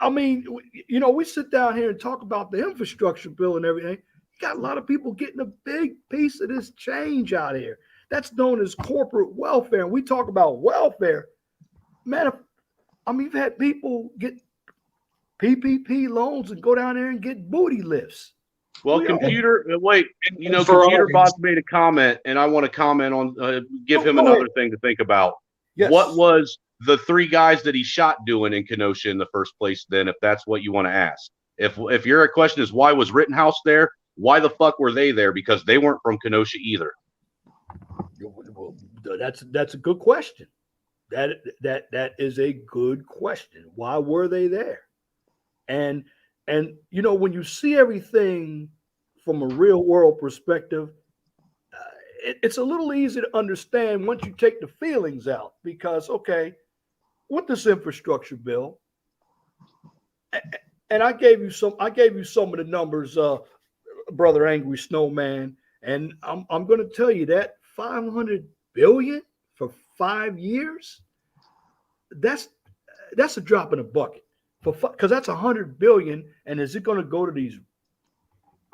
I mean, we sit down here and talk about the infrastructure bill and everything. You got a lot of people getting a big piece of this change out here. That's known as corporate welfare. And we talk about welfare. Man, we've had people get PPP loans and go down there and get booty lifts. Well, Computer Boss made a comment, and I want to comment on, give him another thing to think about. Yes. What was the 3 guys that he shot doing in Kenosha in the first place, then, if that's what you want to ask? If your question is why was Rittenhouse there, why the fuck were they there? Because they weren't from Kenosha either. Well, that's a good question. That is a good question. Why were they there? And when you see everything from a real world perspective, it's a little easy to understand once you take the feelings out. Because, okay, with this infrastructure bill, and I gave you some of the numbers, Brother Angry Snowman, and I'm going to tell you that $500 billion for 5 years, that's a drop in a bucket. Because that's $100 billion, and is it going to go to these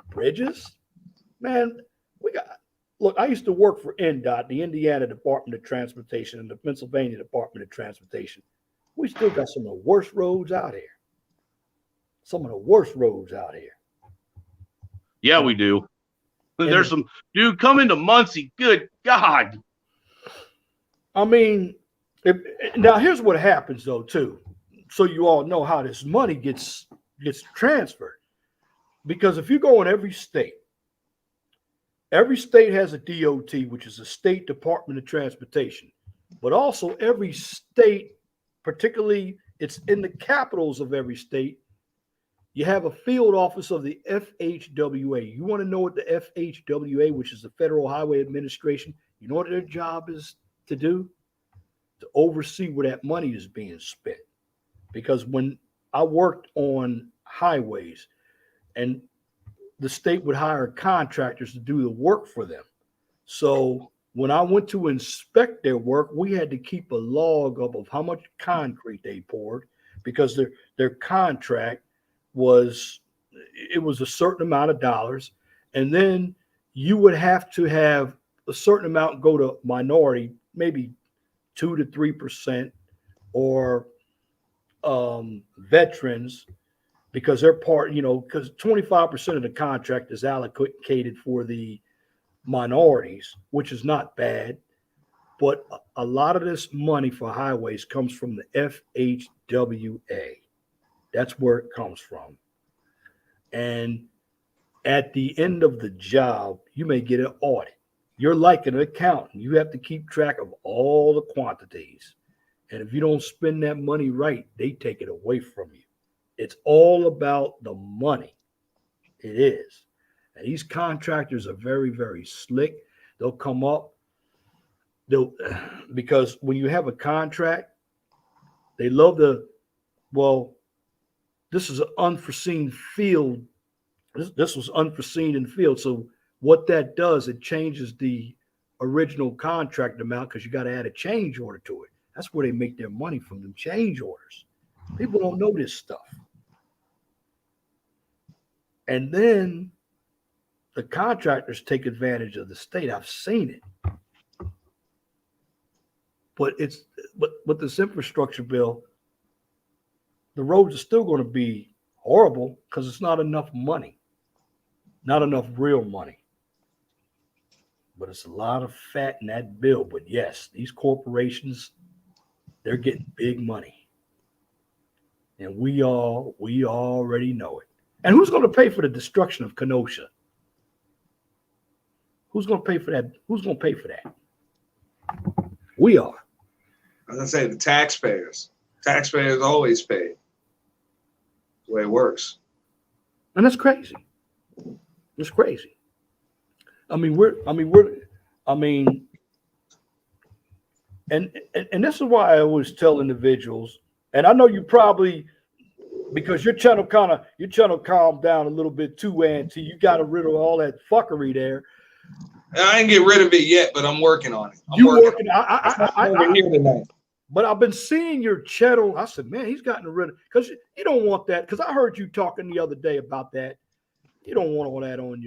bridges? Man, look, I used to work for NDOT, the Indiana Department of Transportation, and the Pennsylvania Department of Transportation. We still got some of the worst roads out here. Yeah, we do. There's some dude coming to Muncie. Good God. I mean, now here's what happens though, too. So you all know how this money gets transferred. Because if you go in every state has a DOT, which is a state Department of Transportation. But also every state, particularly it's in the capitals of every state, you have a field office of the FHWA. You want to know what the FHWA, which is the Federal Highway Administration, you know what their job is to do? To oversee where that money is being spent. because when I worked on highways, and the state would hire contractors to do the work for them. So when I went to inspect their work, we had to keep a log up of how much concrete they poured, because their contract was a certain amount of dollars, and then you would have to have a certain amount go to minority, maybe 2 to 3%, or veterans, because they're part, because 25% of the contract is allocated for the minorities, which is not bad. But a lot of this money for highways comes from the FHWA. That's where it comes from. And at the end of the job, you may get an audit. You're like an accountant. You have to keep track of all the quantities. And if you don't spend that money right, they take it away from you. It's all about the money. It is. And these contractors are very, very slick. They'll come up. Because when you have a contract, they love this is an unforeseen field. This was unforeseen in the field. So what that does, it changes the original contract amount, because you got to add a change order to it. That's where they make their money, from them change orders. People don't know this stuff. And then the contractors take advantage of the state. I've seen it. But with this infrastructure bill, the roads are still going to be horrible, because it's not enough money, not enough real money. But it's a lot of fat in that bill. But yes, these corporations, they're getting big money. And we already know it. And who's going to pay for the destruction of Kenosha? Who's going to pay for that? Who's going to pay for that? We are. As I say, the taxpayers. Taxpayers always pay. That's the way it works. And that's crazy. It's crazy. And this is why I always tell individuals, and I know you probably, because your channel calmed down a little bit too, Auntie. You got rid of all that fuckery there. I didn't get rid of it yet, but I'm working on it. I'm working. I'm here tonight. But I've been seeing your channel. I said, man, he's gotten rid of, because you don't want that. Because I heard you talking the other day about that. You don't want all that on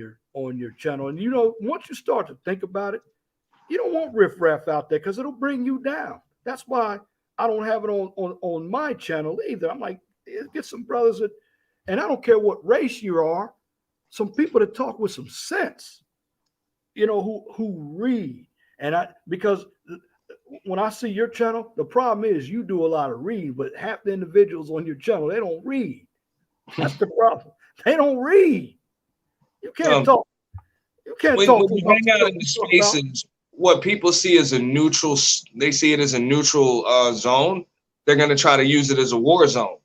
your channel. And once you start to think about it, you don't want riffraff out there, because it'll bring you down. That's why I don't have it on my channel either. I'm like, get some brothers and I don't care what race you are, some people that talk with some sense, who read. And because when I see your channel, the problem is you do a lot of reading, but half the individuals on your channel, they don't read. That's the problem. They don't read. You can't talk. You can't talk. When you hang out in the spaces, what people see as a neutral, they see it as a neutral zone. They're going to try to use it as a war zone.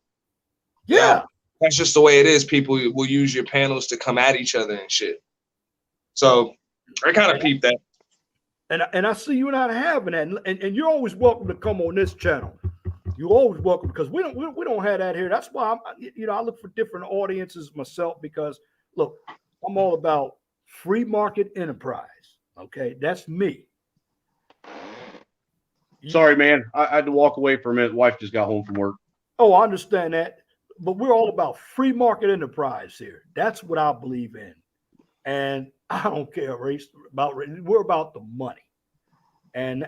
Yeah. That's just the way it is. People will use your panels to come at each other and shit. So I kind of peeped that. And I see you not having that. And you're always welcome to come on this channel. You're always welcome, because we don't have that here. That's why I look for different audiences myself, because look, I'm all about free market enterprise. Okay, that's me. Sorry, man. I had to walk away for a minute. Wife just got home from work. Oh, I understand that. But we're all about free market enterprise here. That's what I believe in. And I don't care race. We're about the money. And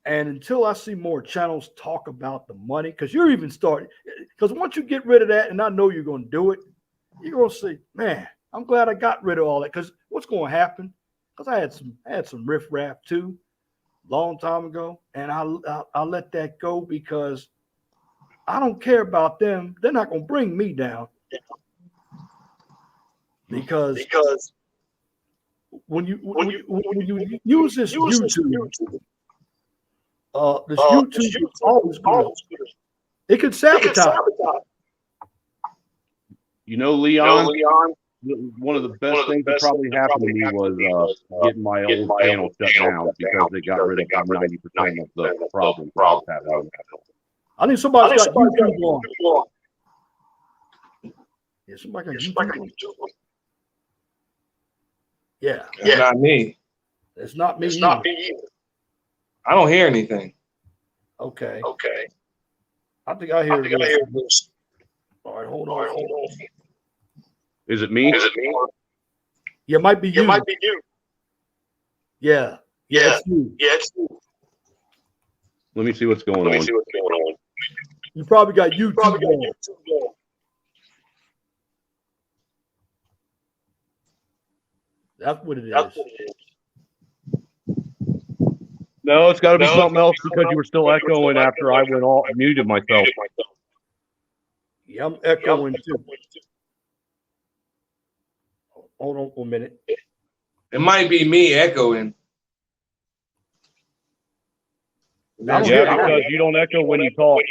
until I see more channels talk about the money, because you're even starting, because once you get rid of that, and I know you're going to do it, you're going to say, man, I'm glad I got rid of all that. Because what's going to happen? Because I had some riffraff too, long time ago, and I let that go, because I don't care about them. They're not going to bring me down, because when you use this YouTube, YouTube is always good. It could sabotage. Leon, one of the best things that probably happened to me was getting my old panel shut down, because they got rid of 90% of the problems I was having. I think somebody's got YouTube on. Yeah, somebody got YouTube on. Yeah. It's not me. It's not me. I don't hear anything. Okay. I think I hear this. All right, hold on. Is it me? Yeah, it might be you. Yeah, it's you. Let me see what's going on. You probably got YouTube on. That's what it is. No, it's got to be something else because you were still echoing after I went all muted myself. Yeah, I'm echoing too. Hold on for a minute. It might be me echoing. I don't Yeah, hear- because you don't echo when you talk.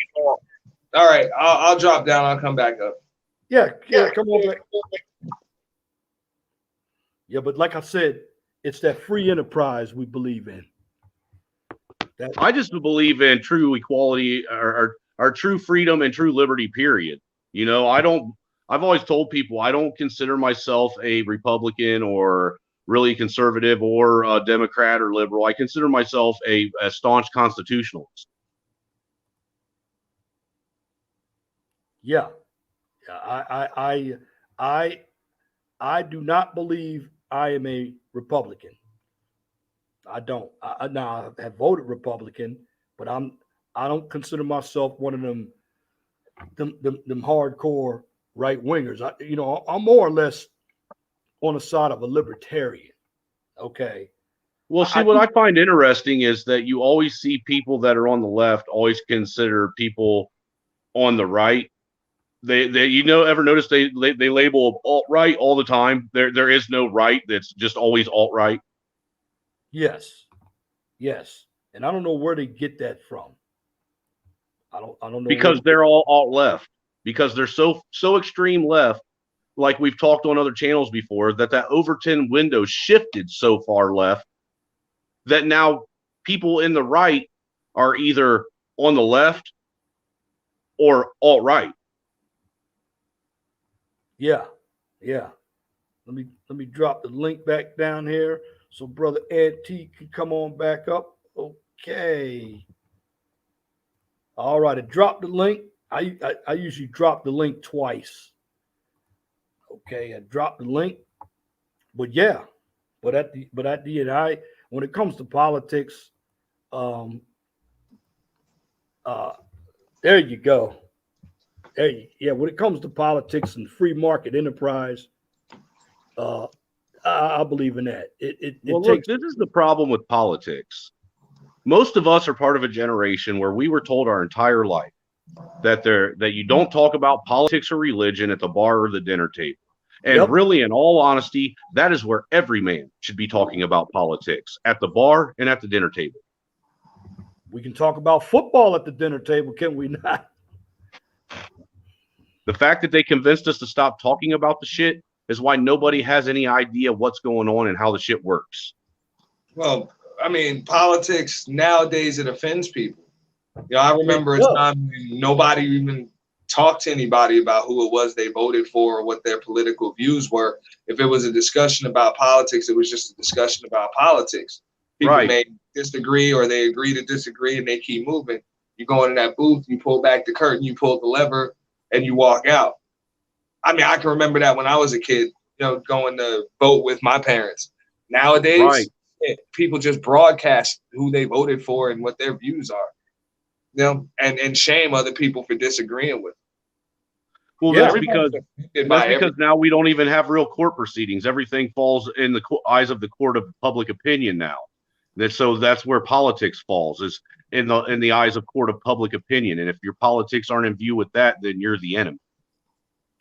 All right, I'll drop down. I'll come back up. Yeah, come on back. Yeah, but like I said, it's that free enterprise we believe in. I just believe in true equality or true freedom and true liberty, period. You know, I've always told people I don't consider myself a Republican or really conservative or a Democrat or liberal. I consider myself a staunch constitutionalist. Yeah. I do not believe I am a Republican. I don't. Now I have voted Republican, but I don't consider myself one of them hardcore right wingers. I'm more or less on the side of a libertarian. Okay. Well, see, what I find interesting is that you always see people that are on the left always consider people on the right. They ever notice they label alt right all the time. There is no right. That's just always alt right. Yes. And I don't know where they get that from. I don't know. Because they're all alt left. Because they're so extreme left, like we've talked on other channels before, that Overton window shifted so far left that now people in the right are either on the left or alt right. Yeah. Let me drop the link back down here so brother Ed T can come on back up. Okay. All right, I dropped the link. I usually drop the link twice. Okay, I dropped the link. But yeah, but at the end, when it comes to politics, there you go. When it comes to politics and free market enterprise, I believe in that. Look, this is the problem with politics. Most of us are part of a generation where we were told our entire life that you don't talk about politics or religion at the bar or the dinner table. And really, in all honesty, that is where every man should be talking about politics, at the bar and at the dinner table. We can talk about football at the dinner table, can we not? The fact that they convinced us to stop talking about the shit is why nobody has any idea what's going on and how the shit works. Well, I mean, politics nowadays, it offends people. I remember a time when nobody even talked to anybody about who it was they voted for or what their political views were. If it was a discussion about politics, it was just a discussion about politics. People may disagree or they agree to disagree and they keep moving. You go into that booth, you pull back the curtain, you pull the lever, and you walk out. I mean, I can remember that when I was a kid, going to vote with my parents. Nowadays, people just broadcast who they voted for and what their views are, and shame other people for disagreeing with them. Well, that's because now we don't even have real court proceedings. Everything falls in the eyes of the court of public opinion now. So that's where politics falls, is in the eyes of court of public opinion. And if your politics aren't in view with that, then you're the enemy.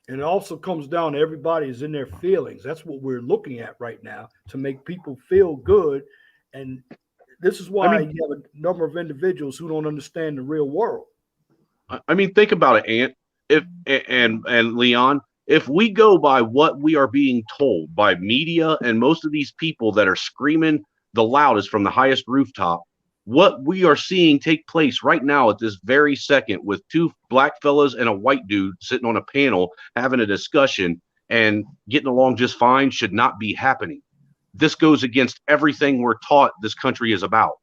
And it also comes down to everybody is in their feelings. That's what we're looking at right now, to make people feel good. And this is why you have a number of individuals who don't understand the real world. I mean, think about it, and Leon. If we go by what we are being told by media and most of these people that are screaming the loudest from the highest rooftop, what we are seeing take place right now at this very second with two black fellas and a white dude sitting on a panel having a discussion and getting along just fine should not be happening. This goes against everything we're taught this country is about.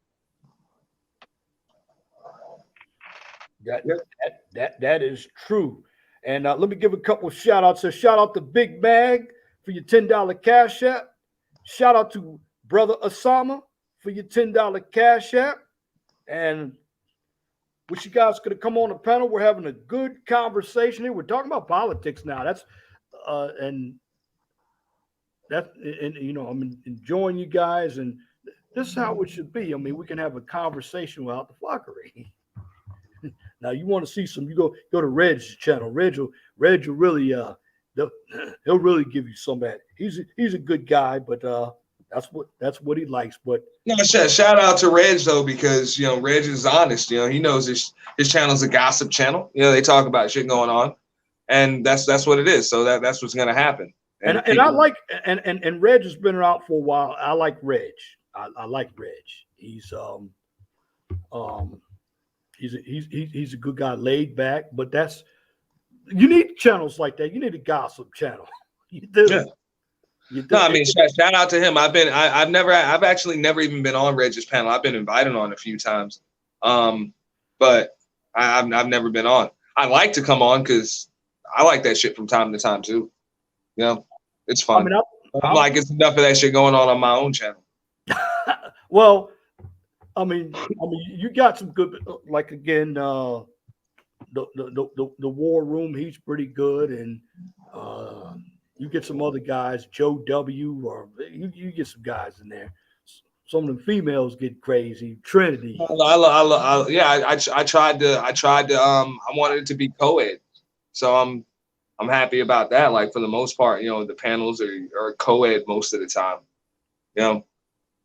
That is true. And let me give a couple of shout outs. So shout out to Big Mag for your $10 cash app. Shout out to Brother Osama for your $10 cash app. And wish you guys could have come on the panel. We're having a good conversation here. We're talking about politics now. And you know, I'm enjoying you guys, and this is how it should be. I mean, we can have a conversation without the fuckery. Now, you want to see some? You go to Reg's channel. Reg will really he'll really give you some of that. He's a good guy, but that's what he likes. But no, shout out to Reg though, because you know Reg is honest. You know, he knows his channel's a gossip channel. You know, they talk about shit going on, and that's what it is. So that's what's gonna happen. And I like and Reg has been around for a while. I like Reg. I like Reg. He's he's a good guy, laid back. But you need channels like that. You need a gossip channel. You do. Yeah. You do. No, I mean shout out to him. I've actually never even been on Reg's panel. I've been invited on a few times, but I've never been on. I like to come on because I like that shit from time to time too. You know, it's fun. I mean, I'm like, it's enough of that shit going on my own channel. Well, I mean, you got some good, like again, the War Room. He's pretty good, and you get some other guys, Joe W. Or you get some guys in there. Some of the females get crazy. Trinity. I tried to. I wanted it to be co-ed, so I'm happy about that. Like for the most part, you know, the panels are co-ed most of the time. You know,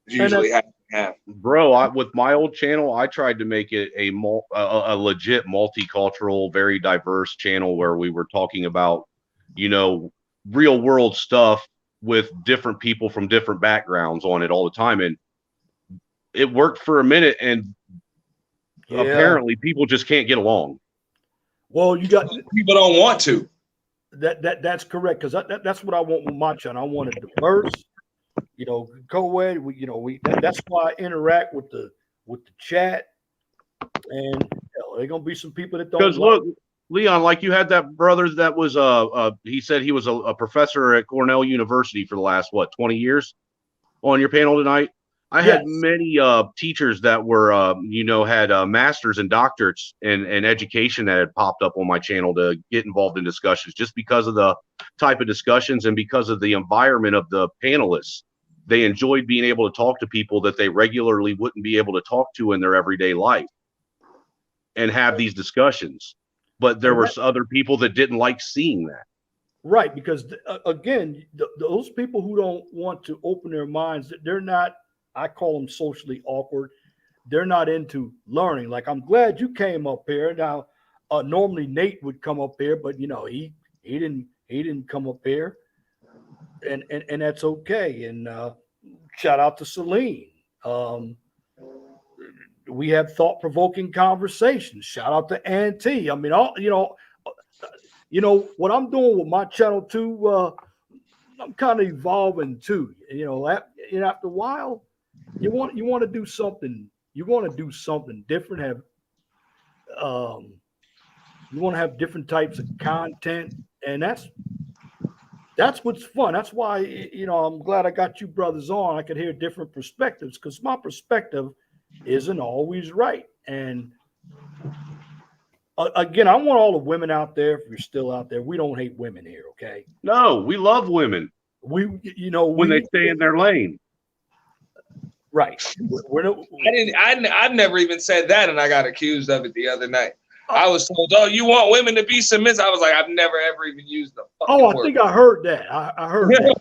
usually have. Bro, with my old channel, I tried to make it a legit multicultural, very diverse channel where we were talking about, you know, real world stuff with different people from different backgrounds on it all the time, and it worked for a minute. And apparently, people just can't get along. Well, people don't want to. That's correct, because that's what I want with my channel. I want it diverse, you know, co-ed. That's why I interact with the chat, and there are gonna be some people that don't. Because look, Leon, like you had that brother that was he said he was a professor at Cornell University for the last 20 years on your panel tonight. I had many teachers that were, had masters and doctorates in education that had popped up on my channel to get involved in discussions just because of the type of discussions and because of the environment of the panelists. They enjoyed being able to talk to people that they regularly wouldn't be able to talk to in their everyday life and have these discussions. But there were other people that didn't like seeing that. Right, because, again, those people who don't want to open their minds, they're not, I call them socially awkward. They're not into learning. Like, I'm glad you came up here. Now, normally Nate would come up here, but you know he didn't come up here, and that's okay. And shout out to Celine. We have thought-provoking conversations. Shout out to Auntie. I mean, you know what I'm doing with my channel too. I'm kind of evolving too. You know, after a while. You want to do something. You want to do something different. You want to have different types of content, and that's what's fun. That's why I'm glad I got you brothers on. I could hear different perspectives because my perspective isn't always right. And again, I want all the women out there. If you're still out there, we don't hate women here. Okay? No, we love women. When they stay in their lane. Right. I've never even said that, and I got accused of it the other night. I was told, "Oh, you want women to be submissive?" I was like, "I've never ever even used the fucking word." I think I heard that. I heard that.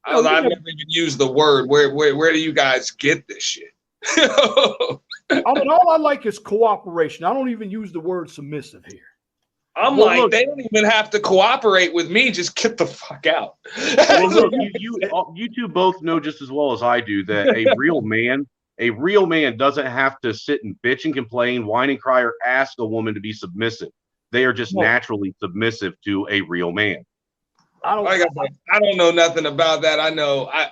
I've never even used the word. Where do you guys get this shit? I mean, all I like is cooperation. I don't even use the word submissive here. They don't even have to cooperate with me. Just get the fuck out. Well, look, you two both know just as well as I do that a real man A real man doesn't have to sit and bitch and complain, whine and cry, or ask a woman to be submissive. They are just No. naturally submissive to a real man. I don't. I don't know nothing about that. I know I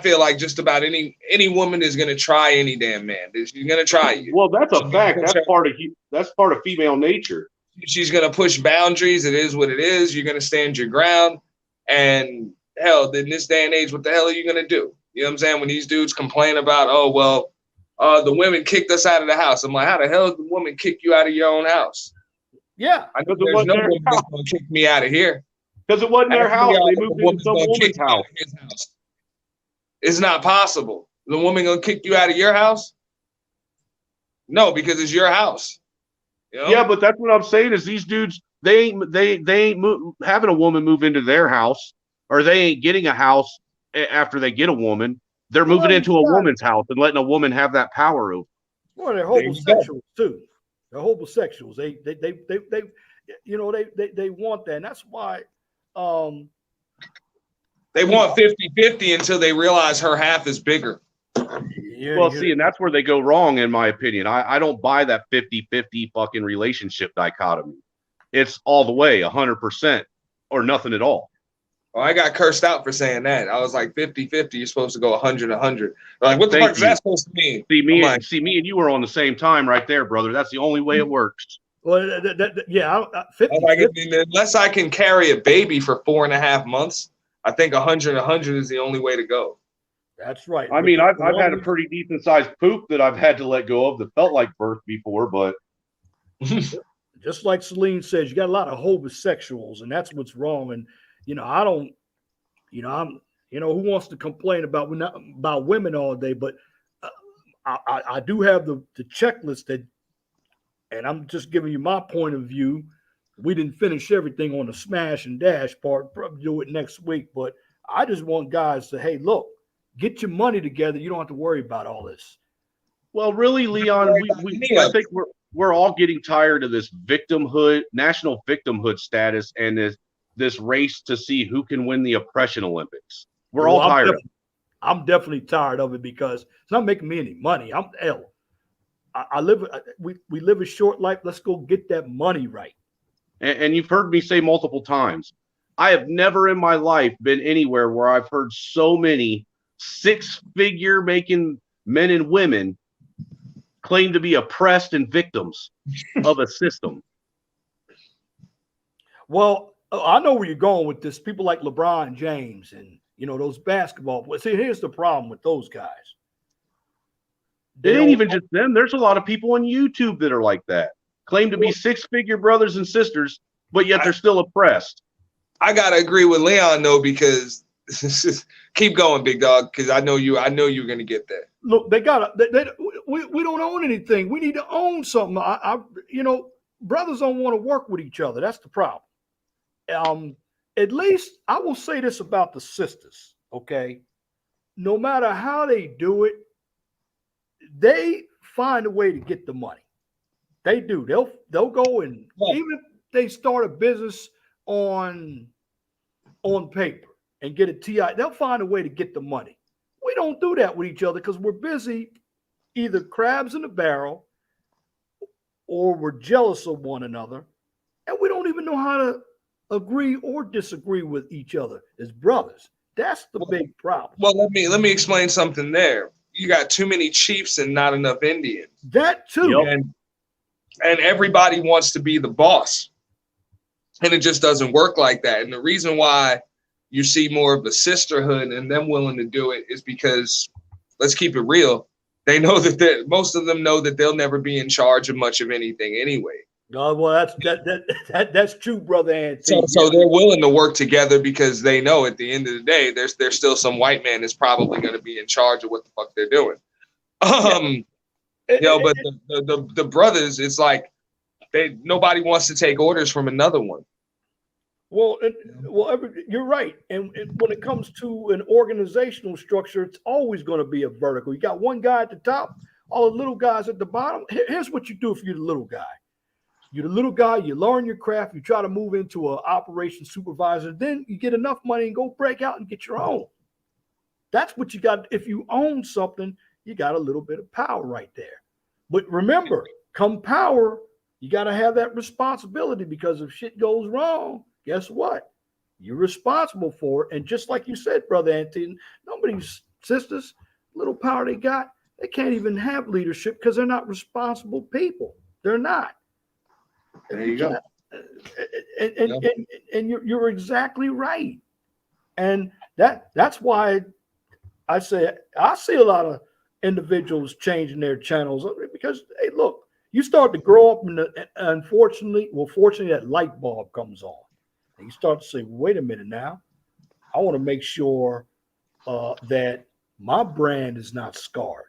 feel like just about any woman is gonna try any damn man. She's gonna try you. Well, that's a fact. That's part of female nature. She's gonna push boundaries. It is what it is. You're gonna stand your ground. And hell, in this day and age, what the hell are you gonna do? You know what I'm saying? When these dudes complain about, oh well, the women kicked us out of the house. I'm like, how the hell did the woman kick you out of your own house? Yeah, I know there's no woman that's gonna kick me out of here. Because it wasn't their house. They moved into some woman's house. It's not possible. The woman gonna kick you out of your house? No, because it's your house. You know? Yeah, but that's what I'm saying is these dudes, they ain't having a woman move into their house, or they ain't getting a house after they get a woman. They're moving into a woman's house and letting a woman have that power over. Well, they're homosexuals too. They're homosexuals. They you know, they want that. And that's why they want 50-50 until they realize her half is bigger. Well, see, and that's where they go wrong, in my opinion. I don't buy that 50-50 fucking relationship dichotomy. It's all the way 100% or nothing at all. Oh, I got cursed out for saying that. I was like 50-50. You're supposed to go 100-100. Like, what the fuck is that supposed to mean? See, me and you were on the same time right there, brother. That's the only way it works. Well, yeah, 50, like, unless I can carry a baby for 4.5 months, I think 100-100 is the only way to go. That's right. I mean, I've had a pretty decent sized poop that I've had to let go of that felt like birth before, but just like Celine says, you got a lot of homosexuals, and that's what's wrong. And you know, I don't, you know, I'm, you know, who wants to complain about women all day? But I do have the checklist that, and I'm just giving you my point of view. We didn't finish everything on the smash and dash part. Probably do it next week. But I just want guys to, hey, look, get your money together. You don't have to worry about all this. Well, really, Leon, I think we're all getting tired of this victimhood, national victimhood status, and this race to see who can win the oppression Olympics. We're all tired of it. I'm definitely tired of it because it's not making me any money. We live a short life. Let's go get that money right. And you've heard me say multiple times, I have never in my life been anywhere where I've heard so many six-figure making men and women claim to be oppressed and victims of a system. Well, I know where you're going with this. People like LeBron James and, you know, those basketball players. See, here's the problem with those guys. It ain't even just them. There's a lot of people on YouTube that are like that. Claim to be six-figure brothers and sisters, but yet they're still oppressed. I gotta agree with Leon though, because keep going, big dog, because I know you're gonna get that. Look, we don't own anything. We need to own something. You know, brothers don't want to work with each other. That's the problem. At least I will say this about the sisters, okay? No matter how they do it, they find a way to get the money. They do. They'll go and even if they start a business on paper and get a TI, they'll find a way to get the money. We don't do that with each other because we're busy either crabs in a barrel or we're jealous of one another, and we don't even know how to agree or disagree with each other as brothers. That's the big problem. Well, let me explain something there. You got too many chiefs and not enough Indians. That too. Yep. And everybody wants to be the boss. And it just doesn't work like that. And the reason why you see more of a sisterhood and them willing to do it is because, let's keep it real, they know that most of them know that they'll never be in charge of much of anything anyway. Oh, well, that's true, brother. And so they're willing to work together because they know at the end of the day, there's still some white man that's probably going to be in charge of what the fuck they're doing. You know, but the brothers, it's like nobody wants to take orders from another one. Well, you're right. And when it comes to an organizational structure, it's always going to be a vertical. You got one guy at the top, all the little guys at the bottom. Here's what you do if you're the little guy. You're the little guy, you learn your craft, you try to move into an operations supervisor, then you get enough money and go break out and get your own. That's what you got. If you own something, you got a little bit of power right there. But remember, come power, you got to have that responsibility, because if shit goes wrong, guess what? You're responsible for it. And just like you said, Brother Anthony, nobody's sisters, little power they got, they can't even have leadership because they're not responsible people. They're not. There you go. And you're exactly right. And that's why I say I see a lot of individuals changing their channels, because, hey, look, you start to grow up, and fortunately, that light bulb comes on. And you start to say, wait a minute now, I want to make sure that my brand is not scarred.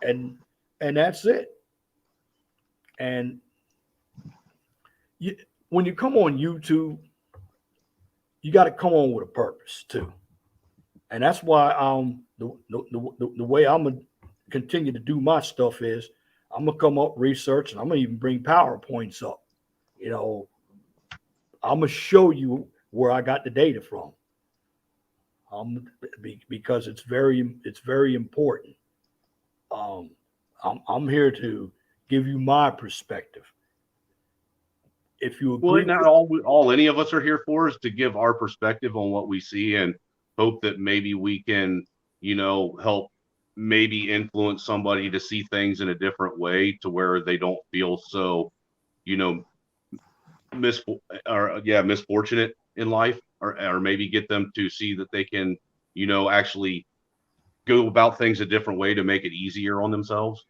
And that's it. And when you come on YouTube, you got to come on with a purpose too. And that's why the way I'm gonna continue to do my stuff is I'm gonna come up, research, and I'm gonna even bring PowerPoints up. You know, I'm gonna show you where I got the data from. Because it's very important. I'm here to give you my perspective. If you agree, Well, not all any of us are here for is to give our perspective on what we see and hope that maybe we can, help maybe influence somebody to see things in a different way, to where they don't feel so, misfortunate in life, or maybe get them to see that they can, actually go about things a different way to make it easier on themselves.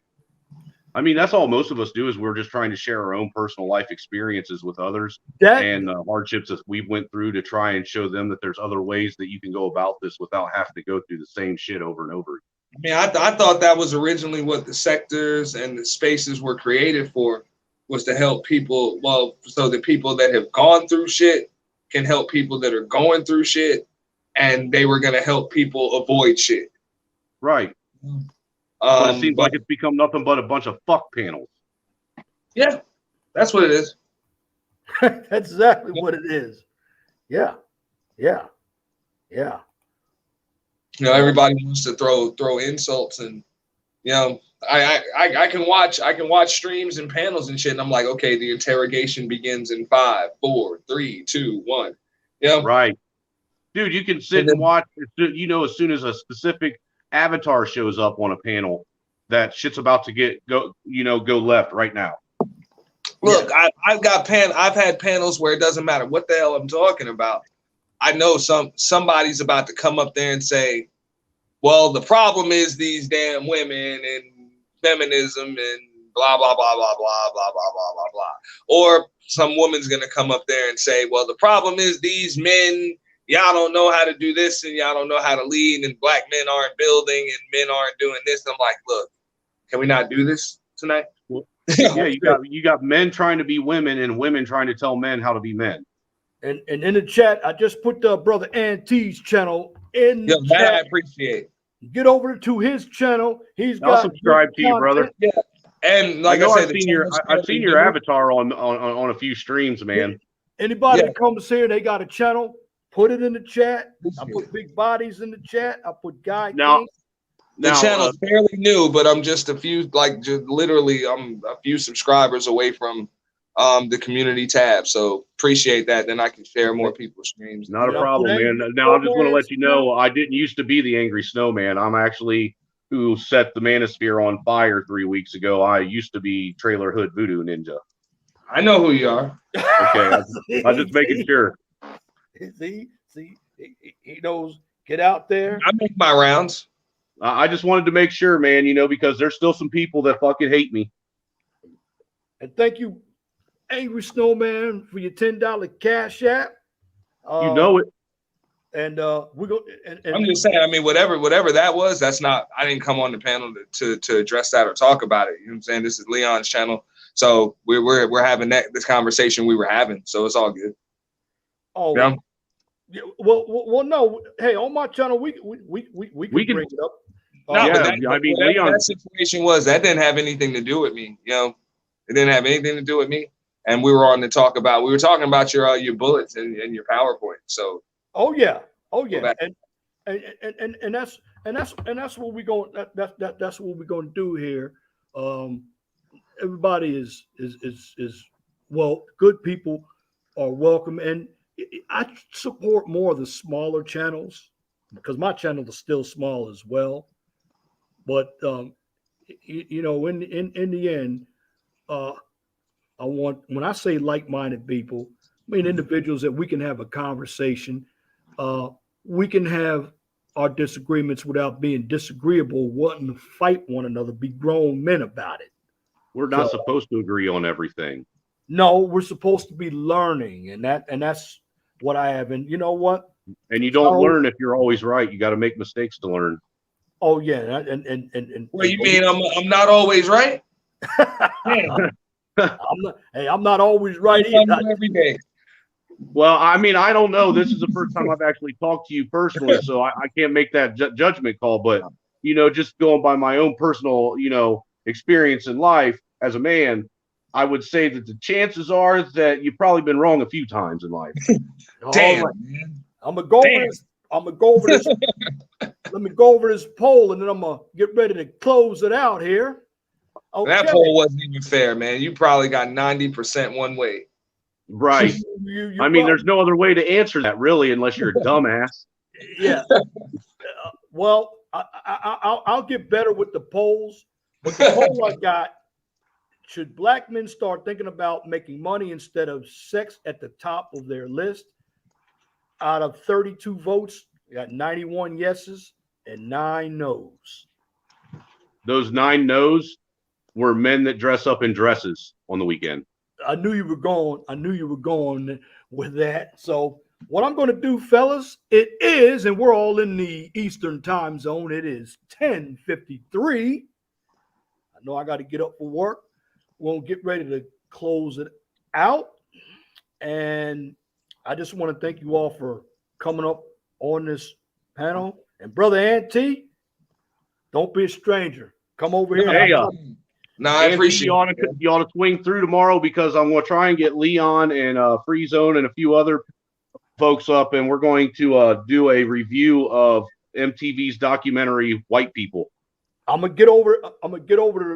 I mean, that's all most of us do, is we're just trying to share our own personal life experiences with others and hardships that we went through, to try and show them that there's other ways that you can go about this without having to go through the same shit over and over. I mean, I thought that was originally what the sectors and the spaces were created for, was to help people. Well, so the people that have gone through shit can help people that are going through shit, and they were going to help people avoid shit. Right. But it seems like it's become nothing but a bunch of fuck panels. Yeah, that's what it is. That's exactly what it is. Yeah. Everybody wants to throw insults, and I can watch streams and panels and shit, and I'm like, okay, the interrogation begins in 5, 4, 3, 2, 1. Right, dude. You can sit and watch. As soon as a specific avatar shows up on a panel, that shit's about to go left right now. Look, yeah. I've had panels where it doesn't matter what the hell I'm talking about. I know somebody's about to come up there and say, well, the problem is these damn women and feminism and blah blah blah blah blah blah blah blah blah blah. Or some woman's gonna come up there and say, well, the problem is these men, y'all don't know how to do this, and y'all don't know how to lead, and black men aren't building, and men aren't doing this. And I'm like, look, can we not do this tonight? Yeah, you got men trying to be women and women trying to tell men how to be men. And in the chat, I just put Brother Ant's channel in the chat. That I appreciate. Get over to his channel. I'll subscribe to you, brother. Yeah. And like I said, I've seen your avatar on a few streams, man. Anybody that comes here, they got a channel, put it in the chat. I put Big Bodies in the chat. I put Guy King. The channel's fairly new, but I'm just literally I'm a few subscribers away from the community tab. So appreciate that. Then I can share more people's streams. Not a problem, man. Now I just want to let you know, I didn't used to be the Angry Snowman. I'm actually who set the Manosphere on fire 3 weeks ago. I used to be Trailer Hood Voodoo Ninja. I know who you are. Okay, I'm just making sure. See, he knows. Get out there. I make my rounds. I just wanted to make sure, man, because there's still some people that fucking hate me. And thank you, Angry Snowman, for your $10 cash app. You know it. And we're going. And I'm just saying. I mean, whatever that was, that's not. I didn't come on the panel to address that or talk about it. You know what I'm saying? This is Leon's channel, so we're having this conversation we were having. So it's all good. Oh. Yeah. Well, no. Hey, on my channel, we can bring it up. Leon, that situation that didn't have anything to do with me. It didn't have anything to do with me. And we were talking about your bullets and your PowerPoint. So. Oh yeah. And that's what we're going. That's what we're going to do here. Everybody is well. Good people are welcome, and I support more of the smaller channels because my channel is still small as well. But you know, in the end, I want, when I say like-minded people, I mean individuals that we can have a conversation. We can have our disagreements without being disagreeable, wanting to fight one another, be grown men about it. We're not supposed to agree on everything. No, we're supposed to be learning, and that's what I have. And you know what? And you don't learn if you're always right. You got to make mistakes to learn. Oh yeah, and What you mean? I'm not always right. I'm not. Hey, I'm not always right either. Every day. Well, I mean, I don't know. This is the first time I've actually talked to you personally, so I can't make that judgment call. But, you know, just going by my own personal, you know, experience in life as a man, I would say that the chances are that you've probably been wrong a few times in life. Damn. Right. I'm gonna go over this. I'm gonna go over this. Let me go over this poll, and then I'm gonna get ready to close it out here. Okay. That poll wasn't even fair, man. You probably got 90% one way. Right. I mean, there's no other way to answer that, really, unless you're a dumbass. Yeah. Well, I'll get better with the polls. But the poll I got: should black men start thinking about making money instead of sex at the top of their list? Out of 32 votes, we got 91 yeses and 9 no's. Those 9 no's were men that dress up in dresses on the weekend. I knew you were going. I knew you were going with that. So what I'm going to do, fellas, it is, and we're all in the Eastern time zone. It is 10:53. I know I got to get up for work. We'll get ready to close it out. And I just want to thank you all for coming up on this panel. And Brother Auntie, don't be a stranger. Come over here. Hey, No, I appreciate you ought to swing through tomorrow because I'm going to try and get Leon and Free Zone and a few other folks up, and we're going to do a review of MTV's documentary White People. I'm gonna get over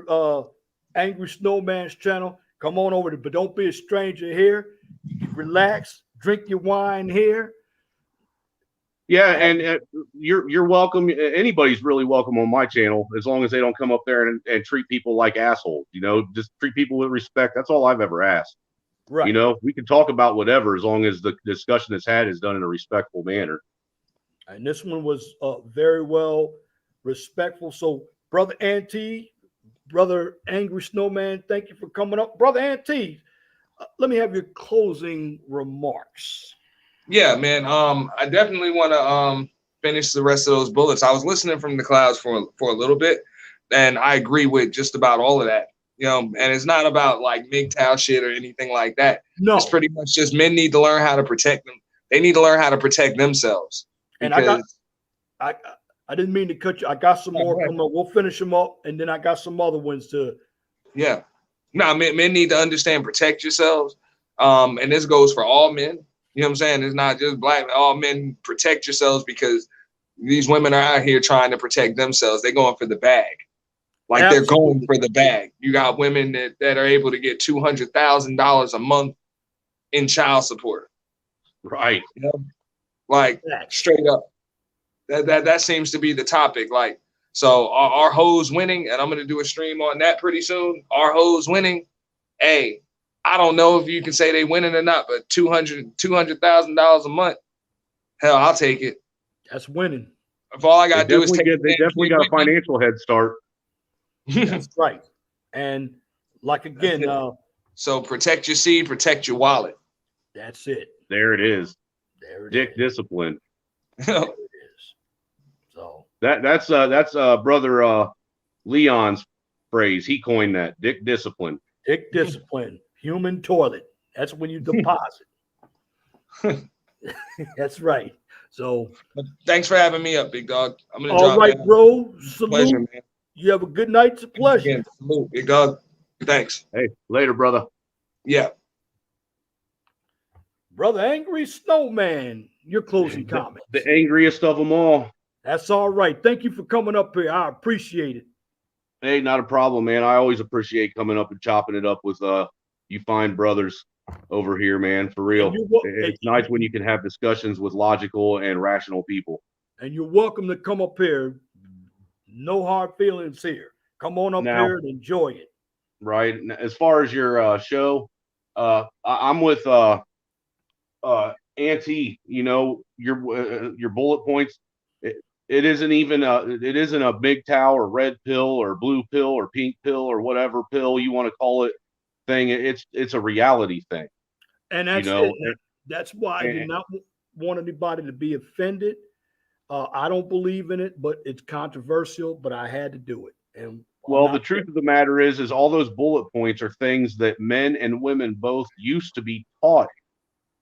to Angry Snowman's channel. Come on over to, but don't be a stranger here. You can relax, drink your wine here. Yeah, and you're welcome. Anybody's really welcome on my channel as long as they don't come up there and treat people like assholes. You know, just treat people with respect. That's all I've ever asked. Right. You know, we can talk about whatever as long as the discussion that's had is done in a respectful manner. And this one was very well respectful. So, Brother Auntie, Brother Angry Snowman, thank you for coming up. Brother Auntie, let me have your closing remarks. Yeah, man. I definitely want to finish the rest of those bullets. I was listening from the clouds for a little bit, and I agree with just about all of that. You know, and it's not about like MGTOW shit or anything like that. No, it's pretty much just men need to learn how to protect them. They need to learn how to protect themselves. And I didn't mean to cut you. I got some more coming up. We'll finish them up, and then I got some other ones to. Yeah, no, men need to understand, protect yourselves. And this goes for all men. You know what I'm saying? It's not just black. All men, protect yourselves because these women are out here trying to protect themselves. They're going for the bag. Like Absolutely. They're going for the bag. You got women that are able to get $200,000 a month in child support. Right. You know? Like straight up. That seems to be the topic. Like, so our hoes winning, and I'm going to do a stream on that pretty soon. Our hoes winning. Hey, I don't know if you can say they winning or not, but $200,000 a month, hell, I'll take it. That's winning. If all I got to do is take it. They definitely got a financial head start. That's right. And like again, so protect your seed, protect your wallet. That's it. There it is. There it Dick is. discipline. There it is. So that's brother Leon's phrase. He coined that. Dick discipline. Dick discipline. Human toilet. That's when you deposit. That's right. So thanks for having me up, big dog. I'm gonna all drop right, down. bro. Salute. Pleasure, man. You have a good night. It's a pleasure. Again, salute, big dog. Thanks. Hey, later, brother. Yeah. Brother Angry Snowman, your closing comment. The angriest of them all. That's all right. Thank you for coming up here. I appreciate it. Hey, not a problem, man. I always appreciate coming up and chopping it up with you fine brothers over here, man. For real. It's nice when you can have discussions with logical and rational people. And you're welcome to come up here. No hard feelings here. Come on up here and enjoy it. Right. As far as your show, I'm with Auntie. You know, your bullet points. It isn't even it isn't a MGTOW or red pill or blue pill or pink pill or whatever pill you want to call it thing. It's a reality thing. And that's that's why I did not want anybody to be offended. I don't believe in it, but it's controversial, but I had to do it. And well, the truth of the matter is all those bullet points are things that men and women both used to be taught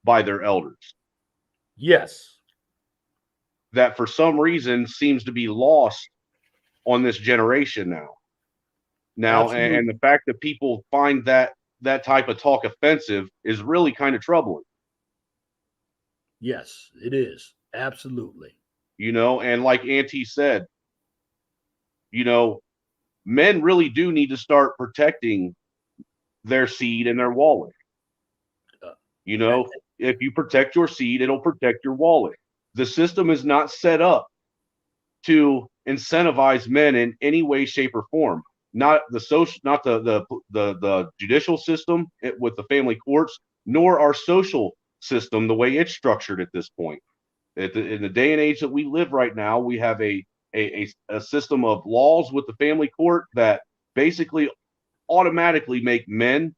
by their elders. Yes. That for some reason seems to be lost on this generation now. And the fact that people find that type of talk offensive is really kind of troubling. Yes, it is. Absolutely. You know, and like Auntie said, you know, men really do need to start protecting their seed and their wallet. You know, if you protect your seed, it'll protect your wallet. The system is not set up to incentivize men in any way, shape, or form. Not the social, not the judicial system with the family courts, nor our social system the way it's structured at this point. In the day and age that we live right now, we have a system of laws with the family court that basically automatically make men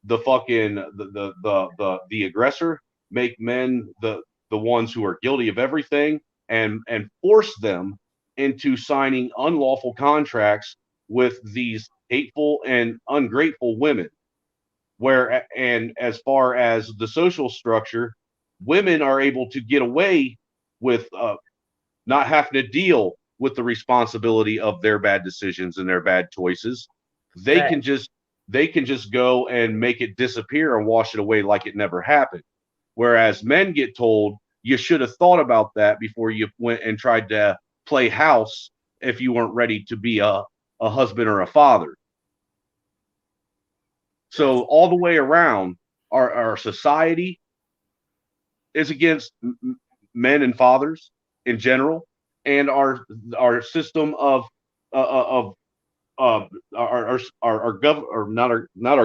the fucking the aggressor, make men the ones who are guilty of everything, and force them into signing unlawful contracts with these hateful and ungrateful women. And as far as the social structure, women are able to get away with not having to deal with the responsibility of their bad decisions and their bad choices. They can just go and make it disappear and wash it away like it never happened. Whereas men get told, you should have thought about that before you went and tried to play house if you weren't ready to be a husband or a father. So all the way around, our society is against men and fathers in general, and our system of our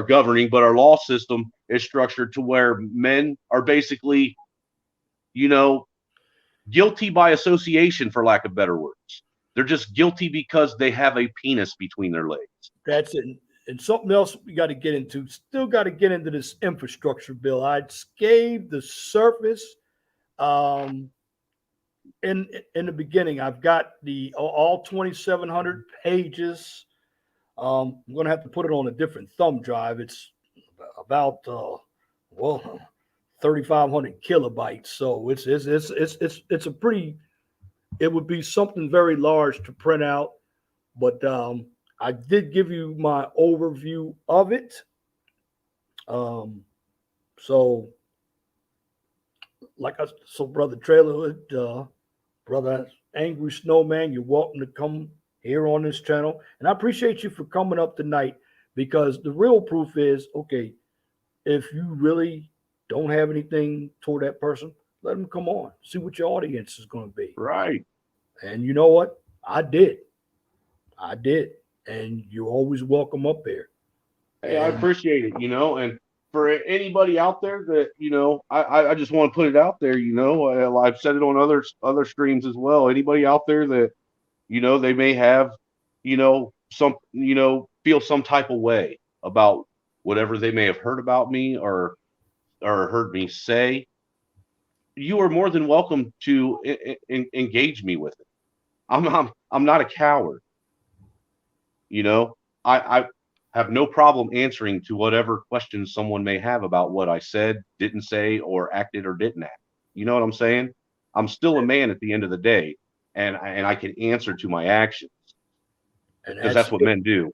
governing, but our law system is structured to where men are basically, you know, guilty by association, for lack of better words. They're just guilty because they have a penis between their legs. That's it. And something else we got to get into. Still got to get into this infrastructure bill. I scathed the surface. In the beginning, I've got all 2,700 pages. I'm going to have to put it on a different thumb drive. It's about 3,500 kilobytes. So it's a pretty. It would be something very large to print out, but I did give you my overview of it. So Brother Trailer, Brother Angry Snowman, you're welcome to come here on this channel. And I appreciate you for coming up tonight, because the real proof is, okay, if you really don't have anything toward that person, let them come on. See what your audience is going to be. Right. And you know what? I did. And you're always welcome up here. Hey, I appreciate it, you know, and for anybody out there that, you know, I just want to put it out there, you know, I've said it on other streams as well. Anybody out there that, you know, they may have, you know, feel some type of way about whatever they may have heard about me or heard me say, you are more than welcome to engage me with it. I'm not a coward. You know, I have no problem answering to whatever questions someone may have about what I said, didn't say, or acted or didn't act. You know what I'm saying? I'm still a man at the end of the day, and I can answer to my actions, because that's what men do.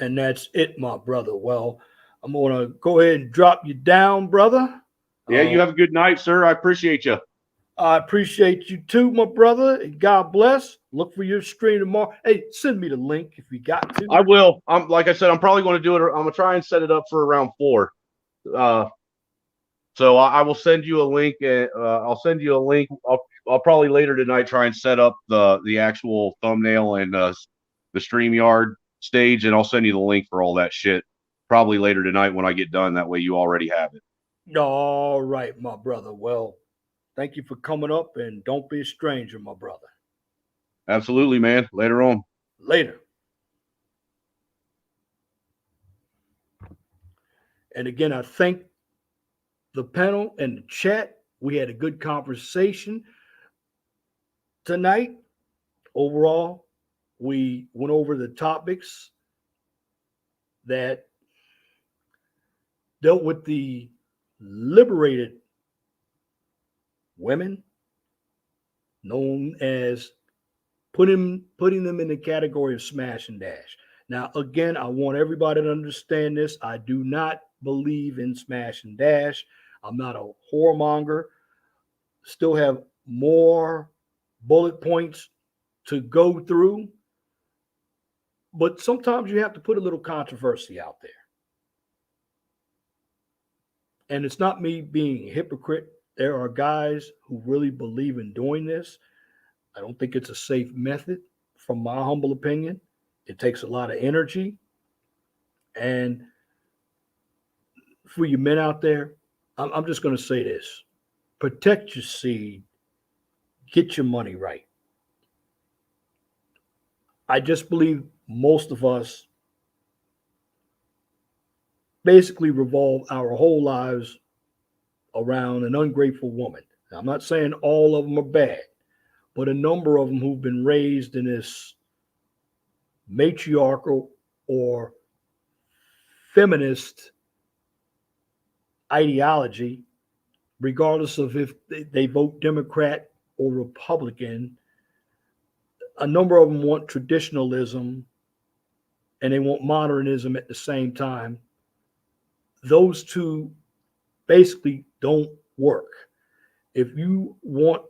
And that's it, my brother. Well, I'm going to go ahead and drop you down, brother. Yeah, you have a good night, sir. I appreciate you. I appreciate you too, my brother. God bless. Look for your stream tomorrow. Hey, send me the link if you got to. I will. I'm like I said, I'm probably going to do it. I'm gonna try and set it up for around 4. So I will send you a link. I'll send you a link. I'll probably later tonight try and set up the actual thumbnail and the StreamYard stage, and I'll send you the link for all that shit. Probably later tonight when I get done. That way you already have it. All right, my brother. Well, thank you for coming up, and don't be a stranger, my brother. Absolutely, man. Later on. Later. And again, I thank the panel and the chat. We had a good conversation tonight. Overall, we went over the topics that dealt with the liberated women, known as putting them in the category of smash and dash. Now, again, I want everybody to understand this. I do not believe in smash and dash. I'm not a whoremonger. Still have more bullet points to go through. But sometimes you have to put a little controversy out there. And it's not me being a hypocrite. There are guys who really believe in doing this. I don't think it's a safe method, from my humble opinion. It takes a lot of energy. And for you men out there, I'm just going to say this. Protect your seed. Get your money right. I just believe most of us basically revolve our whole lives around an ungrateful woman. Now, I'm not saying all of them are bad, but a number of them who've been raised in this matriarchal or feminist ideology, regardless of if they vote Democrat or Republican, a number of them want traditionalism and they want modernism at the same time. Those two basically don't work. If you want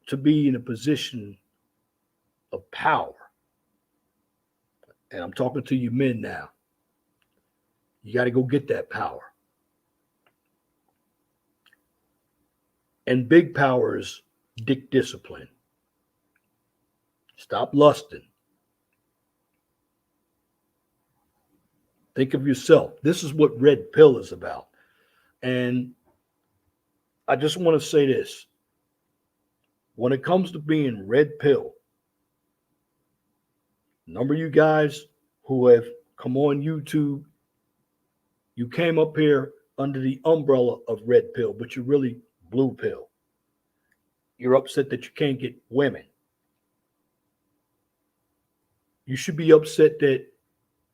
to be in a position of power, and I'm talking to you men now, you got to go get that power. And big powers dick discipline. Stop lusting. Think of yourself. This is what Red Pill is about. And I just want to say this. When it comes to being Red Pill, a number of you guys who have come on YouTube, you came up here under the umbrella of Red Pill, but you're really Blue Pill. You're upset that you can't get women. You should be upset that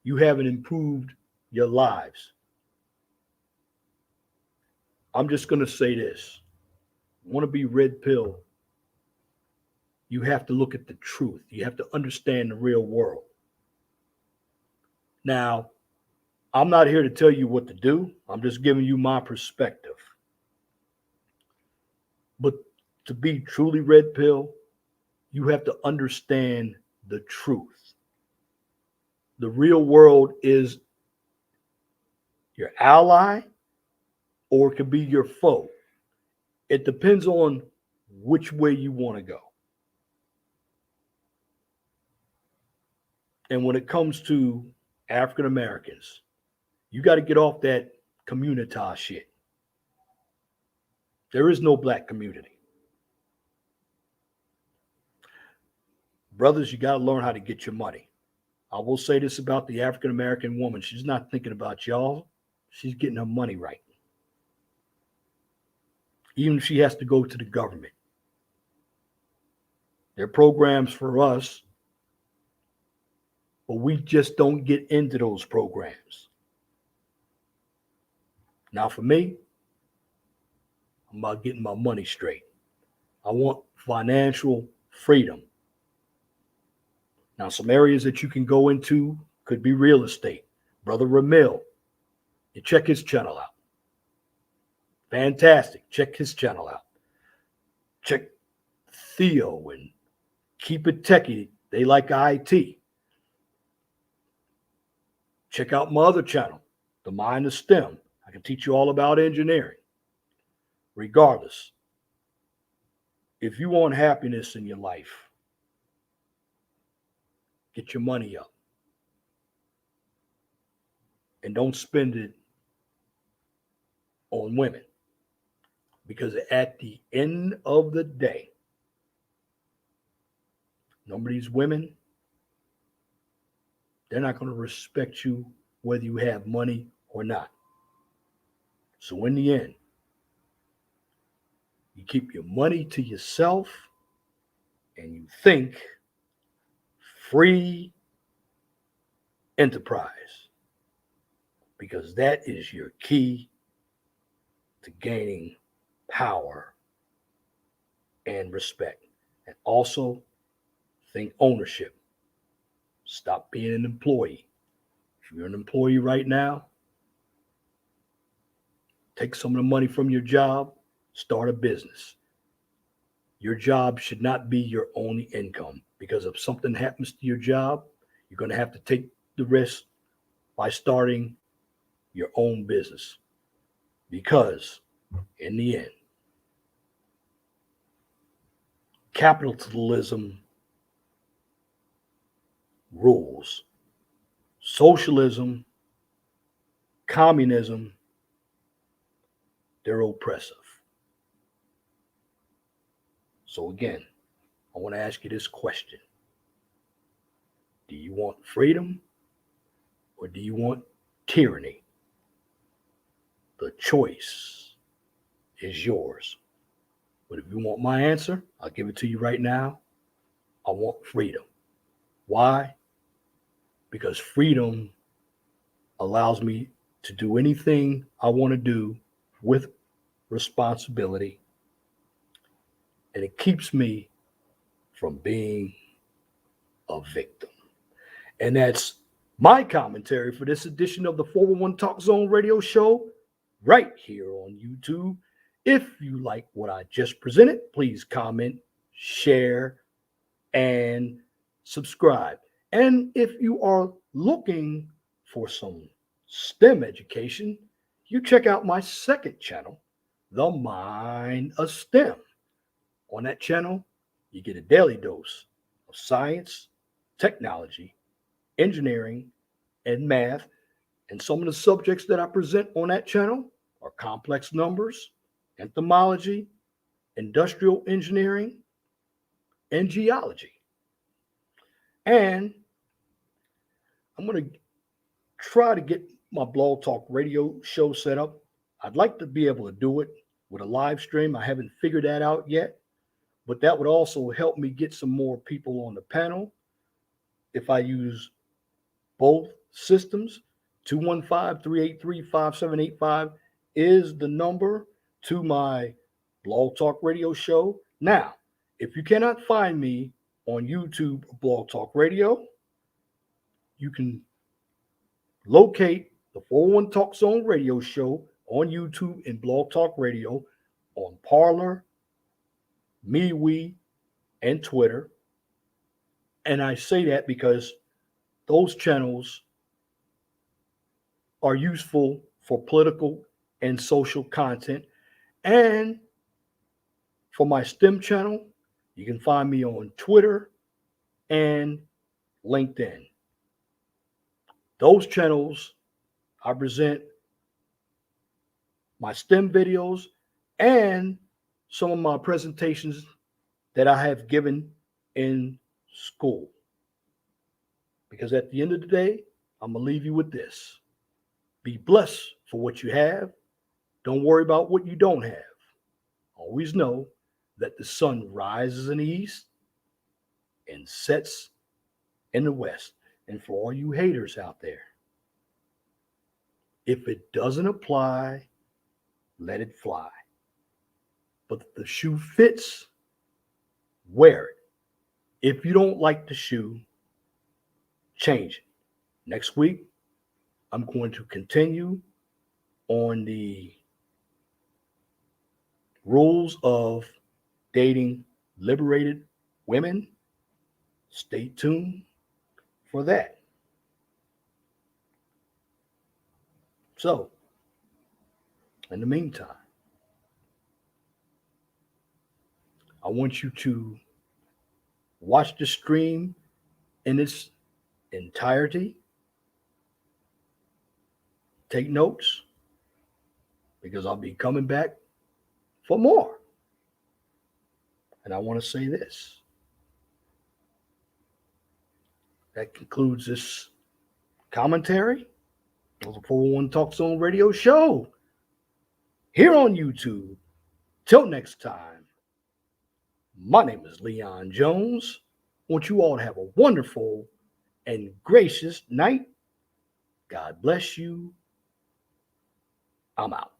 you haven't improved your lives. I'm just going to say this. Want to be Red Pill, you have to look at the truth. You have to understand the real world. Now, I'm not here to tell you what to do. I'm just giving you my perspective. But to be truly Red Pill, you have to understand the truth. The real world is your ally or it could be your foe. It depends on which way you want to go. And when it comes to African Americans, you got to get off that communitas shit. There is no black community. Brothers, you got to learn how to get your money. I will say this about the African American woman. She's not thinking about y'all. She's getting her money right. Even if she has to go to the government. There are programs for us, but we just don't get into those programs. Now, for me, I'm about getting my money straight. I want financial freedom. Now, some areas that you can go into could be real estate. Brother Ramil, you check his channel out. Fantastic. Check his channel out. Check Theo and Keep It Techie. They like IT. Check out my other channel, The Mind of STEM. I can teach you all about engineering. Regardless, if you want happiness in your life, get your money up. And don't spend it on women. Because at the end of the day, number of these women, they're not going to respect you whether you have money or not. So in the end, you keep your money to yourself and you think free enterprise, because that is your key to gaining power and respect. And also think ownership. Stop being an employee. If you're an employee right now, take some of the money from your job, start a business. Your job should not be your only income, because if something happens to your job, you're going to have to take the risk by starting your own business. Because in the end, capitalism rules. Socialism, communism, they're oppressive. So again, I want to ask you this question. Do you want freedom or do you want tyranny? The choice is yours. But if you want my answer, I'll give it to you right now. I want freedom. Why? Because freedom allows me to do anything I want to do with responsibility, and it keeps me from being a victim. And that's my commentary for this edition of the 411 Talk Zone radio show right here on YouTube. If you like what I just presented, please comment, share, and subscribe. And if you are looking for some STEM education, you check out my second channel, The Mind of STEM. On that channel, you get a daily dose of science, technology, engineering, and math. And some of the subjects that I present on that channel are complex numbers, entomology, industrial engineering, and geology. And I'm going to try to get my Blog Talk radio show set up. I'd like to be able to do it with a live stream. I haven't figured that out yet, but that would also help me get some more people on the panel if I use both systems. 215-383-5785 is the number to my Blog Talk radio show. Now, if you cannot find me on YouTube or Blog Talk Radio, you can locate the 401 Talk Zone radio show on YouTube and Blog Talk Radio on Parler, MeWe, and Twitter. And I say that because those channels are useful for political and social content. And for my STEM channel, you can find me on Twitter and LinkedIn. Those channels, I present my STEM videos and some of my presentations that I have given in school. Because at the end of the day, I'm going to leave you with this. Be blessed for what you have. Don't worry about what you don't have. Always know that the sun rises in the east and sets in the west. And for all you haters out there, if it doesn't apply, let it fly. But if the shoe fits, wear it. If you don't like the shoe, change it. Next week, I'm going to continue on the rules of dating liberated women. Stay tuned for that. So, in the meantime, I want you to watch the stream in its entirety. Take notes because I'll be coming back for more. And I want to say this. That concludes this commentary of the 401 Talk Zone radio show here on YouTube. Till next time, my name is Leon Jones. I want you all to have a wonderful and gracious night. God bless you. I'm out.